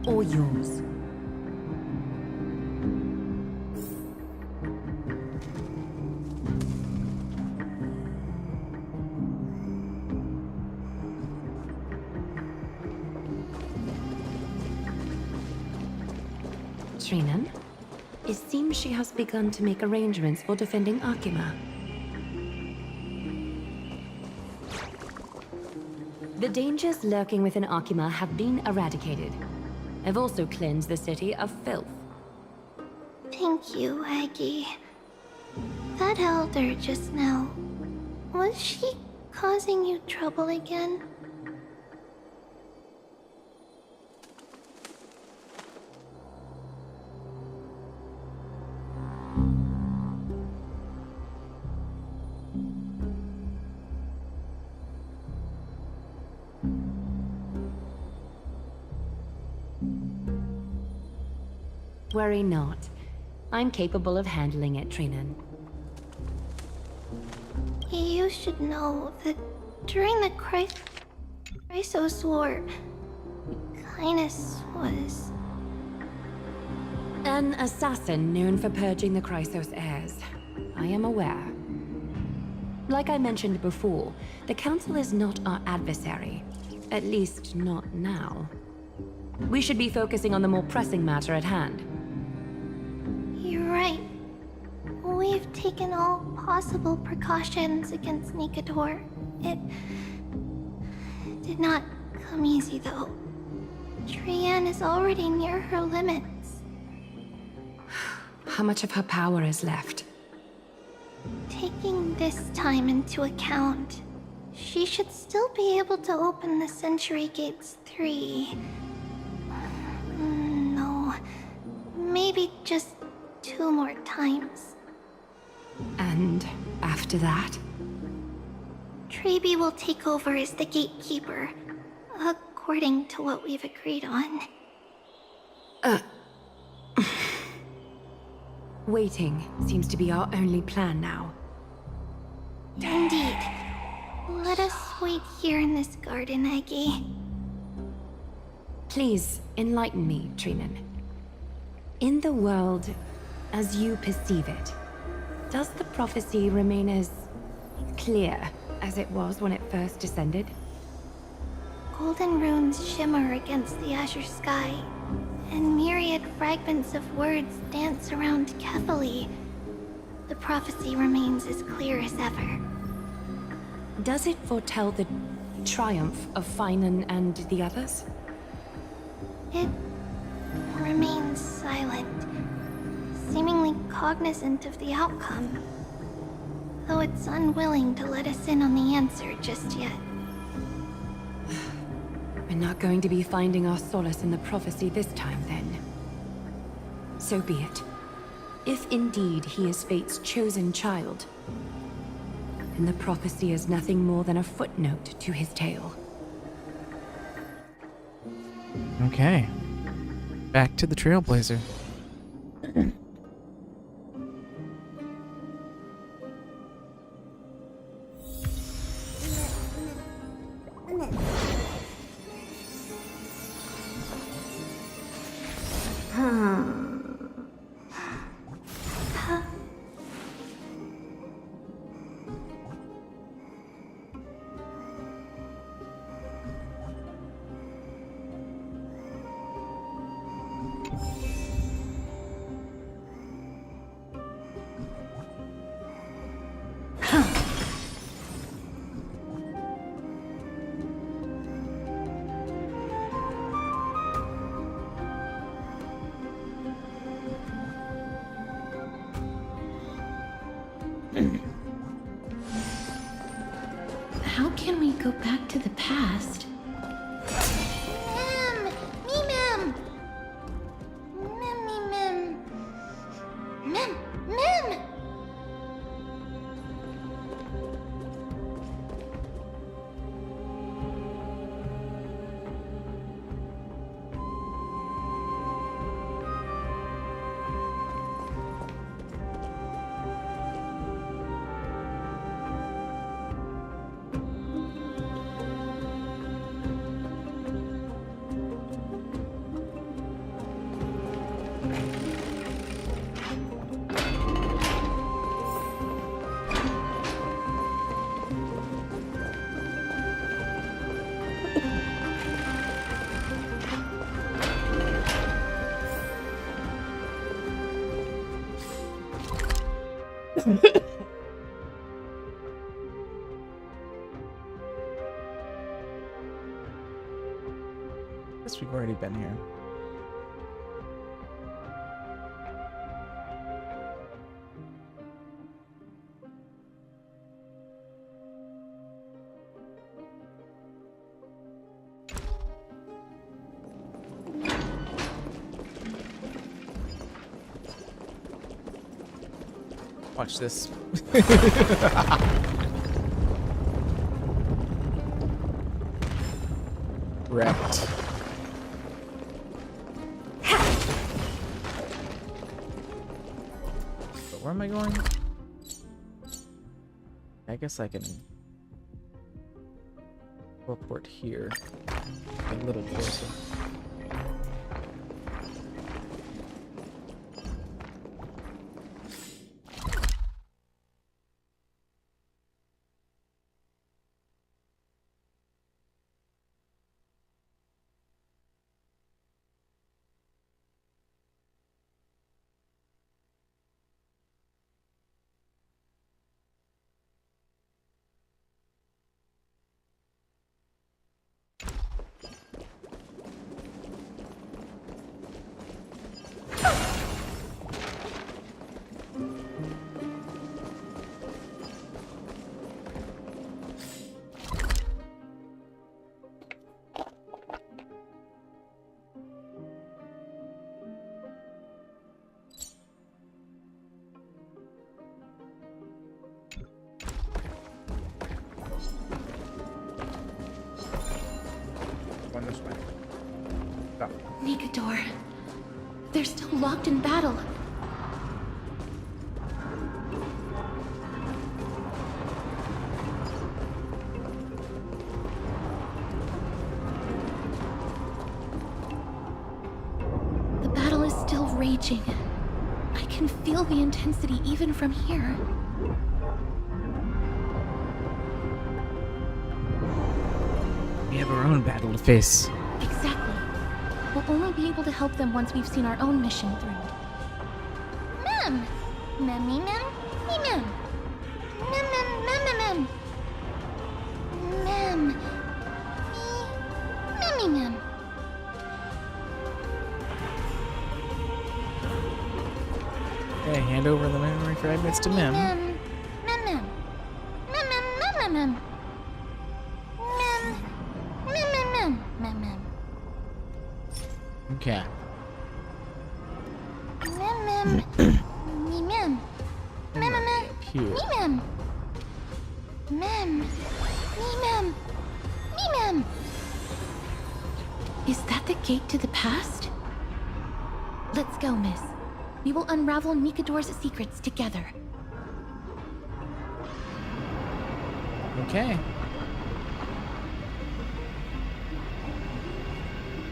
or yours. Trinan, it seems she has begun to make arrangements for defending Akima. The dangers lurking within Akima have been eradicated. I've also cleansed the city of filth. Thank you, Aggie. That elder just now, was she causing you trouble again? Worry not. I'm capable of handling it, Trinan. You should know that during the Chrysos War, Kindness was... An assassin known for purging the Chrysos heirs. I am aware. Like I mentioned before, the Council is not our adversary. At least, not now. We should be focusing on the more pressing matter at hand. You're right. We've taken all possible precautions against Nikador. It did not come easy, though. Trian is already near her limits. How much of her power is left? Taking this time into account, she should still be able to open the Century Gates 3. No, maybe just 2 more times. And after that? Trebi will take over as the gatekeeper, according to what we've agreed on. Waiting seems to be our only plan now. Indeed. Let us wait here in this garden, Aggie. Please enlighten me, Trinan. In the world as you perceive it, does the prophecy remain as clear as it was when it first descended? Golden runes shimmer against the azure sky, and myriad fragments of words dance around Kefali. The prophecy remains as clear as ever. Does it foretell the triumph of Finan and the others? It remains silent, seemingly cognizant of the outcome, though it's unwilling to let us in on the answer just yet. We're not going to be finding our solace in the prophecy this time, then. So be it. If indeed he is Fate's chosen child, then the prophecy is nothing more than a footnote to his tale. Okay. Back to the Trailblazer. How can we go back to the past? Mem! Me, Mem! Mem, me, Mem! Mem! Mem! been here. Watch this. Wrecked. But where am I going? I guess I can teleport here. A little closer. This way. Stop. Nikador. They're still locked in battle. The battle is still raging. I can feel the intensity even from here. We have our own battle to face. Exactly. We'll only be able to help them once we've seen our own mission through. Mem! Mem, me, mem, me, mem. Mem, mem, mem, mem, mem. Mem. Me, mem. Okay, hand over the memory fragments to Mem. Mem. Mem, mem. Mem, mem, mem, mem, mem. Mem. Okay. Mem. Me mem. Mem. Here. Me mem. Mem. Me mem. Me mem. Is that the gate to the past? Let's go, miss. We will unravel Nikador's secrets together. Okay.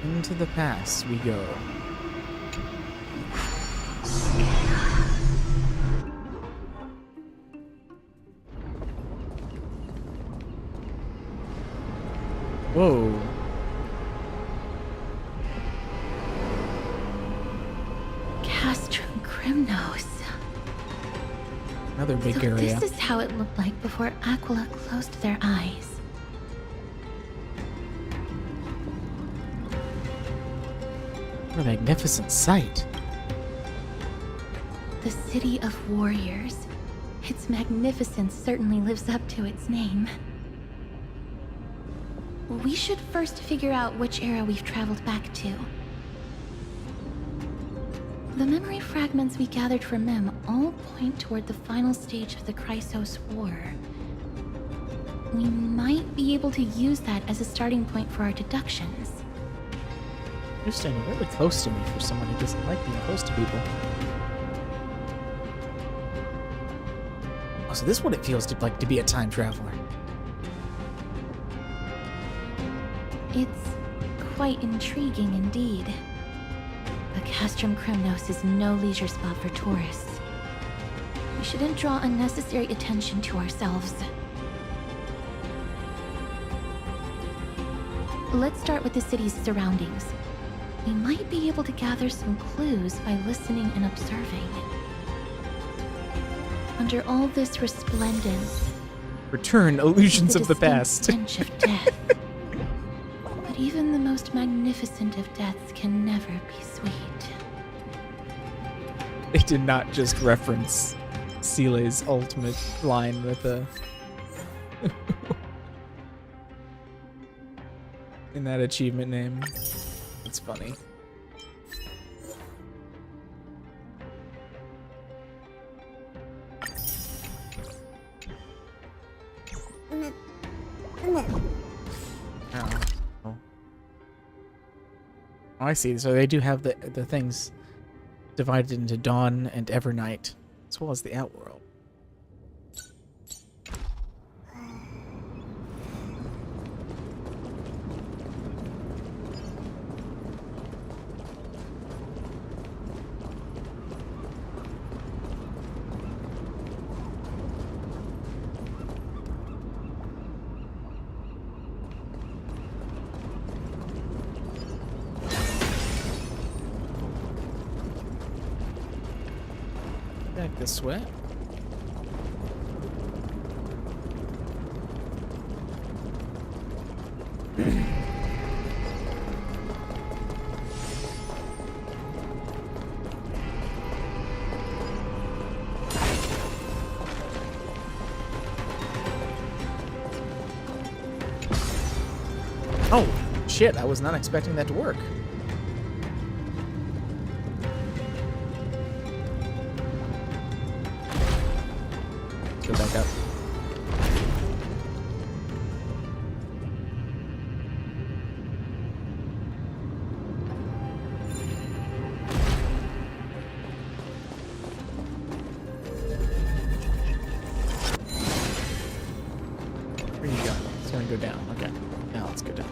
Into the past we go. Whoa. Castrum Crimnos. Another big So area. this is how it looked like before Aquila closed their eyes. What a magnificent sight. The City of Warriors. Its magnificence certainly lives up to its name. We should first figure out which era we've traveled back to. The memory fragments we gathered from Mem all point toward the final stage of the Chrysos War. We might be able to use that as a starting point for our deductions. You're standing really close to me for someone who doesn't like being close to people. Oh, so this is what it feels like to be a time traveler. It's quite intriguing indeed. But Castrum Crimnos is no leisure spot for tourists. We shouldn't draw unnecessary attention to ourselves. Let's start with the city's surroundings. We might be able to gather some clues by listening and observing. Under all this resplendence, Return illusions of the past. stench of death. But But even the most magnificent of deaths can never be sweet. They did not just reference Seele's ultimate line with a... in that achievement name. It's funny. Oh, I see. So they do have the things divided into Dawn and Evernight, as well as the Outworld. Back this way. Oh, shit, I was not expecting that to work. Go back up. Where you going? It's gonna go down. Okay. Now let's go down.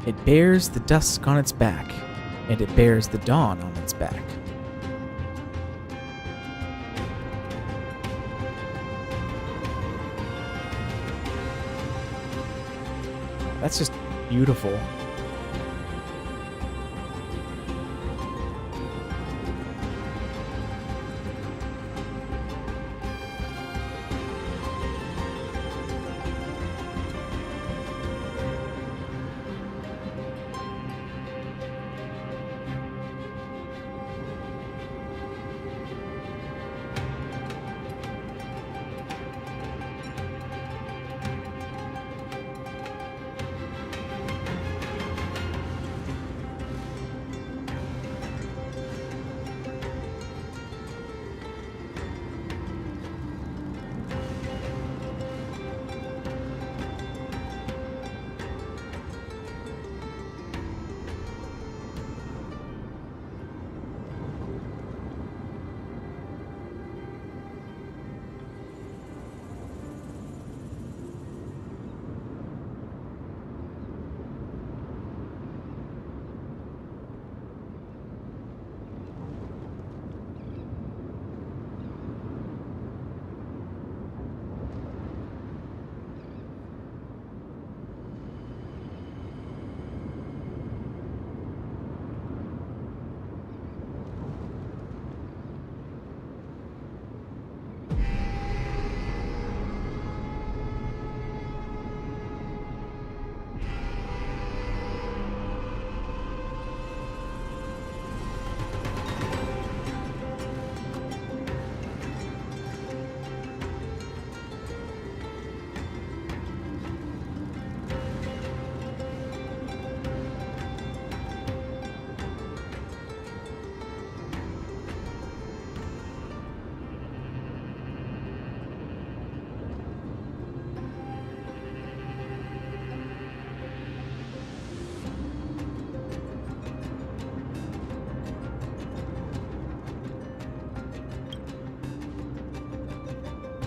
It bears the dusk on its back, and it bears the dawn on its back. That's just beautiful.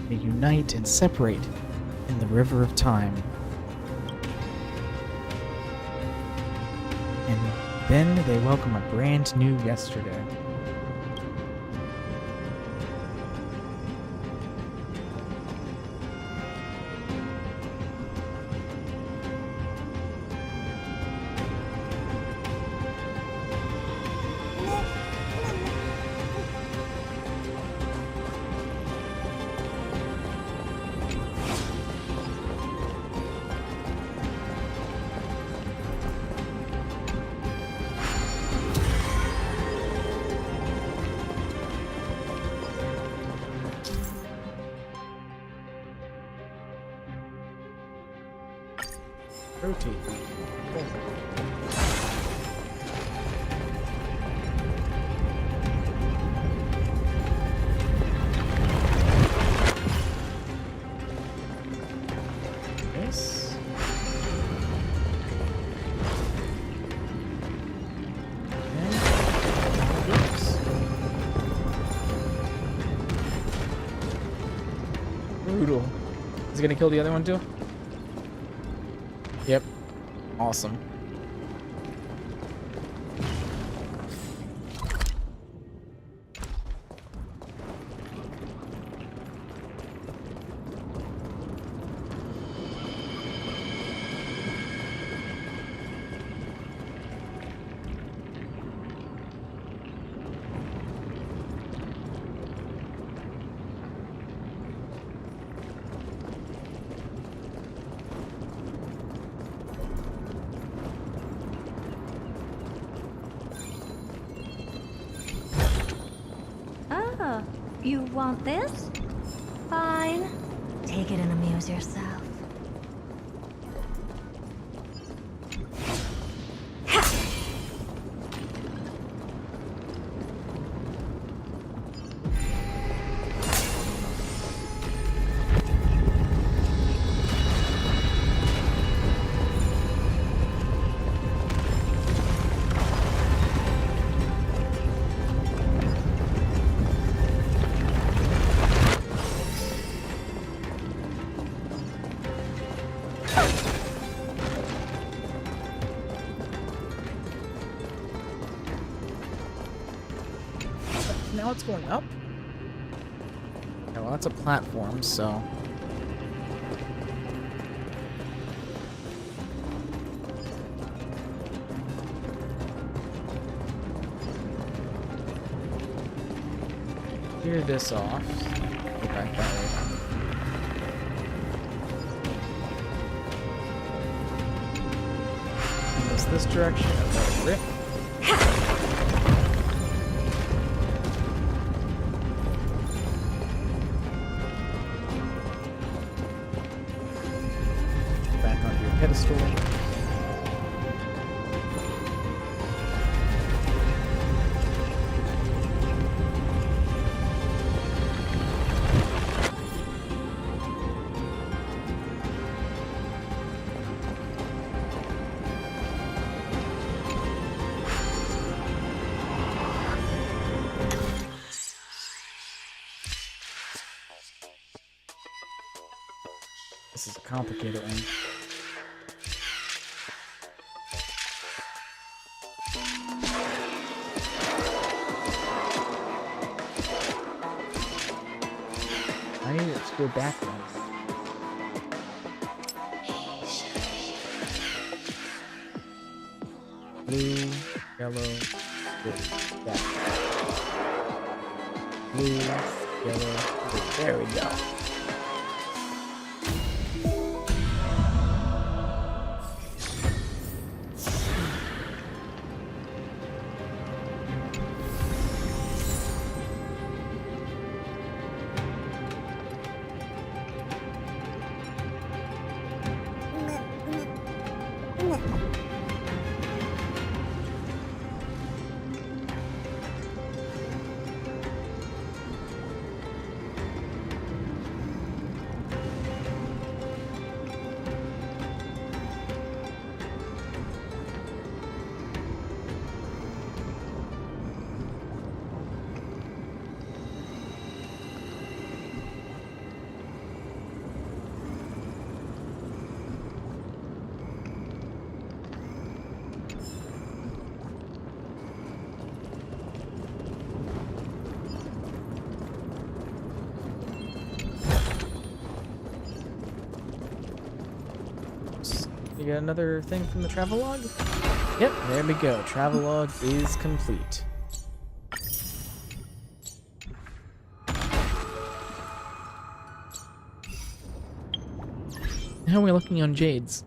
They unite and separate in the river of time. And then they welcome a brand new yesterday. Rotate. This. Brutal. Is it gonna kill the other one too? Yep. Awesome. Oh, you want this? Fine. Take it and amuse yourself. Now it's going up? Okay, well, that's a platform, so... Clear this off. Go back that way. This direction, and let it rip. Back onto your pedestal. This is a complicated one. I need it to go backwards. Blue, yellow, blue. Yeah. Blue, yellow, blue. There we go. You got another thing from the travelogue? Yep, there we go. Travelogue is complete. How are we looking on Jades?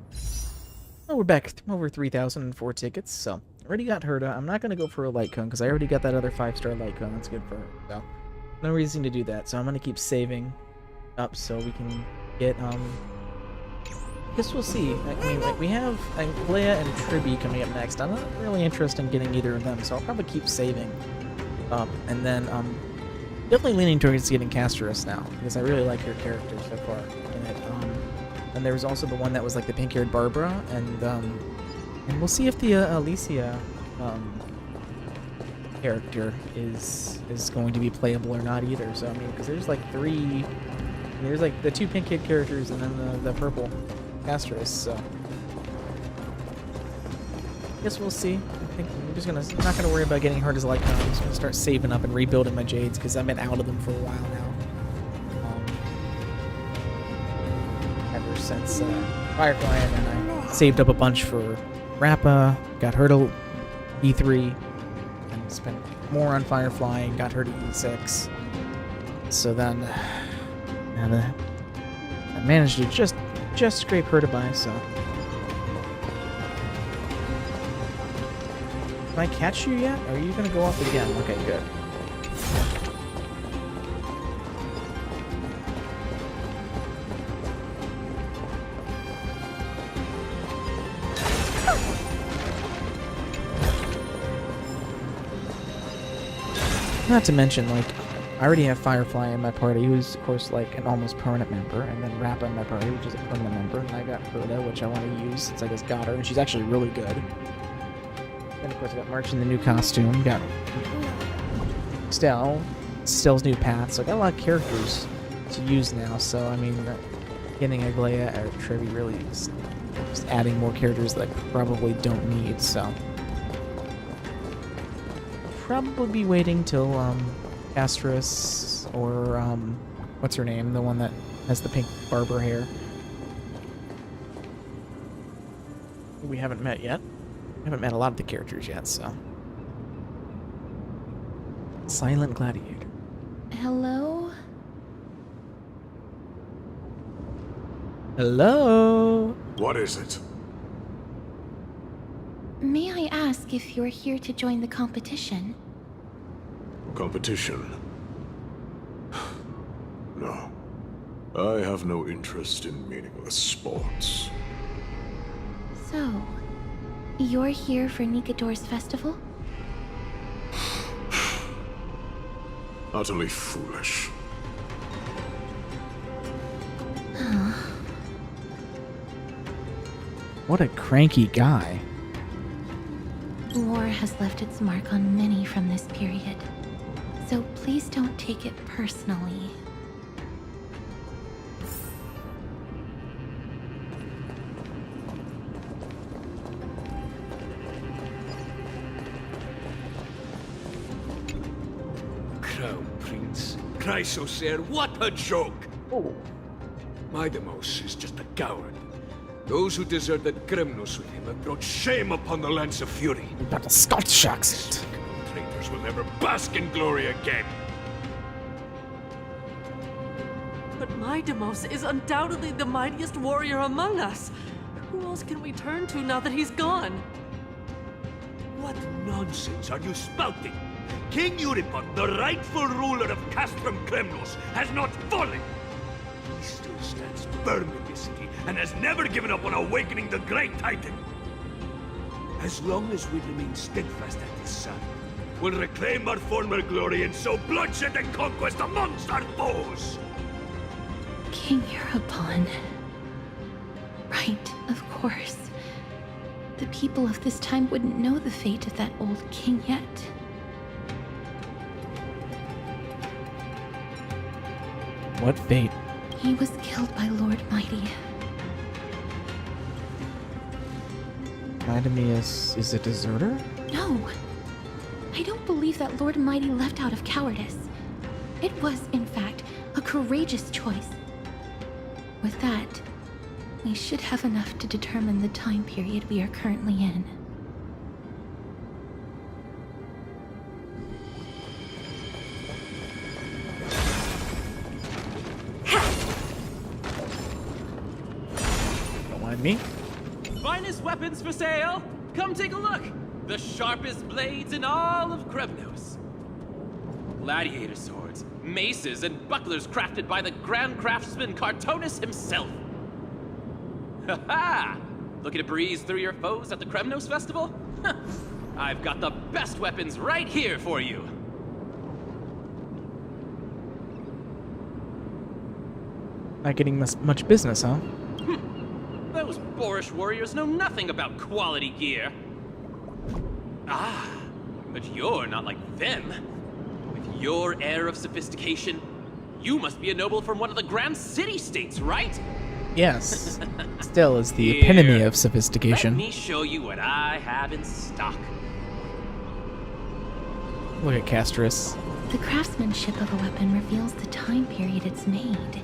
Oh, we're back over 3,004 tickets, so already got Herda. I'm not going to go for a light cone because I already got that other 5-star light cone. That's good for her, so no reason to do that. So I'm going to keep saving up so we can get guess we'll see. I mean, like, we have Leia and Tribby coming up next. I'm not really interested in getting either of them, so I'll probably keep saving. And then, definitely leaning towards getting Casterus now, because I really like her character so far in it. And there was also the one that was like the pink-haired Barbara, and we'll see if the Alicia character is going to be playable or not either. So I mean, because there's like there's like the two pink kid characters and then the purple Casterus. So I guess we'll see. I think I'm not gonna worry about getting hard as Lycan. I'm just gonna start saving up and rebuilding my Jades because I've been out of them for a while now. Ever since Firefly, and then I saved up a bunch for Rappa, got her to E3, and spent more on Firefly and got her to E6. So then, I managed to just scrape her to buy. So, can I catch you yet? Are you gonna go off again? Okay, good. Not to mention, like, I already have Firefly in my party, who's, of course, like, an almost permanent member, and then Rappa in my party, which is a permanent member, and I got Herda, which I want to use since I just got her, and she's actually really good. Then, of course, I got March in the new costume, got Stell's new path, so I got a lot of characters to use now, so, I mean, getting Aglaia or Trevi really is just adding more characters that I probably don't need, so... probably be waiting till Casterus or what's her name, the one that has the pink barber hair. We haven't met yet. We haven't met a lot of the characters yet, so. Silent Gladiator. Hello? Hello? What is it? May I ask if you're here to join the competition? Competition? No. I have no interest in meaningless sports. So, you're here for Nikador's festival? Utterly foolish. What a cranky guy. War has left its mark on many from this period, so please don't take it personally. Crown Prince, Chrysosaur, what a joke! Oh. Maidemos is just a coward. Those who deserted Kremnos with him have brought shame upon the lands of Fury. About a Scottish accent. Traitors will never bask in glory again. But Maidemos is undoubtedly the mightiest warrior among us. Who else can we turn to now that he's gone? What nonsense are you spouting? King Euripon, the rightful ruler of Castrum Kremnos, has not fallen. He still stands firm in this city and has never given up on awakening the great Titan. As long as we remain steadfast at his side, we'll reclaim our former glory and sow bloodshed and conquest amongst our foes. King Euripon. Right, of course. The people of this time wouldn't know the fate of that old king yet. What fate? He was killed by Lord Mighty. Maidemius is a deserter? No! I don't believe that Lord Mighty left out of cowardice. It was, in fact, a courageous choice. With that, we should have enough to determine the time period we are currently in. Don't mind me. Finest weapons for sale! Come take a look! The sharpest blades in all of Kremnos. Gladiator swords, maces, and bucklers crafted by the Grand Craftsman Cartonus himself. Ha-ha! Looking to breeze through your foes at the Kremnos Festival? I've got the best weapons right here for you! Not getting much business, huh? Those boorish warriors know nothing about quality gear. Ah, but you're not like them. With your air of sophistication, you must be a noble from one of the Grand City-states, right? Yes. Still is the epitome of sophistication. Let me show you what I have in stock. Look at Castris. The craftsmanship of a weapon reveals the time period it's made.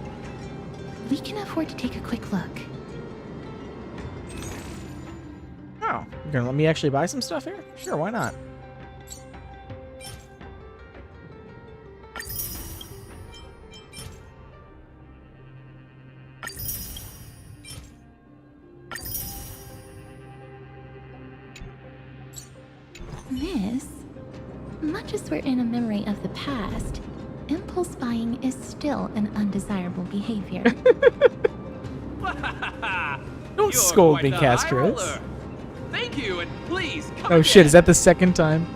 We can afford to take a quick look. Oh, you're gonna let me actually buy some stuff here? Sure, why not? Miss, much as we're in a memory of the past, impulse buying is still an undesirable behavior. Don't scold me, Castris. Thank you, and please come Oh shit, is that the second time?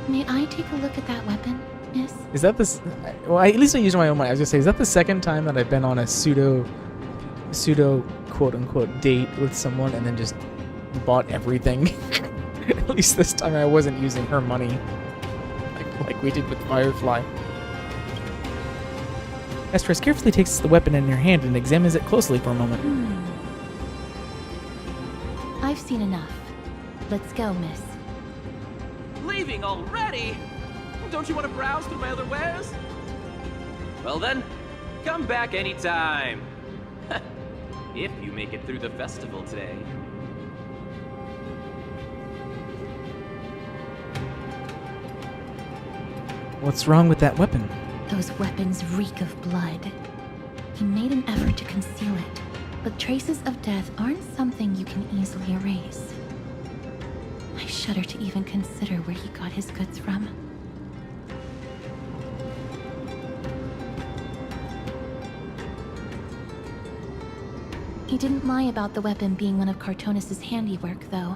May I take a look at that weapon, miss? Is that this? Well, at least I use my own money. I was gonna say, is that the second time that I've been on a pseudo quote unquote date with someone and then just bought everything? At least this time I wasn't using her money like we did with Firefly. Castris carefully takes the weapon in her hand and examines it closely for a moment. I've seen enough. Let's go, miss. Leaving already? Don't you want to browse through my other wares? Well then, come back anytime. If you make it through the festival today. What's wrong with that weapon? Those weapons reek of blood. He made an effort to conceal it, but traces of death aren't something you can easily erase. I shudder to even consider where he got his goods from. He didn't lie about the weapon being one of Cartonis' handiwork, though.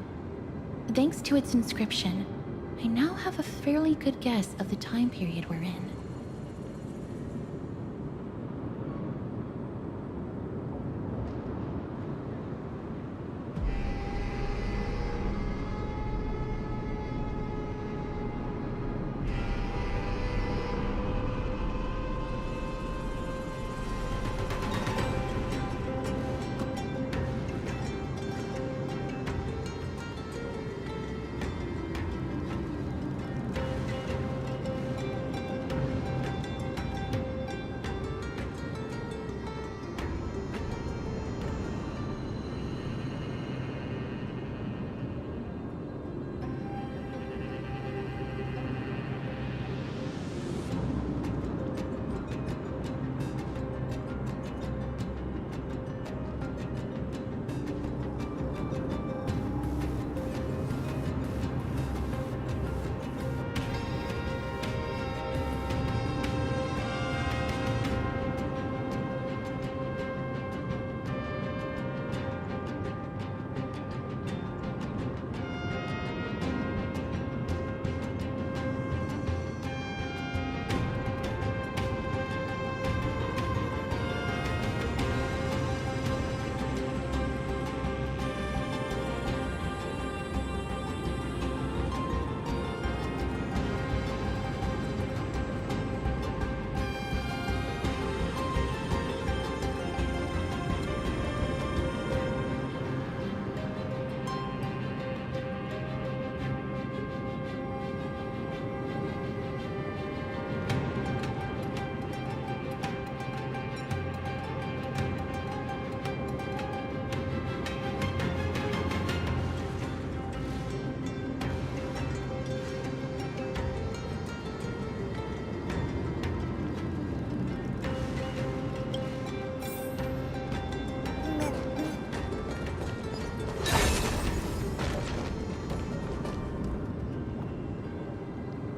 Thanks to its inscription, I now have a fairly good guess of the time period we're in.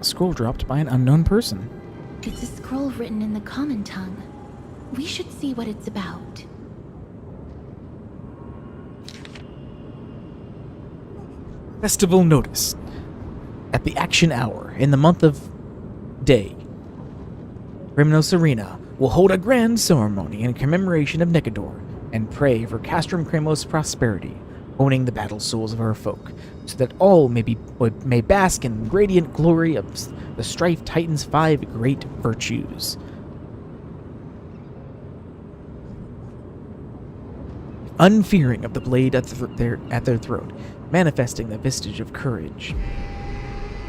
Scroll dropped by an unknown person. It's a scroll written in the common tongue. We should see what it's about. Festival notice. At the action hour in the month of Day, Kremnos Arena will hold a grand ceremony in commemoration of Nikedor and pray for Castrum Kremos' prosperity, owning the battle souls of our folk, so that all may bask in radiant glory of the Strife Titan's 5 great virtues. Unfearing of the blade at their throat, manifesting the vestige of courage.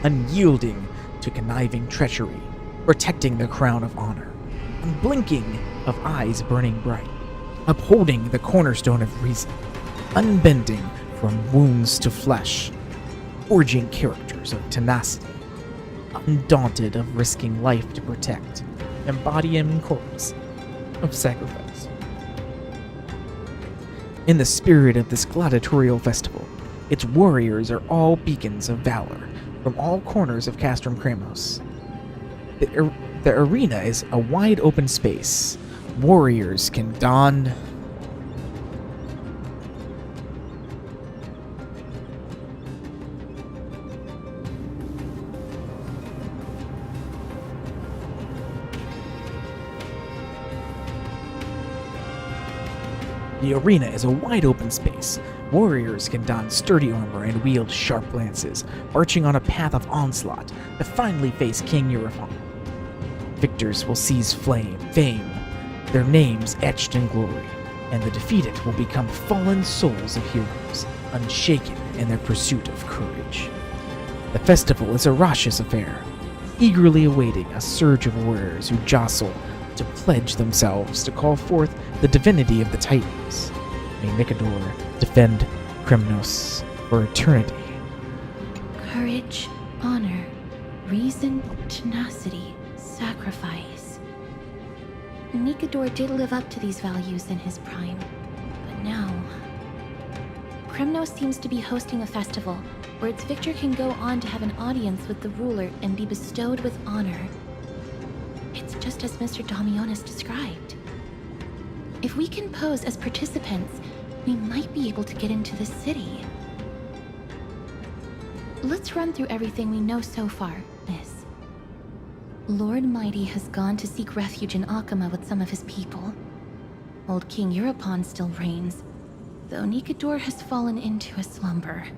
Unyielding to conniving treachery, protecting the crown of honor. Unblinking of eyes burning bright, upholding the cornerstone of reason. Unbending from wounds to flesh, forging characters of tenacity. Undaunted of risking life to protect, embodying corpse of sacrifice. In the spirit of this gladiatorial festival, its warriors are all beacons of valor from all corners of Castrum Kremos. The arena is a wide open space. Warriors can don The arena is a wide open space. Warriors can don sturdy armor and wield sharp lances, marching on a path of onslaught to finally face King Eurofon. Victors will seize fame, their names etched in glory, and the defeated will become fallen souls of heroes, unshaken in their pursuit of courage. The festival is a raucous affair, eagerly awaiting a surge of warriors who jostle to pledge themselves to call forth the divinity of the Titans. May Nikedor defend Kremnos for eternity. Courage, honor, reason, tenacity, sacrifice. Nikedor did live up to these values in his prime, but now Kremnos seems to be hosting a festival where its victor can go on to have an audience with the ruler and be bestowed with honor. It's just as Mr. Damionis described. If we can pose as participants, we might be able to get into the city. Let's run through everything we know so far, Miss. Lord Mighty has gone to seek refuge in Akama with some of his people. Old King Europon still reigns, though Nikedor has fallen into a slumber.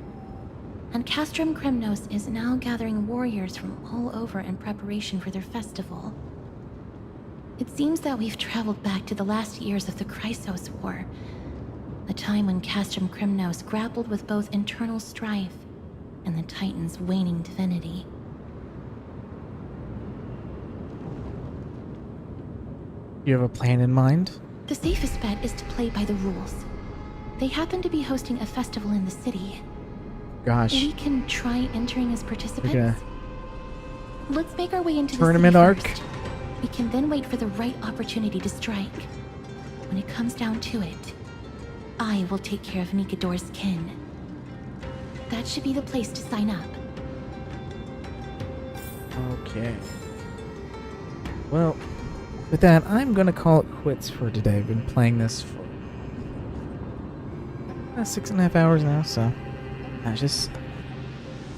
And Castrum Kremnos is now gathering warriors from all over in preparation for their festival. It seems that we've traveled back to the last years of the Chrysos War, a time when Castrum Kremnos grappled with both internal strife and the Titan's waning divinity. You have a plan in mind? The safest bet is to play by the rules. They happen to be hosting a festival in the city. Gosh. We can try entering as participants. Okay. Let's make our way into Tournament the arc? city first. We can then wait for the right opportunity to strike. When it comes down to it, I will take care of Nikedor's kin. That should be the place to sign up. Okay. Well, with that, I'm gonna call it quits for today. I've been playing this for 6.5 hours now, so I just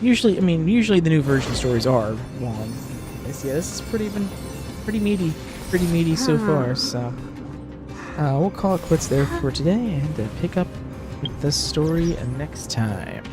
usually the new version stories are long. This is pretty meaty so far. So we'll call it quits there for today and pick up with the story next time.